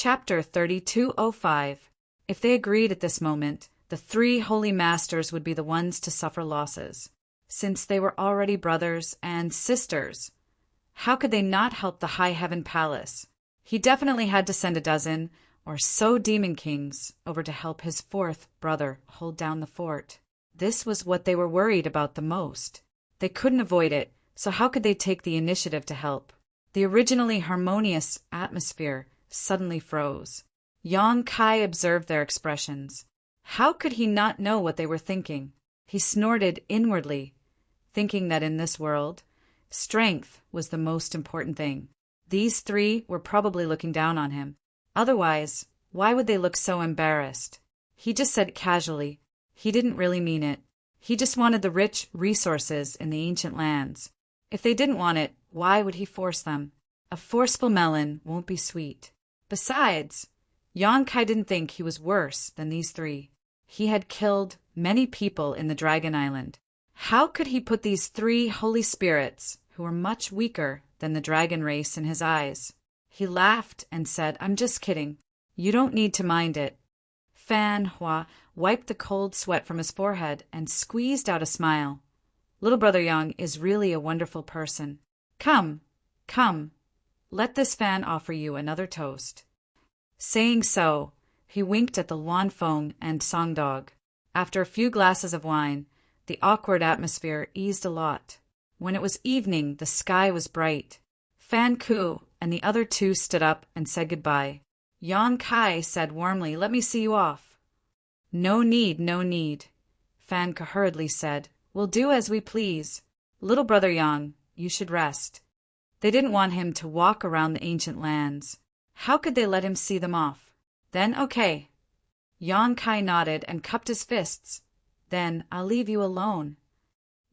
Chapter 3205. If they agreed at this moment, the three holy masters would be the ones to suffer losses. Since they were already brothers and sisters, how could they not help the High Heaven Palace? He definitely had to send a dozen, or so demon kings, over to help his fourth brother hold down the fort. This was what they were worried about the most. They couldn't avoid it, so how could they take the initiative to help? The originally harmonious atmosphere suddenly froze. Yang Kai observed their expressions. How could he not know what they were thinking? He snorted inwardly, thinking that in this world, strength was the most important thing. These three were probably looking down on him. Otherwise, why would they look so embarrassed? He just said casually. He didn't really mean it. He just wanted the rich resources in the ancient lands. If they didn't want it, why would he force them? A forceful melon won't be sweet. Besides, Yang Kai didn't think he was worse than these three. He had killed many people in the Dragon Island. How could he put these three holy spirits, who were much weaker than the dragon race, in his eyes? He laughed and said, "I'm just kidding. You don't need to mind it." Fan Hua wiped the cold sweat from his forehead and squeezed out a smile. Little brother Yang is really a wonderful person. Come, come, let this fan offer you another toast. Saying so, he winked at the Luan Feng and Song Dog. After a few glasses of wine, the awkward atmosphere eased a lot. When it was evening, the sky was bright. Fan Ku and the other two stood up and said goodbye. Yang Kai said warmly, "Let me see you off." "No need, no need," Fan Ku hurriedly said. "We'll do as we please. Little brother Yang, you should rest." They didn't want him to walk around the ancient lands. How could they let him see them off? Then, okay. Yang Kai nodded and cupped his fists. Then, I'll leave you alone.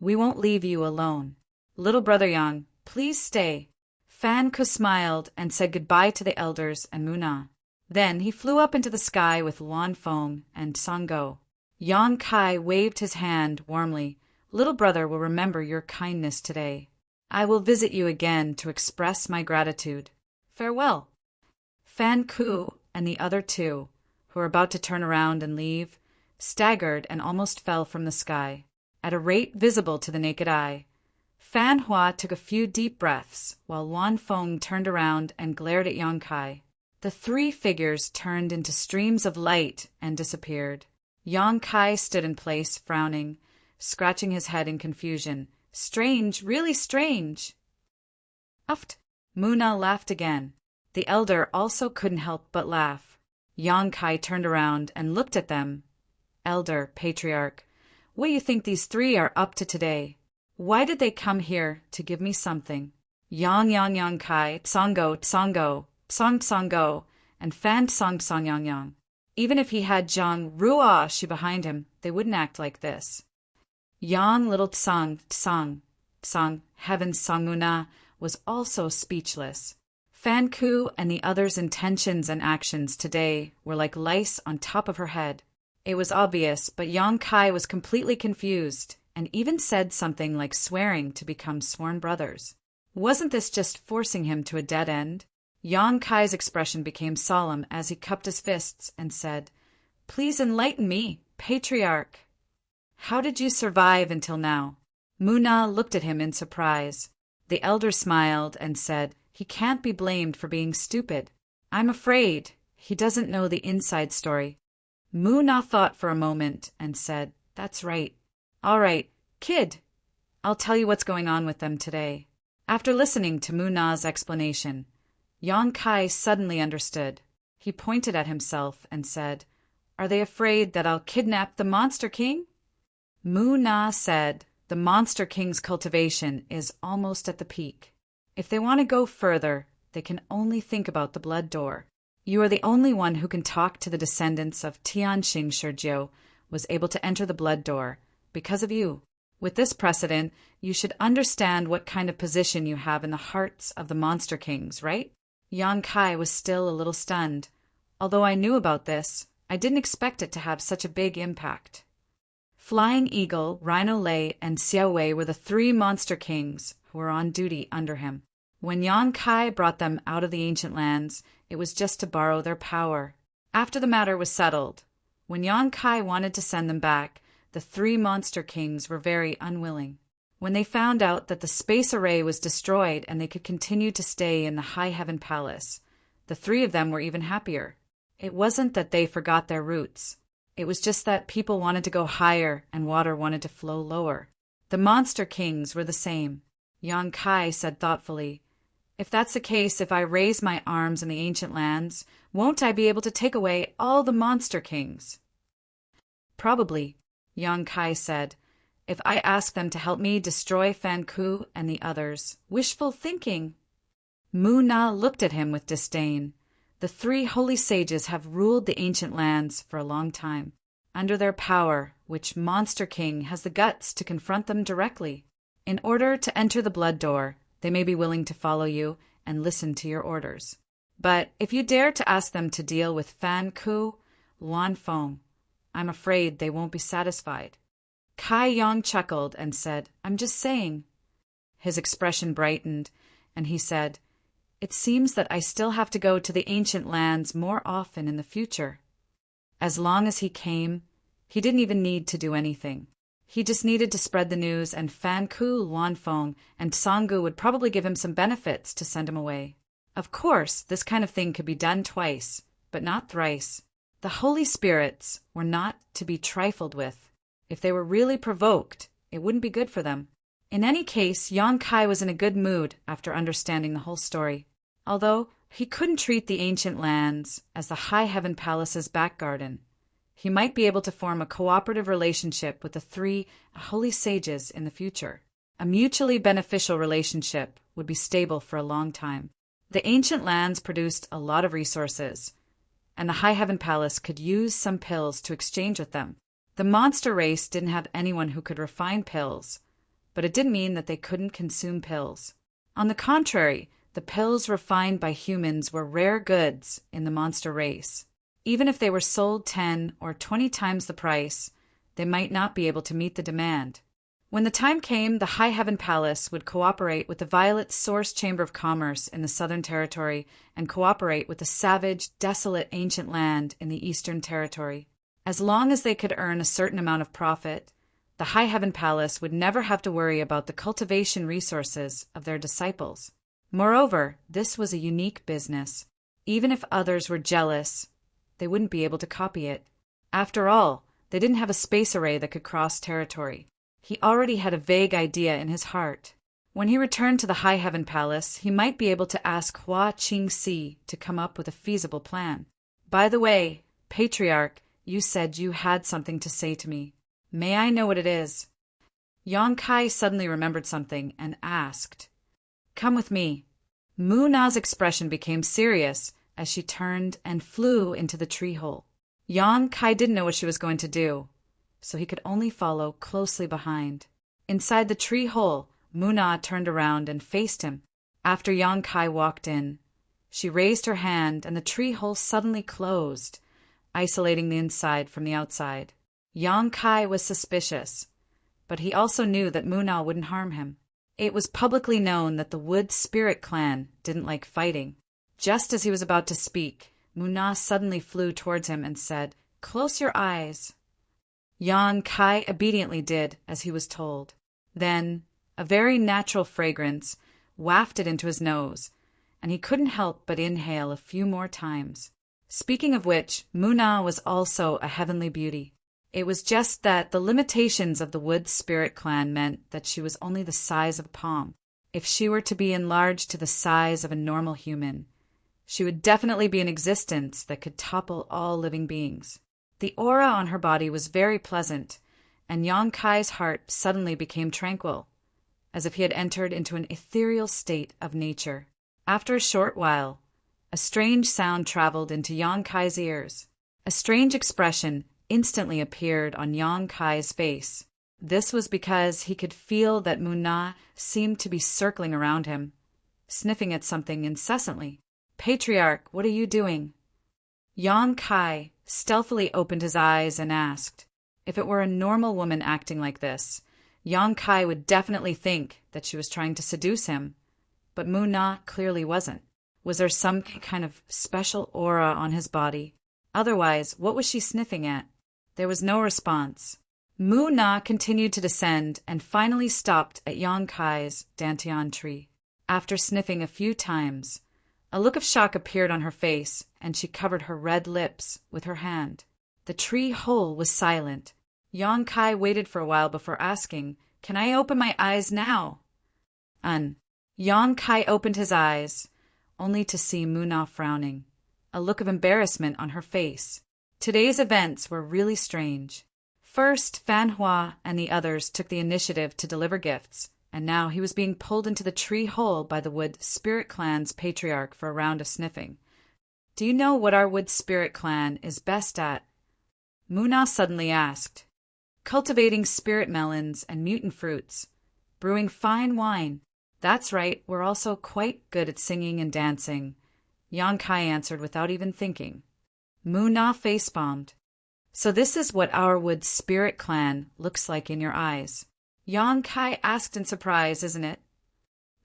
We won't leave you alone. Little brother Yang, please stay. Fan Ku smiled and said goodbye to the elders and Muna. Then he flew up into the sky with Luan Feng and Song Go. Yang Kai waved his hand warmly. "Little brother will remember your kindness today. I will visit you again to express my gratitude. Farewell." Fan Ku and the other two, who were about to turn around and leave, staggered and almost fell from the sky, at a rate visible to the naked eye. Fan Hua took a few deep breaths, while Luan Feng turned around and glared at Yang Kai. The three figures turned into streams of light and disappeared. Yang Kai stood in place, frowning, scratching his head in confusion. "Strange, really strange." Uft! Muna laughed again. The elder also couldn't help but laugh. Yang Kai turned around and looked at them. "Elder, patriarch, what do you think these three are up to today? Why did they come here to give me something?" Yang Kai, Tsongo, Tsongo, and Fan Song Yang. Even if he had Zhang Ruashi behind him, they wouldn't act like this. Yang little Tsong, Heaven's Songmuna, was also speechless. Fan Ku and the others' intentions and actions today were like lice on top of her head. It was obvious, but Yang Kai was completely confused, and even said something like swearing to become sworn brothers. Wasn't this just forcing him to a dead end? Yang Kai's expression became solemn as he cupped his fists and said, "Please enlighten me, patriarch. How did you survive until now?" Muna looked at him in surprise. The elder smiled and said, "He can't be blamed for being stupid. I'm afraid he doesn't know the inside story." Muna thought for a moment and said, "That's right. All right, kid, I'll tell you what's going on with them today." After listening to Muna's explanation, Yang Kai suddenly understood. He pointed at himself and said, "Are they afraid that I'll kidnap the Monster King?" Muna said, "The Monster King's cultivation is almost at the peak. If they want to go further, they can only think about the blood door. You are the only one who can talk to the descendants of Tianxing Shizhou was able to enter the blood door, because of you. With this precedent, you should understand what kind of position you have in the hearts of the Monster Kings, right?" Yang Kai was still a little stunned. Although I knew about this, I didn't expect it to have such a big impact. Flying Eagle, Rhino Lei, and Xiao Wei were the three Monster Kings who were on duty under him. When Yang Kai brought them out of the ancient lands, it was just to borrow their power. After the matter was settled, when Yang Kai wanted to send them back, the three monster kings were very unwilling. When they found out that the space array was destroyed and they could continue to stay in the High Heaven Palace, the three of them were even happier. It wasn't that they forgot their roots. It was just that people wanted to go higher and water wanted to flow lower. The monster kings were the same. Yang Kai said thoughtfully, "If that's the case, if I raise my arms in the ancient lands, won't I be able to take away all the monster kings?" "Probably," Yang Kai said, "if I ask them to help me destroy Fan Ku and the others." Wishful thinking. Mu Na looked at him with disdain. The three holy sages have ruled the ancient lands for a long time. Under their power, which monster king has the guts to confront them directly? In order to enter the blood door, they may be willing to follow you and listen to your orders. But if you dare to ask them to deal with Fan Ku, Luan Feng, I'm afraid they won't be satisfied. Kai Yang chuckled and said, "I'm just saying." His expression brightened, and he said, "It seems that I still have to go to the ancient lands more often in the future." As long as he came, he didn't even need to do anything. He just needed to spread the news, and Fan Ku, Luan Feng, and Sanggu would probably give him some benefits to send him away. Of course, this kind of thing could be done twice, but not thrice. The holy spirits were not to be trifled with. If they were really provoked, it wouldn't be good for them. In any case, Yang Kai was in a good mood after understanding the whole story. Although he couldn't treat the ancient lands as the High Heaven Palace's back garden, he might be able to form a cooperative relationship with the three holy sages in the future. A mutually beneficial relationship would be stable for a long time. The ancient lands produced a lot of resources, and the High Heaven Palace could use some pills to exchange with them. The monster race didn't have anyone who could refine pills, but it didn't mean that they couldn't consume pills. On the contrary, the pills refined by humans were rare goods in the monster race. Even if they were sold 10 or 20 times the price, they might not be able to meet the demand. When the time came, the High Heaven Palace would cooperate with the Violet Source Chamber of Commerce in the Southern Territory and cooperate with the savage, desolate ancient land in the Eastern Territory. As long as they could earn a certain amount of profit, the High Heaven Palace would never have to worry about the cultivation resources of their disciples. Moreover, this was a unique business. Even if others were jealous, they wouldn't be able to copy it. After all, they didn't have a space array that could cross territory. He already had a vague idea in his heart. When he returned to the High Heaven Palace, he might be able to ask Hua Qingxi to come up with a feasible plan. "By the way, Patriarch, you said you had something to say to me. May I know what it is?" Yang Kai suddenly remembered something and asked, "Come with me." Mu Na's expression became serious as she turned and flew into the tree hole. Yang Kai didn't know what she was going to do, so he could only follow closely behind. Inside the tree hole, Mu Na turned around and faced him. After Yang Kai walked in, she raised her hand and the tree hole suddenly closed, isolating the inside from the outside. Yang Kai was suspicious, but he also knew that Mu Na wouldn't harm him. It was publicly known that the Wood Spirit Clan didn't like fighting. Just as he was about to speak, Mu Na suddenly flew towards him and said, "Close your eyes." Yang Kai obediently did as he was told. Then, a very natural fragrance wafted into his nose, and he couldn't help but inhale a few more times. Speaking of which, Mu Na was also a heavenly beauty. It was just that the limitations of the Wood Spirit Clan meant that she was only the size of a palm. If she were to be enlarged to the size of a normal human, she would definitely be an existence that could topple all living beings. The aura on her body was very pleasant, and Yang Kai's heart suddenly became tranquil, as if he had entered into an ethereal state of nature. After a short while, a strange sound traveled into Yang Kai's ears. A strange expression instantly appeared on Yang Kai's face. This was because he could feel that Mu Na seemed to be circling around him, sniffing at something incessantly. "Patriarch, what are you doing?" Yang Kai stealthily opened his eyes and asked. If it were a normal woman acting like this, Yang Kai would definitely think that she was trying to seduce him. but Mu Na clearly wasn't. Was there some kind of special aura on his body? Otherwise, what was she sniffing at? There was no response. Mu Na continued to descend and finally stopped at Yang Kai's dantian tree. After sniffing a few times, a look of shock appeared on her face, and she covered her red lips with her hand. The tree hole was silent. Yang Kai waited for a while before asking, "Can I open my eyes now?" Yang Kai opened his eyes, only to see Mu Na frowning, a look of embarrassment on her face. Today's events were really strange. First, Fan Hua and the others took the initiative to deliver gifts, and now he was being pulled into the tree hole by the Wood Spirit Clan's patriarch for a round of sniffing. "Do you know what our Wood Spirit Clan is best at?" Mu Na suddenly asked. "Cultivating spirit melons and mutant fruits, brewing fine wine. That's right, we're also quite good at singing and dancing," Yang Kai answered without even thinking. Mu Na face-bombed. "So this is what our Wood Spirit Clan looks like in your eyes?" Yang Kai asked in surprise, "Isn't it?"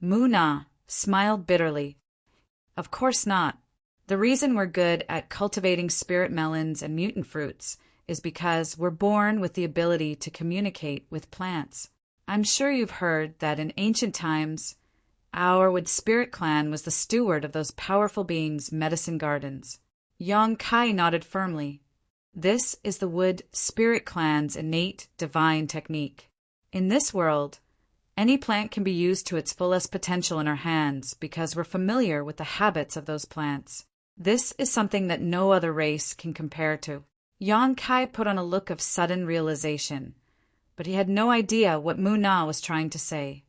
Mu Na smiled bitterly. "Of course not. The reason we're good at cultivating spirit melons and mutant fruits is because we're born with the ability to communicate with plants. I'm sure you've heard that in ancient times, our Wood Spirit Clan was the steward of those powerful beings' medicine gardens." Yang Kai nodded firmly. "This is the Wood Spirit Clan's innate divine technique. In this world, any plant can be used to its fullest potential in our hands because we're familiar with the habits of those plants. This is something that no other race can compare to." Yang Kai put on a look of sudden realization, but he had no idea what Mu Na was trying to say.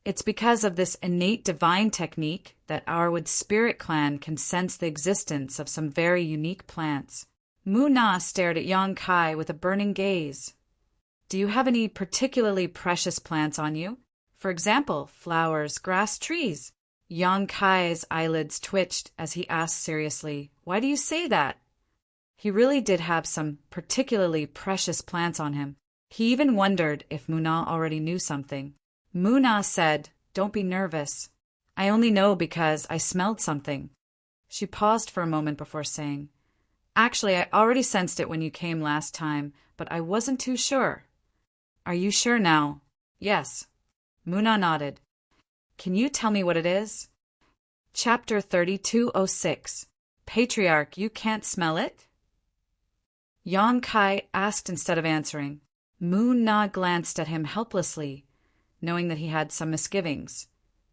"It's because of this innate divine technique that our Wood Spirit Clan can sense the existence of some very unique plants." Mu Na stared at Yang Kai with a burning gaze. "Do you have any particularly precious plants on you? For example, flowers, grass, trees?" Yang Kai's eyelids twitched as he asked seriously, "Why do you say that?" He really did have some particularly precious plants on him. He even wondered if Mu Na already knew something. Mu Na said, "Don't be nervous. I only know because I smelled something." She paused for a moment before saying, "Actually, I already sensed it when you came last time, but I wasn't too sure." "Are you sure now?" "Yes." Mu Na nodded. "Can you tell me what it is?" Chapter 3206. Patriarch, you can't smell it? Yang Kai asked instead of answering. Mu Na glanced at him helplessly, knowing that he had some misgivings.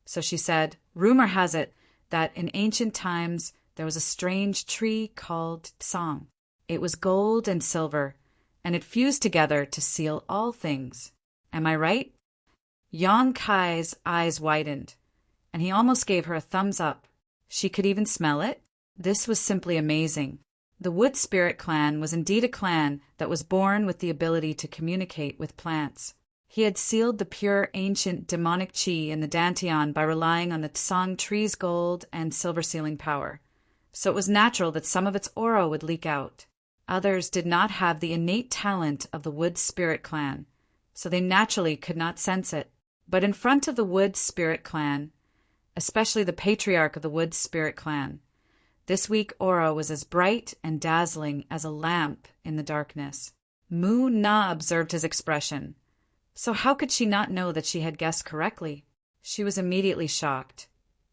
So she said, "Rumor has it that in ancient times there was a strange tree called Song. It was gold and silver, and it fused together to seal all things. Am I right?" Yang Kai's eyes widened, and he almost gave her a thumbs up. She could even smell it? This was simply amazing. The Wood Spirit Clan was indeed a clan that was born with the ability to communicate with plants. He had sealed the pure ancient demonic chi in the Dantian by relying on the Tsang tree's gold and silver sealing power. So it was natural that some of its aura would leak out. Others did not have the innate talent of the Wood Spirit Clan, so they naturally could not sense it. But in front of the Wood Spirit Clan, especially the patriarch of the Wood Spirit Clan, this weak aura was as bright and dazzling as a lamp in the darkness. Mu Na observed his expression. So how could she not know that she had guessed correctly? She was immediately shocked.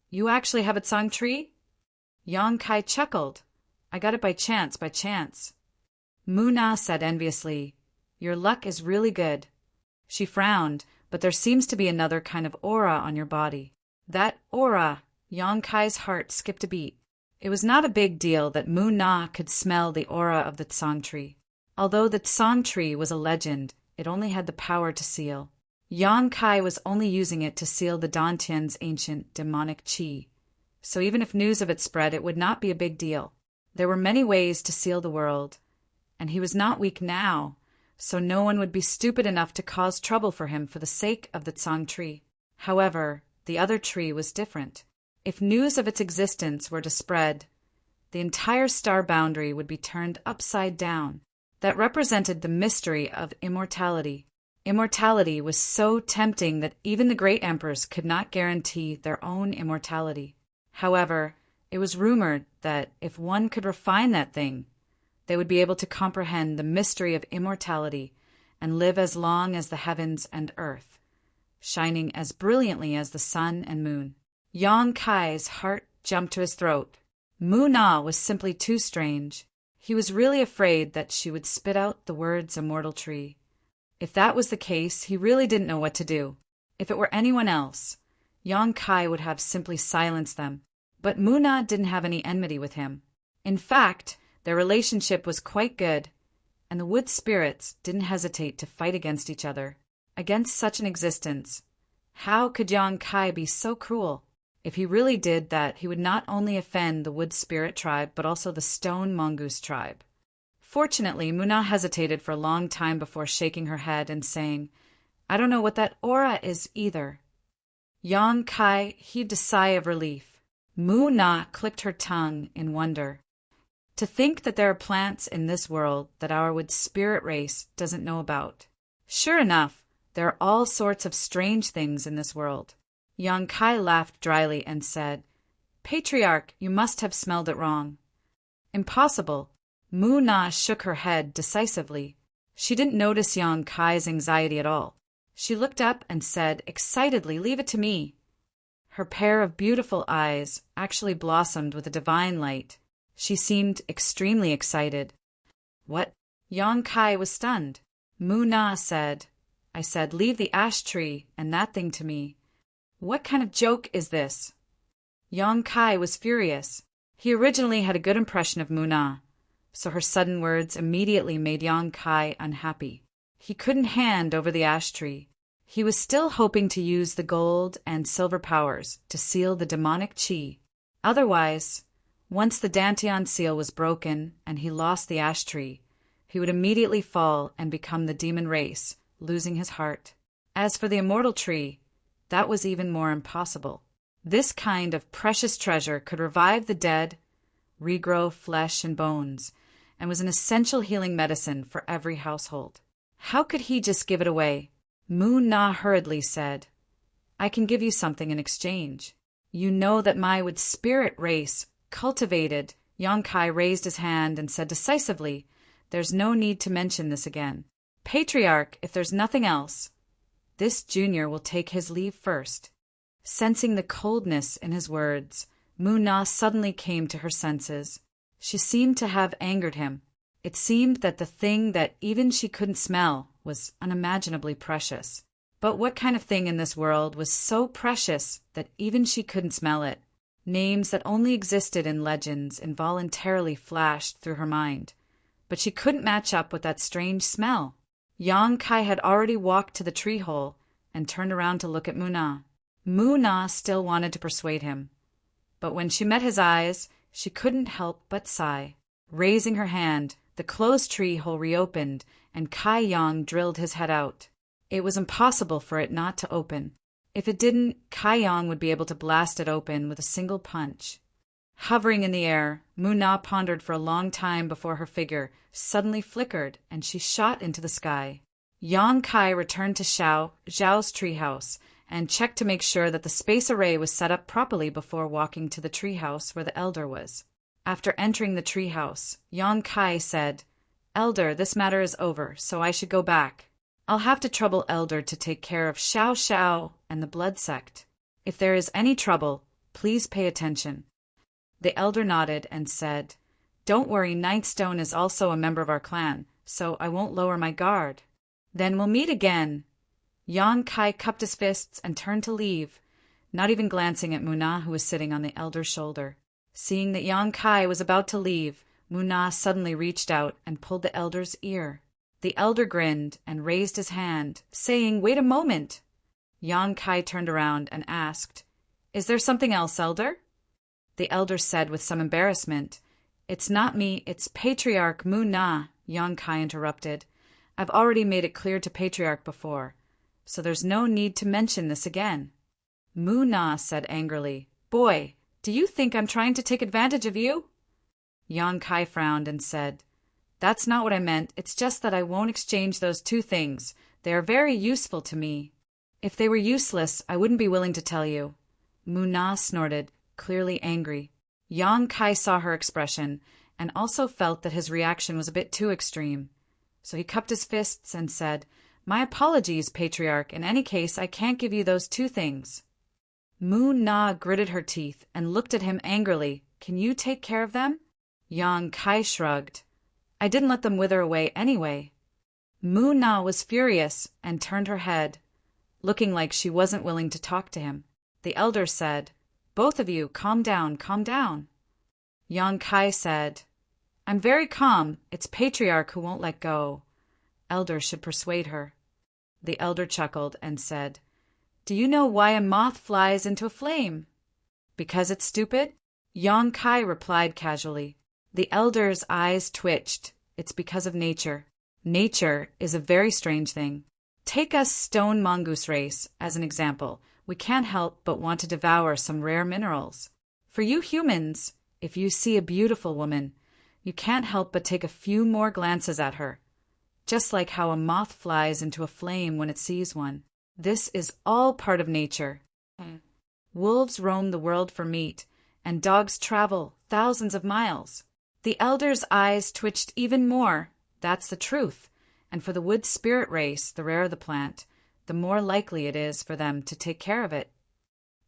"You actually have a Tsang tree?" Yang Kai chuckled. "I got it by chance. Mu Na said enviously, "Your luck is really good." She frowned, "But there seems to be another kind of aura on your body." That aura, Yang Kai's heart skipped a beat. It was not a big deal that Mu Na could smell the aura of the Tsang tree. Although the Tsang tree was a legend, it only had the power to seal. Yang Kai was only using it to seal the Dantian's ancient demonic chi. So even if news of it spread, it would not be a big deal. There were many ways to seal the world, and he was not weak now, so no one would be stupid enough to cause trouble for him for the sake of the Tsang tree. However, the other tree was different. If news of its existence were to spread, the entire star boundary would be turned upside down. That represented the mystery of immortality. Immortality was so tempting that even the great emperors could not guarantee their own immortality. However, it was rumored that if one could refine that thing, they would be able to comprehend the mystery of immortality and live as long as the heavens and earth, shining as brilliantly as the sun and moon. Yang Kai's heart jumped to his throat. Mu Na was simply too strange. He was really afraid that she would spit out the words immortal tree. If that was the case, he really didn't know what to do. If it were anyone else, Yang Kai would have simply silenced them. But Mu Na didn't have any enmity with him. In fact, their relationship was quite good, and the wood spirits didn't hesitate to fight against each other. Against such an existence, how could Yang Kai be so cruel? If he really did that, he would not only offend the wood spirit tribe, but also the stone mongoose tribe. Fortunately, Mu Na hesitated for a long time before shaking her head and saying, "I don't know what that aura is either." Yang Kai heaved a sigh of relief. Mu Na clicked her tongue in wonder. To think that there are plants in this world that our wood spirit race doesn't know about. Sure enough, there are all sorts of strange things in this world. Yang Kai laughed dryly and said, "Patriarch, you must have smelled it wrong." "Impossible." Mu Na shook her head decisively. She didn't notice Yang Kai's anxiety at all. She looked up and said excitedly, "Leave it to me." Her pair of beautiful eyes actually blossomed with a divine light. She seemed extremely excited. "What?" Yang Kai was stunned. Mu Na said, "I said, leave the ash tree and that thing to me. What kind of joke is this?" Yang Kai was furious. He originally had a good impression of Mu Na, so her sudden words immediately made Yang Kai unhappy. He couldn't hand over the ash tree. He was still hoping to use the gold and silver powers to seal the demonic chi. Otherwise, once the Dantian seal was broken and he lost the ash tree, he would immediately fall and become the demon race, losing his heart. As for the immortal tree, that was even more impossible. This kind of precious treasure could revive the dead, regrow flesh and bones, and was an essential healing medicine for every household. How could he just give it away? Mu Na hurriedly said, "I can give you something in exchange. You know that my wood spirit race cultivated." Yang Kai raised his hand and said decisively, "There's no need to mention this again. Patriarch, if there's nothing else, this junior will take his leave first." Sensing the coldness in his words, Mu Na suddenly came to her senses. She seemed to have angered him. It seemed that the thing that even she couldn't smell was unimaginably precious. But what kind of thing in this world was so precious that even she couldn't smell it? Names that only existed in legends involuntarily flashed through her mind, but she couldn't match up with that strange smell. Yang Kai had already walked to the tree hole and turned around to look at Mu Na. Mu Na still wanted to persuade him, but when she met his eyes, she couldn't help but sigh. Raising her hand, the closed tree hole reopened, and Kai Yang drilled his head out. It was impossible for it not to open. If it didn't, Kai Yang would be able to blast it open with a single punch. Hovering in the air, Mu Na pondered for a long time before her figure suddenly flickered and she shot into the sky. Yang Kai returned to Zhao's treehouse and checked to make sure that the space array was set up properly before walking to the treehouse where the elder was. After entering the treehouse, Yang Kai said, "Elder, this matter is over, so I should go back. I'll have to trouble Elder to take care of Xiao and the blood sect. If there is any trouble, please pay attention." The elder nodded and said, "Don't worry, Ninth Stone is also a member of our clan, so I won't lower my guard." "Then we'll meet again." Yang Kai cupped his fists and turned to leave, not even glancing at Mu Na, who was sitting on the elder's shoulder. Seeing that Yang Kai was about to leave, Mu Na suddenly reached out and pulled the elder's ear. The elder grinned and raised his hand, saying, "Wait a moment." Yang Kai turned around and asked, "Is there something else, elder?" The elder said with some embarrassment, "It's not me, it's Patriarch Mu Na," Yang Kai interrupted. "I've already made it clear to Patriarch before, so there's no need to mention this again." Mu Na said angrily, "Boy, do you think I'm trying to take advantage of you?" Yang Kai frowned and said, "That's not what I meant. It's just that I won't exchange those two things, They are very useful to me. If they were useless, I wouldn't be willing to tell you. Mu-Na snorted, clearly angry. Yang Kai saw her expression and also felt that his reaction was a bit too extreme. So he cupped his fists and said, "My apologies, Patriarch. In any case, I can't give you those two things." Mu-Na gritted her teeth and looked at him angrily. "Can you take care of them?" Yang Kai shrugged. "I didn't let them wither away anyway." Mu-Na was furious and turned her head, looking like she wasn't willing to talk to him. The elder said, "Both of you, calm down, calm down." Yang Kai said, "I'm very calm. It's Patriarch who won't let go. Elder should persuade her." The elder chuckled and said, "Do you know why a moth flies into a flame?" "Because it's stupid?" Yang Kai replied casually. The elder's eyes twitched. "It's because of nature. Nature is a very strange thing. Take us stone mongoose race as an example. We can't help but want to devour some rare minerals. For you humans, if you see a beautiful woman, you can't help but take a few more glances at her, just like how a moth flies into a flame when it sees one. This is all part of nature. Wolves roam the world for meat, and dogs travel thousands of miles." The elder's eyes twitched even more. "That's the truth. And for the wood spirit race, the rarer the plant, the more likely it is for them to take care of it."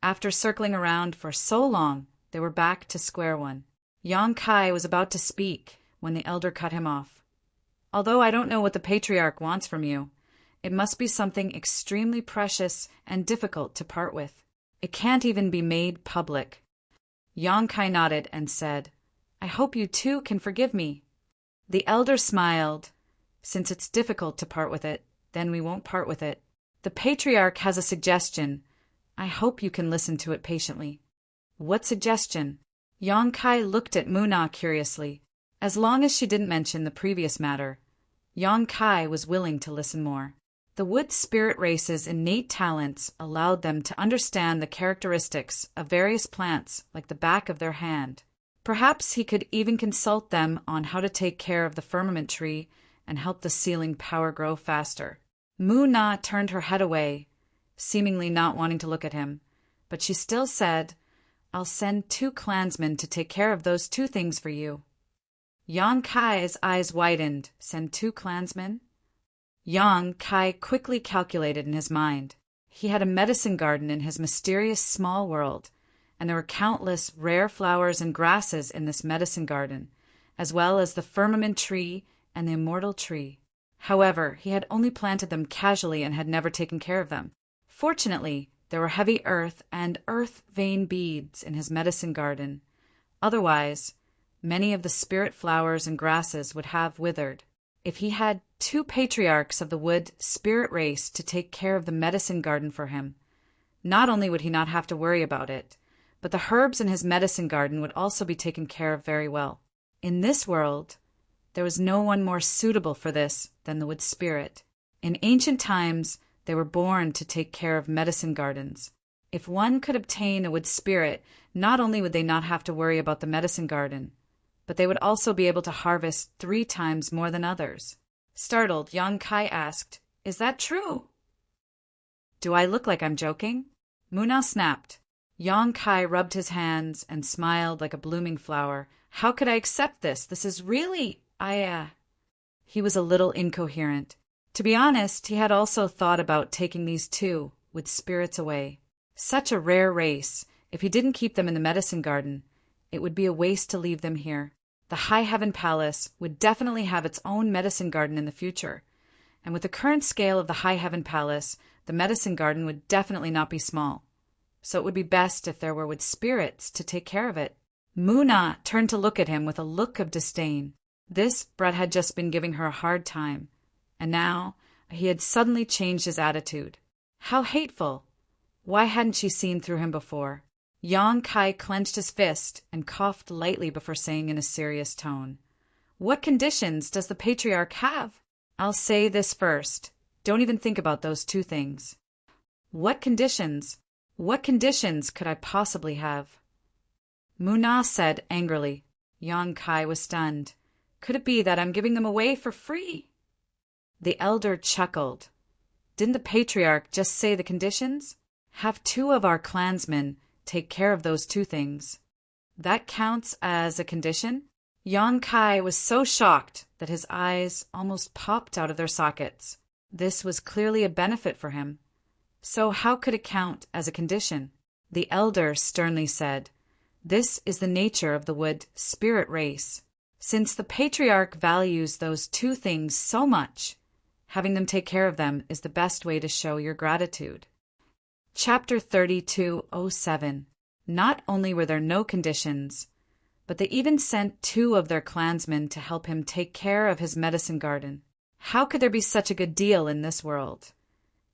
After circling around for so long, they were back to square one. Yang Kai was about to speak when the elder cut him off. "Although I don't know what the Patriarch wants from you, it must be something extremely precious and difficult to part with. It can't even be made public." Yang Kai nodded and said, "I hope you too can forgive me." The elder smiled. "Since it's difficult to part with it, then we won't part with it. The Patriarch has a suggestion. I hope you can listen to it patiently." "What suggestion?" Yang Kai looked at Mu-Na curiously. As long as she didn't mention the previous matter, Yang Kai was willing to listen more. The wood spirit race's innate talents allowed them to understand the characteristics of various plants like the back of their hand. Perhaps he could even consult them on how to take care of the firmament tree and help the sealing power grow faster. Mu-Na turned her head away, seemingly not wanting to look at him, but she still said, "I'll send 2 clansmen to take care of those 2 things for you." Yang Kai's eyes widened. Send 2 clansmen? Yang Kai quickly calculated in his mind. He had a medicine garden in his mysterious small world, and there were countless rare flowers and grasses in this medicine garden, as well as the firmament tree and the immortal tree. However, he had only planted them casually and had never taken care of them. Fortunately, there were heavy earth and earth vein beads in his medicine garden. Otherwise, many of the spirit flowers and grasses would have withered. If he had 2 patriarchs of the wood spirit race to take care of the medicine garden for him, not only would he not have to worry about it, but the herbs in his medicine garden would also be taken care of very well. In this world, there was no one more suitable for this than the wood spirit. In ancient times, they were born to take care of medicine gardens. If one could obtain a wood spirit, not only would they not have to worry about the medicine garden, but they would also be able to harvest 3 times more than others. Startled, Yang Kai asked, "Is that true?" "Do I look like I'm joking?" Mu-Na snapped. Yang Kai rubbed his hands and smiled like a blooming flower. "How could I accept this? This is really... He was a little incoherent. To be honest, he had also thought about taking these 2 with spirits away. Such a rare race. If he didn't keep them in the medicine garden, it would be a waste to leave them here. The High Heaven Palace would definitely have its own medicine garden in the future. And with the current scale of the High Heaven Palace, the medicine garden would definitely not be small. So it would be best if there were wood spirits to take care of it. Mu-Na turned to look at him with a look of disdain. This brat had just been giving her a hard time, and now he had suddenly changed his attitude. How hateful! Why hadn't she seen through him before? Yang Kai clenched his fist and coughed lightly before saying in a serious tone, "What conditions does the Patriarch have?" "I'll say this first. Don't even think about those 2 things." "What conditions? What conditions could I possibly have?" Mu-Na said angrily. Yang Kai was stunned. "Could it be that I'm giving them away for free?" The elder chuckled. Didn't the patriarch just say the conditions? Have 2 of our clansmen take care of those 2 things. That counts as a condition? Yang Kai was so shocked that his eyes almost popped out of their sockets. This was clearly a benefit for him. So how could it count as a condition? The elder sternly said, "This is the nature of the wood spirit race. Since the patriarch values those 2 things so much, having them take care of them is the best way to show your gratitude." Chapter 32:07. Not only were there no conditions, but they even sent 2 of their clansmen to help him take care of his medicine garden. How could there be such a good deal in this world?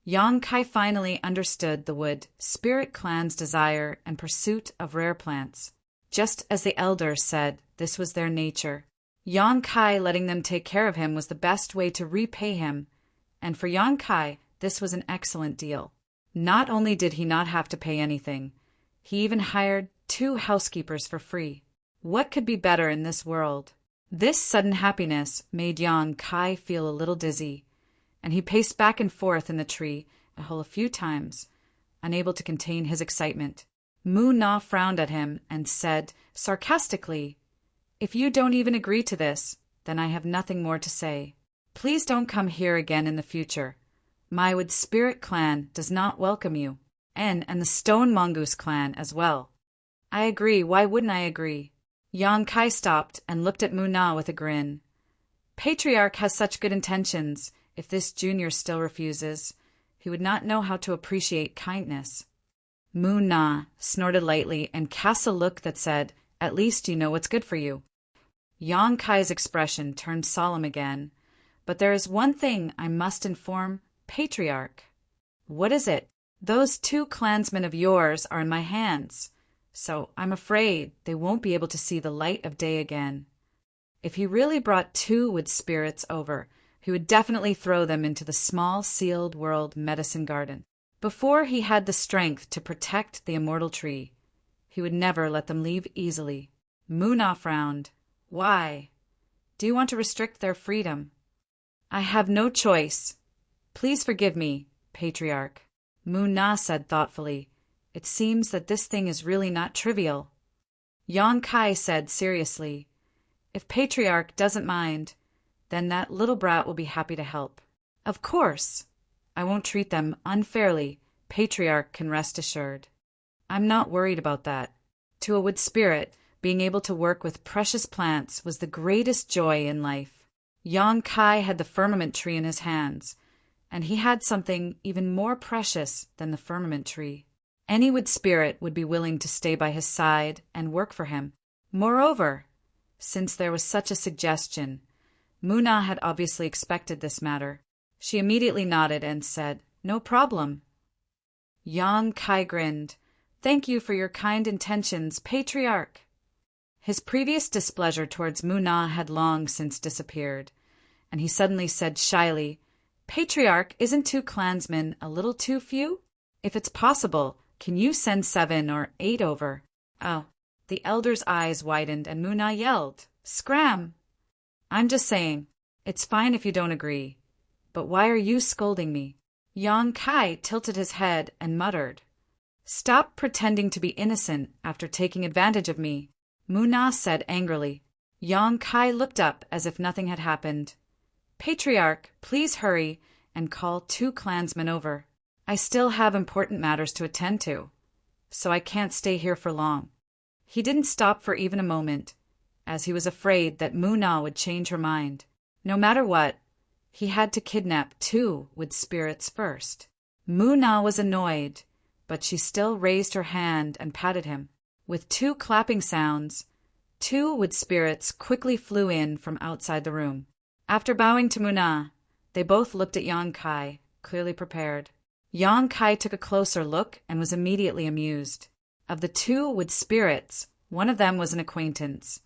Yang Kai finally understood the wood spirit clan's desire and pursuit of rare plants. Just as the elders said, this was their nature. Yang Kai letting them take care of him was the best way to repay him, and for Yang Kai, this was an excellent deal. Not only did he not have to pay anything, he even hired 2 housekeepers for free. What could be better in this world? This sudden happiness made Yang Kai feel a little dizzy, and he paced back and forth in the tree a few times, unable to contain his excitement. Mu Na frowned at him and said sarcastically, "If you don't even agree to this, then I have nothing more to say. Please don't come here again in the future. My wood spirit clan does not welcome you, and the stone mongoose clan as well." "I agree. Why wouldn't I agree?" Yang Kai stopped and looked at Mu Na with a grin. "Patriarch has such good intentions. If this junior still refuses, he would not know how to appreciate kindness." Mu Na snorted lightly and cast a look that said, "At least you know what's good for you." Yang Kai's expression turned solemn again. "But there is one thing I must inform Patriarch." "What is it?" "Those 2 clansmen of yours are in my hands, so I'm afraid they won't be able to see the light of day again. If he really brought 2 wood spirits over, he would definitely throw them into the small sealed world medicine garden. Before he had the strength to protect the immortal tree, he would never let them leave easily." Mu Na frowned. "Why? Do you want to restrict their freedom?" "I have no choice. Please forgive me, Patriarch." Mu Na said thoughtfully, "It seems that this thing is really not trivial." Yang Kai said seriously, "If Patriarch doesn't mind, then that little brat will be happy to help." "Of course. I won't treat them unfairly, Patriarch can rest assured." "I'm not worried about that." To a wood spirit, being able to work with precious plants was the greatest joy in life. Yang Kai had the firmament tree in his hands, and he had something even more precious than the firmament tree. Any wood spirit would be willing to stay by his side and work for him. Moreover, since there was such a suggestion, Mu Na had obviously expected this matter. She immediately nodded and said, "No problem." Yang Kai grinned. "Thank you for your kind intentions, Patriarch." His previous displeasure towards Mu Na had long since disappeared, and he suddenly said shyly, "Patriarch, isn't 2 clansmen a little too few? If it's possible, can you send 7 or 8 over?" "Oh." The elder's eyes widened and Mu Na yelled, "Scram!" "I'm just saying, it's fine if you don't agree. But why are you scolding me?" Yang Kai tilted his head and muttered, "Stop pretending to be innocent after taking advantage of me," Mu Na said angrily. Yang Kai looked up as if nothing had happened. "Patriarch, please hurry and call 2 clansmen over. I still have important matters to attend to, so I can't stay here for long." He didn't stop for even a moment, as he was afraid that Mu Na would change her mind. No matter what, he had to kidnap 2 wood spirits first. Mu Na was annoyed, but she still raised her hand and patted him. With 2 clapping sounds, 2 wood spirits quickly flew in from outside the room. After bowing to Mu Na, they both looked at Yang Kai, clearly prepared. Yang Kai took a closer look and was immediately amused. Of the 2 wood spirits, one of them was an acquaintance,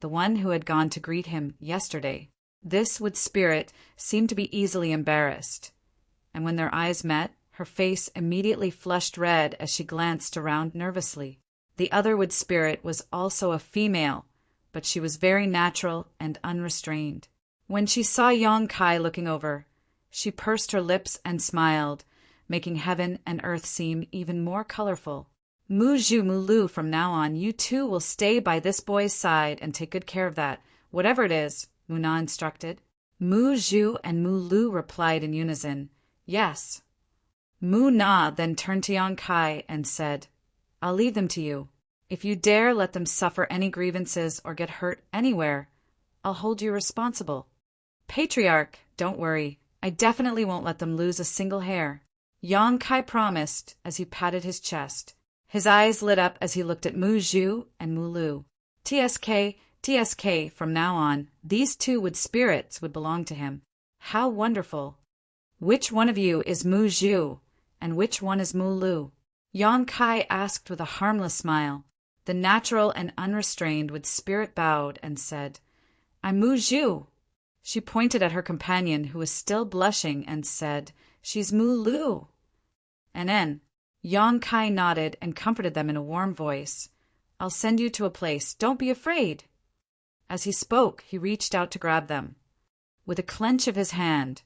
the one who had gone to greet him yesterday. This wood spirit seemed to be easily embarrassed, and when their eyes met, her face immediately flushed red as she glanced around nervously. The other wood spirit was also a female, but she was very natural and unrestrained. When she saw Yang Kai looking over, She pursed her lips and smiled, making heaven and earth seem even more colorful. Mu-ju, Mu-lu, from now on, you two will stay by this boy's side and take good care of that, whatever it is, Mu-na instructed. Mu-ju and Mu-lu replied in unison, yes. Mu-na then turned to Yang-kai and said, I'll leave them to you. If you dare let them suffer any grievances or get hurt anywhere, I'll hold you responsible. Patriarch, don't worry. I definitely won't let them lose a single hair. Yang-kai promised as he patted his chest. His eyes lit up as he looked at Mu-ju and Mu-lu. TSK, from now on, these two wood spirits would belong to him. How wonderful. Which one of you is Mu-ju, and which one is Mu-lu? Yang-kai asked with a harmless smile. The natural and unrestrained wood spirit bowed and said, I'm Mu-ju. She pointed at her companion, who was still blushing, and said, She's Mu-lu. And then Yang-kai nodded and comforted them in a warm voice. I'll send you to a place. Don't be afraid. As he spoke, he reached out to grab them. With a clench of his hand,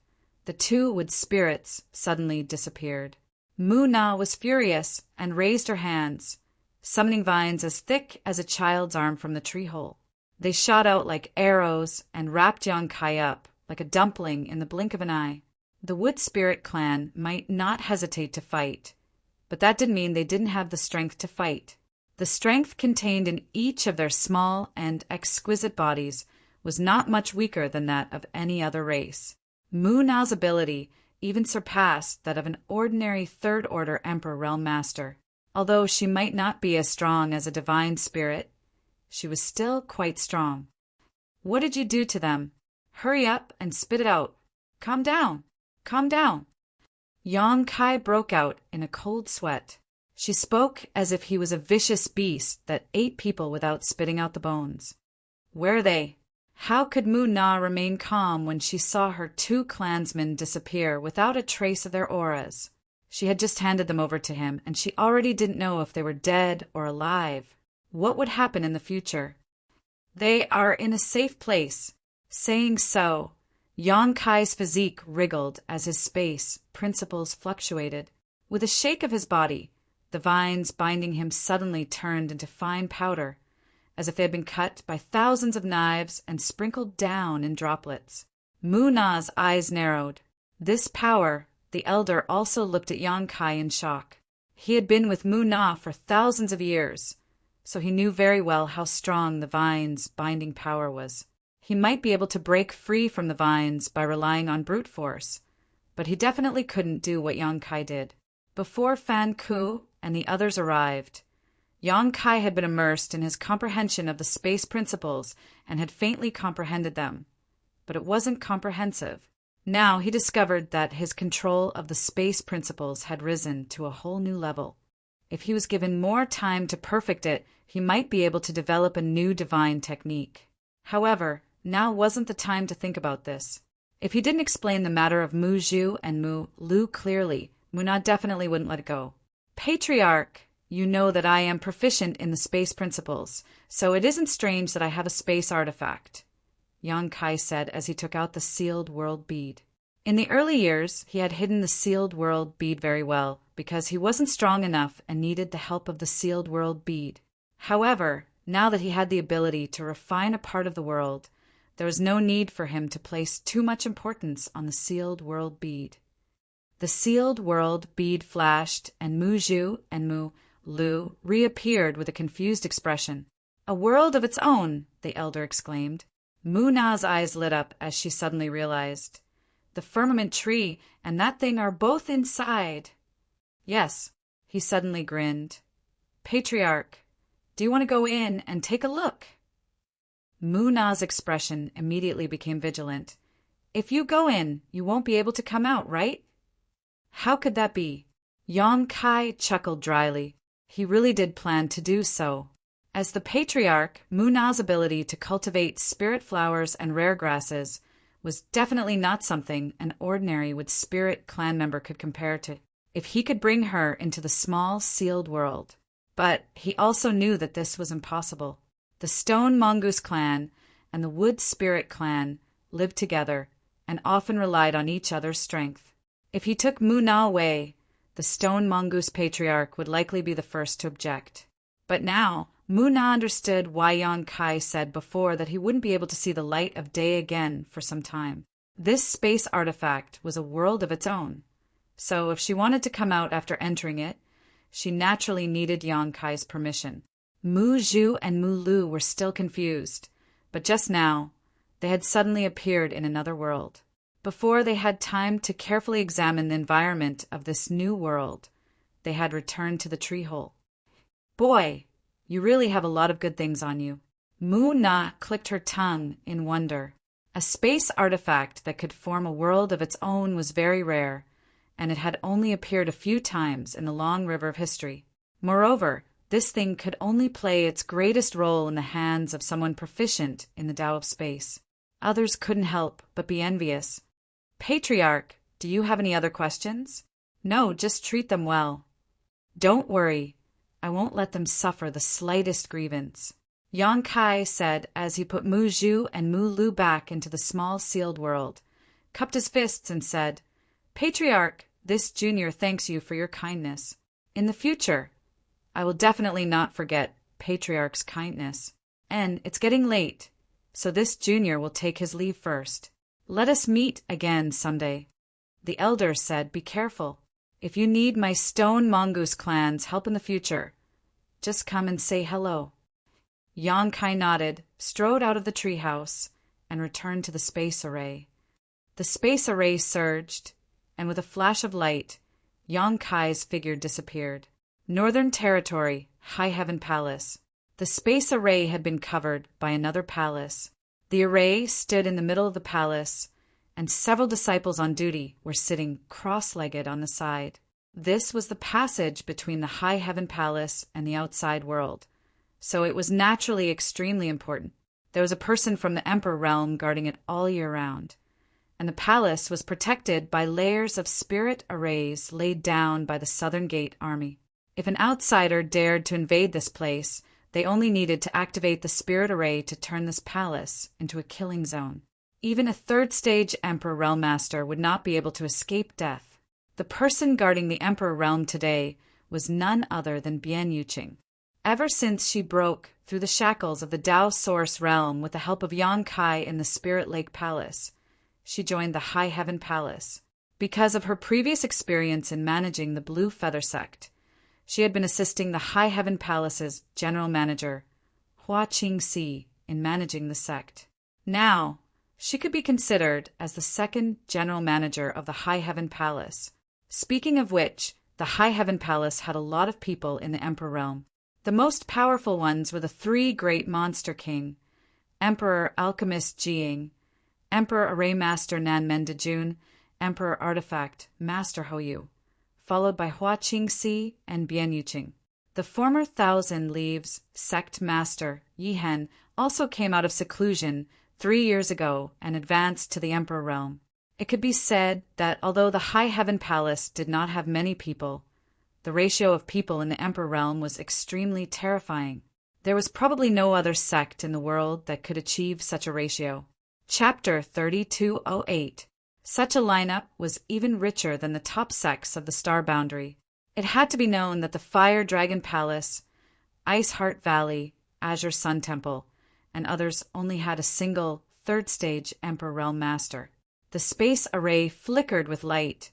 the two wood spirits suddenly disappeared. Mu-na was furious and raised her hands, summoning vines as thick as a child's arm from the tree hole. They shot out like arrows and wrapped Yang-kai up like a dumpling in the blink of an eye. The wood spirit clan might not hesitate to fight, but that didn't mean they didn't have the strength to fight. The strength contained in each of their small and exquisite bodies was not much weaker than that of any other race. Mu-na's ability even surpassed that of an ordinary third-order Emperor Realm Master. Although she might not be as strong as a divine spirit, she was still quite strong. What did you do to them? Hurry up and spit it out. Calm down. Calm down. Yang-kai broke out in a cold sweat. She spoke as if he was a vicious beast that ate people without spitting out the bones. Where are they? How could Mu-na remain calm when she saw her two clansmen disappear without a trace of their auras? She had just handed them over to him, and she already didn't know if they were dead or alive. What would happen in the future? They are in a safe place. Saying so, Yang-kai's physique wriggled as his space principles fluctuated. With a shake of his body, the vines binding him suddenly turned into fine powder, as if they had been cut by thousands of knives and sprinkled down in droplets. Mu-na's eyes narrowed. This power, the elder also looked at Yang-kai in shock. He had been with Mu-na for thousands of years, so he knew very well how strong the vine's binding power was. He might be able to break free from the vines by relying on brute force, but he definitely couldn't do what Yang-kai did. Before Fan Ku and the others arrived, Yang-kai had been immersed in his comprehension of the space principles and had faintly comprehended them, but it wasn't comprehensive. Now he discovered that his control of the space principles had risen to a whole new level. If he was given more time to perfect it, he might be able to develop a new divine technique. However, now wasn't the time to think about this. If he didn't explain the matter of Mu-ju and Mu-lu clearly, Mu-na definitely wouldn't let it go. Patriarch, you know that I am proficient in the space principles, so it isn't strange that I have a space artifact, Yang-kai said as he took out the sealed world bead. In the early years, he had hidden the sealed world bead very well, because he wasn't strong enough and needed the help of the sealed world bead. However, now that he had the ability to refine a part of the world, there was no need for him to place too much importance on the sealed world bead. The sealed world bead flashed, and Mu-ju and Mu-lu reappeared with a confused expression. A world of its own, the elder exclaimed. Mu-na's eyes lit up as she suddenly realized. The firmament tree and that thing are both inside. Yes, he suddenly grinned. Patriarch, do you want to go in and take a look? Mu-na's expression immediately became vigilant. If you go in, you won't be able to come out, right? How could that be? Yang-kai chuckled dryly. He really did plan to do so. As the patriarch, Mu-na's ability to cultivate spirit flowers and rare grasses was definitely not something an ordinary wood spirit clan member could compare to, if he could bring her into the small sealed world. But he also knew that this was impossible. The Stone Mongoose clan and the Wood Spirit clan lived together, and often relied on each other's strength. If he took Mu Na away, the stone mongoose patriarch would likely be the first to object. But now, Mu Na understood why Yan Kai said before that he wouldn't be able to see the light of day again for some time. This space artifact was a world of its own, so if she wanted to come out after entering it, she naturally needed Yan Kai's permission. Mu Zhu and Mu Lu were still confused, but just now, they had suddenly appeared in another world. Before they had time to carefully examine the environment of this new world, they had returned to the tree hole. Boy, you really have a lot of good things on you. Mu Na clicked her tongue in wonder. A space artifact that could form a world of its own was very rare, and it had only appeared a few times in the long river of history. Moreover, this thing could only play its greatest role in the hands of someone proficient in the Tao of space. Others couldn't help but be envious. Patriarch, do you have any other questions? No, just treat them well. Don't worry, I won't let them suffer the slightest grievance. Yan Kai said as he put Mu Zhu and Mu Lu back into the small sealed world, cupped his fists and said, Patriarch, this junior thanks you for your kindness. In the future, I will definitely not forget Patriarch's kindness. And it's getting late, so this junior will take his leave first. Let us meet again someday. The elder said, be careful. If you need my stone mongoose clan's help in the future, just come and say hello. Yan Kai nodded, strode out of the treehouse, and returned to the space array. The space array surged, and with a flash of light, Yan Kai's figure disappeared. Northern Territory, High Heaven Palace. The space array had been covered by another palace. The array stood in the middle of the palace, and several disciples on duty were sitting cross-legged on the side. This was the passage between the High Heaven Palace and the outside world, so it was naturally extremely important. There was a person from the Emperor realm guarding it all year round, and the palace was protected by layers of spirit arrays laid down by the Southern Gate Army. If an outsider dared to invade this place, they only needed to activate the spirit array to turn this palace into a killing zone. Even a third-stage Emperor Realm Master would not be able to escape death. The person guarding the Emperor Realm today was none other than Bian Yuqing. Ever since she broke through the shackles of the Tao Source Realm with the help of Yan Kai in the Spirit Lake Palace, she joined the High Heaven Palace. Because of her previous experience in managing the Blue Feather Sect, she had been assisting the High Heaven Palace's general manager, Hua Qingxi, in managing the sect. Now, she could be considered as the second general manager of the High Heaven Palace. Speaking of which, the High Heaven Palace had a lot of people in the Emperor realm. The most powerful ones were the three great Monster King, Emperor Alchemist Jiying, Emperor Array Master Nan Mendajun, Emperor Artifact Master Hoyu, followed by Hua Qingxi and Bian Yuqing. The former Thousand Leaves sect master, Yihen, also came out of seclusion 3 years ago and advanced to the Emperor realm. It could be said that although the High Heaven Palace did not have many people, the ratio of people in the Emperor realm was extremely terrifying. There was probably no other sect in the world that could achieve such a ratio. Chapter 3208. Such a lineup was even richer than the top sects of the Star Boundary. It had to be known that the Fire Dragon Palace, Ice Heart Valley, Azure Sun Temple, and others only had a single third-stage Emperor Realm Master. The space array flickered with light,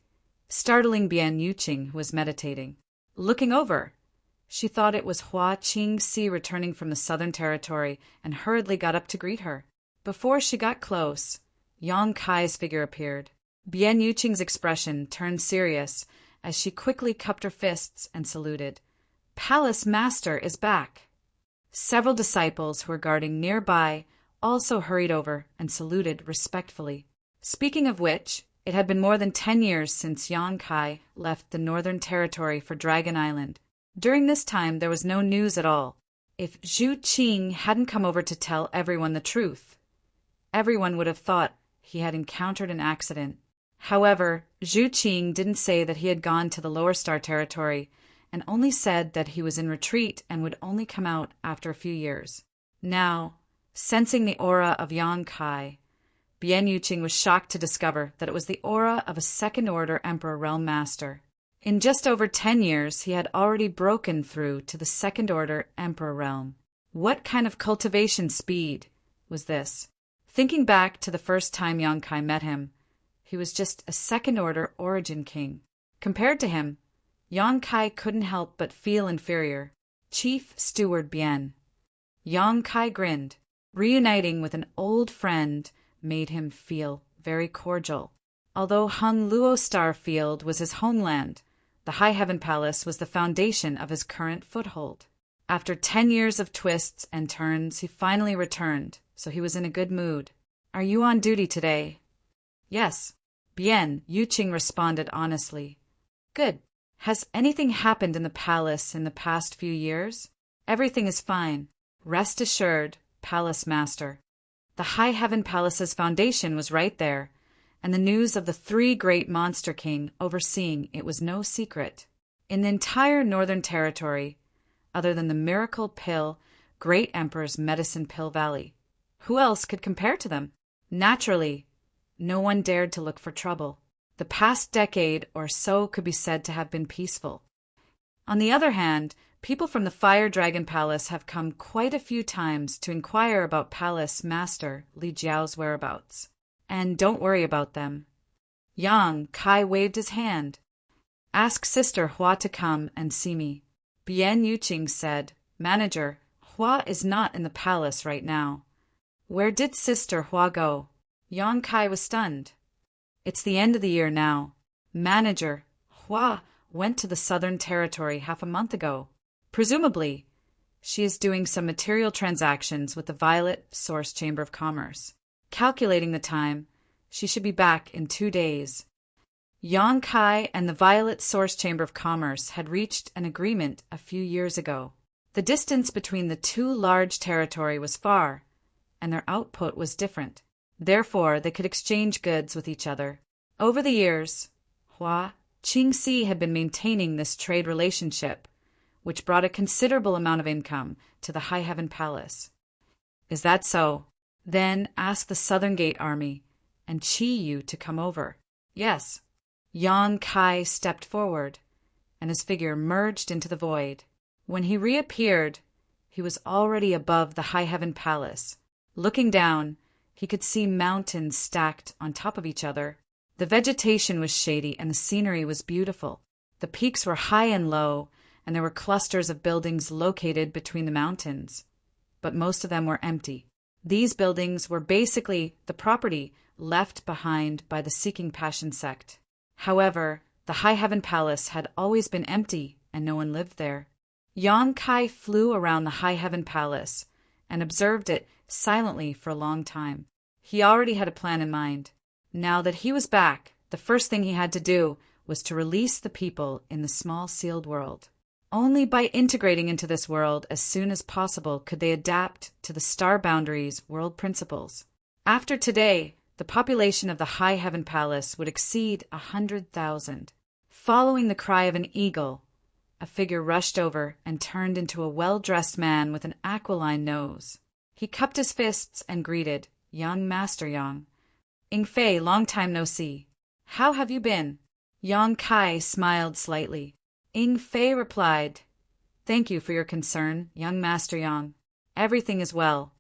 startling Bian Yuqing, who was meditating. Looking over, she thought it was Hua Qingxi returning from the Southern Territory and hurriedly got up to greet her. Before she got close, Yan Kai's figure appeared. Bian Yuqing's expression turned serious as she quickly cupped her fists and saluted. Palace Master is back. Several disciples who were guarding nearby also hurried over and saluted respectfully. Speaking of which, it had been more than 10 years since Yan Kai left the Northern Territory for Dragon Island. During this time, there was no news at all. If Zhu Qing hadn't come over to tell everyone the truth, everyone would have thought he had encountered an accident. However, Zhu Qing didn't say that he had gone to the Lower Star Territory, and only said that he was in retreat and would only come out after a few years. Now, sensing the aura of Yan Kai, Bien Yuqing was shocked to discover that it was the aura of a second-order Emperor Realm Master. In just over 10 years, he had already broken through to the second-order Emperor Realm. What kind of cultivation speed was this? Thinking back to the first time Yang Kai met him, he was just a second-order Origin King. Compared to him, Yang Kai couldn't help but feel inferior. Chief Steward Bien. Yang Kai grinned. Reuniting with an old friend made him feel very cordial. Although Hung Luo Starfield was his homeland, the High Heaven Palace was the foundation of his current foothold. After 10 years of twists and turns, he finally returned, so he was in a good mood. "Are you on duty today?" "Yes." Bien Yuqing responded honestly. "Good. Has anything happened in the palace in the past few years?" "Everything is fine. Rest assured, Palace Master." The High Heaven Palace's foundation was right there, and the news of the 3 great Monster King overseeing it was no secret. In the entire Northern Territory, other than the Miracle Pill, Great Emperor's Medicine Pill Valley, who else could compare to them? Naturally, no one dared to look for trouble. The past decade or so could be said to have been peaceful. On the other hand, people from the Fire Dragon Palace have come quite a few times to inquire about Palace Master Li Jiao's whereabouts. And don't worry about them. Yang Kai waved his hand. "Ask Sister Hua to come and see me." Bien Yuqing said, "Manager, Hua is not in the palace right now." "Where did Sister Hua go?" Yang Kai was stunned. "It's the end of the year now. Manager, Hua went to the Southern Territory half a month ago. Presumably, she is doing some material transactions with the Violet Source Chamber of Commerce. Calculating the time, she should be back in 2 days." Yang Kai and the Violet Source Chamber of Commerce had reached an agreement a few years ago. The distance between the 2 large territory was far, and their output was different. Therefore, they could exchange goods with each other. Over the years, Hua Qingxi had been maintaining this trade relationship, which brought a considerable amount of income to the High Heaven Palace. "Is that so? Then ask the Southern Gate Army and Chi Yu to come over." "Yes." Yang Kai stepped forward, and his figure merged into the void. When he reappeared, he was already above the High Heaven Palace. Looking down, he could see mountains stacked on top of each other. The vegetation was shady and the scenery was beautiful. The peaks were high and low, and there were clusters of buildings located between the mountains, but most of them were empty. These buildings were basically the property left behind by the Seeking Passion sect. However, the High Heaven Palace had always been empty and no one lived there. Yang Kai flew around the High Heaven Palace and observed it silently for a long time. He already had a plan in mind. Now that he was back, the first thing he had to do was to release the people in the small sealed world. Only by integrating into this world as soon as possible could they adapt to the Star Boundaries world principles. After today, the population of the High Heaven Palace would exceed 100,000. Following the cry of an eagle, a figure rushed over and turned into a well-dressed man with an aquiline nose. He cupped his fists and greeted, "Young Master Yang. Ing Fei, long time no see. How have you been?" Yang Kai smiled slightly. Ing Fei replied, "Thank you for your concern, young Master Yang. Everything is well."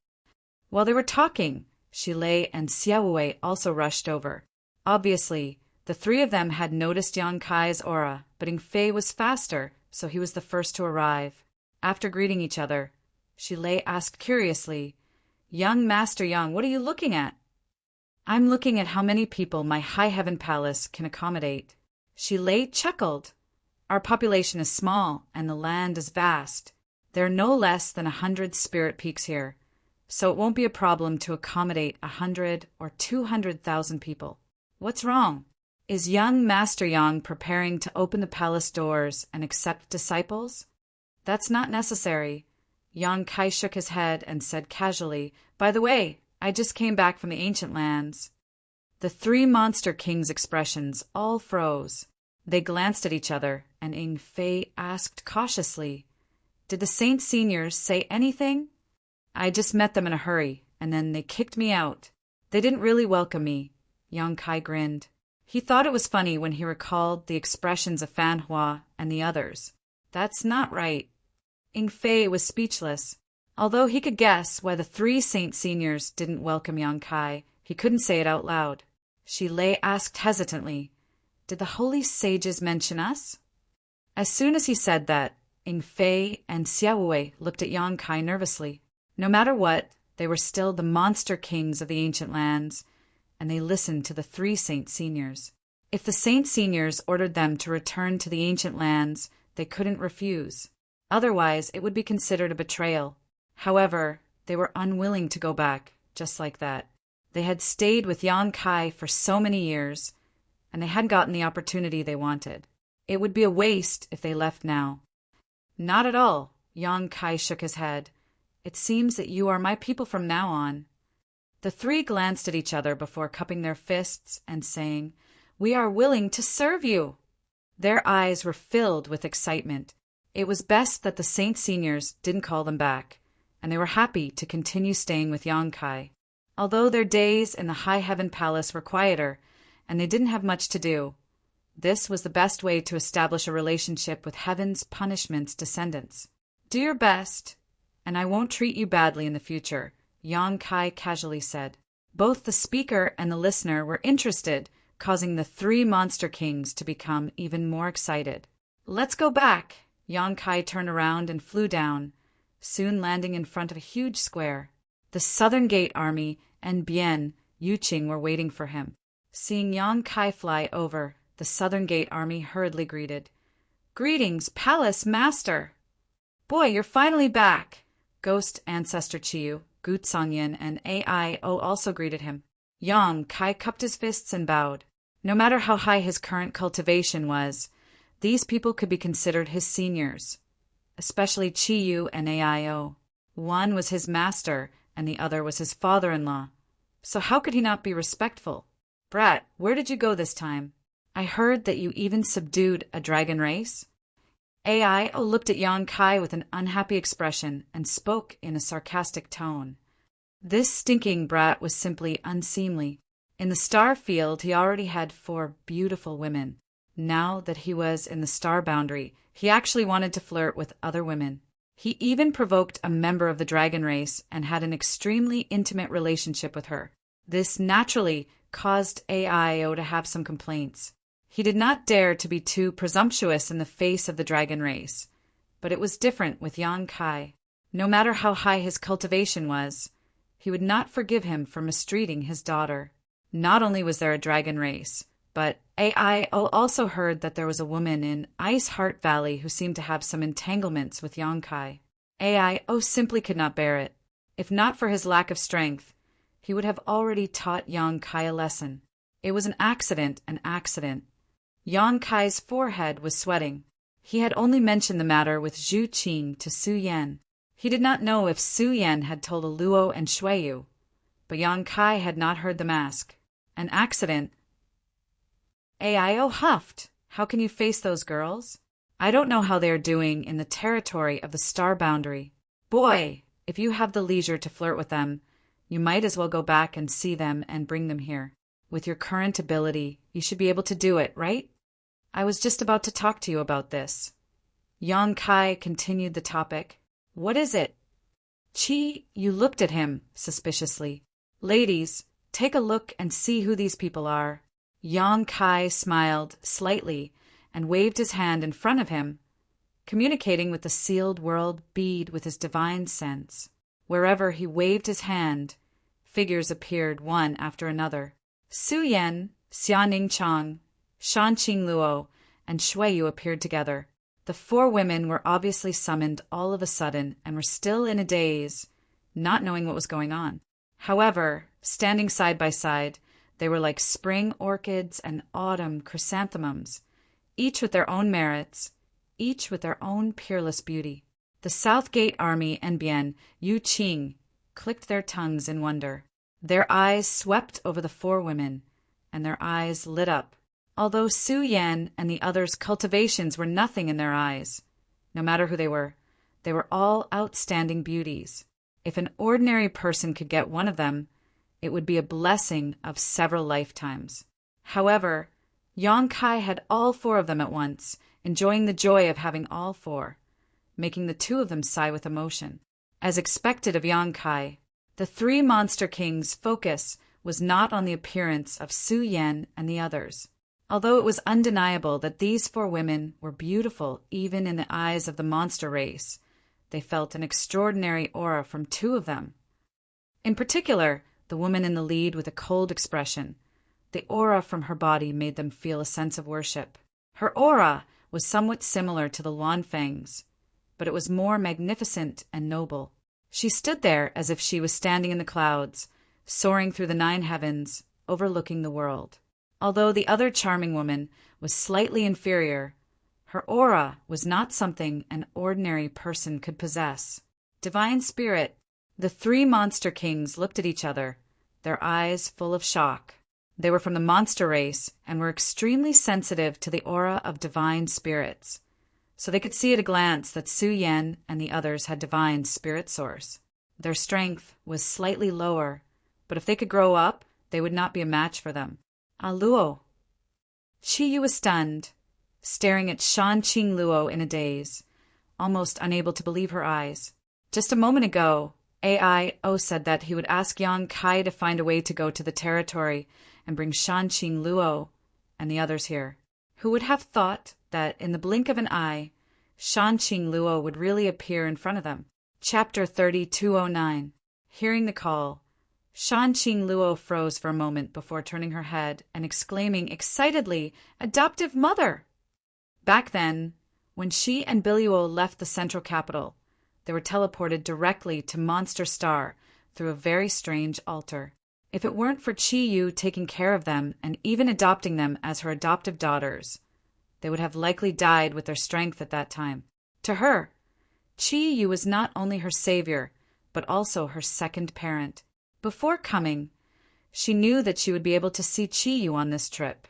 While they were talking, Shilei and Xiaowei also rushed over. Obviously, the 3 of them had noticed Yang Kai's aura, but Ing Fei was faster, so he was the first to arrive. After greeting each other, Shilei asked curiously, "Young Master Yang, what are you looking at?" "I'm looking at how many people my High Heaven Palace can accommodate." Shilei chuckled. "Our population is small, and the land is vast. There are no less than 100 spirit peaks here, so it won't be a problem to accommodate 100 or 200,000 people. What's wrong? Is young Master Yang preparing to open the palace doors and accept disciples?" "That's not necessary." Yang Kai shook his head and said casually, "By the way, I just came back from the ancient lands." The 3 Monster Kings' expressions all froze. They glanced at each other, and Ing Fei asked cautiously, "Did the Saint Seniors say anything?" "I just met them in a hurry, and then they kicked me out." They didn't really welcome me, Yang Kai grinned. He thought it was funny when he recalled the expressions of Fan Hua and the others. That's not right. Ying Fei was speechless. Although he could guess why the 3 Saint Seniors didn't welcome Yang Kai, he couldn't say it out loud. Shi Lei asked hesitantly, "Did the holy sages mention us?" As soon as he said that, Ying Fei and Xiao Wei looked at Yang Kai nervously. No matter what, they were still the monster kings of the ancient lands, and they listened to the 3 Saint Seniors. If the Saint Seniors ordered them to return to the ancient lands, they couldn't refuse. Otherwise, it would be considered a betrayal. However, they were unwilling to go back, just like that. They had stayed with Yang Kai for so many years, and they hadn't gotten the opportunity they wanted. It would be a waste if they left now. Not at all, Yang Kai shook his head. It seems that you are my people from now on. The 3 glanced at each other before cupping their fists and saying, "We are willing to serve you." Their eyes were filled with excitement. It was best that the Saint Seniors didn't call them back, and they were happy to continue staying with Yang Kai. Although their days in the High Heaven Palace were quieter, and they didn't have much to do, this was the best way to establish a relationship with Heaven's Punishment's descendants. "Do your best, and I won't treat you badly in the future," Yang Kai casually said. Both the speaker and the listener were interested, causing the 3 monster kings to become even more excited. "Let's go back." Yang Kai turned around and flew down, soon landing in front of a huge square. The Southern Gate Army and Bien Yuqing were waiting for him. Seeing Yang Kai fly over, the Southern Gate Army hurriedly greeted. "Greetings, Palace Master!" "Boy, you're finally back!" Ghost Ancestor Chiyu, Gu Tsangyan, and AIO also greeted him. Yang Kai cupped his fists and bowed. No matter how high his current cultivation was, these people could be considered his seniors, especially Chiyu and AIO. One was his master, and the other was his father-in-law. So how could he not be respectful? "Brat, where did you go this time? I heard that you even subdued a dragon race." AIO looked at Yang Kai with an unhappy expression and spoke in a sarcastic tone. This stinking brat was simply unseemly. In the star field, he already had 4 beautiful women. Now that he was in the star boundary, he actually wanted to flirt with other women. He even provoked a member of the dragon race and had an extremely intimate relationship with her. This naturally caused AIO to have some complaints. He did not dare to be too presumptuous in the face of the dragon race, but it was different with Yang Kai. No matter how high his cultivation was, he would not forgive him for mistreating his daughter. Not only was there a dragon race, but AIO also heard that there was a woman in Ice Heart Valley who seemed to have some entanglements with Yang Kai. AIO simply could not bear it. If not for his lack of strength, he would have already taught Yang Kai a lesson. It was an accident. Yang Kai's forehead was sweating. He had only mentioned the matter with Zhu Qing to Su Yan. He did not know if Su Yan had told Luo and Shuiyu, but Yang Kai had not heard the mask. An accident? AIO huffed. "How can you face those girls? I don't know how they are doing in the territory of the star boundary. Boy, if you have the leisure to flirt with them, you might as well go back and see them and bring them here. With your current ability, you should be able to do it, right? I was just about to talk to you about this." Yang Kai continued the topic. "What is it?" You looked at him suspiciously. "Ladies, take a look and see who these people are." Yang Kai smiled slightly and waved his hand in front of him, communicating with the sealed world bead with his divine sense. Wherever he waved his hand, figures appeared one after another. Su Yan, Xianing Chang, Shanqing Luo, and Shuiyu appeared together. The 4 women were obviously summoned all of a sudden and were still in a daze, not knowing what was going on. However, standing side by side, they were like spring orchids and autumn chrysanthemums, each with their own merits, each with their own peerless beauty. The South Gate Army and Bien Yuqing clicked their tongues in wonder. Their eyes swept over the 4 women, and their eyes lit up. Although Su Yan and the others' cultivations were nothing in their eyes, no matter who they were all outstanding beauties. If an ordinary person could get one of them, It would be a blessing of several lifetimes. However, Yang Kai had all four of them at once, enjoying the joy of having all four, making the two of them sigh with emotion. As expected of Yang Kai, the three monster kings' focus was not on the appearance of Su Yan and the others. Although it was undeniable that these four women were beautiful even in the eyes of the monster race, they felt an extraordinary aura from two of them. In particular, the woman in the lead with a cold expression. The aura from her body made them feel a sense of worship. Her aura was somewhat similar to the Luanfang's, but it was more magnificent and noble. She stood there as if she was standing in the clouds, soaring through the 9 heavens, overlooking the world. Although the other charming woman was slightly inferior, her aura was not something an ordinary person could possess. Divine Spirit, the 3 monster kings looked at each other, their eyes full of shock. They were from the monster race and were extremely sensitive to the aura of divine spirits, so they could see at a glance that Su Yan and the others had divine spirit source. Their strength was slightly lower, but if they could grow up, they would not be a match for them. Luo. Chi Yu was stunned, staring at Shan Qing Luo in a daze, almost unable to believe her eyes. Just a moment ago, AIO said that he would ask Yang Kai to find a way to go to the territory and bring Shan Qing Luo and the others here. Who would have thought that in the blink of an eye, Shan Qing Luo would really appear in front of them? Chapter 3209. Hearing the call, Shan Qing Luo froze for a moment before turning her head and exclaiming excitedly, "Adoptive mother!" Back then, when she and Biluo left the central capital, they were teleported directly to Monster Star through a very strange altar. If it weren't for Chi Yu taking care of them and even adopting them as her adoptive daughters, they would have likely died with their strength at that time. To her, Chi Yu was not only her savior, but also her second parent. Before coming, she knew that she would be able to see Chi Yu on this trip,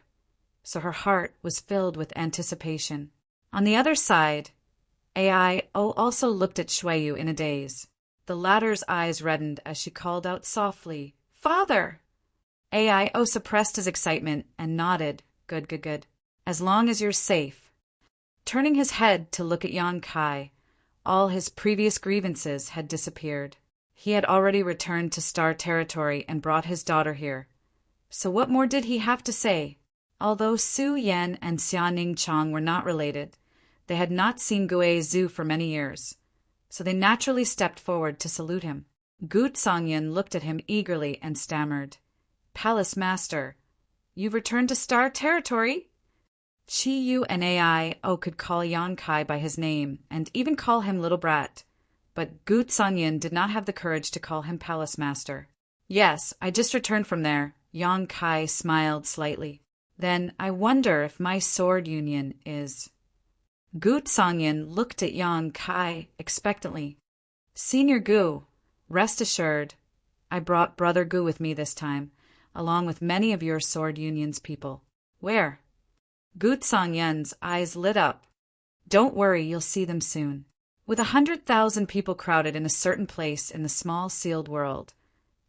so her heart was filled with anticipation. On the other side, AIO also looked at Shuiyu in a daze. The latter's eyes reddened as she called out softly, "Father!" AIO suppressed his excitement and nodded, Good. As long as you're safe." Turning his head to look at Yang Kai, all his previous grievances had disappeared. He had already returned to Star Territory and brought his daughter here. So what more did he have to say? Although Su Yan and Xianing Chang were not related, they had not seen Gue Zhu for many years, so they naturally stepped forward to salute him. Gu Tsongyan looked at him eagerly and stammered, "Palace Master, you've returned to Star Territory?" Chi Yu and AIO could call Yang Kai by his name and even call him Little Brat, but Gu Tsongyan did not have the courage to call him Palace Master. "Yes, I just returned from there." Yang Kai smiled slightly. "Then I wonder if my sword union is—" Gu Tsongyan looked at Yang Kai expectantly. "Senior Gu, rest assured, I brought Brother Gu with me this time, along with many of your sword union's people." "Where?" Gu Tsongyan's eyes lit up. "Don't worry, you'll see them soon." With 100,000 people crowded in a certain place in the small sealed world,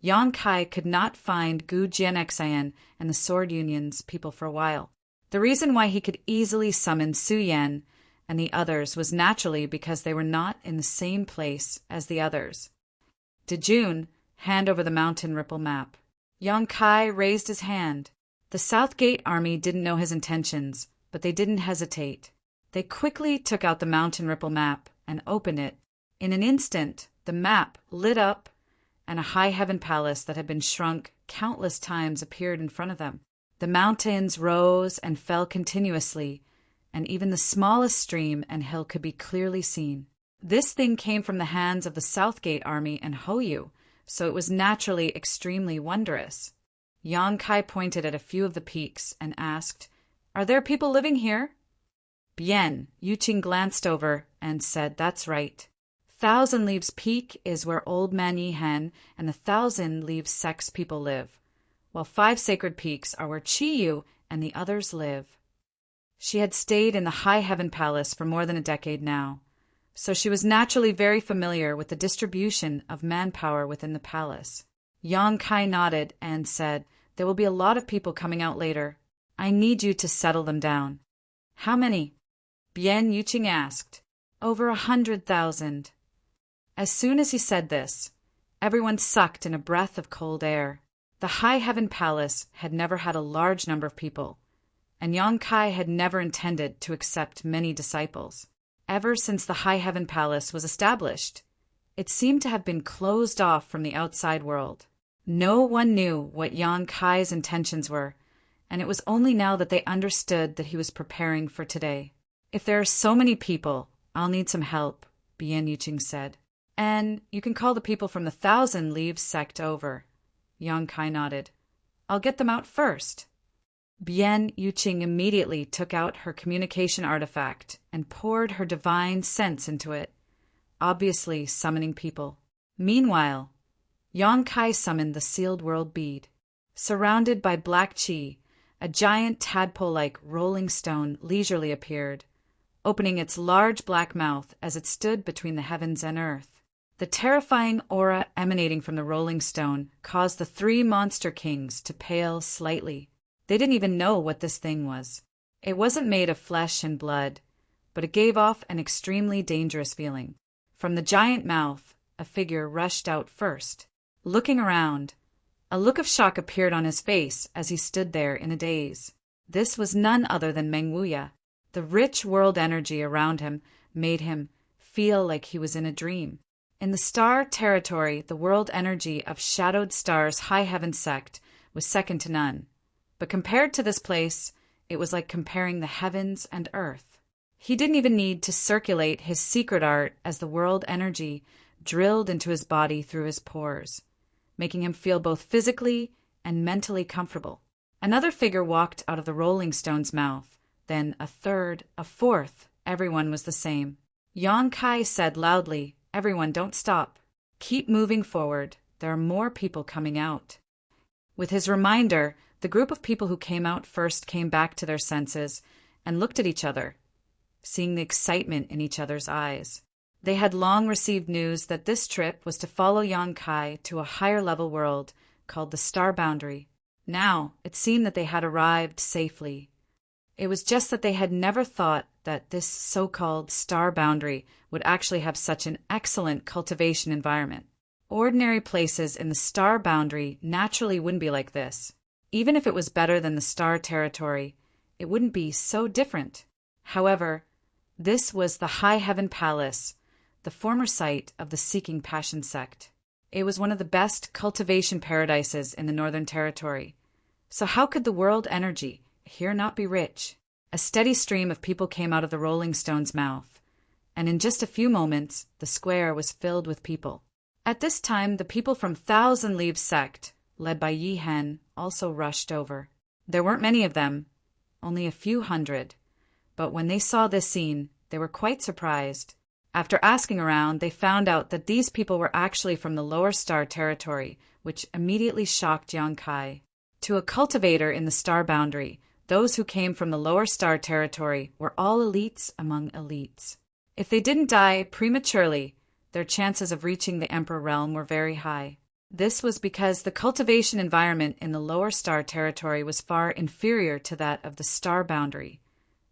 Yang Kai could not find Gu Jianxian and the Sword Union's people for a while. The reason why he could easily summon Su Yan and the others was naturally because they were not in the same place as the others. Dejun, hand over the mountain ripple map. Yang Kai raised his hand. The South Gate army didn't know his intentions, but they didn't hesitate. They quickly took out the mountain ripple map and opened it. In an instant, the map lit up, and a high heaven palace that had been shrunk countless times appeared in front of them. The mountains rose and fell continuously, and even the smallest stream and hill could be clearly seen. This thing came from the hands of the Southgate army and Hoyu, so it was naturally extremely wondrous. Yang Kai pointed at a few of the peaks and asked, "Are there people living here?" Bien, Yuqing glanced over and said, "That's right. Thousand Leaves Peak is where Old Man Yihen and the Thousand Leaves Sect's people live, while 5 sacred peaks are where Chi Yu and the others live." She had stayed in the High Heaven Palace for more than a decade now, so she was naturally very familiar with the distribution of manpower within the palace. Yang Kai nodded and said, "There will be a lot of people coming out later. I need you to settle them down." "How many?" Bian Yuqing asked. "Over 100,000. As soon as he said this, everyone sucked in a breath of cold air. The High Heaven Palace had never had a large number of people, and Yang Kai had never intended to accept many disciples. Ever since the High Heaven Palace was established, it seemed to have been closed off from the outside world. No one knew what Yang Kai's intentions were, and it was only now that they understood that he was preparing for today. "If there are so many people, I'll need some help," Bian Yuqing said. "And you can call the people from the 1,000 Leaves sect over." Yang Kai nodded. "I'll get them out first." Bian Yuqing immediately took out her communication artifact and poured her divine sense into it, obviously summoning people. Meanwhile, Yang Kai summoned the sealed world bead. Surrounded by black chi, a giant tadpole-like rolling stone leisurely appeared, opening its large black mouth as it stood between the heavens and earth. The terrifying aura emanating from the rolling stone caused the 3 monster kings to pale slightly. They didn't even know what this thing was. It wasn't made of flesh and blood, but it gave off an extremely dangerous feeling. From the giant mouth, a figure rushed out first. Looking around, a look of shock appeared on his face as he stood there in a daze. This was none other than Meng Wuya. The rich world energy around him made him feel like he was in a dream. In the star territory, the world energy of Shadowed Star's High Heaven sect was second to none. But compared to this place, it was like comparing the heavens and earth. He didn't even need to circulate his secret art as the world energy drilled into his body through his pores, making him feel both physically and mentally comfortable. Another figure walked out of the rolling stone's mouth, then a third, a fourth. Everyone was the same. Yang Kai said loudly, "Everyone, don't stop. Keep moving forward. There are more people coming out." With his reminder, the group of people who came out first came back to their senses and looked at each other, seeing the excitement in each other's eyes. They had long received news that this trip was to follow Yang Kai to a higher-level world called the Star Boundary. Now, it seemed that they had arrived safely. It was just that they had never thought that this so-called Star Boundary would actually have such an excellent cultivation environment. Ordinary places in the Star Boundary naturally wouldn't be like this. Even if it was better than the Star Territory, it wouldn't be so different. However, this was the High Heaven Palace, the former site of the Seeking Passion sect. It was one of the best cultivation paradises in the Northern Territory. So how could the world energy here not be rich? A steady stream of people came out of the Rolling Stone's mouth, and in just a few moments, the square was filled with people. At this time, the people from 1,000 Leaves sect, led by Yi Hen, also rushed over. There weren't many of them, only a few hundred, but when they saw this scene, they were quite surprised. After asking around, they found out that these people were actually from the Lower Star Territory, which immediately shocked Yang Kai. To a cultivator in the Star Boundary, those who came from the Lower Star Territory were all elites among elites. If they didn't die prematurely, their chances of reaching the Emperor Realm were very high. This was because the cultivation environment in the Lower Star Territory was far inferior to that of the Star Boundary,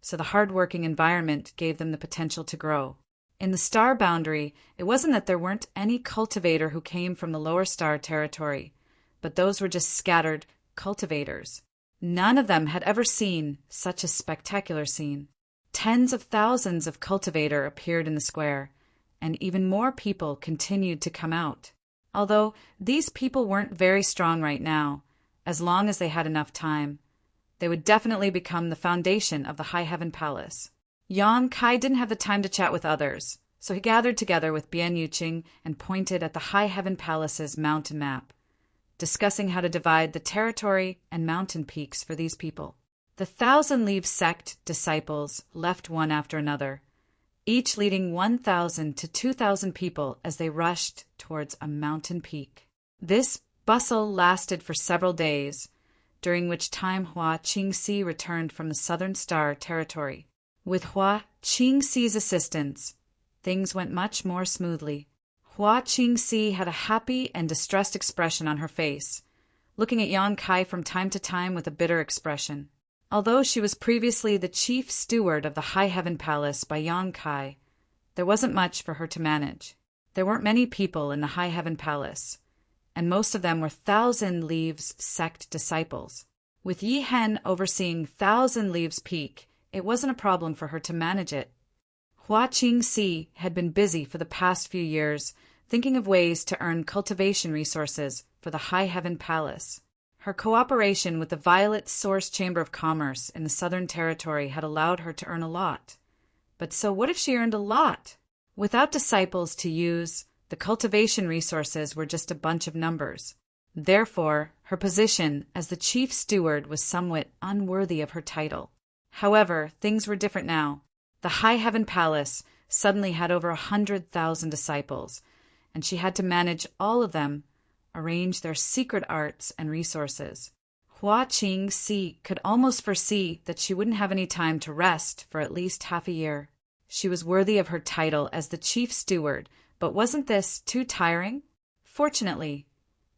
so the hard-working environment gave them the potential to grow. In the Star Boundary, it wasn't that there weren't any cultivator who came from the Lower Star Territory, but those were just scattered cultivators. None of them had ever seen such a spectacular scene. Tens of thousands of cultivator appeared in the square, and even more people continued to come out. Although these people weren't very strong right now, as long as they had enough time, they would definitely become the foundation of the High Heaven Palace. Yang Kai didn't have the time to chat with others, so he gathered together with Bian Yuqing and pointed at the High Heaven Palace's mountain map, discussing how to divide the territory and mountain peaks for these people. The 1,000 Leaves sect disciples left one after another, each leading 1,000 to 2,000 people as they rushed towards a mountain peak. This bustle lasted for several days, during which time Hua Qingxi returned from the Southern Star Territory. With Hua Qingxi's assistance, things went much more smoothly. Hua Qingxi had a happy and distressed expression on her face, looking at Yang Kai from time to time with a bitter expression. Although she was previously the chief steward of the High Heaven Palace by Yang Kai, there wasn't much for her to manage. There weren't many people in the High Heaven Palace, and most of them were Thousand Leaves sect disciples. With Yi Hen overseeing Thousand Leaves Peak, it wasn't a problem for her to manage it. Hua Qingxi had been busy for the past few years thinking of ways to earn cultivation resources for the High Heaven Palace. Her cooperation with the Violet Source Chamber of Commerce in the Southern Territory had allowed her to earn a lot. But so what if she earned a lot? Without disciples to use, the cultivation resources were just a bunch of numbers. Therefore, her position as the chief steward was somewhat unworthy of her title. However, things were different now. The High Heaven Palace suddenly had over 100,000 disciples, and she had to manage all of them, arrange their secret arts and resources. Hua Qingxi could almost foresee that she wouldn't have any time to rest for at least half a year. She was worthy of her title as the chief steward, but wasn't this too tiring? Fortunately,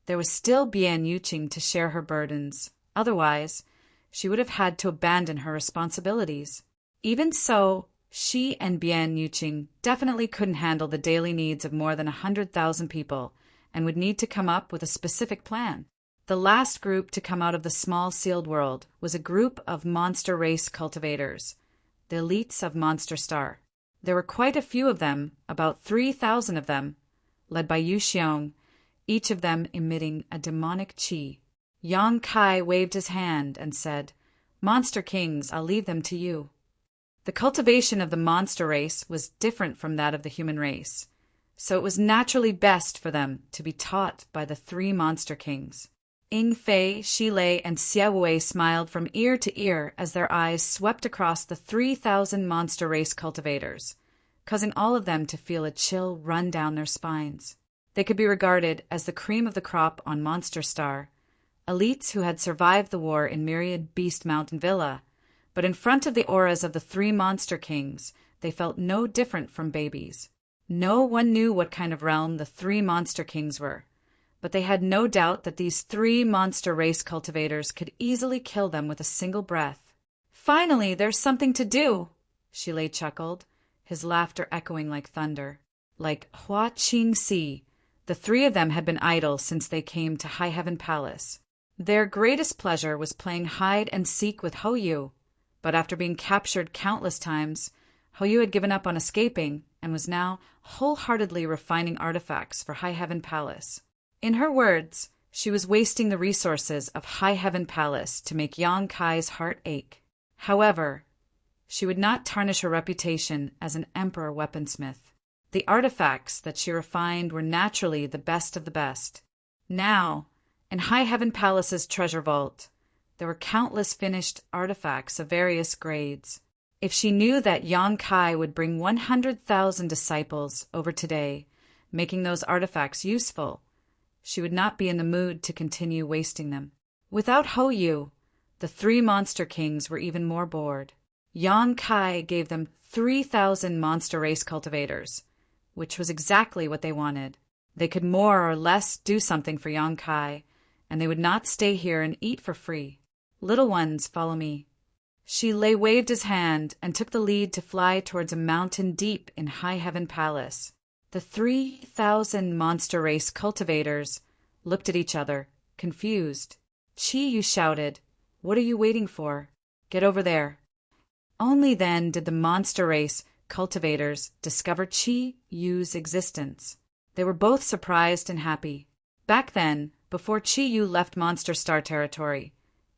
there was still Bian Yuqing to share her burdens. Otherwise, she would have had to abandon her responsibilities. Even so, she and Bian Yuqing definitely couldn't handle the daily needs of more than 100,000 people, and would need to come up with a specific plan. The last group to come out of the small sealed world was a group of monster race cultivators, the elites of Monster Star. There were quite a few of them, about 3,000 of them, led by Yu Xiong, each of them emitting a demonic qi. Yang Kai waved his hand and said, "Monster Kings, I'll leave them to you." The cultivation of the monster race was different from that of the human race, so it was naturally best for them to be taught by the three monster kings. Ying Fei, Shi Lei, and Xie Wei smiled from ear to ear as their eyes swept across the 3,000 monster race cultivators, causing all of them to feel a chill run down their spines. They could be regarded as the cream of the crop on Monster Star, elites who had survived the war in Myriad Beast Mountain Villa, but in front of the auras of the three monster kings, they felt no different from babies. No one knew what kind of realm the three monster kings were, but they had no doubt that these three monster race cultivators could easily kill them with a single breath. "Finally, there's something to do," Shi Lei chuckled, his laughter echoing like thunder. Like Hua Qingxi, the three of them had been idle since they came to High Heaven Palace. Their greatest pleasure was playing hide and seek with Hou Yu, but after being captured countless times, Hou Yu had given up on escaping and was now wholeheartedly refining artifacts for High Heaven Palace. In her words, she was wasting the resources of High Heaven Palace to make Yang Kai's heart ache. However, she would not tarnish her reputation as an emperor weaponsmith. The artifacts that she refined were naturally the best of the best. Now, in High Heaven Palace's treasure vault, there were countless finished artifacts of various grades. If she knew that Yang Kai would bring 100,000 disciples over today, making those artifacts useful, she would not be in the mood to continue wasting them. Without Hou Yu, the three monster kings were even more bored. Yang Kai gave them 3,000 monster race cultivators, which was exactly what they wanted. They could more or less do something for Yang Kai, and they would not stay here and eat for free. "Little ones, follow me." Shi Lei waved his hand and took the lead to fly towards a mountain deep in High Heaven Palace. The 3,000 monster race cultivators looked at each other, confused. "Chi Yu shouted, 'What are you waiting for? Get over there.'" Only then did the monster race cultivators discover Chi Yu's existence. They were both surprised and happy. Back then, before Chi Yu left Monster Star territory,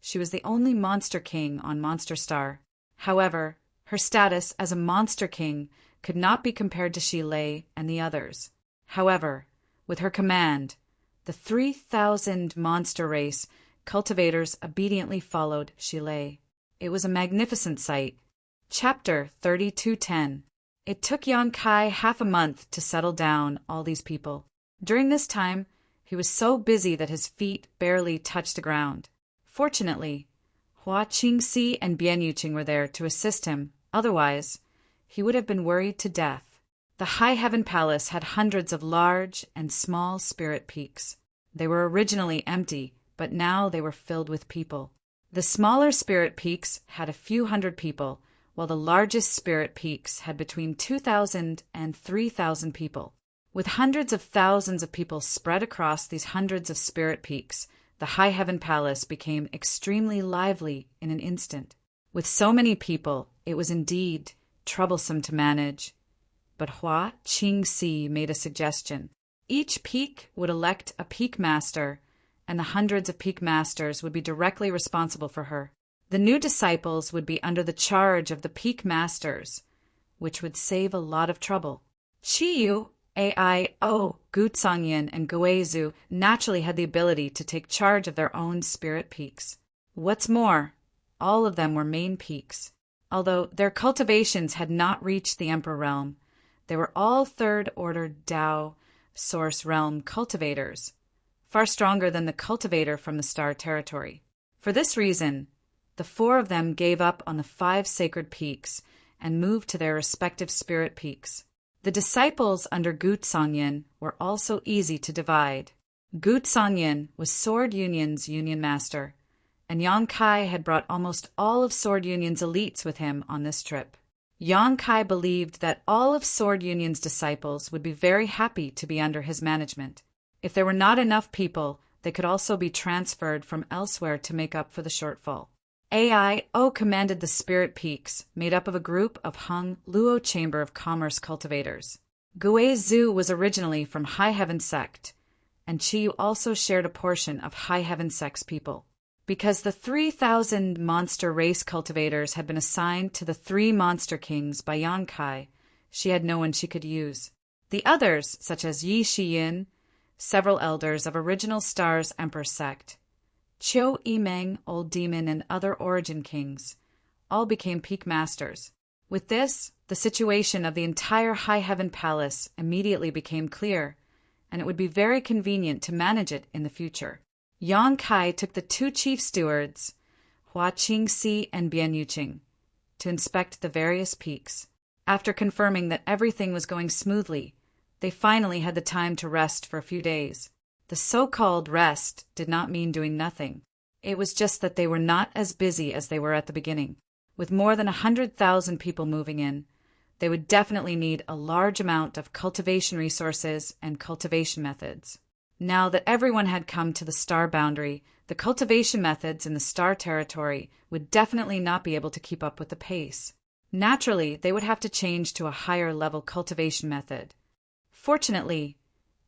she was the only monster king on Monster Star. However, her status as a monster king could not be compared to Shi Lei and the others. However, with her command, the 3,000 monster race cultivators obediently followed Shi Lei. It was a magnificent sight. Chapter 3210. It took Yang Kai half a month to settle down all these people. During this time, he was so busy that his feet barely touched the ground. Fortunately, Hua Qingxi and Bian Yuqing were there to assist him. Otherwise, he would have been worried to death. The High Heaven Palace had hundreds of large and small spirit peaks. They were originally empty, but now they were filled with people. The smaller spirit peaks had a few hundred people, while the largest spirit peaks had between 2,000 and 3,000 people. With hundreds of thousands of people spread across these hundreds of spirit peaks, the High Heaven Palace became extremely lively in an instant. With so many people, it was indeed troublesome to manage. But Hua Qingxi made a suggestion. Each peak would elect a peak master, and the hundreds of peak masters would be directly responsible for her. The new disciples would be under the charge of the peak masters, which would save a lot of trouble. Qiyu, Aio, Guzhangyan, and Guizhou naturally had the ability to take charge of their own spirit peaks. What's more, all of them were main peaks. Although their cultivations had not reached the Emperor realm, they were all third-order Tao Source Realm cultivators, far stronger than the cultivator from the Star Territory. For this reason, the four of them gave up on the 5 sacred peaks and moved to their respective spirit peaks. The disciples under Guzhangyan were also easy to divide. Guzhangyan was Sword Union's Union Master, and Yang Kai had brought almost all of Sword Union's elites with him on this trip. Yang Kai believed that all of Sword Union's disciples would be very happy to be under his management. If there were not enough people, they could also be transferred from elsewhere to make up for the shortfall. Aio commanded the Spirit Peaks, made up of a group of Hung Luo Chamber of Commerce cultivators. Guizhou was originally from High Heaven Sect, and Qiyu also shared a portion of High Heaven Sect's people. Because the 3,000 monster race cultivators had been assigned to the 3 monster kings by Yang Kai, she had no one she could use. The others, such as Yi Shiyin, several elders of Original Star's Emperor Sect, Qiu Yimeng, Old Demon, and other Origin Kings, all became peak masters. With this, the situation of the entire High Heaven Palace immediately became clear, and it would be very convenient to manage it in the future. Yang Kai took the 2 chief stewards, Hua Qingxi and Bian Yuqing, to inspect the various peaks. After confirming that everything was going smoothly, they finally had the time to rest for a few days. The so-called rest did not mean doing nothing. It was just that they were not as busy as they were at the beginning. With more than 100,000 people moving in, they would definitely need a large amount of cultivation resources and cultivation methods. Now that everyone had come to the star boundary, the cultivation methods in the star territory would definitely not be able to keep up with the pace. Naturally, they would have to change to a higher level cultivation method. Fortunately,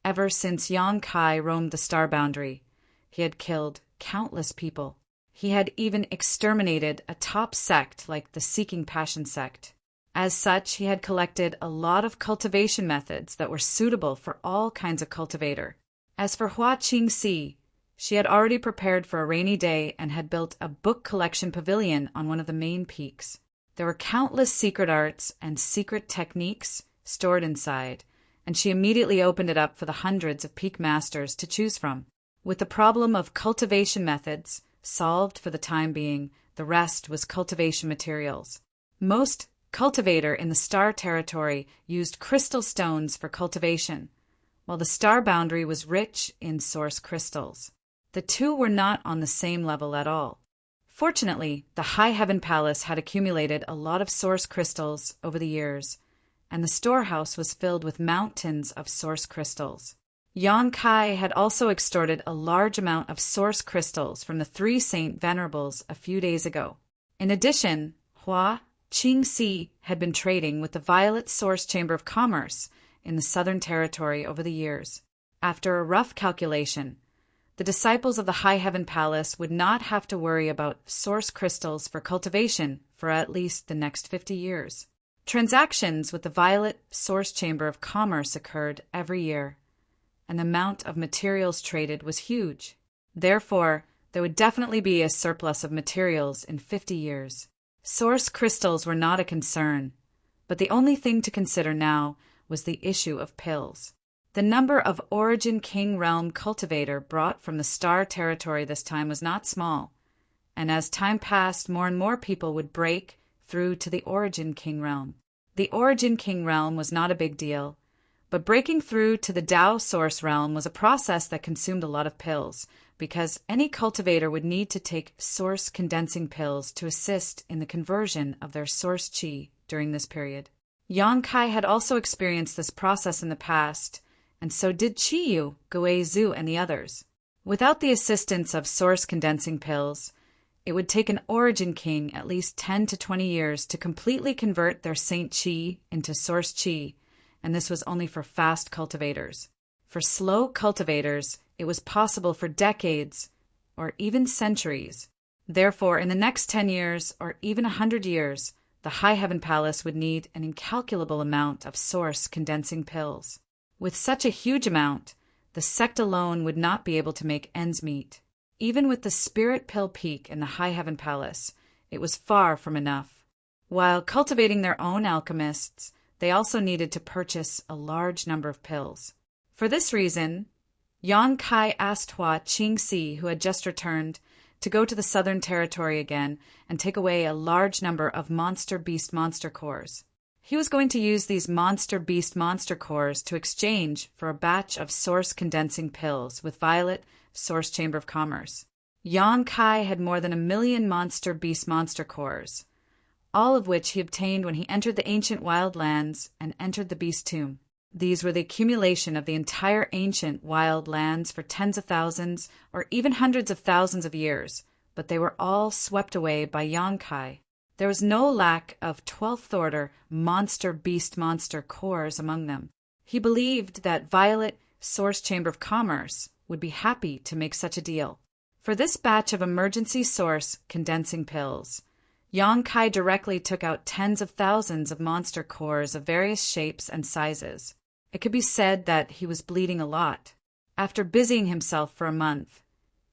ever since Yang Kai roamed the star boundary, he had killed countless people. He had even exterminated a top sect like the Seeking Passion sect. As such, he had collected a lot of cultivation methods that were suitable for all kinds of cultivator. As for Hua Qingxi, she had already prepared for a rainy day and had built a book collection pavilion on one of the main peaks. There were countless secret arts and secret techniques stored inside, and she immediately opened it up for the hundreds of peak masters to choose from. With the problem of cultivation methods solved for the time being, the rest was cultivation materials. Most cultivator in the star territory used crystal stones for cultivation, while the star boundary was rich in source crystals. The two were not on the same level at all. Fortunately, the High Heaven Palace had accumulated a lot of source crystals over the years, and the storehouse was filled with mountains of source crystals. Yang Kai had also extorted a large amount of source crystals from the 3 Saint Venerables a few days ago. In addition, Hua Qingxi had been trading with the Violet Source Chamber of Commerce in the Southern Territory over the years. After a rough calculation, the disciples of the High Heaven Palace would not have to worry about source crystals for cultivation for at least the next 50 years. Transactions with the Violet Source Chamber of Commerce occurred every year, and the amount of materials traded was huge. Therefore, there would definitely be a surplus of materials in 50 years. Source crystals were not a concern, but the only thing to consider now was the issue of pills. The number of Origin King Realm cultivator brought from the Star Territory this time was not small, and as time passed, more and more people would break through to the Origin King Realm. The Origin King realm was not a big deal, but breaking through to the Tao Source realm was a process that consumed a lot of pills, because any cultivator would need to take source condensing pills to assist in the conversion of their source qi during this period. Yang Kai had also experienced this process in the past, and so did Qiyu, Guizhu, and the others. Without the assistance of source condensing pills, it would take an Origin King at least 10 to 20 years to completely convert their Saint Qi into source Qi, and this was only for fast cultivators. For slow cultivators, it was possible for decades or even centuries. Therefore, in the next 10 years or even 100 years, the High Heaven Palace would need an incalculable amount of source condensing pills. With such a huge amount, the sect alone would not be able to make ends meet. Even with the Spirit Pill Peak in the High Heaven Palace, it was far from enough. While cultivating their own alchemists, they also needed to purchase a large number of pills. For this reason, Yang Kai asked Hua Qingxi, who had just returned, to go to the Southern Territory again and take away a large number of Monster Beast Monster cores. He was going to use these Monster Beast Monster cores to exchange for a batch of source condensing pills with Violet, Source Chamber of Commerce. Yang Kai had more than 1 million Monster Beast Monster cores, all of which he obtained when he entered the ancient wild lands and entered the Beast Tomb. These were the accumulation of the entire ancient wild lands for tens of thousands or even hundreds of thousands of years, but they were all swept away by Yang Kai. There was no lack of 12th order Monster Beast Monster cores among them. He believed that Violet, Source Chamber of Commerce, would be happy to make such a deal. For this batch of emergency source condensing pills, Yang Kai directly took out tens of thousands of monster cores of various shapes and sizes. It could be said that he was bleeding a lot. After busying himself for a month,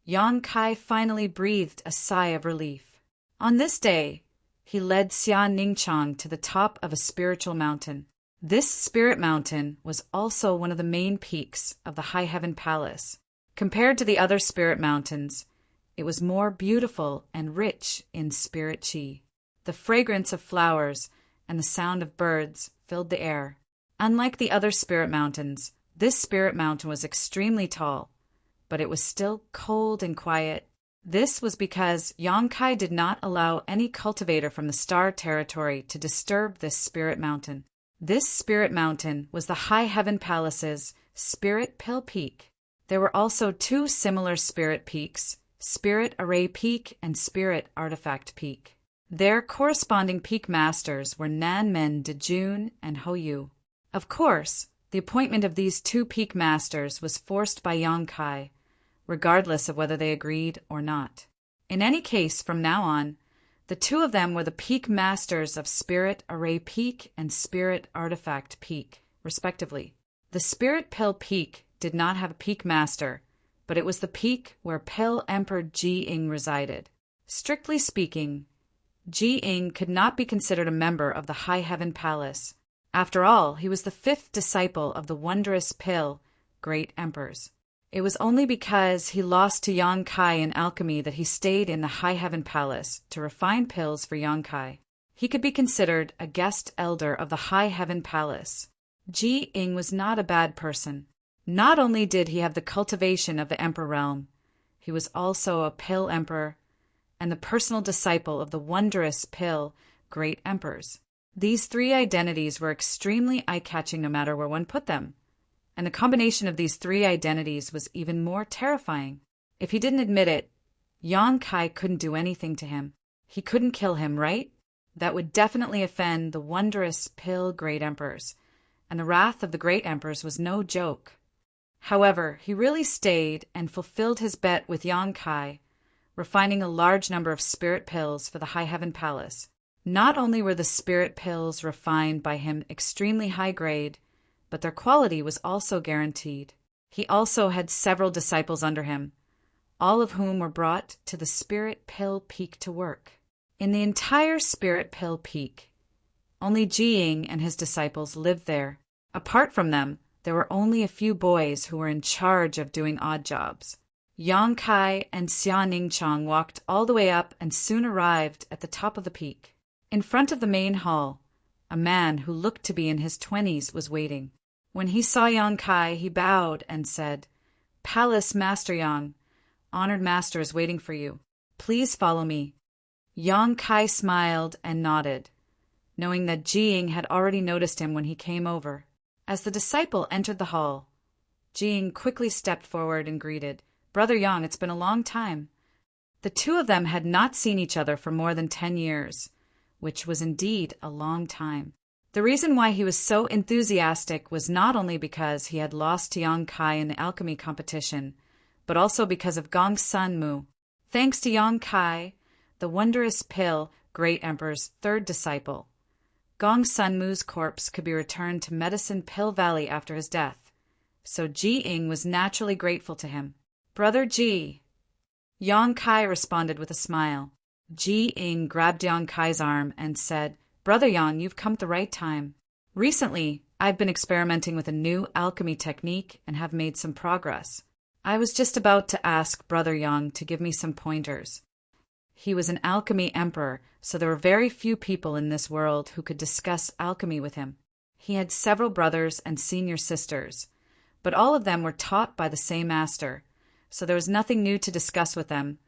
Yang Kai finally breathed a sigh of relief. On this day, he led Xia Ningchang to the top of a spiritual mountain. This spirit mountain was also one of the main peaks of the High Heaven Palace. Compared to the other spirit mountains, it was more beautiful and rich in spirit qi. The fragrance of flowers and the sound of birds filled the air. Unlike the other spirit mountains, this spirit mountain was extremely tall, but it was still cold and quiet. This was because Yang Kai did not allow any cultivator from the Star Territory to disturb this spirit mountain. This spirit mountain was the High Heaven Palace's Spirit Pill Peak. There were also 2 similar spirit peaks, Spirit Array Peak and Spirit Artifact Peak. Their corresponding peak masters were Nanmen Dejun and Hoyu. Of course, the appointment of these 2 peak masters was forced by Yang Kai, regardless of whether they agreed or not. In any case, from now on, the 2 of them were the peak masters of Spirit Array Peak and Spirit Artifact Peak, respectively. The Spirit Pill Peak did not have a peak master, but it was the peak where Pill Emperor Ji Ying resided. Strictly speaking, Ji Ying could not be considered a member of the High Heaven Palace. After all, he was the 5th disciple of the wondrous Pill Great Emperors. It was only because he lost to Yang Kai in alchemy that he stayed in the High Heaven Palace to refine pills for Yang Kai. He could be considered a guest elder of the High Heaven Palace. Ji Ying was not a bad person. Not only did he have the cultivation of the Emperor realm, he was also a Pill Emperor and the personal disciple of the wondrous Pill Great Emperors. These 3 identities were extremely eye-catching no matter where one put them, and the combination of these 3 identities was even more terrifying. If he didn't admit it, Yang Kai couldn't do anything to him. He couldn't kill him, right? That would definitely offend the wondrous Pill Great Emperors, and the wrath of the Great Emperors was no joke. However, he really stayed and fulfilled his bet with Yang Kai, refining a large number of spirit pills for the High Heaven Palace. Not only were the spirit pills refined by him extremely high grade, but their quality was also guaranteed. He also had several disciples under him, all of whom were brought to the Spirit Pill Peak to work. In the entire Spirit Pill Peak, only Ji Ying and his disciples lived there. Apart from them, there were only a few boys who were in charge of doing odd jobs. Yang Kai and Xia Ningchang walked all the way up and soon arrived at the top of the peak. In front of the main hall, A man who looked to be in his 20s was waiting. When he saw Yang Kai, he bowed and said, "Palace Master Yang, honored master is waiting for you. Please follow me." Yang Kai smiled and nodded, knowing that Jiying had already noticed him when he came over. As the disciple entered the hall, Jiying quickly stepped forward and greeted, "Brother Yang, it's been a long time." The two of them had not seen each other for more than 10 years, which was indeed a long time. The reason why he was so enthusiastic was not only because he had lost to Yang Kai in the alchemy competition, but also because of Gong Sun Mu. Thanks to Yang Kai, the wondrous pill, Great Emperor's third disciple, Gong Sun Mu's corpse could be returned to Medicine Pill Valley after his death, so Ji Ying was naturally grateful to him. "Brother Ji," Yang Kai responded with a smile. Ji Ying grabbed Yang Kai's arm and said, "Brother Yang, you've come at the right time. Recently, I've been experimenting with a new alchemy technique and have made some progress. I was just about to ask Brother Yang to give me some pointers." He was an alchemy emperor, so there were very few people in this world who could discuss alchemy with him. He had several brothers and senior sisters, but all of them were taught by the same master, so there was nothing new to discuss with them,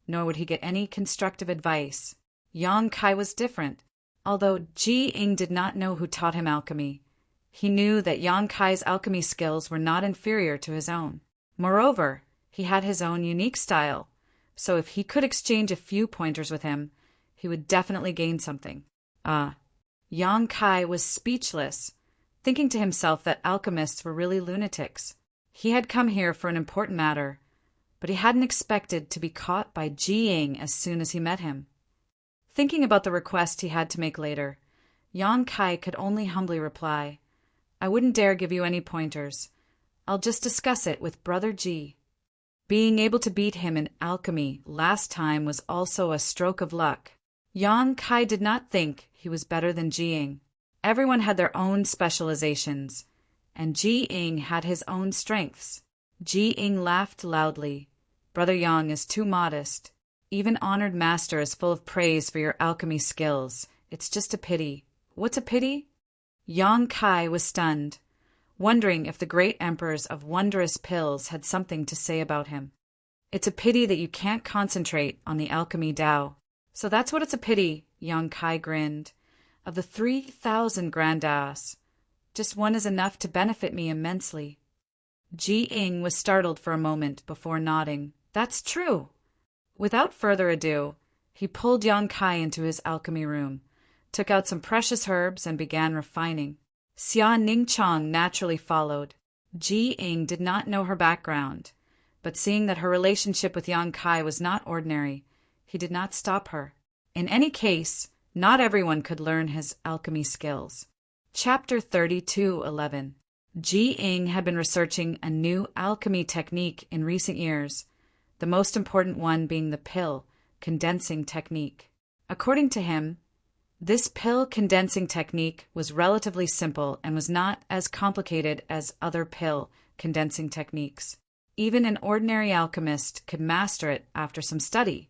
nor would he get any constructive advice. Yang Kai was different. Although Ji Ying did not know who taught him alchemy, he knew that Yang Kai's alchemy skills were not inferior to his own. Moreover, he had his own unique style, so if he could exchange a few pointers with him, he would definitely gain something. Yang Kai was speechless, thinking to himself that alchemists were really lunatics. He had come here for an important matter, but he hadn't expected to be caught by Ji Ying as soon as he met him. Thinking about the request he had to make later, Yang Kai could only humbly reply, "I wouldn't dare give you any pointers. I'll just discuss it with Brother Ji." Being able to beat him in alchemy last time was also a stroke of luck. Yang Kai did not think he was better than Ji Ying. Everyone had their own specializations, and Ji Ying had his own strengths. Ji Ying laughed loudly. "Brother Yang is too modest. Even honored master is full of praise for your alchemy skills. It's just a pity." "What's a pity?" Yang Kai was stunned, wondering if the great emperors of wondrous pills had something to say about him. "It's a pity that you can't concentrate on the alchemy Tao." "So that's what it's a pity," Yang Kai grinned. "Of the 3,000 grand Daos, just one is enough to benefit me immensely." Ji Ying was startled for a moment before nodding. "That's true." Without further ado, he pulled Yang Kai into his alchemy room, took out some precious herbs, and began refining. Xia Ningchang naturally followed. Ji Ying did not know her background, but seeing that her relationship with Yang Kai was not ordinary, he did not stop her. In any case, not everyone could learn his alchemy skills. Chapter 32:11. Ji Ying had been researching a new alchemy technique in recent years, the most important one being the pill condensing technique. According to him, this pill condensing technique was relatively simple and was not as complicated as other pill condensing techniques. Even an ordinary alchemist could master it after some study,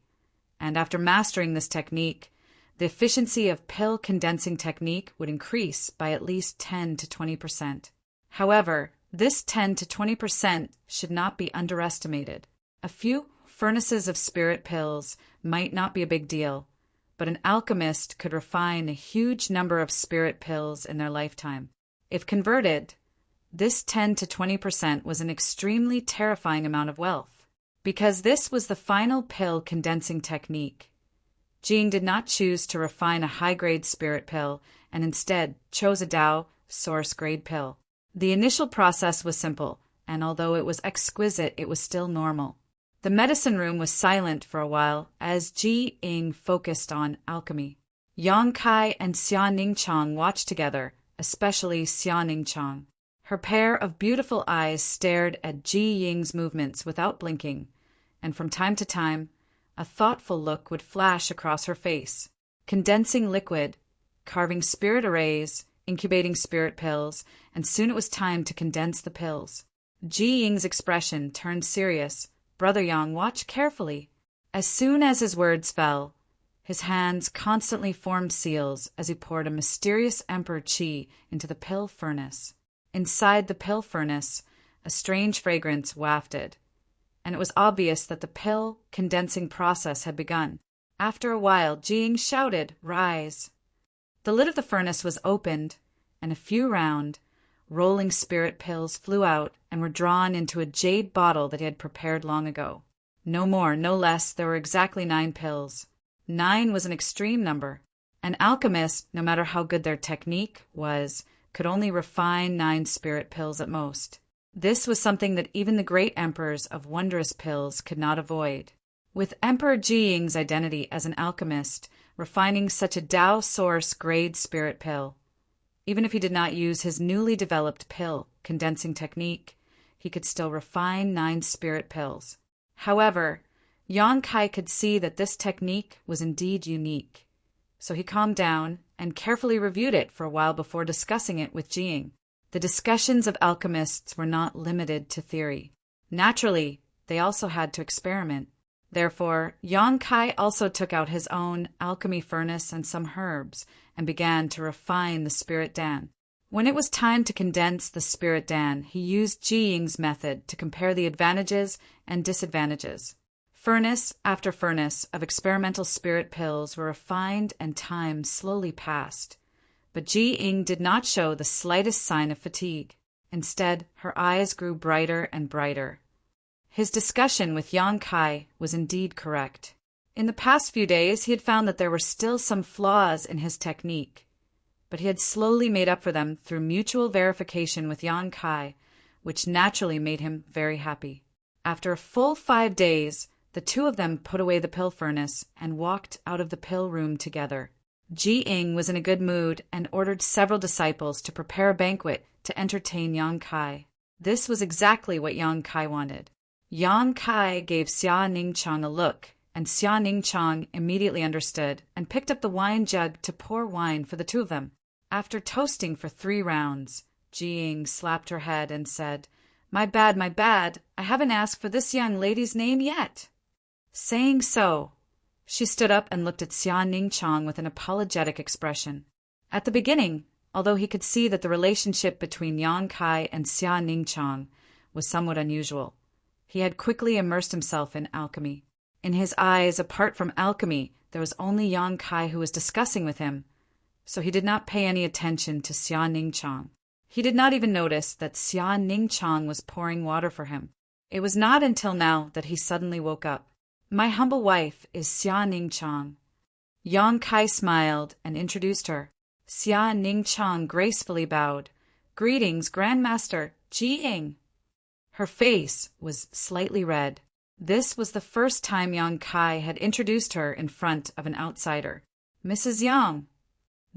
and after mastering this technique, the efficiency of pill condensing technique would increase by at least 10 to 20%. However, this 10 to 20% should not be underestimated. A few furnaces of spirit pills might not be a big deal, but an alchemist could refine a huge number of spirit pills in their lifetime. If converted, this 10 to 20% was an extremely terrifying amount of wealth. Because this was the final pill condensing technique, Jing did not choose to refine a high-grade spirit pill and instead chose a Tao source-grade pill. The initial process was simple, and although it was exquisite, it was still normal. The medicine room was silent for a while as Ji Ying focused on alchemy. Yang Kai and Xia Ningchang watched together, especially Xia Ningchang. Her pair of beautiful eyes stared at Ji Ying's movements without blinking, and from time to time, a thoughtful look would flash across her face. Condensing liquid, carving spirit arrays, incubating spirit pills, and soon it was time to condense the pills. Ji Ying's expression turned serious. "Brother Yang, watch carefully." As soon as his words fell, His hands constantly formed seals as he poured a mysterious emperor qi into the pill furnace. Inside the pill furnace, a strange fragrance wafted, and it was obvious that the pill condensing process had begun. After a while, Jing shouted, "Rise!" The lid of the furnace was opened, and a few round, rolling spirit pills flew out and were drawn into a jade bottle that he had prepared long ago. No more, no less, there were exactly 9 pills. 9 was an extreme number. An alchemist, no matter how good their technique was, could only refine 9 spirit pills at most. This was something that even the great emperors of wondrous pills could not avoid. With Emperor Jiying's identity as an alchemist, refining such a Tao Source grade spirit pill, even if he did not use his newly developed pill condensing technique, he could still refine 9 spirit pills. However, Yang Kai could see that this technique was indeed unique, so he calmed down and carefully reviewed it for a while before discussing it with Jiying. The discussions of alchemists were not limited to theory. Naturally, they also had to experiment. Therefore, Yang Kai also took out his own alchemy furnace and some herbs and began to refine the spirit dan. When it was time to condense the spirit dan, he used Jiying's method to compare the advantages and disadvantages. Furnace after furnace of experimental spirit pills were refined and time slowly passed. But Jiying did not show the slightest sign of fatigue. Instead, her eyes grew brighter and brighter. His discussion with Yang Kai was indeed correct. In the past few days, he had found that there were still some flaws in his technique, but he had slowly made up for them through mutual verification with Yang Kai, which naturally made him very happy. After a full 5 days, the two of them put away the pill furnace and walked out of the pill room together. Jiying was in a good mood and ordered several disciples to prepare a banquet to entertain Yang Kai. This was exactly what Yang Kai wanted. Yang Kai gave Xia Ningchang a look, and Xia Ningchang immediately understood and picked up the wine jug to pour wine for the two of them. After toasting for 3 rounds, Jiying slapped her head and said, my bad, I haven't asked for this young lady's name yet." Saying so, she stood up and looked at Xia Ningchang with an apologetic expression. At the beginning, although he could see that the relationship between Yang Kai and Xia Ningchang was somewhat unusual, he had quickly immersed himself in alchemy. In his eyes, apart from alchemy, there was only Yang Kai who was discussing with him, so he did not pay any attention to Xia Ningchang. He did not even notice that Xia Ningchang was pouring water for him. It was not until now that he suddenly woke up. "My humble wife is Xia Ningchang." Yang Kai smiled and introduced her. Xia Ningchang gracefully bowed. "Greetings, Grandmaster Jiying." Her face was slightly red. This was the first time Yang Kai had introduced her in front of an outsider. "Mrs. Yang."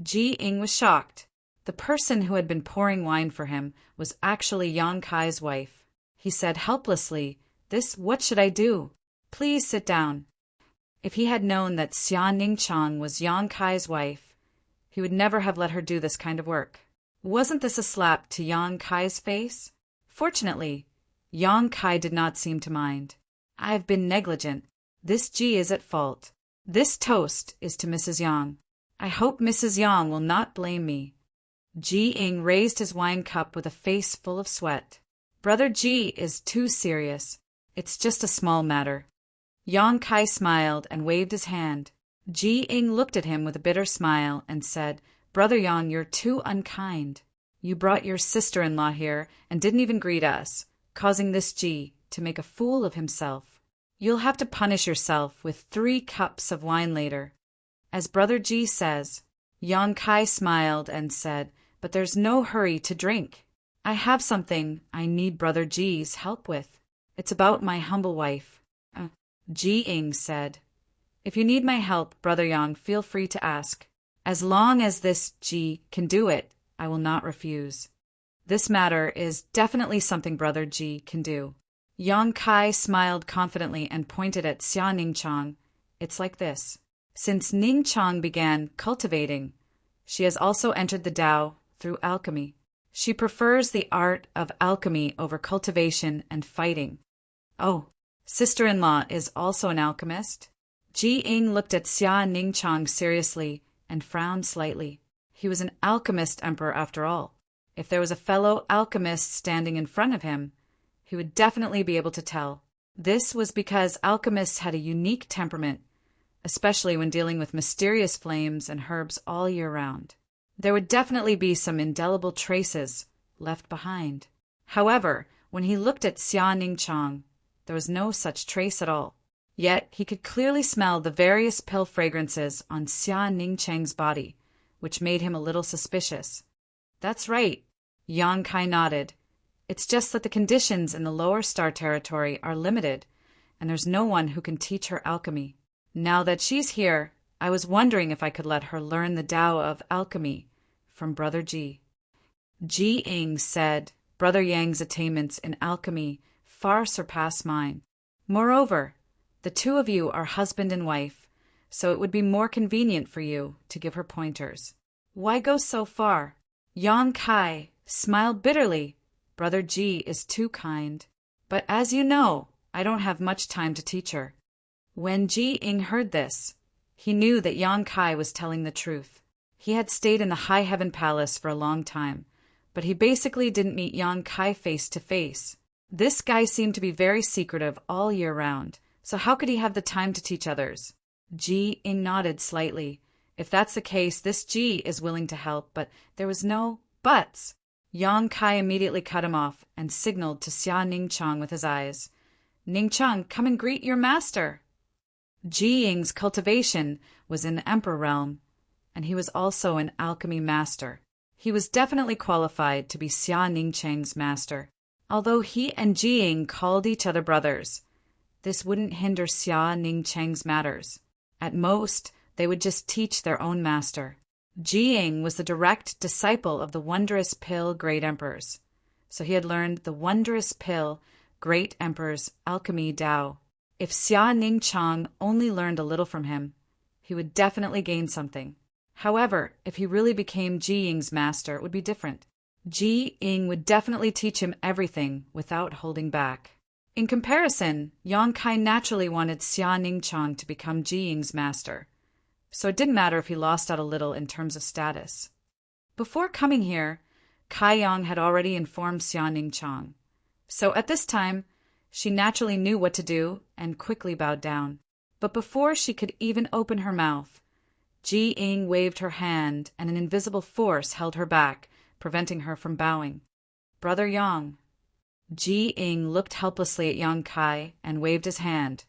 Jiying was shocked. The person who had been pouring wine for him was actually Yang Kai's wife. He said helplessly, "What should I do? Please sit down." If he had known that Xia Ningchang was Yang Kai's wife, he would never have let her do this kind of work. Wasn't this a slap to Yang Kai's face? Fortunately, Yang Kai did not seem to mind. "I've been negligent. This Ji is at fault. This toast is to Mrs. Yang. I hope Mrs. Yang will not blame me." Jiying raised his wine cup with a face full of sweat. "Brother Ji is too serious. It's just a small matter." Yang Kai smiled and waved his hand. Jiying looked at him with a bitter smile and said, "Brother Yang, you're too unkind. You brought your sister-in-law here and didn't even greet us, causing this Ji to make a fool of himself. You'll have to punish yourself with 3 cups of wine later, as Brother Ji says." Yang Kai smiled and said, "But there's no hurry to drink. I have something I need Brother Ji's help with. It's about my humble wife." Jiying said, "If you need my help, Brother Yang, feel free to ask. As long as this Ji can do it, I will not refuse. This matter is definitely something Brother Ji can do." Yang Kai smiled confidently and pointed at Xia Ningchang. "It's like this. Since Ningchang began cultivating, she has also entered the Tao through alchemy. She prefers the art of alchemy over cultivation and fighting." "Oh, sister-in-law is also an alchemist?" Ji Ying looked at Xia Ningchang seriously and frowned slightly. He was an alchemist emperor after all. If there was a fellow alchemist standing in front of him, he would definitely be able to tell. This was because alchemists had a unique temperament, especially when dealing with mysterious flames and herbs all year round. There would definitely be some indelible traces left behind. However, when he looked at Xia Ningchang, there was no such trace at all. Yet he could clearly smell the various pill fragrances on Xia Ningchang's body, which made him a little suspicious. That's right, Yang Kai nodded. It's just that the conditions in the lower star territory are limited, and there's no one who can teach her alchemy. Now that she's here, I was wondering if I could let her learn the Tao of alchemy from Brother Ji. Ji Ying said, Brother Yang's attainments in alchemy far surpass mine. Moreover, the two of you are husband and wife, so it would be more convenient for you to give her pointers. Why go so far? Yang Kai smiled bitterly. Brother Ji is too kind. But as you know, I don't have much time to teach her. When Ji Ying heard this, he knew that Yang Kai was telling the truth. He had stayed in the High Heaven Palace for a long time, but he basically didn't meet Yang Kai face to face. This guy seemed to be very secretive all year round, so how could he have the time to teach others? Ji Ying nodded slightly. If that's the case, this Ji is willing to help, but there was no buts. Yang Kai immediately cut him off and signaled to Xia Ningchang with his eyes. Ningchang, come and greet your master. Ji Ying's cultivation was in the Emperor realm, and he was also an alchemy master. He was definitely qualified to be Xia Ningchang's master. Although he and Ji Ying called each other brothers, this wouldn't hinder Xia Ningchang's matters. At most, they would just teach their own master. Ji Ying was the direct disciple of the wondrous pill Great Emperors, so he had learned the wondrous pill Great Emperor's alchemy Tao. If Xia Ningchang only learned a little from him, he would definitely gain something. However, if he really became Ji Ying's master, it would be different. Ji Ying would definitely teach him everything without holding back. In comparison, Yang Kai naturally wanted Xia Ningchang to become Ji Ying's master, so it didn't matter if he lost out a little in terms of status. Before coming here, Kai Yang had already informed Xia Ningchang, so at this time, she naturally knew what to do and quickly bowed down. But before she could even open her mouth, Ji Ying waved her hand and an invisible force held her back, preventing her from bowing. Brother Yang. Ji Ying looked helplessly at Yang Kai and waved his hand.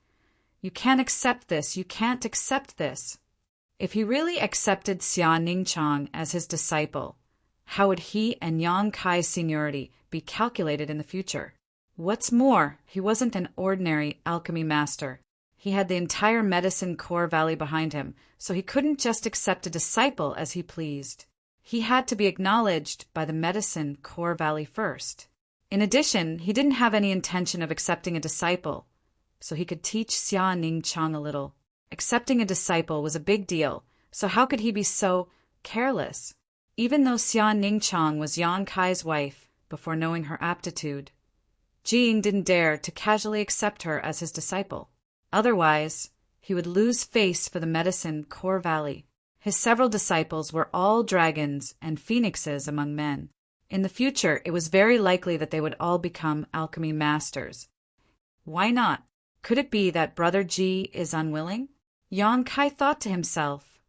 You can't accept this. You can't accept this. If he really accepted Xia Ningchang as his disciple, how would he and Yang Kai's seniority be calculated in the future? What's more, he wasn't an ordinary alchemy master. He had the entire medicine core valley behind him, so he couldn't just accept a disciple as he pleased. He had to be acknowledged by the medicine core valley first. In addition, he didn't have any intention of accepting a disciple, so he could teach Xia Ningchang a little. Accepting a disciple was a big deal, so how could he be so careless? Even though Xia Ningchang was Yang Kai's wife before knowing her aptitude, Ji Ying didn't dare to casually accept her as his disciple. Otherwise, he would lose face for the medicine core valley. His several disciples were all dragons and phoenixes among men. In the future, it was very likely that they would all become alchemy masters. Why not? Could it be that Brother Ji is unwilling? Yang Kai thought to himself,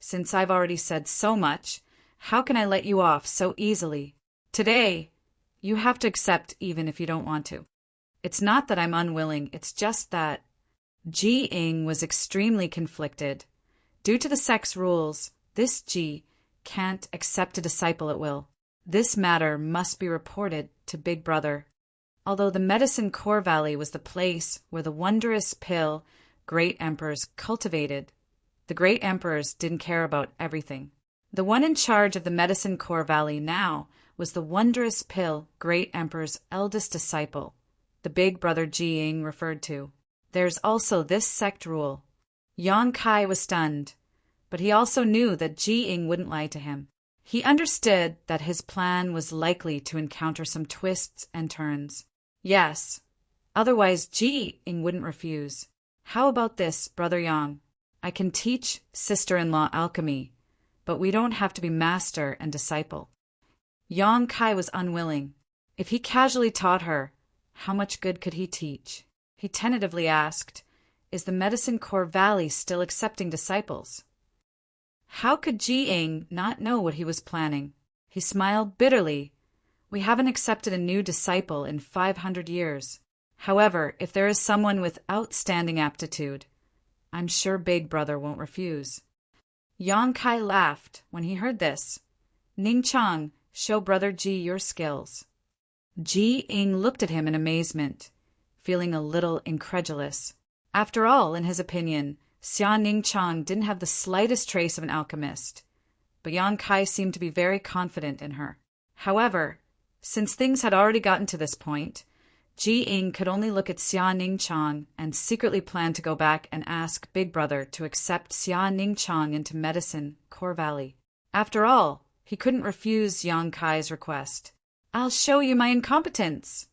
since I've already said so much, how can I let you off so easily? Today, you have to accept even if you don't want to. It's not that I'm unwilling, it's just that Ji Ying was extremely conflicted. Due to the sex rules, this Ji can't accept a disciple at will. This matter must be reported to Big Brother. Although the Medicine Core Valley was the place where the wondrous pill Great Emperors cultivated, the Great Emperors didn't care about everything. The one in charge of the Medicine Core Valley now was the wondrous pill Great Emperor's eldest disciple, the Big Brother Ji Ying referred to. There's also this sect rule. Yang Kai was stunned, but he also knew that Ji Ying wouldn't lie to him. He understood that his plan was likely to encounter some twists and turns. Yes, otherwise Ji Ying wouldn't refuse. How about this, Brother Yang? I can teach sister-in-law alchemy, but we don't have to be master and disciple. Yang Kai was unwilling. If he casually taught her, how much good could he teach? He tentatively asked, is the Medicine Core Valley still accepting disciples? How could Ji Ying not know what he was planning? He smiled bitterly. We haven't accepted a new disciple in 500 years. However, if there is someone with outstanding aptitude, I'm sure Big Brother won't refuse. Yang Kai laughed when he heard this. Ning Chang, show Brother Ji your skills. Ji Ying looked at him in amazement, feeling a little incredulous. After all, in his opinion, Xia Ning Chang didn't have the slightest trace of an alchemist, but Yang Kai seemed to be very confident in her. However, since things had already gotten to this point, Ji Ying could only look at Xia Ning Chang and secretly plan to go back and ask Big Brother to accept Xia Ning Chang into Medicine Core Valley. After all, he couldn't refuse Yang Kai's request. I'll show you my incompetence,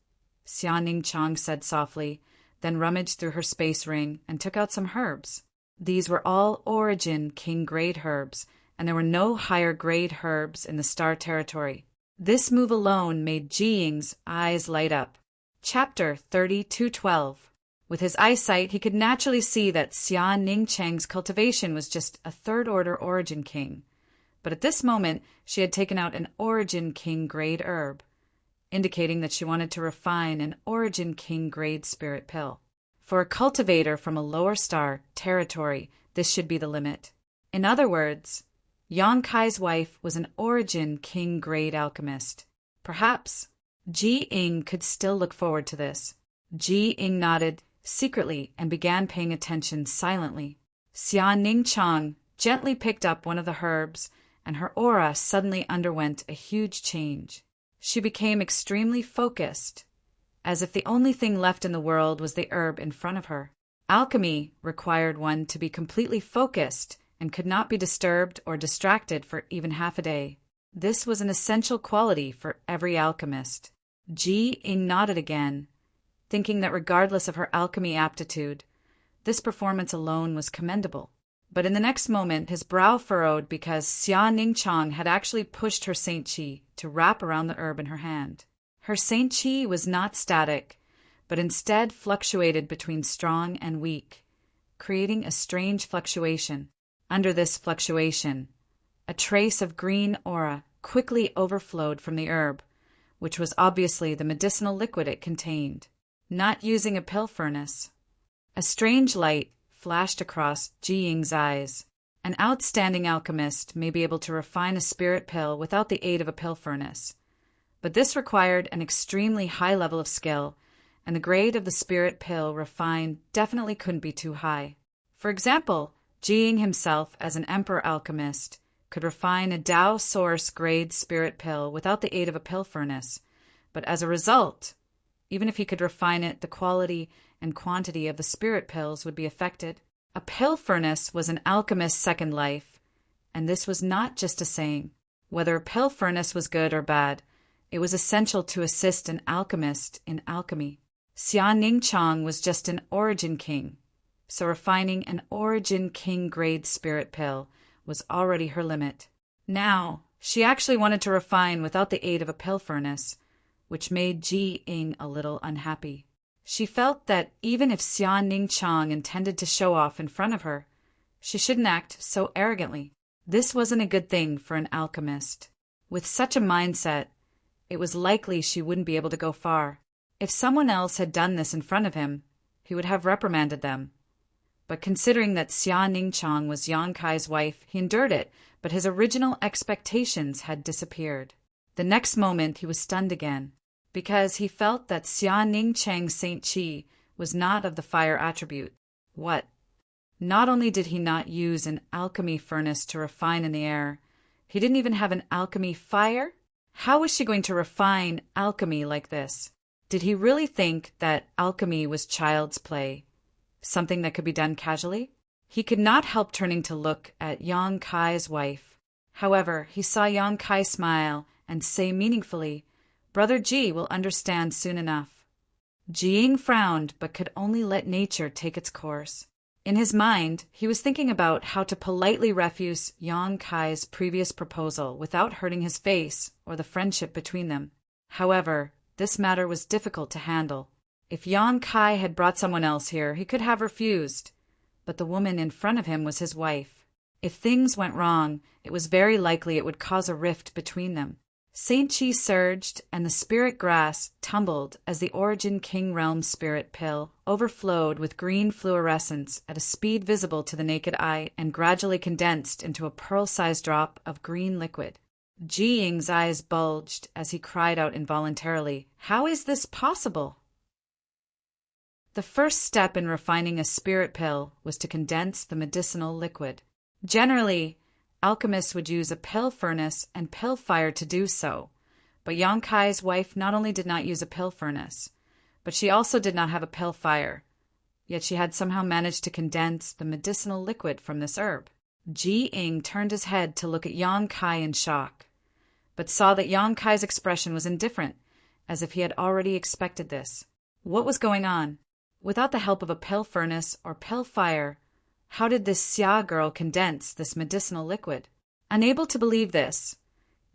Xia Ning Chang said softly, then rummaged through her space ring and took out some herbs. These were all Origin King grade herbs, and there were no higher grade herbs in the Star Territory. This move alone made Ji Ying's eyes light up. Chapter 32:12. With his eyesight, he could naturally see that Xia Ning Chang's cultivation was just a third-order Origin King. But at this moment, she had taken out an Origin King grade herb, indicating that she wanted to refine an Origin King grade spirit pill. For a cultivator from a lower star territory, this should be the limit. In other words, Yang Kai's wife was an Origin King grade alchemist. Perhaps Ji Ying could still look forward to this. Ji Ying nodded secretly and began paying attention silently. Xia Ning Chang gently picked up one of the herbs, and her aura suddenly underwent a huge change. She became extremely focused, as if the only thing left in the world was the herb in front of her. Alchemy required one to be completely focused and could not be disturbed or distracted for even half a day. This was an essential quality for every alchemist. Ji Ying nodded again, thinking that regardless of her alchemy aptitude, this performance alone was commendable. But in the next moment, his brow furrowed because Xia Ning Chang had actually pushed her Saint Chi to wrap around the herb in her hand. Her Saint Chi was not static, but instead fluctuated between strong and weak, creating a strange fluctuation. Under this fluctuation, a trace of green aura quickly overflowed from the herb, which was obviously the medicinal liquid it contained. Not using a pill furnace. A strange light flashed across Ji Ying's eyes. An outstanding alchemist may be able to refine a spirit pill without the aid of a pill furnace, but this required an extremely high level of skill, and the grade of the spirit pill refined definitely couldn't be too high. For example, Ji Ying himself, as an emperor alchemist, could refine a Tao Source grade spirit pill without the aid of a pill furnace, but as a result, even if he could refine it, the quality and quantity of the spirit pills would be affected. A pill furnace was an alchemist's second life, and this was not just a saying. Whether a pill furnace was good or bad, it was essential to assist an alchemist in alchemy. Xia Ning Chang was just an Origin King, so refining an Origin King grade spirit pill was already her limit. Now, she actually wanted to refine without the aid of a pill furnace, which made Ji Ying a little unhappy. She felt that even if Xia Ning Chang intended to show off in front of her, she shouldn't act so arrogantly. This wasn't a good thing for an alchemist. With such a mindset, it was likely she wouldn't be able to go far. If someone else had done this in front of him, he would have reprimanded them. But considering that Xia Ning Chang was Yang Kai's wife, he endured it, but his original expectations had disappeared. The next moment he was stunned again, because he felt that Xia Ning Chang's Saint Chi was not of the fire attribute. What? Not only did he not use an alchemy furnace to refine in the air, he didn't even have an alchemy fire? How was she going to refine alchemy like this? Did he really think that alchemy was child's play, something that could be done casually? He could not help turning to look at Yang Kai's wife. However, he saw Yang Kai smile and say meaningfully, "Brother Ji will understand soon enough." Jiying frowned but could only let nature take its course. In his mind, he was thinking about how to politely refuse Yang Kai's previous proposal without hurting his face or the friendship between them. However, this matter was difficult to handle. If Yang Kai had brought someone else here, he could have refused, but the woman in front of him was his wife. If things went wrong, it was very likely it would cause a rift between them. Saint Chi surged, and the spirit grass tumbled as the Origin King Realm spirit pill overflowed with green fluorescence at a speed visible to the naked eye and gradually condensed into a pearl-sized drop of green liquid. Jiying's eyes bulged as he cried out involuntarily, "How is this possible?" The first step in refining a spirit pill was to condense the medicinal liquid. Generally, alchemists would use a pill furnace and pill fire to do so, but Yang Kai's wife not only did not use a pill furnace, but she also did not have a pill fire, yet she had somehow managed to condense the medicinal liquid from this herb. Jiying turned his head to look at Yang Kai in shock, but saw that Yang Kai's expression was indifferent, as if he had already expected this. What was going on? Without the help of a pill furnace or pill fire, how did this Xia girl condense this medicinal liquid? Unable to believe this,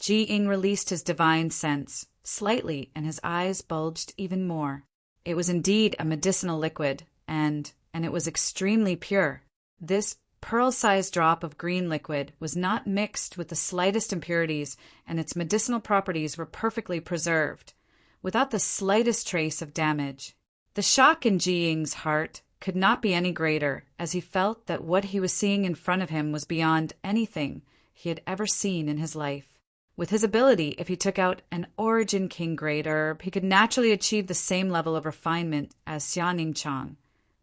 Jiying released his divine sense slightly, and his eyes bulged even more. It was indeed a medicinal liquid, and it was extremely pure. This pearl-sized drop of green liquid was not mixed with the slightest impurities, and its medicinal properties were perfectly preserved, without the slightest trace of damage. The shock in Jiying's heart could not be any greater, as he felt that what he was seeing in front of him was beyond anything he had ever seen in his life. With his ability, if he took out an Origin King grade herb, he could naturally achieve the same level of refinement as Xianing Chang,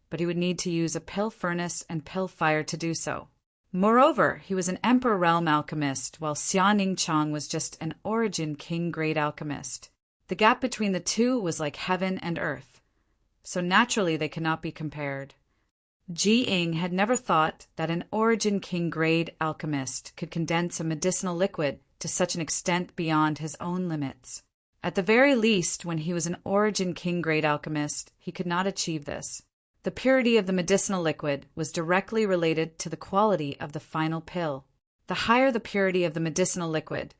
but he would need to use a pill furnace and pill fire to do so. Moreover, he was an Emperor Realm alchemist, while Xianing Chang was just an Origin King grade alchemist. The gap between the two was like heaven and earth, so naturally they could not be compared. Jiying had never thought that an Origin King grade alchemist could condense a medicinal liquid to such an extent beyond his own limits. At the very least, when he was an Origin King grade alchemist, he could not achieve this. The purity of the medicinal liquid was directly related to the quality of the final pill. The higher the purity of the medicinal liquid,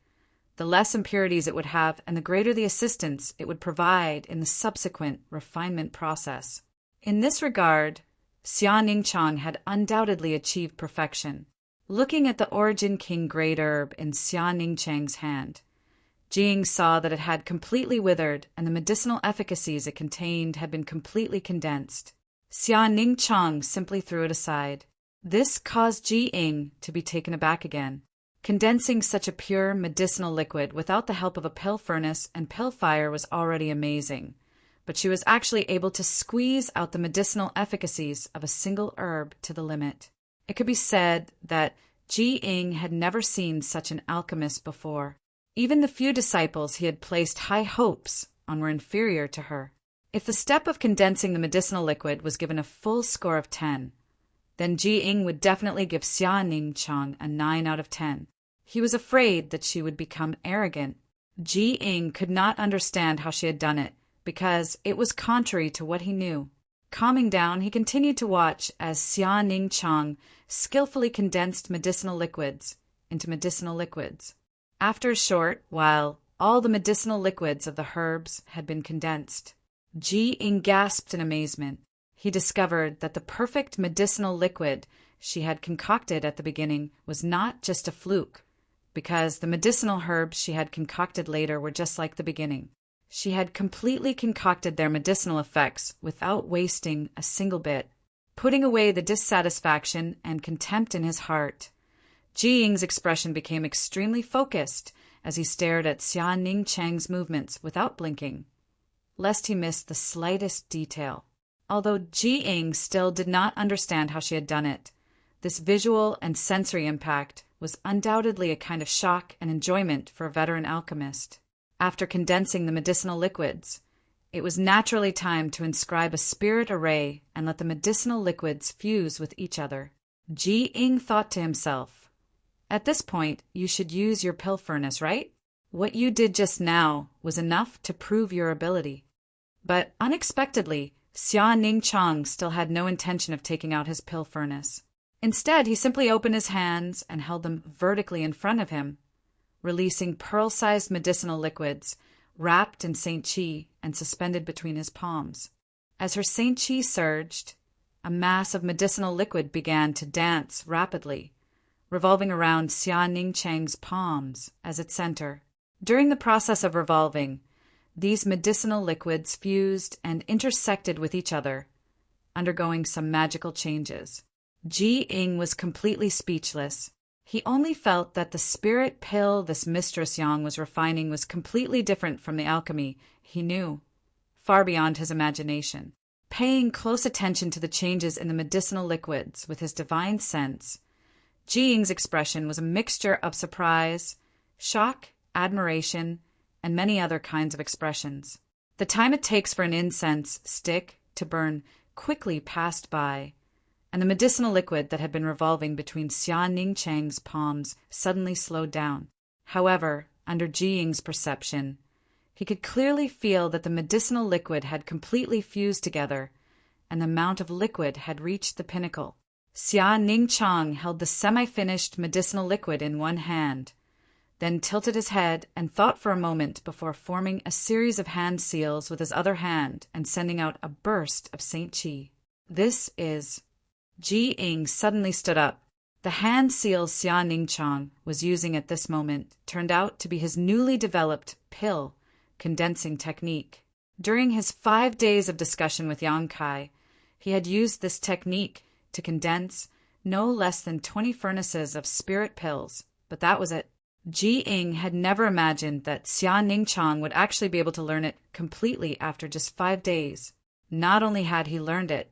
the less impurities it would have and the greater the assistance it would provide in the subsequent refinement process. In this regard, Xianing Chang had undoubtedly achieved perfection. Looking at the Origin King grade herb in Xianing Chang's hand, Jiying saw that it had completely withered and the medicinal efficacies it contained had been completely condensed. Xianing Chang simply threw it aside. This caused Jiying to be taken aback again. Condensing such a pure medicinal liquid without the help of a pill furnace and pill fire was already amazing, but she was actually able to squeeze out the medicinal efficacies of a single herb to the limit. It could be said that Jiying had never seen such an alchemist before. Even the few disciples he had placed high hopes on were inferior to her. If the step of condensing the medicinal liquid was given a full score of 10, then Jiying would definitely give Xianing Chang a 9 out of 10. He was afraid that she would become arrogant. Jiying could not understand how she had done it, because it was contrary to what he knew. Calming down, he continued to watch as Xianing Chang skillfully condensed medicinal liquids into medicinal liquids. After a short while, all the medicinal liquids of the herbs had been condensed. Jiying gasped in amazement. He discovered that the perfect medicinal liquid she had concocted at the beginning was not just a fluke, because the medicinal herbs she had concocted later were just like the beginning. She had completely concocted their medicinal effects without wasting a single bit. Putting away the dissatisfaction and contempt in his heart, Jiying's expression became extremely focused as he stared at Xianing Chang's movements without blinking, lest he missed the slightest detail. Although Jiying still did not understand how she had done it, this visual and sensory impact was undoubtedly a kind of shock and enjoyment for a veteran alchemist. After condensing the medicinal liquids, it was naturally time to inscribe a spirit array and let the medicinal liquids fuse with each other. Jiying thought to himself, "At this point, you should use your pill furnace, right? What you did just now was enough to prove your ability." But unexpectedly, Xia Ningchang still had no intention of taking out his pill furnace. Instead, he simply opened his hands and held them vertically in front of him, releasing pearl-sized medicinal liquids wrapped in Saint Qi and suspended between his palms. As her Saint Qi surged, a mass of medicinal liquid began to dance rapidly, revolving around Xia Ningchang's palms as its center. During the process of revolving, these medicinal liquids fused and intersected with each other, undergoing some magical changes. Ji Ying was completely speechless. He only felt that the spirit pill this Mistress Yang was refining was completely different from the alchemy he knew, far beyond his imagination. Paying close attention to the changes in the medicinal liquids with his divine sense, Ji Ying's expression was a mixture of surprise, shock, admiration, and many other kinds of expressions. The time it takes for an incense stick to burn quickly passed by, and the medicinal liquid that had been revolving between Xia Ningchang's palms suddenly slowed down. However, under Ji Ying's perception, he could clearly feel that the medicinal liquid had completely fused together, and the amount of liquid had reached the pinnacle. Xia Ningchang held the semi-finished medicinal liquid in one hand, then tilted his head and thought for a moment before forming a series of hand seals with his other hand and sending out a burst of Saint Qi. This is... Ji Ying suddenly stood up. The hand seals Xia Ningchang was using at this moment turned out to be his newly developed pill condensing technique. During his 5 days of discussion with Yang Kai, he had used this technique to condense no less than 20 furnaces of spirit pills, but that was it. Ji Ying had never imagined that Xia Ningchang would actually be able to learn it completely after just 5 days. Not only had he learned it,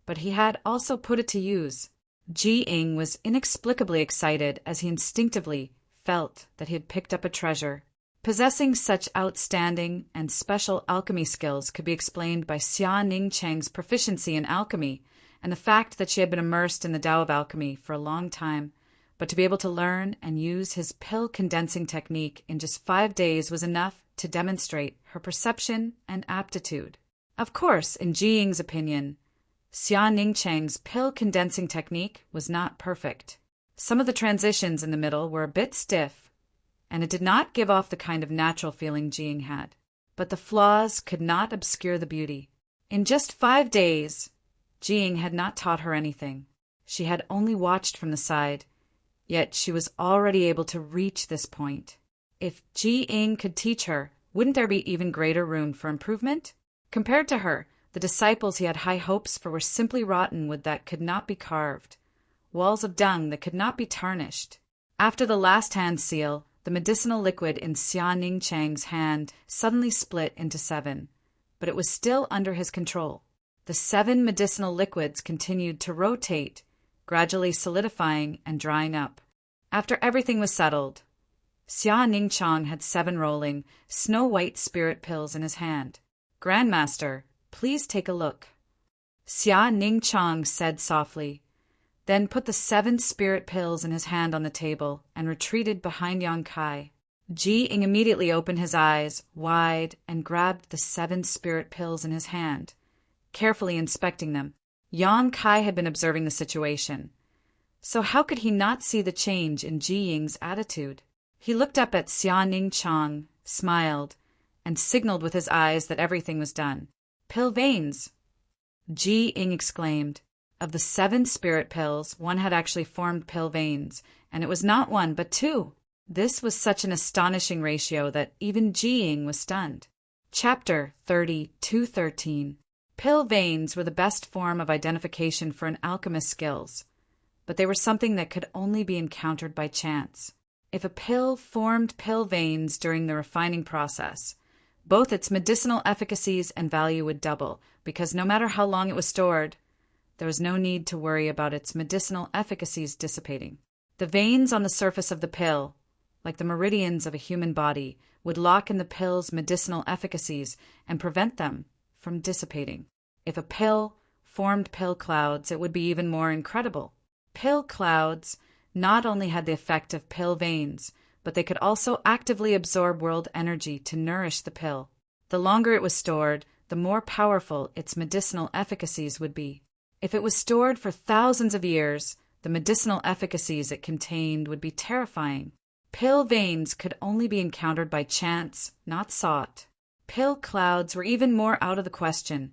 but he had also put it to use. Ji Ying was inexplicably excited as he instinctively felt that he had picked up a treasure. Possessing such outstanding and special alchemy skills could be explained by Xia Ningchang's proficiency in alchemy and the fact that she had been immersed in the Tao of alchemy for a long time, but to be able to learn and use his pill condensing technique in just 5 days was enough to demonstrate her perception and aptitude. Of course, in Ji Ying's opinion, Xia Ningchang's pill condensing technique was not perfect. Some of the transitions in the middle were a bit stiff, and it did not give off the kind of natural feeling Ji Ying had. But the flaws could not obscure the beauty. In just 5 days, Ji Ying had not taught her anything. She had only watched from the side, yet she was already able to reach this point. If Ji Ying could teach her, wouldn't there be even greater room for improvement? Compared to her, the disciples he had high hopes for were simply rotten wood that could not be carved, walls of dung that could not be tarnished. After the last hand seal, the medicinal liquid in Xia Ningchang's hand suddenly split into 7, but it was still under his control. The 7 medicinal liquids continued to rotate, gradually solidifying and drying up. After everything was settled, Xia Ningchang had 7 rolling, snow-white spirit pills in his hand. "Grandmaster, please take a look," Xia Ningchang said softly, then put the 7 spirit pills in his hand on the table and retreated behind Yang Kai. Ji Ying immediately opened his eyes wide and grabbed the 7 spirit pills in his hand, carefully inspecting them. Yang Kai had been observing the situation, so how could he not see the change in Ji Ying's attitude? He looked up at Xia Ningchang, smiled, and signaled with his eyes that everything was done. "Pill veins!" Ji Ying exclaimed. Of the 7 spirit pills, 1 had actually formed pill veins, and it was not 1 but 2. This was such an astonishing ratio that even Ji Ying was stunned. Chapter 30-13. Pill veins were the best form of identification for an alchemist's skills, but they were something that could only be encountered by chance. If a pill formed pill veins during the refining process, both its medicinal efficacies and value would double, because no matter how long it was stored, there was no need to worry about its medicinal efficacies dissipating. The veins on the surface of the pill, like the meridians of a human body, would lock in the pill's medicinal efficacies and prevent them from dissipating. If a pill formed pill clouds, it would be even more incredible. Pill clouds not only had the effect of pill veins, but they could also actively absorb world energy to nourish the pill. The longer it was stored, the more powerful its medicinal efficacies would be. If it was stored for thousands of years, the medicinal efficacies it contained would be terrifying. Pill veins could only be encountered by chance, not sought. Pill clouds were even more out of the question,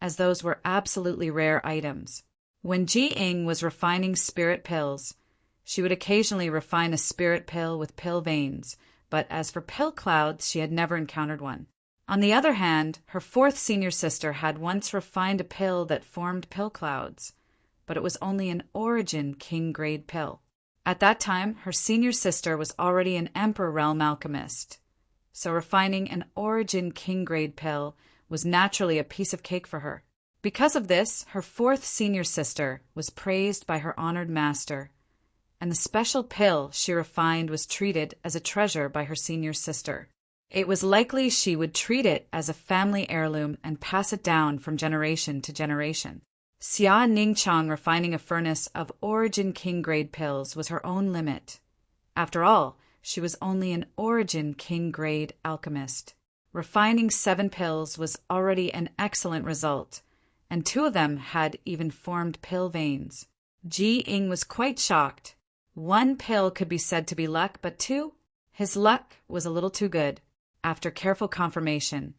as those were absolutely rare items. When Ji-ing was refining spirit pills, she would occasionally refine a spirit pill with pill veins, but as for pill clouds, she had never encountered one. On the other hand, her fourth senior sister had once refined a pill that formed pill clouds, but it was only an origin king-grade pill. At that time, her senior sister was already an Emperor realm alchemist, so refining an origin king-grade pill was naturally a piece of cake for her. Because of this, her fourth senior sister was praised by her honored master, and the special pill she refined was treated as a treasure by her senior sister. It was likely she would treat it as a family heirloom and pass it down from generation to generation. Xia Ningchang refining a furnace of origin king-grade pills was her own limit. After all, she was only an origin king-grade alchemist. Refining 7 pills was already an excellent result, and 2 of them had even formed pill veins. Ji-ing was quite shocked. 1 pill could be said to be luck, but 2? His luck was a little too good. After careful confirmation,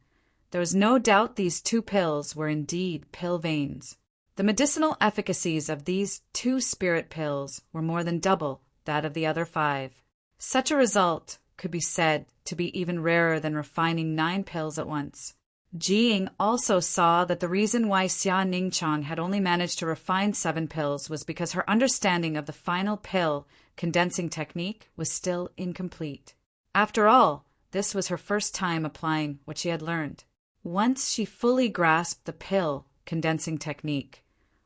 there was no doubt these 2 pills were indeed pill veins. The medicinal efficacies of these 2 spirit pills were more than double that of the other 5. Such a result could be said to be even rarer than refining 9 pills at once. Ji-ing also saw that the reason why Xia Ningchang had only managed to refine 7 pills was because her understanding of the final pill condensing technique was still incomplete. After all, this was her first time applying what she had learned. Once she fully grasped the pill condensing technique,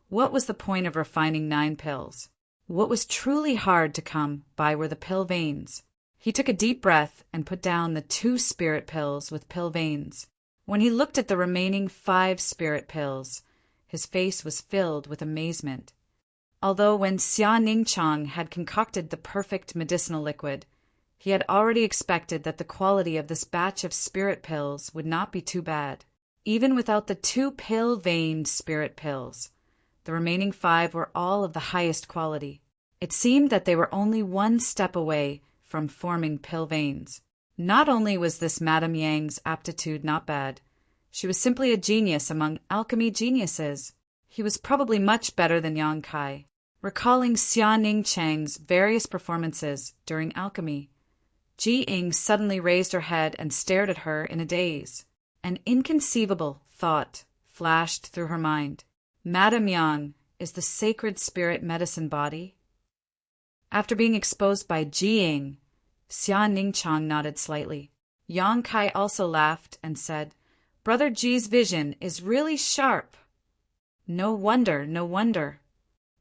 what was the point of refining 9 pills? What was truly hard to come by were the pill veins. He took a deep breath and put down the 2 spirit pills with pill veins. When he looked at the remaining 5 spirit pills, his face was filled with amazement. Although when Xia Ningchang had concocted the perfect medicinal liquid, he had already expected that the quality of this batch of spirit pills would not be too bad. Even without the 2 pill-veined spirit pills, the remaining 5 were all of the highest quality. It seemed that they were only 1 step away from forming pill veins. Not only was this Madame Yang's aptitude not bad, she was simply a genius among alchemy geniuses. He was probably much better than Yang Kai. Recalling Xia Ningchang's various performances during alchemy, Ji-ing suddenly raised her head and stared at her in a daze. An inconceivable thought flashed through her mind. Madame Yang is the sacred spirit medicine body? After being exposed by Ji-ing, Xia Ningchang nodded slightly. Yang Kai also laughed and said, "Brother Ji's vision is really sharp." No wonder, no wonder.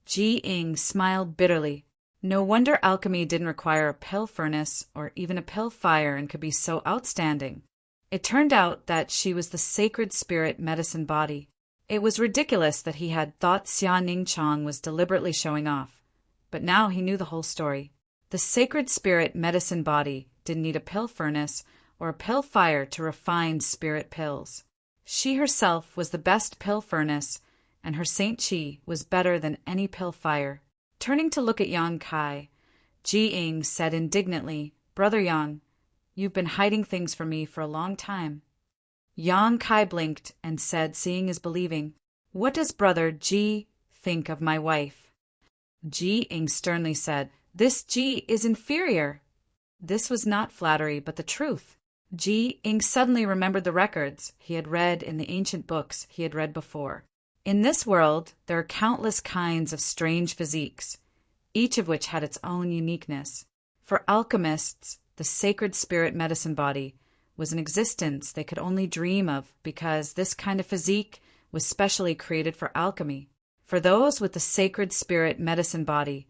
Ji-ing smiled bitterly. No wonder alchemy didn't require a pill furnace or even a pill fire and could be so outstanding. It turned out that she was the sacred spirit medicine body. It was ridiculous that he had thought Xia Ningchang was deliberately showing off, but now he knew the whole story. The sacred spirit medicine body didn't need a pill furnace or a pill fire to refine spirit pills. She herself was the best pill furnace, and her Saint Chi was better than any pill fire. Turning to look at Yang Kai, Ji-ing said indignantly, "Brother Yang, you've been hiding things from me for a long time." Yang Kai blinked and said, seeing is believing, "What does Brother Ji think of my wife?" Ji-ing sternly said, "This Ji is inferior." This was not flattery, but the truth. Ji-ing suddenly remembered the records he had read in the ancient books he had read before. In this world, there are countless kinds of strange physiques, each of which had its own uniqueness. For alchemists, the sacred spirit medicine body was an existence they could only dream of because this kind of physique was specially created for alchemy. For those with the sacred spirit medicine body,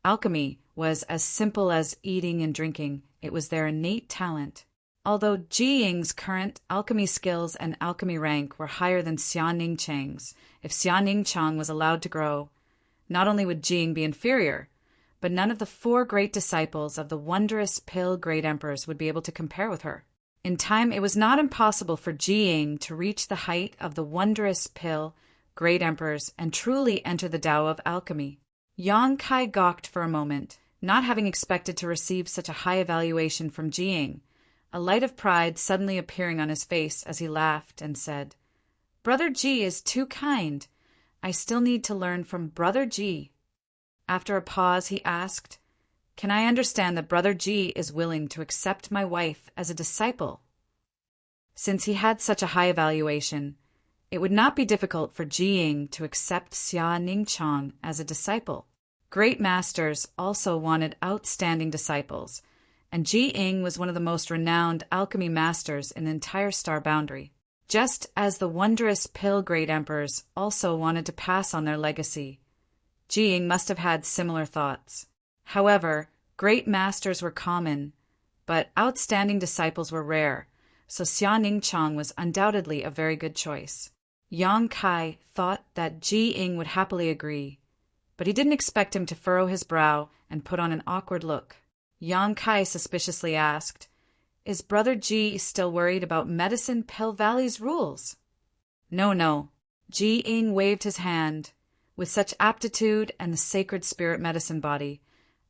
alchemy was as simple as eating and drinking. It was their innate talent. Although Ji-ing's current alchemy skills and alchemy rank were higher than Xia Ningchang's, if Xia Ningchang was allowed to grow, not only would Ji-ing be inferior, but none of the 4 great disciples of the wondrous pill great emperors would be able to compare with her. In time, it was not impossible for Jiying to reach the height of the wondrous pill, great emperors, and truly enter the Tao of alchemy. Yang Kai gawked for a moment, not having expected to receive such a high evaluation from Jiying, a light of pride suddenly appearing on his face as he laughed and said, "Brother Ji is too kind. I still need to learn from Brother Ji." After a pause, he asked, "Can I understand that Brother Ji is willing to accept my wife as a disciple?" Since he had such a high evaluation, it would not be difficult for Jiying to accept Xia Ningchang as a disciple. Great masters also wanted outstanding disciples, and Jiying was one of the most renowned alchemy masters in the entire star boundary. Just as the wondrous pill great emperors also wanted to pass on their legacy, Jiying must have had similar thoughts. However, great masters were common, but outstanding disciples were rare, so Xia Ningchang was undoubtedly a very good choice. Yang Kai thought that Jiying would happily agree, but he didn't expect him to furrow his brow and put on an awkward look. Yang Kai suspiciously asked, "Is Brother Ji still worried about Medicine Pill Valley's rules?" No. Jiying waved his hand. "With such aptitude and the sacred spirit medicine body,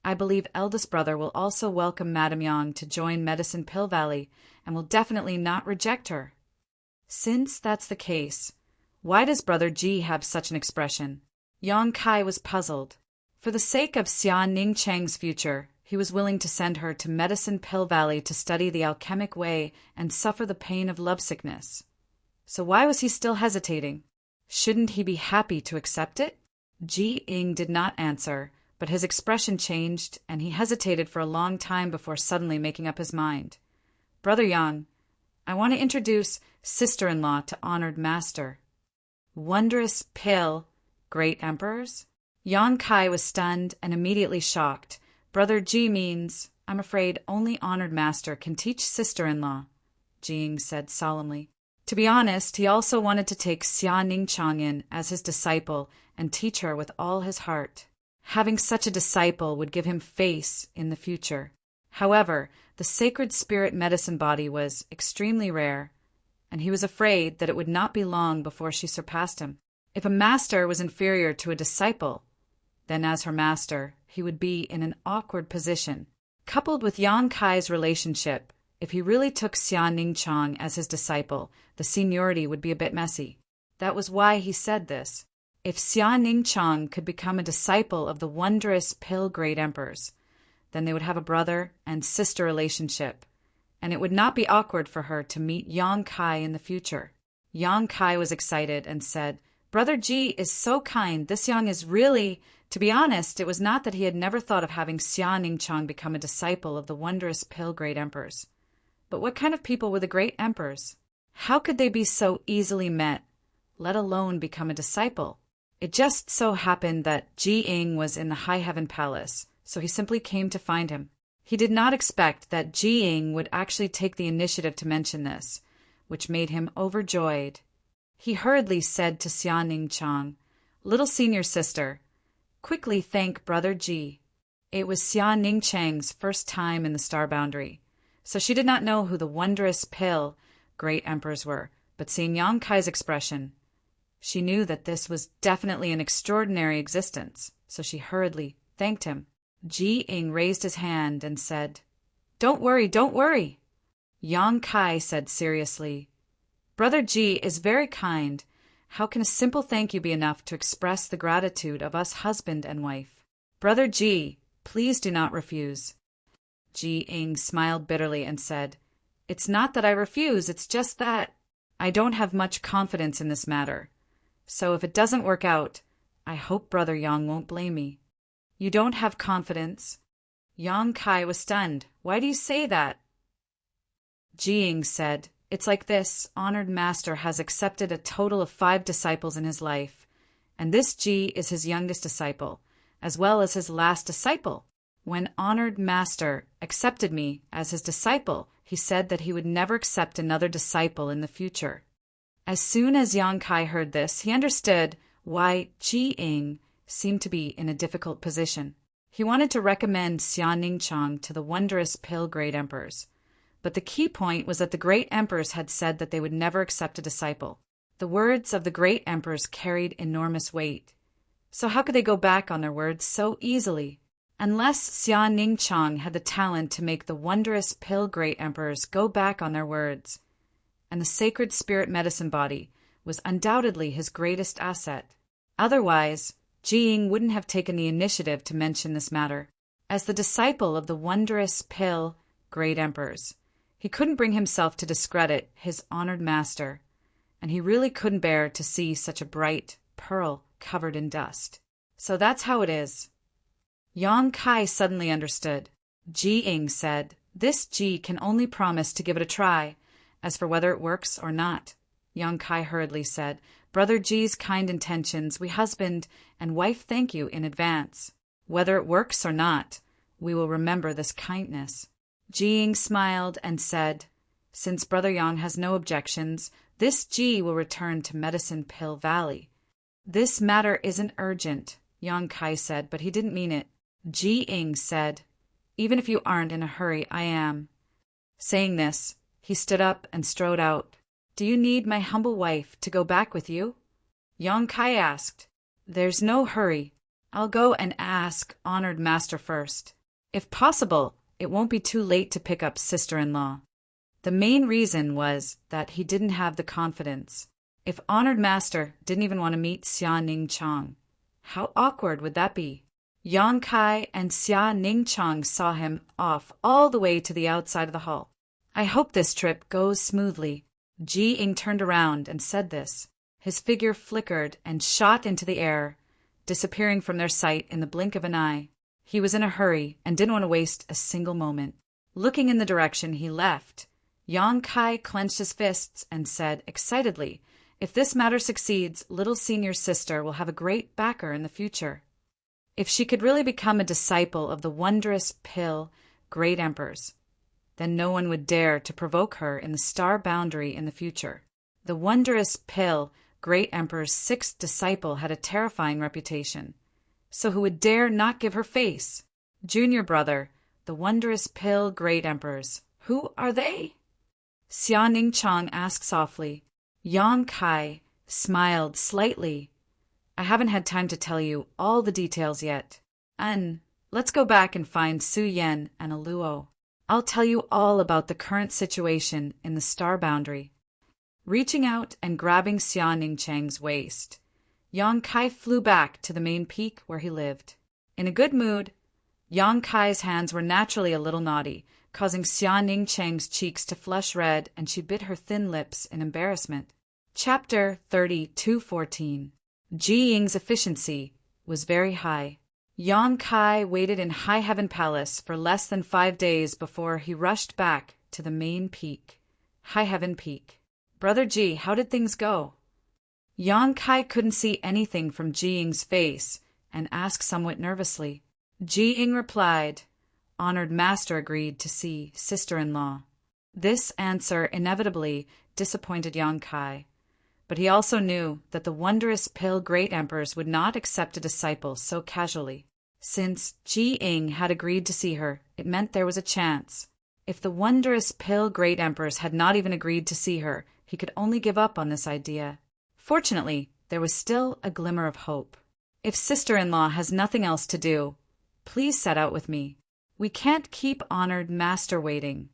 I believe eldest brother will also welcome Madame Yang to join Medicine Pill Valley and will definitely not reject her." Since that's the case, why does Brother Ji have such an expression? Yang Kai was puzzled. For the sake of Xia Ningchang's future, he was willing to send her to Medicine Pill Valley to study the alchemic way and suffer the pain of lovesickness. So why was he still hesitating? Shouldn't he be happy to accept it? Jiying did not answer, but his expression changed, and he hesitated for a long time before suddenly making up his mind. "Brother Yang, I want to introduce sister-in-law to honored master." Wondrous pill, great emperors? Yang Kai was stunned and immediately shocked. "Brother Ji means, I'm afraid only honored master can teach sister-in-law," Jiying said solemnly. To be honest, he also wanted to take Xia Ningchang in as his disciple and teach her with all his heart. Having such a disciple would give him face in the future. However, the sacred spirit medicine body was extremely rare, and he was afraid that it would not be long before she surpassed him. If a master was inferior to a disciple, then as her master, he would be in an awkward position. Coupled with Yang Kai's relationship, if he really took Xia Ningchang as his disciple, the seniority would be a bit messy. That was why he said this. If Xia Ningchang could become a disciple of the wondrous pill great emperors, then they would have a brother and sister relationship, and it would not be awkward for her to meet Yang Kai in the future. Yang Kai was excited and said, "Brother Ji is so kind. This Yang is really..." To be honest, it was not that he had never thought of having Xia Ningchang become a disciple of the wondrous pill great emperors. But what kind of people were the great emperors? How could they be so easily met, let alone become a disciple? It just so happened that Jiying was in the High Heaven Palace, so he simply came to find him. He did not expect that Jiying would actually take the initiative to mention this, which made him overjoyed. He hurriedly said to Xia Ningchang, "Little senior sister, quickly thank Brother Ji." It was Xia Ningchang's first time in the star boundary, so she did not know who the wondrous pill great emperors were, but seeing Yang Kai's expression, she knew that this was definitely an extraordinary existence, so she hurriedly thanked him. Jiying raised his hand and said, don't worry. Yang Kai said seriously, "Brother Ji is very kind. How can a simple thank you be enough to express the gratitude of us husband and wife? Brother Ji, please do not refuse." Jiying smiled bitterly and said, "It's not that I refuse, it's just that I don't have much confidence in this matter. So if it doesn't work out, I hope Brother Yang won't blame me." "You don't have confidence?" Yang Kai was stunned. "Why do you say that?" Jiying said, "It's like this. Honored Master has accepted a total of 5 disciples in his life, and this Ji is his youngest disciple, as well as his last disciple. When Honored Master accepted me as his disciple, he said that he would never accept another disciple in the future." As soon as Yang Kai heard this, he understood why Jiying seemed to be in a difficult position. He wanted to recommend Xia Ningchang to the wondrous pill great emperors, But the key point was that the great emperors had said that they would never accept a disciple. The words of the great emperors carried enormous weight. So how could they go back on their words so easily? Unless Xia Ningchang had the talent to make the wondrous pill great emperors go back on their words. And the sacred spirit medicine body was undoubtedly his greatest asset. Otherwise, Jiying wouldn't have taken the initiative to mention this matter. As the disciple of the wondrous pill great emperors, he couldn't bring himself to discredit his honored master, and he really couldn't bear to see such a bright pearl covered in dust. So that's how it is. Yang Kai suddenly understood. Jiying said, "This Ji can only promise to give it a try. As for whether it works or not," Yang Kai hurriedly said, "Brother Ji's kind intentions, we husband and wife thank you in advance. Whether it works or not, we will remember this kindness." Jiying smiled and said, "Since Brother Yang has no objections, this Ji will return to Medicine Pill Valley." "This matter isn't urgent," Yang Kai said, but he didn't mean it. Jiying said, "Even if you aren't in a hurry, I am." Saying this, he stood up and strode out. "Do you need my humble wife to go back with you?" Yang Kai asked. "There's no hurry. I'll go and ask honored master first. If possible, it won't be too late to pick up sister-in-law." The main reason was that he didn't have the confidence. If honored master didn't even want to meet Xia Ningchang, how awkward would that be? Yang Kai and Xia Ningchang saw him off all the way to the outside of the hall. "I hope this trip goes smoothly." Jiying turned around and said this. His figure flickered and shot into the air, disappearing from their sight in the blink of an eye. He was in a hurry and didn't want to waste a single moment. Looking in the direction he left, Yang Kai clenched his fists and said excitedly, "If this matter succeeds, little senior sister will have a great backer in the future." If she could really become a disciple of the wondrous pill great emperors, then no one would dare to provoke her in the star boundary in the future. The wondrous pill great emperor's sixth disciple had a terrifying reputation. So who would dare not give her face? Junior brother, the wondrous pill great emperors. Who are they? Xia Ningchang asked softly. Yang Kai smiled slightly. "I haven't had time to tell you all the details yet. Let's go back and find Su Yan and Aluo. I'll tell you all about the current situation in the star boundary." Reaching out and grabbing Xia Ningchang's waist, Yang Kai flew back to the main peak where he lived. In a good mood, Yang Kai's hands were naturally a little naughty, causing Xia Ningchang's cheeks to flush red, and she bit her thin lips in embarrassment. Chapter 32:14. Jiying's efficiency was very high. Yang Kai waited in High Heaven Palace for less than 5 days before he rushed back to the main peak, High Heaven Peak. "Brother Ji, how did things go?" Yang Kai couldn't see anything from Jiying's face and asked somewhat nervously. Jiying replied, "Honored master agreed to see sister-in-law." This answer inevitably disappointed Yang Kai, but he also knew that the wondrous pill great emperors would not accept a disciple so casually. Since Jiying had agreed to see her, it meant there was a chance. If the wondrous pill great emperors had not even agreed to see her, he could only give up on this idea. Fortunately, there was still a glimmer of hope. "If sister-in-law has nothing else to do, please set out with me. We can't keep honored master waiting."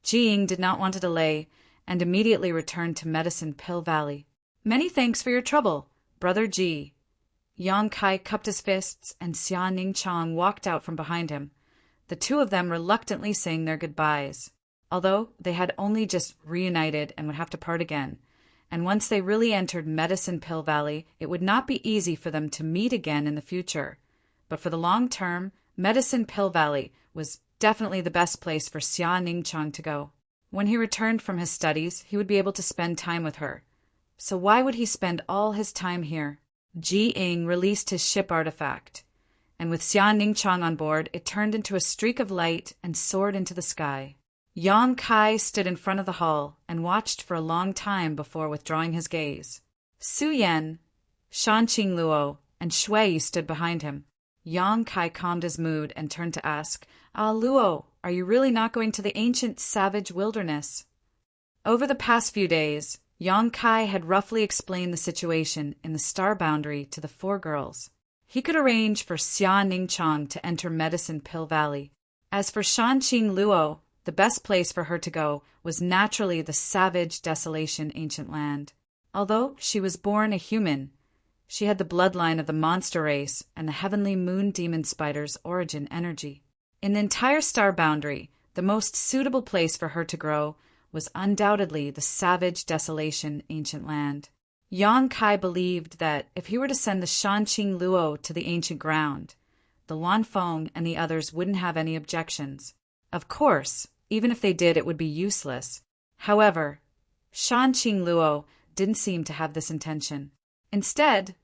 Jiying did not want to delay and immediately returned to Medicine Pill Valley. "Many thanks for your trouble, Brother Ji." Yang Kai cupped his fists and Xia Ningchang walked out from behind him, the two of them reluctantly saying their goodbyes, although they had only just reunited and would have to part again. And once they really entered Medicine Pill Valley, it would not be easy for them to meet again in the future. But for the long term, Medicine Pill Valley was definitely the best place for Xia Ningchang to go. When he returned from his studies, he would be able to spend time with her. So why would he spend all his time here? Jiying released his ship artifact, and with Xia Ningchang on board, it turned into a streak of light and soared into the sky. Yang Kai stood in front of the hall and watched for a long time before withdrawing his gaze. Su Yan, Shanqing Luo, and Shui stood behind him. Yang Kai calmed his mood and turned to ask, "Ah, Luo, are you really not going to the ancient savage wilderness? Over the past few days, Yang Kai had roughly explained the situation in the star boundary to the four girls. He could arrange for Xia Ningchang to enter Medicine Pill Valley. As for Shanqing Luo, the best place for her to go was naturally the savage desolation ancient land. Although she was born a human, she had the bloodline of the monster race and the heavenly moon demon spider's origin energy. In the entire star boundary, the most suitable place for her to grow was undoubtedly the savage desolation ancient land. Yang Kai believed that if he were to send the Shanqing Luo to the ancient ground, the Luanfeng and the others wouldn't have any objections. Of course, even if they did, it would be useless. However, Shanqing Luo didn't seem to have this intention. Instead,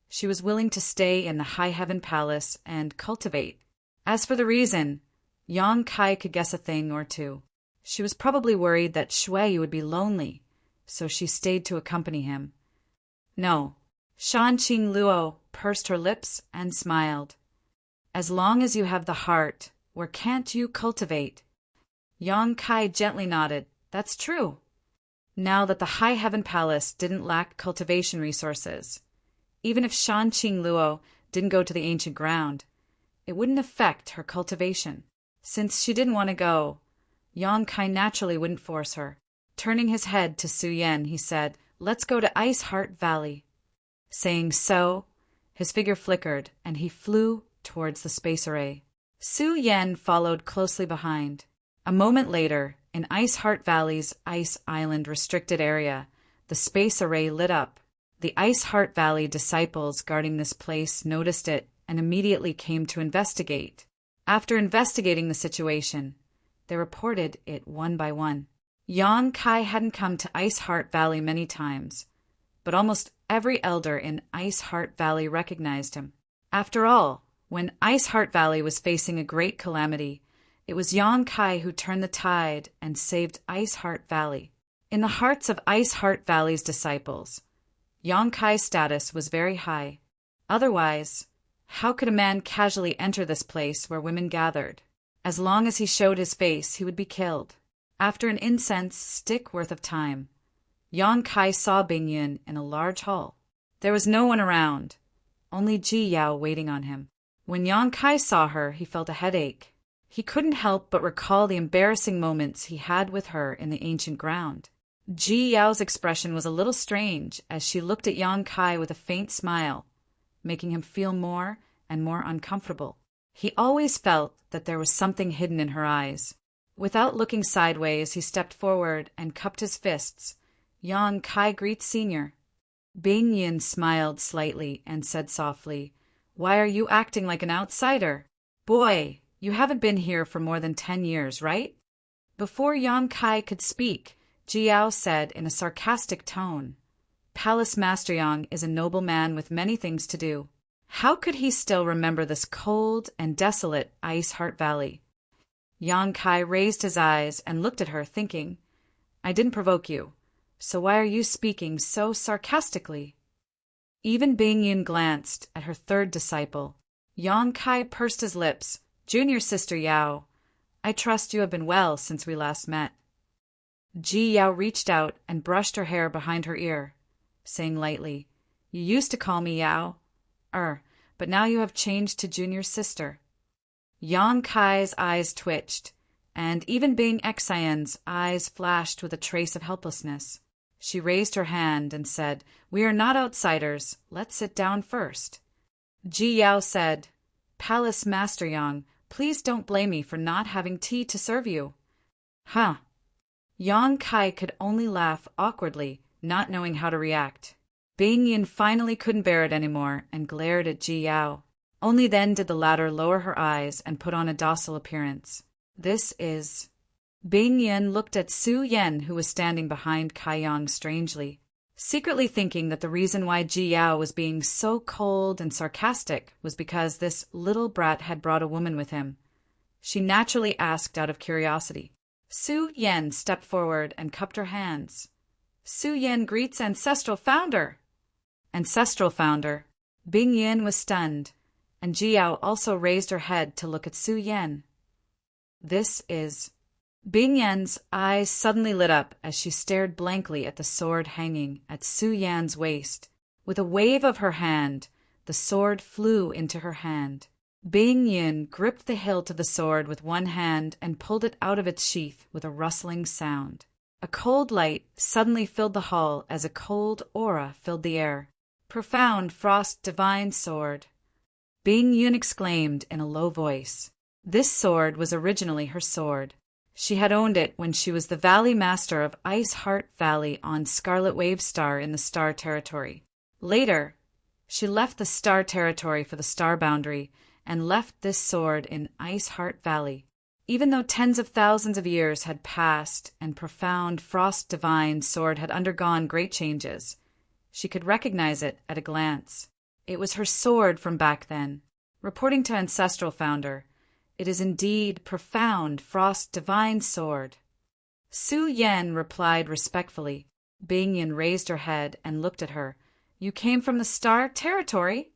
she was willing to stay in the High Heaven Palace and cultivate. As for the reason, Yang Kai could guess a thing or two. She was probably worried that Shui would be lonely, so she stayed to accompany him. No, Shanqing Luo pursed her lips and smiled. As long as you have the heart, where can't you cultivate? Yang Kai gently nodded. That's true. Now that the High Heaven Palace didn't lack cultivation resources, even if Shanqing Luo didn't go to the ancient ground, it wouldn't affect her cultivation. Since she didn't want to go, Yang Kai naturally wouldn't force her. Turning his head to Su Yen, he said, "Let's go to Ice Heart Valley." Saying so, his figure flickered, and he flew towards the space array. Su Yen followed closely behind. A moment later, in Ice Heart Valley's Ice Island restricted area, the space array lit up. The Ice Heart Valley disciples guarding this place noticed it and immediately came to investigate. After investigating the situation, they reported it one by one. Yang Kai hadn't come to Ice Heart Valley many times, but almost every elder in Ice Heart Valley recognized him. After all, when Ice Heart Valley was facing a great calamity, it was Yang Kai who turned the tide and saved Ice Heart Valley. In the hearts of Ice Heart Valley's disciples, Yang Kai's status was very high. Otherwise, how could a man casually enter this place where women gathered? As long as he showed his face, he would be killed. After an incense stick worth of time, Yang Kai saw Bing Yun in a large hall. There was no one around, only Ji Yao waiting on him. When Yang Kai saw her, he felt a headache. He couldn't help but recall the embarrassing moments he had with her in the ancient ground. Ji Yao's expression was a little strange as she looked at Yang Kai with a faint smile, making him feel more and more uncomfortable. He always felt that there was something hidden in her eyes. Without looking sideways, he stepped forward and cupped his fists. Yang Kai greets Senior. Bing Yin smiled slightly and said softly, "Why are you acting like an outsider? Boy, you haven't been here for more than 10 years, right?" Before Yang Kai could speak, Ji Yao said in a sarcastic tone, "Palace Master Yang is a noble man with many things to do. How could he still remember this cold and desolate Ice Heart Valley?" Yang Kai raised his eyes and looked at her, thinking, "I didn't provoke you, so why are you speaking so sarcastically?" Even Bing Yin glanced at her third disciple. Yang Kai pursed his lips. "Junior Sister Yao, I trust you have been well since we last met." Ji Yao reached out and brushed her hair behind her ear, saying lightly, "You used to call me Yao, but now you have changed to Junior Sister." Yang Kai's eyes twitched, and even Bing Xian's eyes flashed with a trace of helplessness. She raised her hand and said, "We are not outsiders. Let's sit down first." Ji Yao said, "Palace Master Yang, please don't blame me for not having tea to serve you." Huh. Yang Kai could only laugh awkwardly, not knowing how to react. Bing Yin finally couldn't bear it anymore and glared at Ji Yao. Only then did the latter lower her eyes and put on a docile appearance. "This is—" Bing Yin looked at Su Yen, who was standing behind Kai Yang strangely, secretly thinking that the reason why Ji Yao was being so cold and sarcastic was because this little brat had brought a woman with him. She naturally asked out of curiosity. Su Yen stepped forward and cupped her hands. "Su Yen greets Ancestral Founder!" Ancestral Founder. Bing Yin was stunned, and Ji Yao also raised her head to look at Su Yen. This is... Bing Yan's eyes suddenly lit up as she stared blankly at the sword hanging at Su Yan's waist. With a wave of her hand, the sword flew into her hand. Bing Yun gripped the hilt of the sword with one hand and pulled it out of its sheath with a rustling sound. A cold light suddenly filled the hall as a cold aura filled the air. Profound Frost Divine Sword. Bing Yun exclaimed in a low voice. This sword was originally her sword. She had owned it when she was the Valley Master of Ice Heart Valley on Scarlet Wave Star in the Star Territory. Later, she left the Star Territory for the Star Boundary and left this sword in Ice Heart Valley. Even though tens of thousands of years had passed and Profound Frost Divine Sword had undergone great changes, she could recognize it at a glance. It was her sword from back then. Reporting to Ancestral Founder, it is indeed Profound Frost Divine Sword. Su Yan replied respectfully. Bing Yin raised her head and looked at her. You came from the Star Territory?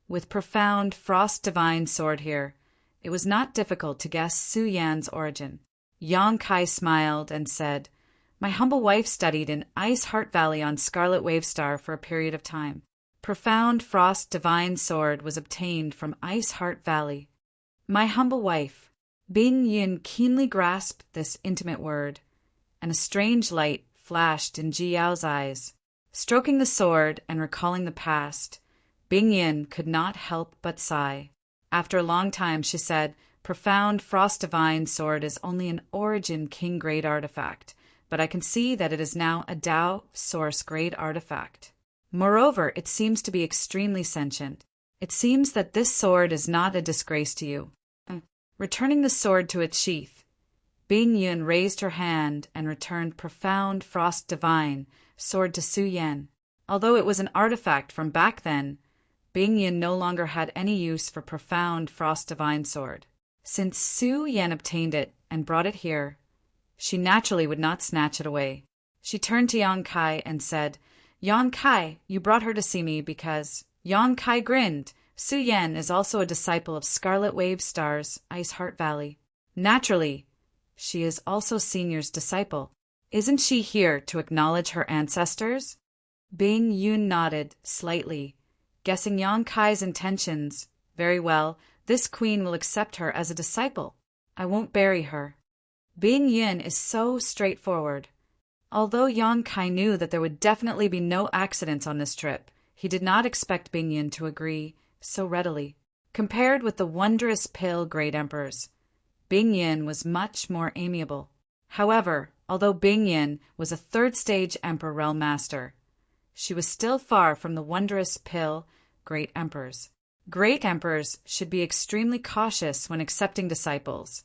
With Profound Frost Divine Sword here, it was not difficult to guess Su Yan's origin. Yang Kai smiled and said, My humble wife studied in Ice Heart Valley on Scarlet Wave Star for a period of time. Profound Frost Divine Sword was obtained from Ice Heart Valley. My humble wife. Bing Yin keenly grasped this intimate word, and a strange light flashed in Ji Yao's eyes. Stroking the sword and recalling the past, Bing Yin could not help but sigh. After a long time, she said, Profound Frost Divine Sword is only an Origin King Grade artifact, but I can see that it is now a Dao Source Grade artifact. Moreover, it seems to be extremely sentient. It seems that this sword is not a disgrace to you. Returning the sword to its sheath, Bing Yun raised her hand and returned Profound Frost Divine Sword to Su Yan. Although it was an artifact from back then, Bing Yun no longer had any use for Profound Frost Divine Sword. Since Su Yan obtained it and brought it here, she naturally would not snatch it away. She turned to Yang Kai and said, Yang Kai, you brought her to see me because... Yang Kai grinned. Su Yan is also a disciple of Scarlet Wave Star's Ice Heart Valley. Naturally, she is also Senior's disciple. Isn't she here to acknowledge her ancestors? Bing Yun nodded slightly, guessing Yang Kai's intentions. Very well, this queen will accept her as a disciple. I won't bury her. Bing Yun is so straightforward. Although Yang Kai knew that there would definitely be no accidents on this trip, he did not expect Bing Yin to agree so readily. Compared with the wondrous pale Great Emperors, Bing Yin was much more amiable. However, although Bing Yin was a third-stage Emperor Realm Master, she was still far from the wondrous pale Great Emperors. Great Emperors should be extremely cautious when accepting disciples,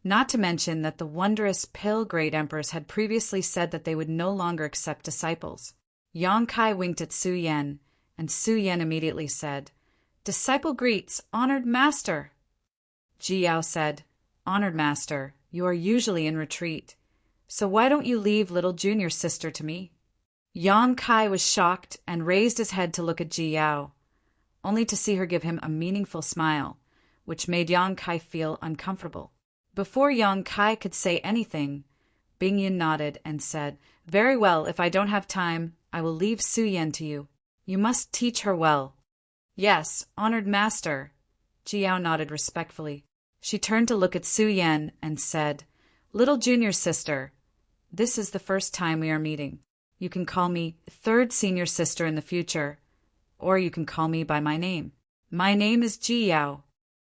not to mention that the wondrous pale Great Emperors had previously said that they would no longer accept disciples. Yang Kai winked at Su Yan, and Su Yan immediately said, Disciple greets, honored master. Ji Yao said, Honored master, you are usually in retreat, so why don't you leave little junior sister to me? Yang Kai was shocked and raised his head to look at Ji Yao, only to see her give him a meaningful smile, which made Yang Kai feel uncomfortable. Before Yang Kai could say anything, Bing Yin nodded and said, Very well, if I don't have time, I will leave Su Yan to you. You must teach her well. Yes, honored master. Ji Yao nodded respectfully. She turned to look at Su Yan and said, Little junior sister, this is the first time we are meeting. You can call me third senior sister in the future, or you can call me by my name. My name is Ji Yao.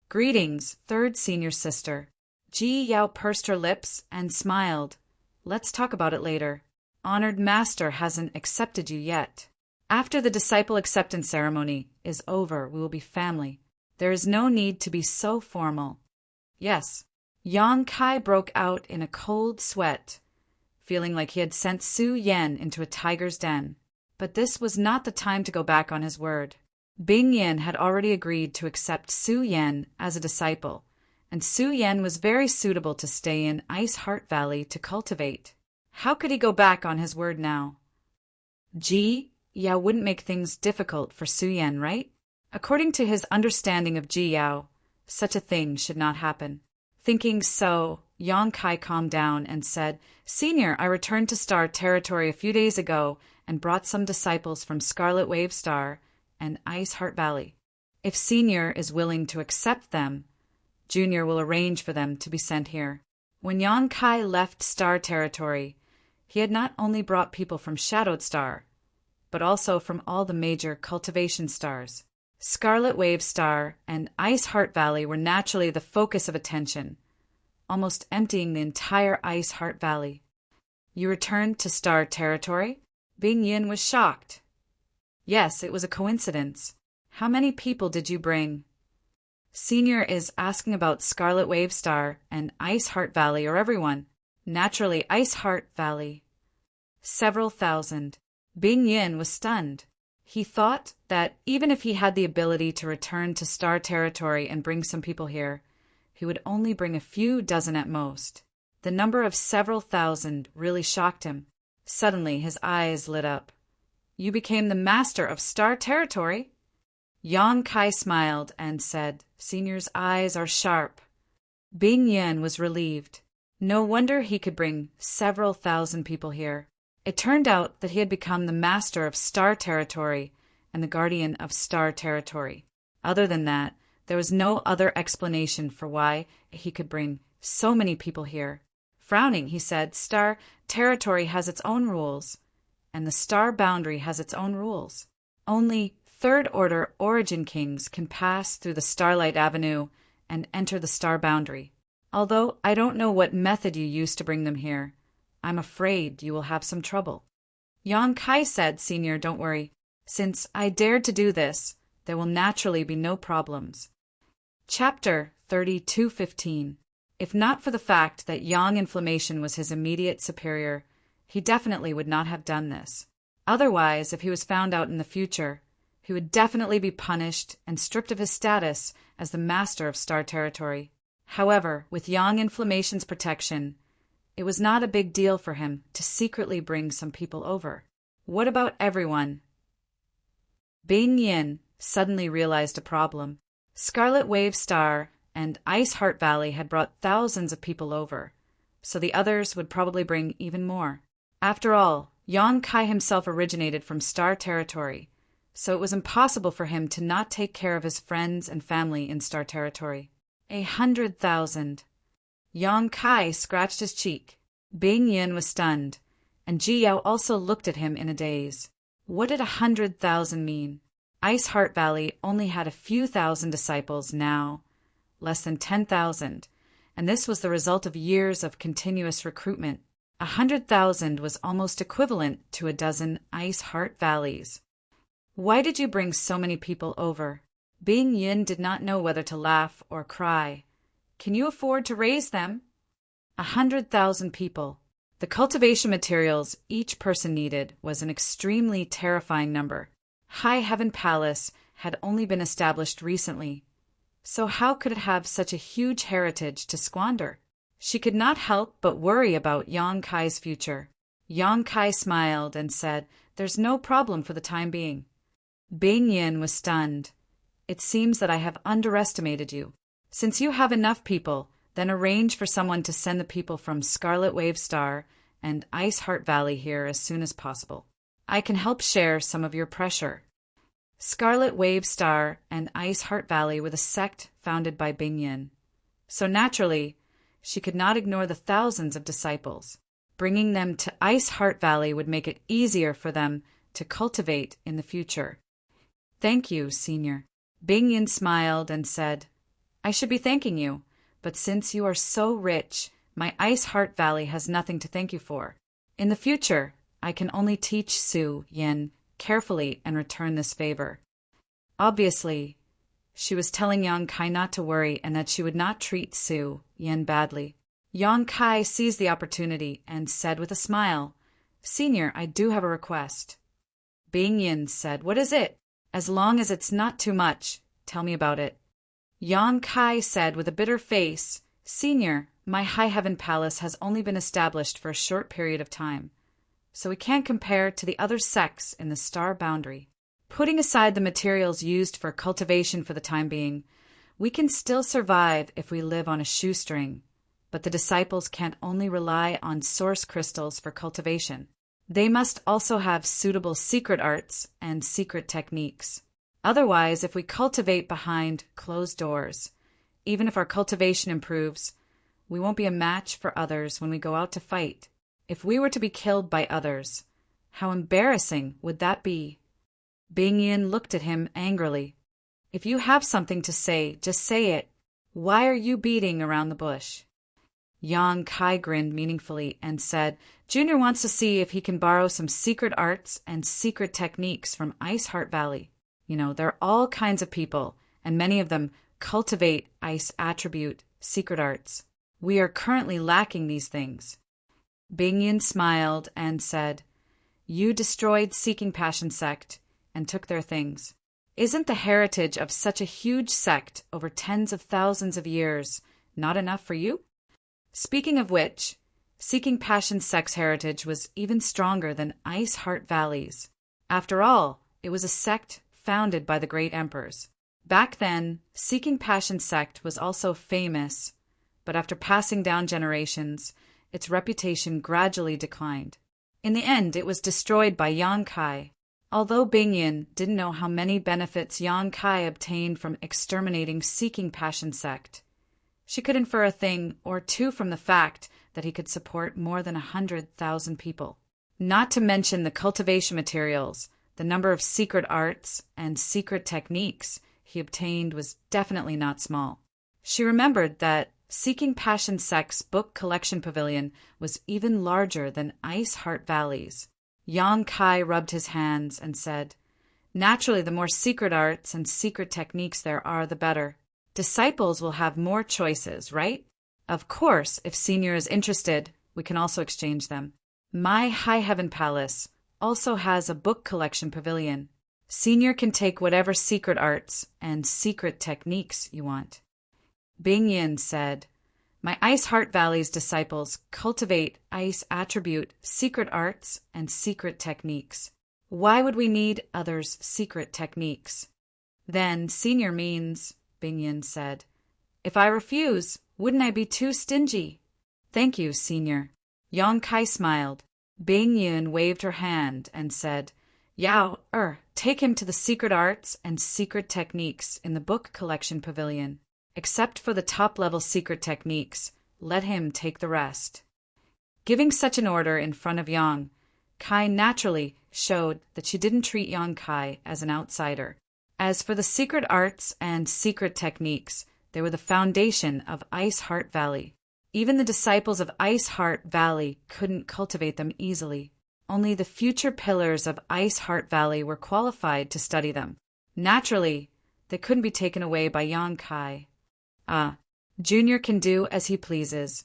Greetings, third senior sister. Ji Yao pursed her lips and smiled. Let's talk about it later. Honored master hasn't accepted you yet. After the disciple acceptance ceremony is over, we will be family. There is no need to be so formal. Yes. Yang Kai broke out in a cold sweat, feeling like he had sent Su Yan into a tiger's den. But this was not the time to go back on his word. Bing Yin had already agreed to accept Su Yan as a disciple, and Su Yan was very suitable to stay in Ice Heart Valley to cultivate. How could he go back on his word now? Ji Yao wouldn't make things difficult for Su Yan, right? According to his understanding of Ji Yao, such a thing should not happen. Thinking so, Yang Kai calmed down and said, Senior, I returned to Star Territory a few days ago and brought some disciples from Scarlet Wave Star and Ice Heart Valley. If Senior is willing to accept them, Junior will arrange for them to be sent here. When Yang Kai left Star Territory, he had not only brought people from Shadowed Star, but also from all the major cultivation stars. Scarlet Wave Star and Ice Heart Valley were naturally the focus of attention, almost emptying the entire Ice Heart Valley. You returned to Star Territory? Bing Yin was shocked. Yes, it was a coincidence. How many people did you bring? Senior is asking about Scarlet Wave Star and Ice Heart Valley or everyone. Naturally, Ice Heart Valley. Several thousand. Bing Yin was stunned. He thought that even if he had the ability to return to Star Territory and bring some people here, he would only bring a few dozen at most. The number of several thousand really shocked him. Suddenly, his eyes lit up. You became the master of Star Territory? Yang Kai smiled and said, Senior's eyes are sharp. Bing Yin was relieved. No wonder he could bring several thousand people here. It turned out that he had become the master of Star Territory and the guardian of Star Territory. Other than that, there was no other explanation for why he could bring so many people here. Frowning, he said, Star Territory has its own rules, and the Star Boundary has its own rules. Only Third-Order Origin Kings can pass through the Starlight Avenue and enter the Star Boundary. Although I don't know what method you used to bring them here, I'm afraid you will have some trouble. Yang Kai said, Senior, don't worry. Since I dared to do this, there will naturally be no problems. Chapter 32:15. If not for the fact that Yang Inflammation was his immediate superior, he definitely would not have done this. Otherwise, if he was found out in the future, he would definitely be punished and stripped of his status as the master of Star Territory. However, with Yang Inflammation's protection, it was not a big deal for him to secretly bring some people over. What about everyone? Bing Yin suddenly realized a problem. Scarlet Wave Star and Ice Heart Valley had brought thousands of people over, so the others would probably bring even more. After all, Yang Kai himself originated from Star Territory, so it was impossible for him to not take care of his friends and family in Star Territory. 100,000. Yang Kai scratched his cheek. Bing Yin was stunned, and Ji Yao also looked at him in a daze. What did 100,000 mean? Ice Heart Valley only had a few thousand disciples now, less than 10,000, and this was the result of years of continuous recruitment. 100,000 was almost equivalent to a dozen Ice Heart Valleys. Why did you bring so many people over? Bing Yin did not know whether to laugh or cry. Can you afford to raise them? 100,000 people. The cultivation materials each person needed was an extremely terrifying number. High Heaven Palace had only been established recently, so how could it have such a huge heritage to squander? She could not help but worry about Yang Kai's future. Yang Kai smiled and said, There's no problem for the time being. Bing Yin was stunned. It seems that I have underestimated you. Since you have enough people, then arrange for someone to send the people from Scarlet Wave Star and Ice Heart Valley here as soon as possible. I can help share some of your pressure. Scarlet Wave Star and Ice Heart Valley were the sect founded by Bing Yin, so naturally, she could not ignore the thousands of disciples. Bringing them to Ice Heart Valley would make it easier for them to cultivate in the future. Thank you, Senior. Bing Yin smiled and said, I should be thanking you, but since you are so rich, my Ice Heart Valley has nothing to thank you for. In the future, I can only teach Su Yin carefully and return this favor. Obviously, she was telling Yang Kai not to worry and that she would not treat Su Yin badly. Yang Kai seized the opportunity and said with a smile, Senior, I do have a request. Bing Yin said, What is it? As long as it's not too much, tell me about it. Yang Kai said with a bitter face, Senior, my High Heaven Palace has only been established for a short period of time, so we can't compare to the other sects in the Star Boundary. Putting aside the materials used for cultivation for the time being, We can still survive if we live on a shoestring, but the disciples can't only rely on source crystals for cultivation. They must also have suitable secret arts and secret techniques. Otherwise, if we cultivate behind closed doors, even if our cultivation improves, we won't be a match for others when we go out to fight. If we were to be killed by others, how embarrassing would that be? Bing Yin looked at him angrily. If you have something to say, just say it. Why are you beating around the bush? Yang Kai grinned meaningfully and said, Junior wants to see if he can borrow some secret arts and secret techniques from Ice Heart Valley. There are all kinds of people, and many of them cultivate ice attribute secret arts. We are currently lacking these things. Bing Yin smiled and said, You destroyed Seeking Passion sect and took their things. Isn't the heritage of such a huge sect over tens of thousands of years not enough for you? Speaking of which, Seeking Passion sect's heritage was even stronger than Ice Heart Valley's. After all, it was a sect founded by the great emperors. Back then, Seeking Passion sect was also famous, but after passing down generations, its reputation gradually declined. In the end, it was destroyed by Yang Kai. Although Bing Yin didn't know how many benefits Yang Kai obtained from exterminating Seeking Passion sect, she could infer a thing or two from the fact that he could support more than 100,000 people. Not to mention the cultivation materials, the number of secret arts and secret techniques he obtained was definitely not small. She remembered that Seeking Passion sect's book collection pavilion was even larger than Ice Heart Valley's. Yang Kai rubbed his hands and said, Naturally, the more secret arts and secret techniques there are, the better. Disciples will have more choices, right? Of course, if Senior is interested, we can also exchange them. My High Heaven Palace also has a book collection pavilion. Senior can take whatever secret arts and secret techniques you want. Bing Yin said, My Ice Heart Valley's disciples cultivate ice attribute secret arts and secret techniques. Why would we need others' secret techniques? Then Senior means, Bing Yin said, If I refuse, wouldn't I be too stingy? Thank you, Senior. Yang Kai smiled. Bing Yin waved her hand and said, Yao, take him to the secret arts and secret techniques in the book collection pavilion. Except for the top-level secret techniques, let him take the rest. Giving such an order in front of Yang Kai naturally showed that she didn't treat Yang Kai as an outsider. As for the secret arts and secret techniques, they were the foundation of Ice Heart Valley. Even the disciples of Ice Heart Valley couldn't cultivate them easily. Only the future pillars of Ice Heart Valley were qualified to study them. Naturally, they couldn't be taken away by Yang Kai. Junior can do as he pleases.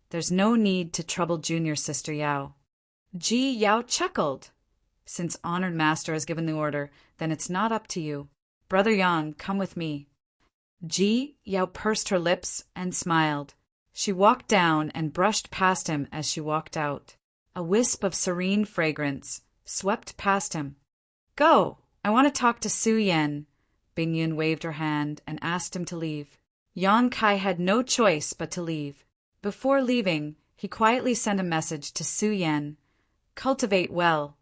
There's no need to trouble Junior, Sister Yao. Ji Yao chuckled. Since Honored Master has given the order, then it's not up to you. Brother Yang, come with me. Ji Yao pursed her lips and smiled. She walked down and brushed past him as she walked out. A wisp of serene fragrance swept past him. Go! I want to talk to Su Yan. Bing Yin waved her hand and asked him to leave. Yang Kai had no choice but to leave. Before leaving, he quietly sent a message to Su Yan. Cultivate well.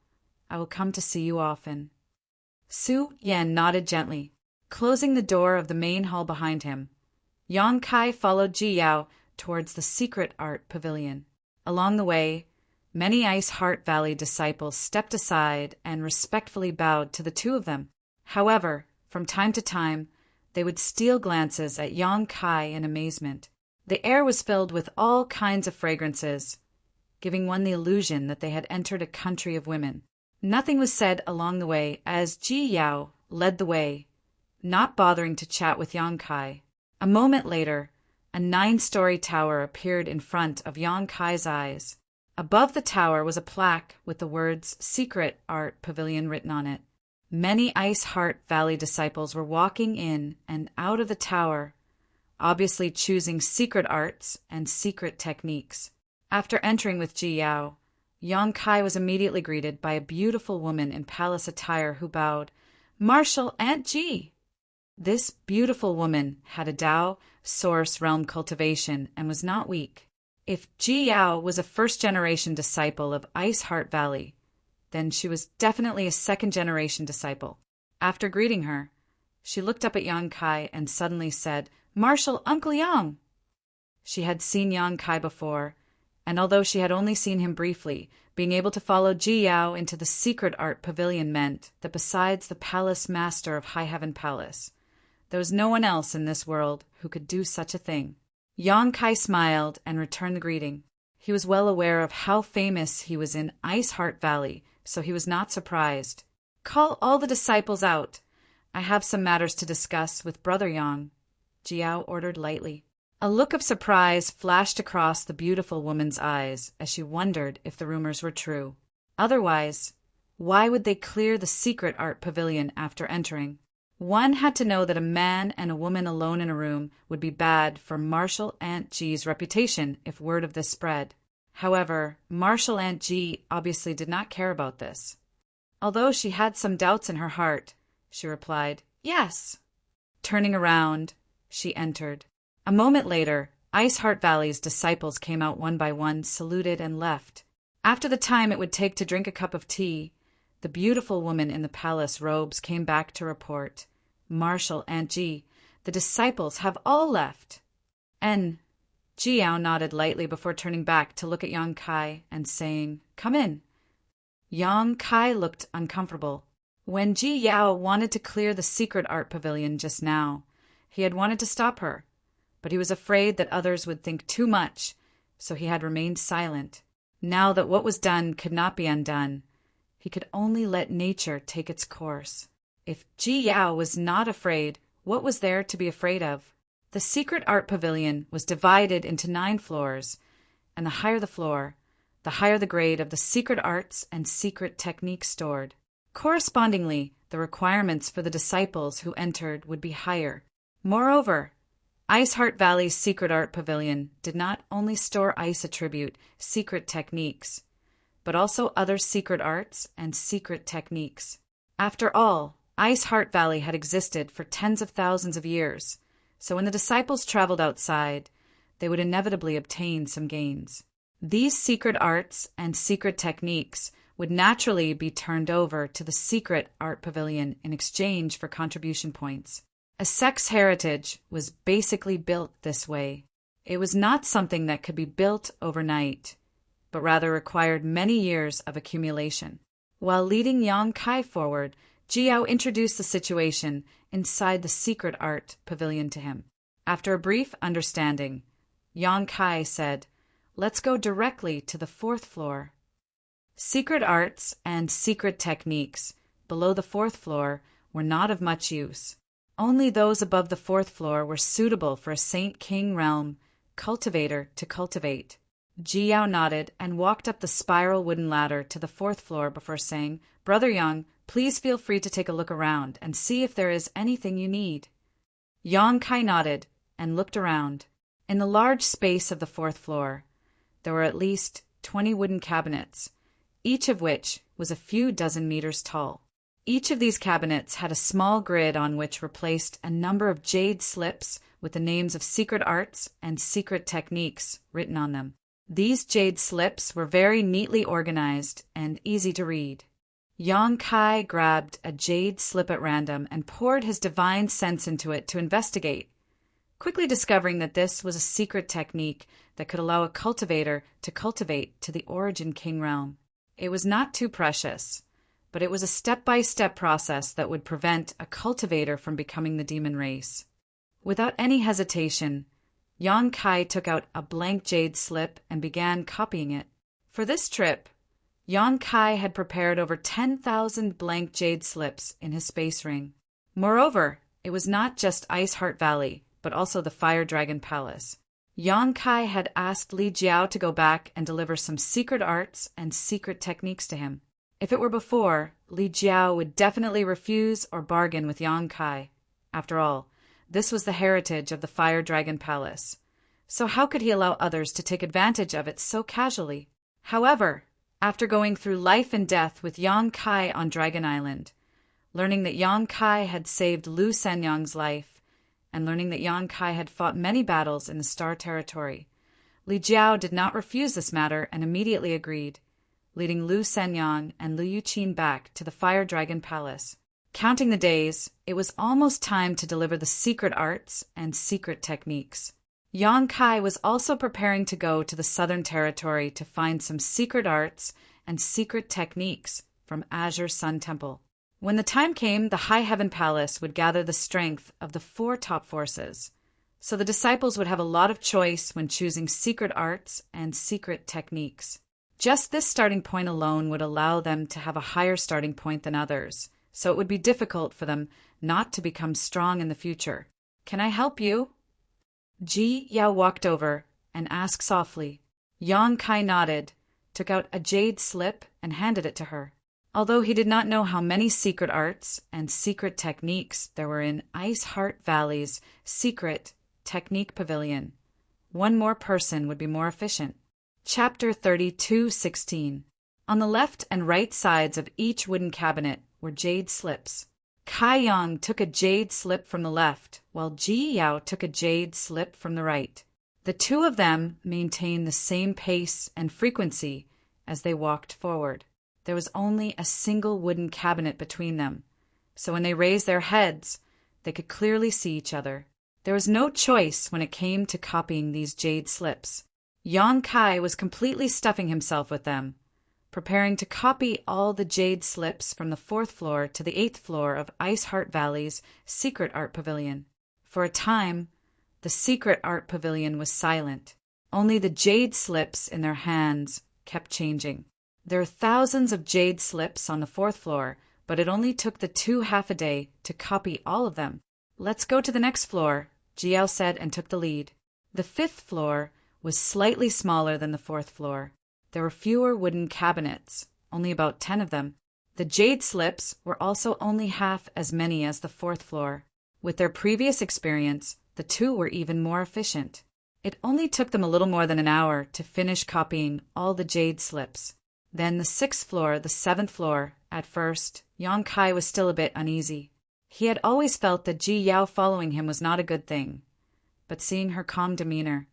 I will come to see you often. Su Yan nodded gently, closing the door of the main hall behind him. Yang Kai followed Ji Yao towards the secret art pavilion. Along the way, many Ice Heart Valley disciples stepped aside and respectfully bowed to the two of them. However, from time to time, they would steal glances at Yang Kai in amazement. The air was filled with all kinds of fragrances, giving one the illusion that they had entered a country of women. Nothing was said along the way as Ji Yao led the way, not bothering to chat with Yang Kai. A moment later, a 9-story tower appeared in front of Yang Kai's eyes. Above the tower was a plaque with the words Secret Art Pavilion written on it. Many Ice Heart Valley disciples were walking in and out of the tower, obviously choosing secret arts and secret techniques. After entering with Ji Yao, Yang Kai was immediately greeted by a beautiful woman in palace attire who bowed, Marshal Aunt Ji. This beautiful woman had a Tao source realm cultivation and was not weak. If Ji Yao was a first-generation disciple of Ice Heart Valley, then she was definitely a second-generation disciple. After greeting her, she looked up at Yang Kai and suddenly said, "Marshal Uncle Yang!" She had seen Yang Kai before, and although she had only seen him briefly, being able to follow Ji Yao into the secret art pavilion meant that besides the palace master of High Heaven Palace, there was no one else in this world who could do such a thing. Yang Kai smiled and returned the greeting. He was well aware of how famous he was in Ice Heart Valley, so he was not surprised. "Call all the disciples out. I have some matters to discuss with Brother Yang," Ji Yao ordered lightly. A look of surprise flashed across the beautiful woman's eyes as she wondered if the rumors were true. Otherwise, why would they clear the secret art pavilion after entering? One had to know that a man and a woman alone in a room would be bad for Marshal Aunt Ji's reputation if word of this spread. However, Marshal Aunt Ji obviously did not care about this. Although she had some doubts in her heart, she replied, "Yes." Turning around, she entered. A moment later, Ice Heart Valley's disciples came out one by one, saluted, and left. After the time it would take to drink a cup of tea, the beautiful woman in the palace robes came back to report, "Marshal Aunt Ji, the disciples have all left." And Ji Yao nodded lightly before turning back to look at Yang Kai and saying, "Come in." Yang Kai looked uncomfortable. When Ji Yao wanted to clear the secret art pavilion just now, he had wanted to stop her, but he was afraid that others would think too much, so he had remained silent. Now that what was done could not be undone, he could only let nature take its course. If Ji Yao was not afraid, what was there to be afraid of? The secret art pavilion was divided into 9 floors, and the higher the floor, the higher the grade of the secret arts and secret techniques stored. Correspondingly, the requirements for the disciples who entered would be higher. Moreover, Ice Heart Valley's secret art pavilion did not only store ice attribute secret techniques, but also other secret arts and secret techniques. After all, Ice Heart Valley had existed for tens of thousands of years, so when the disciples traveled outside, they would inevitably obtain some gains. These secret arts and secret techniques would naturally be turned over to the secret art pavilion in exchange for contribution points. A sect's heritage was basically built this way. It was not something that could be built overnight, but rather required many years of accumulation. While leading Yang Kai forward, Ji Yao introduced the situation inside the secret art pavilion to him. After a brief understanding, Yang Kai said, "Let's go directly to the 4th floor." Secret arts and secret techniques below the 4th floor were not of much use. Only those above the 4th floor were suitable for a Saint King realm cultivator to cultivate. Ji Yao nodded and walked up the spiral wooden ladder to the 4th floor before saying, "Brother Yang, please feel free to take a look around and see if there is anything you need." Yang Kai nodded and looked around. In the large space of the 4th floor, there were at least 20 wooden cabinets, each of which was a few dozen meters tall. Each of these cabinets had a small grid on which were placed a number of jade slips with the names of secret arts and secret techniques written on them. These jade slips were very neatly organized and easy to read. Yang Kai grabbed a jade slip at random and poured his divine sense into it to investigate, quickly discovering that this was a secret technique that could allow a cultivator to cultivate to the Origin King realm. It was not too precious, but it was a step-by-step process that would prevent a cultivator from becoming the demon race. Without any hesitation, Yang Kai took out a blank jade slip and began copying it. For this trip, Yang Kai had prepared over 10,000 blank jade slips in his space ring. Moreover, it was not just Ice Heart Valley, but also the Fire Dragon Palace. Yang Kai had asked Li Jiao to go back and deliver some secret arts and secret techniques to him. If it were before, Li Jiao would definitely refuse or bargain with Yang Kai. After all, this was the heritage of the Fire Dragon Palace, so how could he allow others to take advantage of it so casually? However, after going through life and death with Yang Kai on Dragon Island, learning that Yang Kai had saved Lu Sanyang's life, and learning that Yang Kai had fought many battles in the Star Territory. Li Jiao did not refuse this matter and immediately agreed, leading Lu Sanyang and Lu Yuqin back to the Fire Dragon Palace. Counting the days, it was almost time to deliver the secret arts and secret techniques. Yang Kai was also preparing to go to the Southern Territory to find some secret arts and secret techniques from Azure Sun Temple. When the time came, the High Heaven Palace would gather the strength of the 4 top forces, so the disciples would have a lot of choice when choosing secret arts and secret techniques. Just this starting point alone would allow them to have a higher starting point than others, so it would be difficult for them not to become strong in the future. "Can I help you?" Ji Yao walked over and asked softly. Yang Kai nodded, took out a jade slip, and handed it to her. Although he did not know how many secret arts and secret techniques there were in Ice Heart Valley's secret technique pavilion, one more person would be more efficient. Chapter 32:16. On the left and right sides of each wooden cabinet were jade slips. Kai Yang took a jade slip from the left, while Ji Yao took a jade slip from the right. The two of them maintained the same pace and frequency as they walked forward. There was only a single wooden cabinet between them, so when they raised their heads, they could clearly see each other. There was no choice when it came to copying these jade slips. Yang Kai was completely stuffing himself with them, preparing to copy all the jade slips from the 4th floor to the 8th floor of Ice Heart Valley's secret art pavilion. For a time, the secret art pavilion was silent. Only the jade slips in their hands kept changing. There are thousands of jade slips on the 4th floor, but it only took the 2 half a day to copy all of them. "Let's go to the next floor," Jiao said and took the lead. The 5th floor was slightly smaller than the 4th floor. There were fewer wooden cabinets, only about 10 of them. The jade slips were also only half as many as the 4th floor. With their previous experience, the two were even more efficient. It only took them a little more than an hour to finish copying all the jade slips. Then the 6th floor, the 7th floor. At first, Yang Kai was still a bit uneasy. He had always felt that Ji Yao following him was not a good thing. But seeing her calm demeanor,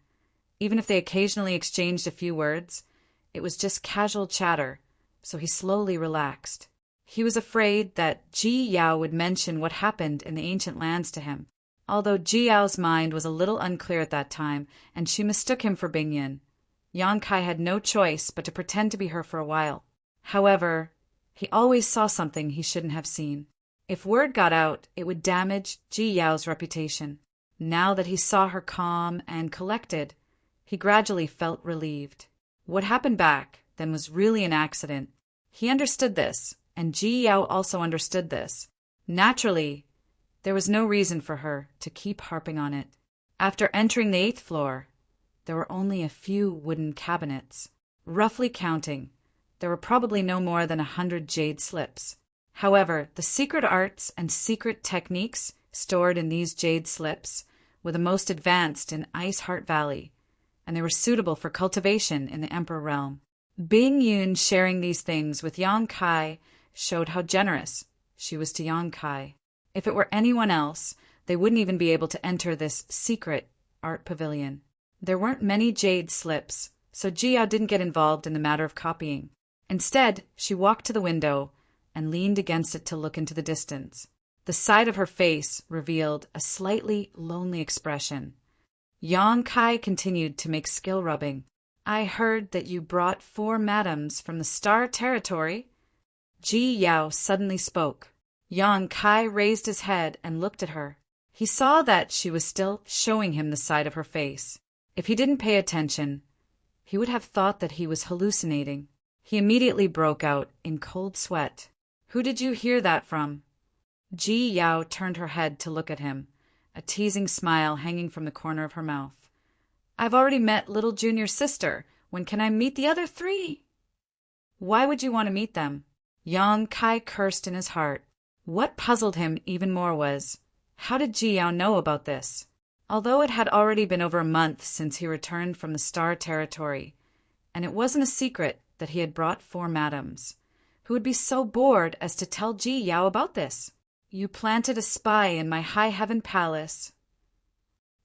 even if they occasionally exchanged a few words, it was just casual chatter, so he slowly relaxed. He was afraid that Ji Yao would mention what happened in the ancient lands to him. Although Ji Yao's mind was a little unclear at that time, and she mistook him for Bingyan, Yang Kai had no choice but to pretend to be her for a while. However, he always saw something he shouldn't have seen. If word got out, it would damage Ji Yao's reputation. Now that he saw her calm and collected, he gradually felt relieved. What happened back then was really an accident. He understood this, and Ji Yao also understood this. Naturally, there was no reason for her to keep harping on it. After entering the 8th floor, there were only a few wooden cabinets. Roughly counting, there were probably no more than 100 jade slips. However, the secret arts and secret techniques stored in these jade slips were the most advanced in Ice Heart Valley, and they were suitable for cultivation in the Emperor Realm. Bing Yun sharing these things with Yang Kai showed how generous she was to Yang Kai. If it were anyone else, they wouldn't even be able to enter this secret art pavilion. There weren't many jade slips, so Ji Yao didn't get involved in the matter of copying. Instead, she walked to the window and leaned against it to look into the distance. The side of her face revealed a slightly lonely expression. Yang Kai continued to make skill rubbing. "I heard that you brought 4 madams from the Star Territory." Ji Yao suddenly spoke. Yang Kai raised his head and looked at her. He saw that she was still showing him the side of her face. If he didn't pay attention, he would have thought that he was hallucinating. He immediately broke out in cold sweat. "Who did you hear that from?" Ji Yao turned her head to look at him, a teasing smile hanging from the corner of her mouth. "I've already met little junior sister. When can I meet the other 3? "Why would you want to meet them?" Yang Kai cursed in his heart. What puzzled him even more was, how did Ji Yao know about this? Although it had already been over a month since he returned from the Star Territory, and it wasn't a secret that he had brought 4 madams, who would be so bored as to tell Ji Yao about this. You planted a spy in my high heaven palace.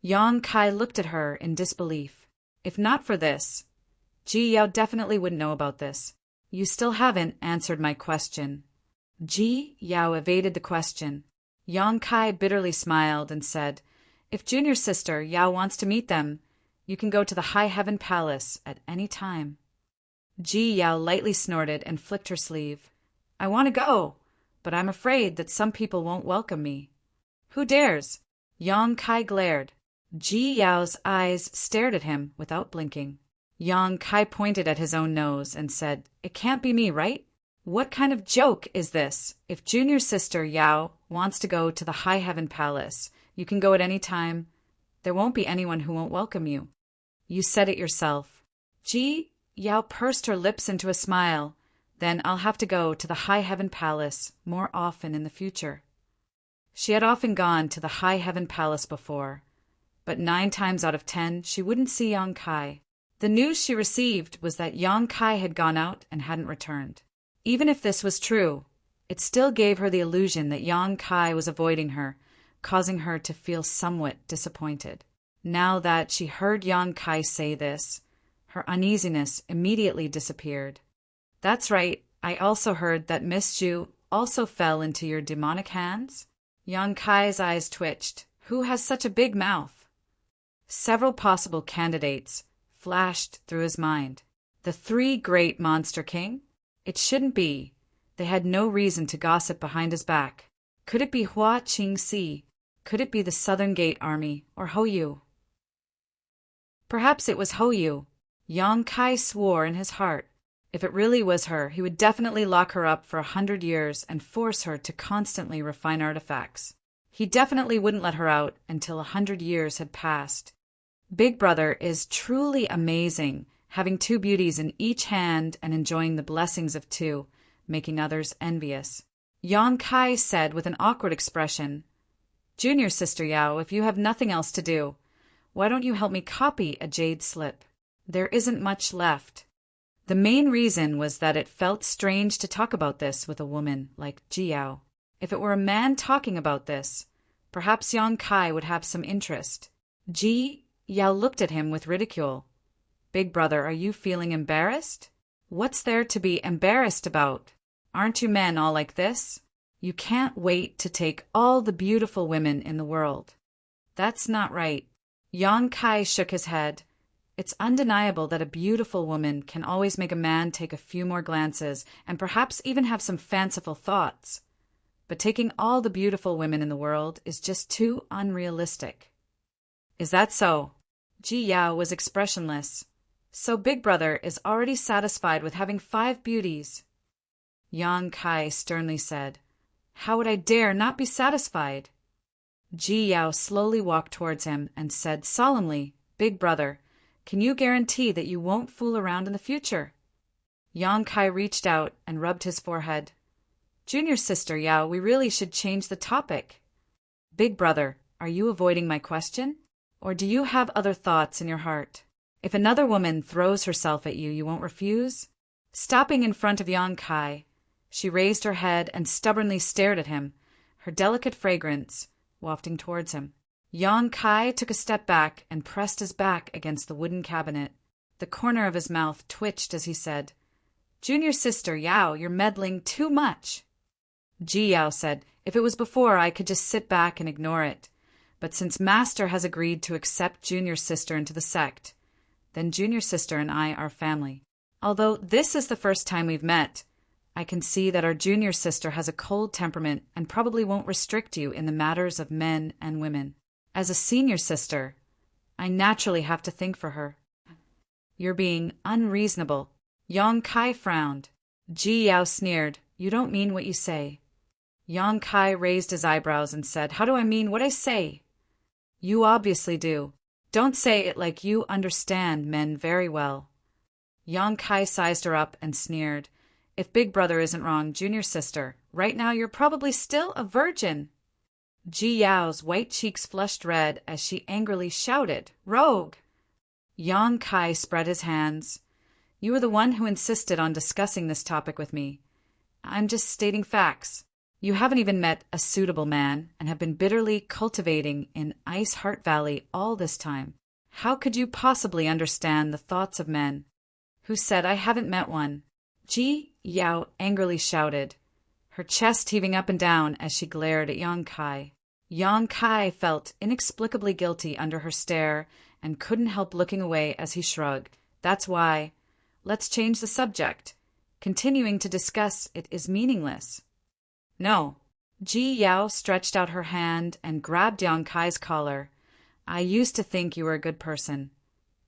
Yang Kai looked at her in disbelief. If not for this, Ji Yao definitely wouldn't know about this. You still haven't answered my question. Ji Yao evaded the question. Yang Kai bitterly smiled and said, if junior sister Yao wants to meet them, you can go to the high heaven palace at any time. Ji Yao lightly snorted and flicked her sleeve. I want to go, but I'm afraid that some people won't welcome me. Who dares? Yang Kai glared. Ji Yao's eyes stared at him without blinking. Yang Kai pointed at his own nose and said, it can't be me, right? What kind of joke is this? If junior sister Yao wants to go to the high heaven palace, you can go at any time. There won't be anyone who won't welcome you. You said it yourself. Ji Yao pursed her lips into a smile. Then I'll have to go to the high heaven palace more often in the future. She had often gone to the high heaven palace before, but 9 times out of 10 she wouldn't see Yang Kai. The news she received was that Yang Kai had gone out and hadn't returned. Even if this was true, it still gave her the illusion that Yang Kai was avoiding her, causing her to feel somewhat disappointed. Now that she heard Yang Kai say this, her uneasiness immediately disappeared. That's right, I also heard that Miss Zhu also fell into your demonic hands? Yang Kai's eyes twitched. Who has such a big mouth? Several possible candidates flashed through his mind. The 3 great monster king? It shouldn't be. They had no reason to gossip behind his back. Could it be Hua Qingxi? Could it be the Southern Gate Army, or Hou Yu? Perhaps it was Hou Yu. Yang Kai swore in his heart. If it really was her, he would definitely lock her up for 100 years and force her to constantly refine artifacts. He definitely wouldn't let her out until 100 years had passed. Big Brother is truly amazing, having 2 beauties in each hand and enjoying the blessings of 2, making others envious. Yang Kai said with an awkward expression, Junior sister Yao, if you have nothing else to do, why don't you help me copy a jade slip? There isn't much left. The main reason was that it felt strange to talk about this with a woman like Ji Yao. If it were a man talking about this, perhaps Yang Kai would have some interest. Ji Yao looked at him with ridicule. Big Brother, are you feeling embarrassed? What's there to be embarrassed about? Aren't you men all like this? You can't wait to take all the beautiful women in the world. That's not right. Yang Kai shook his head. It's undeniable that a beautiful woman can always make a man take a few more glances and perhaps even have some fanciful thoughts. But taking all the beautiful women in the world is just too unrealistic. Is that so? Ji Yao was expressionless. So Big Brother is already satisfied with having 5 beauties. Yang Kai sternly said, How would I dare not be satisfied? Ji Yao slowly walked towards him and said solemnly, Big Brother, can you guarantee that you won't fool around in the future? Yang Kai reached out and rubbed his forehead. Junior sister Yao, we really should change the topic. Big Brother, are you avoiding my question? Or do you have other thoughts in your heart? If another woman throws herself at you, you won't refuse? Stopping in front of Yang Kai, she raised her head and stubbornly stared at him, her delicate fragrance wafting towards him. Yang Kai took a step back and pressed his back against the wooden cabinet. The corner of his mouth twitched as he said, Junior sister Yao, you're meddling too much. Ji Yao said, If it was before, I could just sit back and ignore it. But since Master has agreed to accept Junior sister into the sect, then Junior sister and I are family. Although this is the first time we've met, I can see that our Junior sister has a cold temperament and probably won't restrict you in the matters of men and women. As a senior sister, I naturally have to think for her. You're being unreasonable. Yang Kai frowned. Ji Yao sneered. You don't mean what you say. Yang Kai raised his eyebrows and said, How do I mean what I say? You obviously do. Don't say it like you understand men very well. Yang Kai sized her up and sneered. If Big Brother isn't wrong, Junior sister, right now you're probably still a virgin. Ji Yao's white cheeks flushed red as she angrily shouted, Rogue! Yang Kai spread his hands. You were the one who insisted on discussing this topic with me. I'm just stating facts. You haven't even met a suitable man and have been bitterly cultivating in Ice Heart Valley all this time. How could you possibly understand the thoughts of men? Who said I haven't met one? Ji Yao angrily shouted, her chest heaving up and down as she glared at Yang Kai. Yang Kai felt inexplicably guilty under her stare and couldn't help looking away as he shrugged. That's why. Let's change the subject. Continuing to discuss it is meaningless. No. Ji Yao stretched out her hand and grabbed Yang Kai's collar. I used to think you were a good person,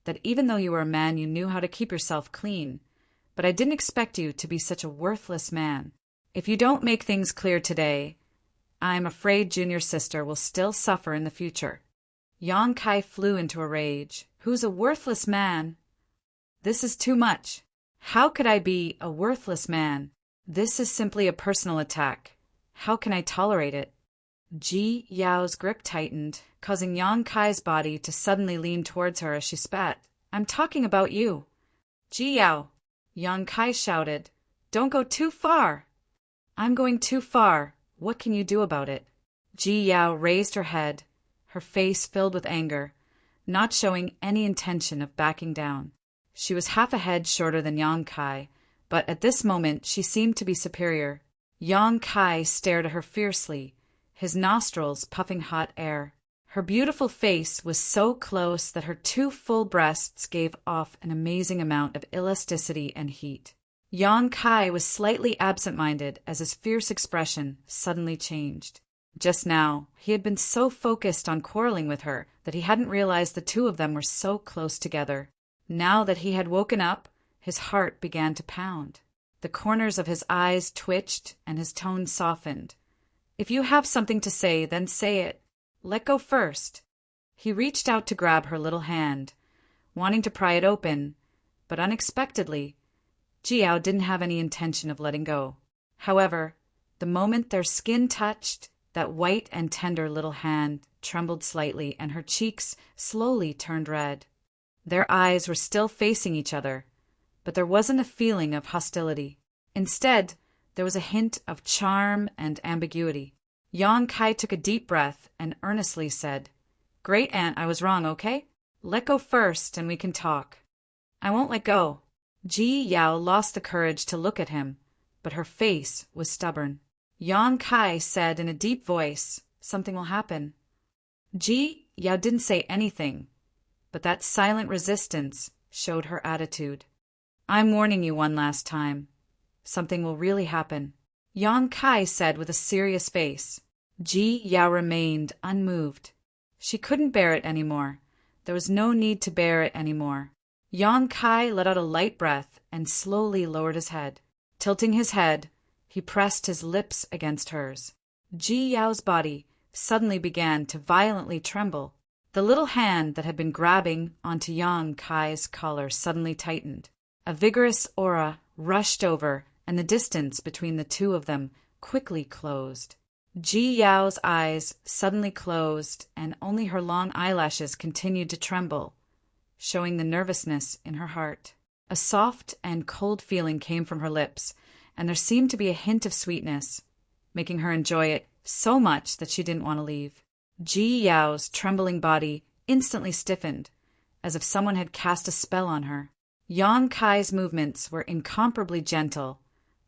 that even though you were a man you knew how to keep yourself clean, but I didn't expect you to be such a worthless man. If you don't make things clear today, I'm afraid Junior Sister will still suffer in the future. Yang Kai flew into a rage. Who's a worthless man? This is too much. How could I be a worthless man? This is simply a personal attack. How can I tolerate it? Ji Yao's grip tightened, causing Yang Kai's body to suddenly lean towards her as she spat. I'm talking about you. Ji Yao, Yang Kai shouted. Don't go too far. I'm going too far. What can you do about it? Ji Yao raised her head, her face filled with anger, not showing any intention of backing down. She was half a head shorter than Yang Kai, but at this moment she seemed to be superior. Yang Kai stared at her fiercely, his nostrils puffing hot air. Her beautiful face was so close that her two full breasts gave off an amazing amount of elasticity and heat. Yang Kai was slightly absent-minded as his fierce expression suddenly changed. Just now, he had been so focused on quarreling with her that he hadn't realized the two of them were so close together. Now that he had woken up, his heart began to pound. The corners of his eyes twitched and his tone softened. If you have something to say, then say it. Let go first. He reached out to grab her little hand, wanting to pry it open, but unexpectedly, Ji Yao didn't have any intention of letting go. However, the moment their skin touched, that white and tender little hand trembled slightly and her cheeks slowly turned red. Their eyes were still facing each other, but there wasn't a feeling of hostility. Instead, there was a hint of charm and ambiguity. Yang Kai took a deep breath and earnestly said, Great Aunt, I was wrong, okay? Let go first and we can talk. I won't let go. Ji Yao lost the courage to look at him, but her face was stubborn. Yang Kai said in a deep voice, Something will happen. Ji Yao didn't say anything, but that silent resistance showed her attitude. I'm warning you one last time. Something will really happen. Yang Kai said with a serious face. Ji Yao remained unmoved. She couldn't bear it anymore. There was no need to bear it anymore. Yang Kai let out a light breath and slowly lowered his head. Tilting his head, he pressed his lips against hers. Ji Yao's body suddenly began to violently tremble. The little hand that had been grabbing onto Yang Kai's collar suddenly tightened. A vigorous aura rushed over, and the distance between the two of them quickly closed. Ji Yao's eyes suddenly closed, and only her long eyelashes continued to tremble, showing the nervousness in her heart. A soft and cold feeling came from her lips, and there seemed to be a hint of sweetness, making her enjoy it so much that she didn't want to leave. Ji Yao's trembling body instantly stiffened, as if someone had cast a spell on her. Yang Kai's movements were incomparably gentle,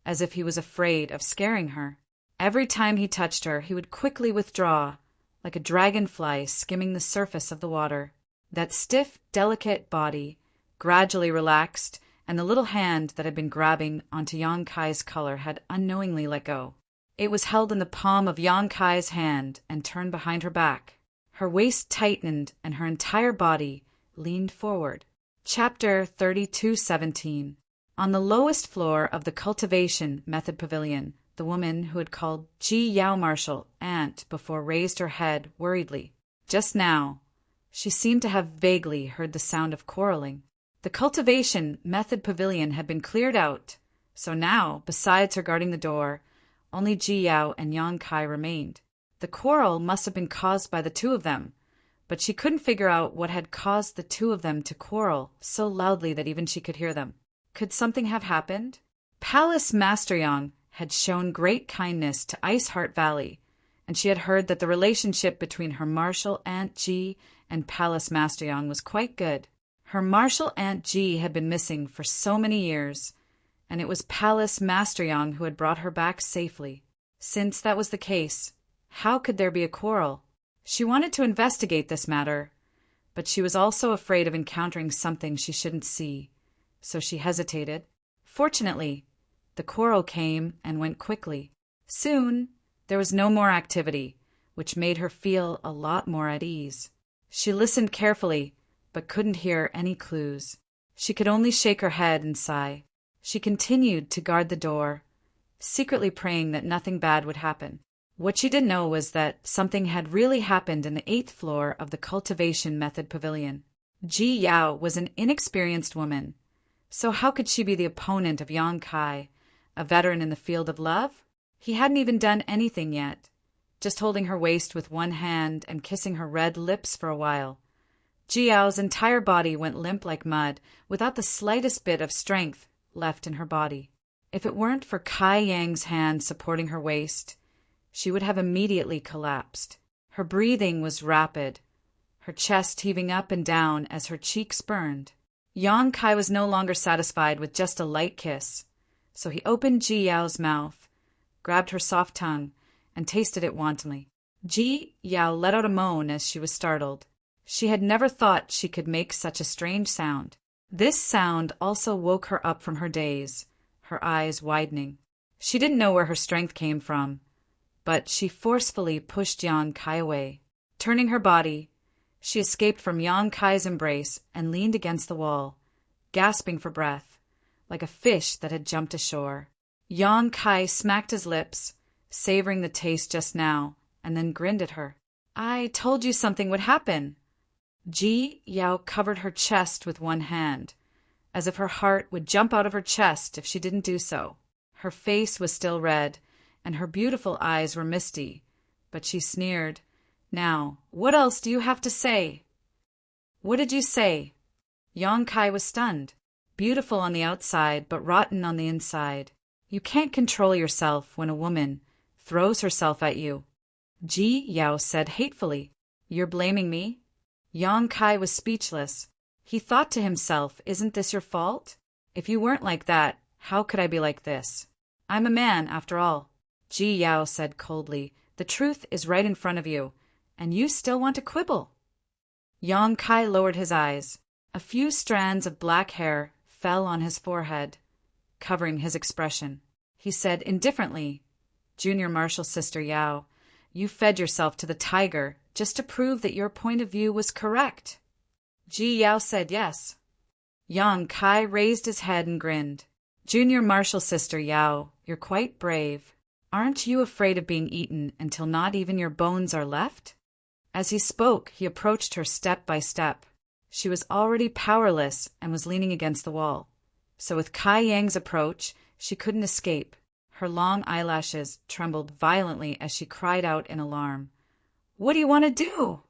as if he was afraid of scaring her. Every time he touched her, he would quickly withdraw, like a dragonfly skimming the surface of the water. That stiff, delicate body gradually relaxed, and the little hand that had been grabbing onto Yang Kai's collar had unknowingly let go. It was held in the palm of Yang Kai's hand and turned behind her back. Her waist tightened and her entire body leaned forward. Chapter 32:17. On the lowest floor of the cultivation method pavilion, the woman who had called Ji Yao Marshal Aunt before raised her head worriedly. Just now, she seemed to have vaguely heard the sound of quarreling. The cultivation method pavilion had been cleared out, so now, besides her guarding the door, only Ji Yao and Yang Kai remained. The quarrel must have been caused by the two of them, but she couldn't figure out what had caused the two of them to quarrel so loudly that even she could hear them. Could something have happened? Palace Master Yang had shown great kindness to Ice Heart Valley, and she had heard that the relationship between her martial Aunt G and Palace Master Yang was quite good. Her martial Aunt G had been missing for so many years, and it was Palace Master Yang who had brought her back safely. Since that was the case, how could there be a quarrel? She wanted to investigate this matter, but she was also afraid of encountering something she shouldn't see, so she hesitated. Fortunately, the quarrel came and went quickly. Soon, there was no more activity, which made her feel a lot more at ease. She listened carefully, but couldn't hear any clues. She could only shake her head and sigh. She continued to guard the door, secretly praying that nothing bad would happen. What she didn't know was that something had really happened in the 8th floor of the Cultivation Method Pavilion. Ji Yao was an inexperienced woman, so how could she be the opponent of Yang Kai, a veteran in the field of love? He hadn't even done anything yet, just holding her waist with one hand and kissing her red lips for a while. Ji Yao's entire body went limp like mud, without the slightest bit of strength left in her body. If it weren't for Kai Yang's hand supporting her waist, she would have immediately collapsed. Her breathing was rapid, her chest heaving up and down as her cheeks burned. Yang Kai was no longer satisfied with just a light kiss, so he opened Ji Yao's mouth, grabbed her soft tongue, and tasted it wantonly. Ji Yao let out a moan as she was startled. She had never thought she could make such a strange sound. This sound also woke her up from her daze, her eyes widening. She didn't know where her strength came from, but she forcefully pushed Yang Kai away. Turning her body, she escaped from Yang Kai's embrace and leaned against the wall, gasping for breath, like a fish that had jumped ashore. Yang Kai smacked his lips, savoring the taste just now, and then grinned at her. "I told you something would happen." Ji Yao covered her chest with one hand, as if her heart would jump out of her chest if she didn't do so. Her face was still red, and her beautiful eyes were misty, but she sneered. "Now, what else do you have to say?" "What did you say?" Yang Kai was stunned. Beautiful on the outside, but rotten on the inside. You can't control yourself when a woman throws herself at you. Ji Yao said hatefully. "You're blaming me?" Yang Kai was speechless. He thought to himself, isn't this your fault? If you weren't like that, how could I be like this? I'm a man, after all. Ji Yao said coldly, "The truth is right in front of you, and you still want to quibble." Yang Kai lowered his eyes. A few strands of black hair fell on his forehead, covering his expression. He said indifferently, "Junior Marshal Sister Yao, you fed yourself to the tiger just to prove that your point of view was correct." Ji Yao said yes. Yang Kai raised his head and grinned. "Junior Marshal Sister Yao, you're quite brave. Aren't you afraid of being eaten until not even your bones are left?" As he spoke, he approached her step by step. She was already powerless and was leaning against the wall. So with Kai Yang's approach, she couldn't escape. Her long eyelashes trembled violently as she cried out in alarm. "What do you want to do?"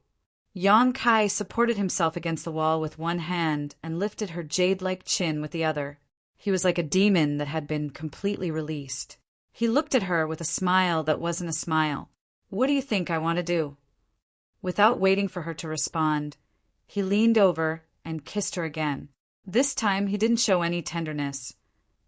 Yang Kai supported himself against the wall with one hand and lifted her jade-like chin with the other. He was like a demon that had been completely released. He looked at her with a smile that wasn't a smile. "What do you think I want to do?" Without waiting for her to respond, he leaned over and kissed her again. This time he didn't show any tenderness,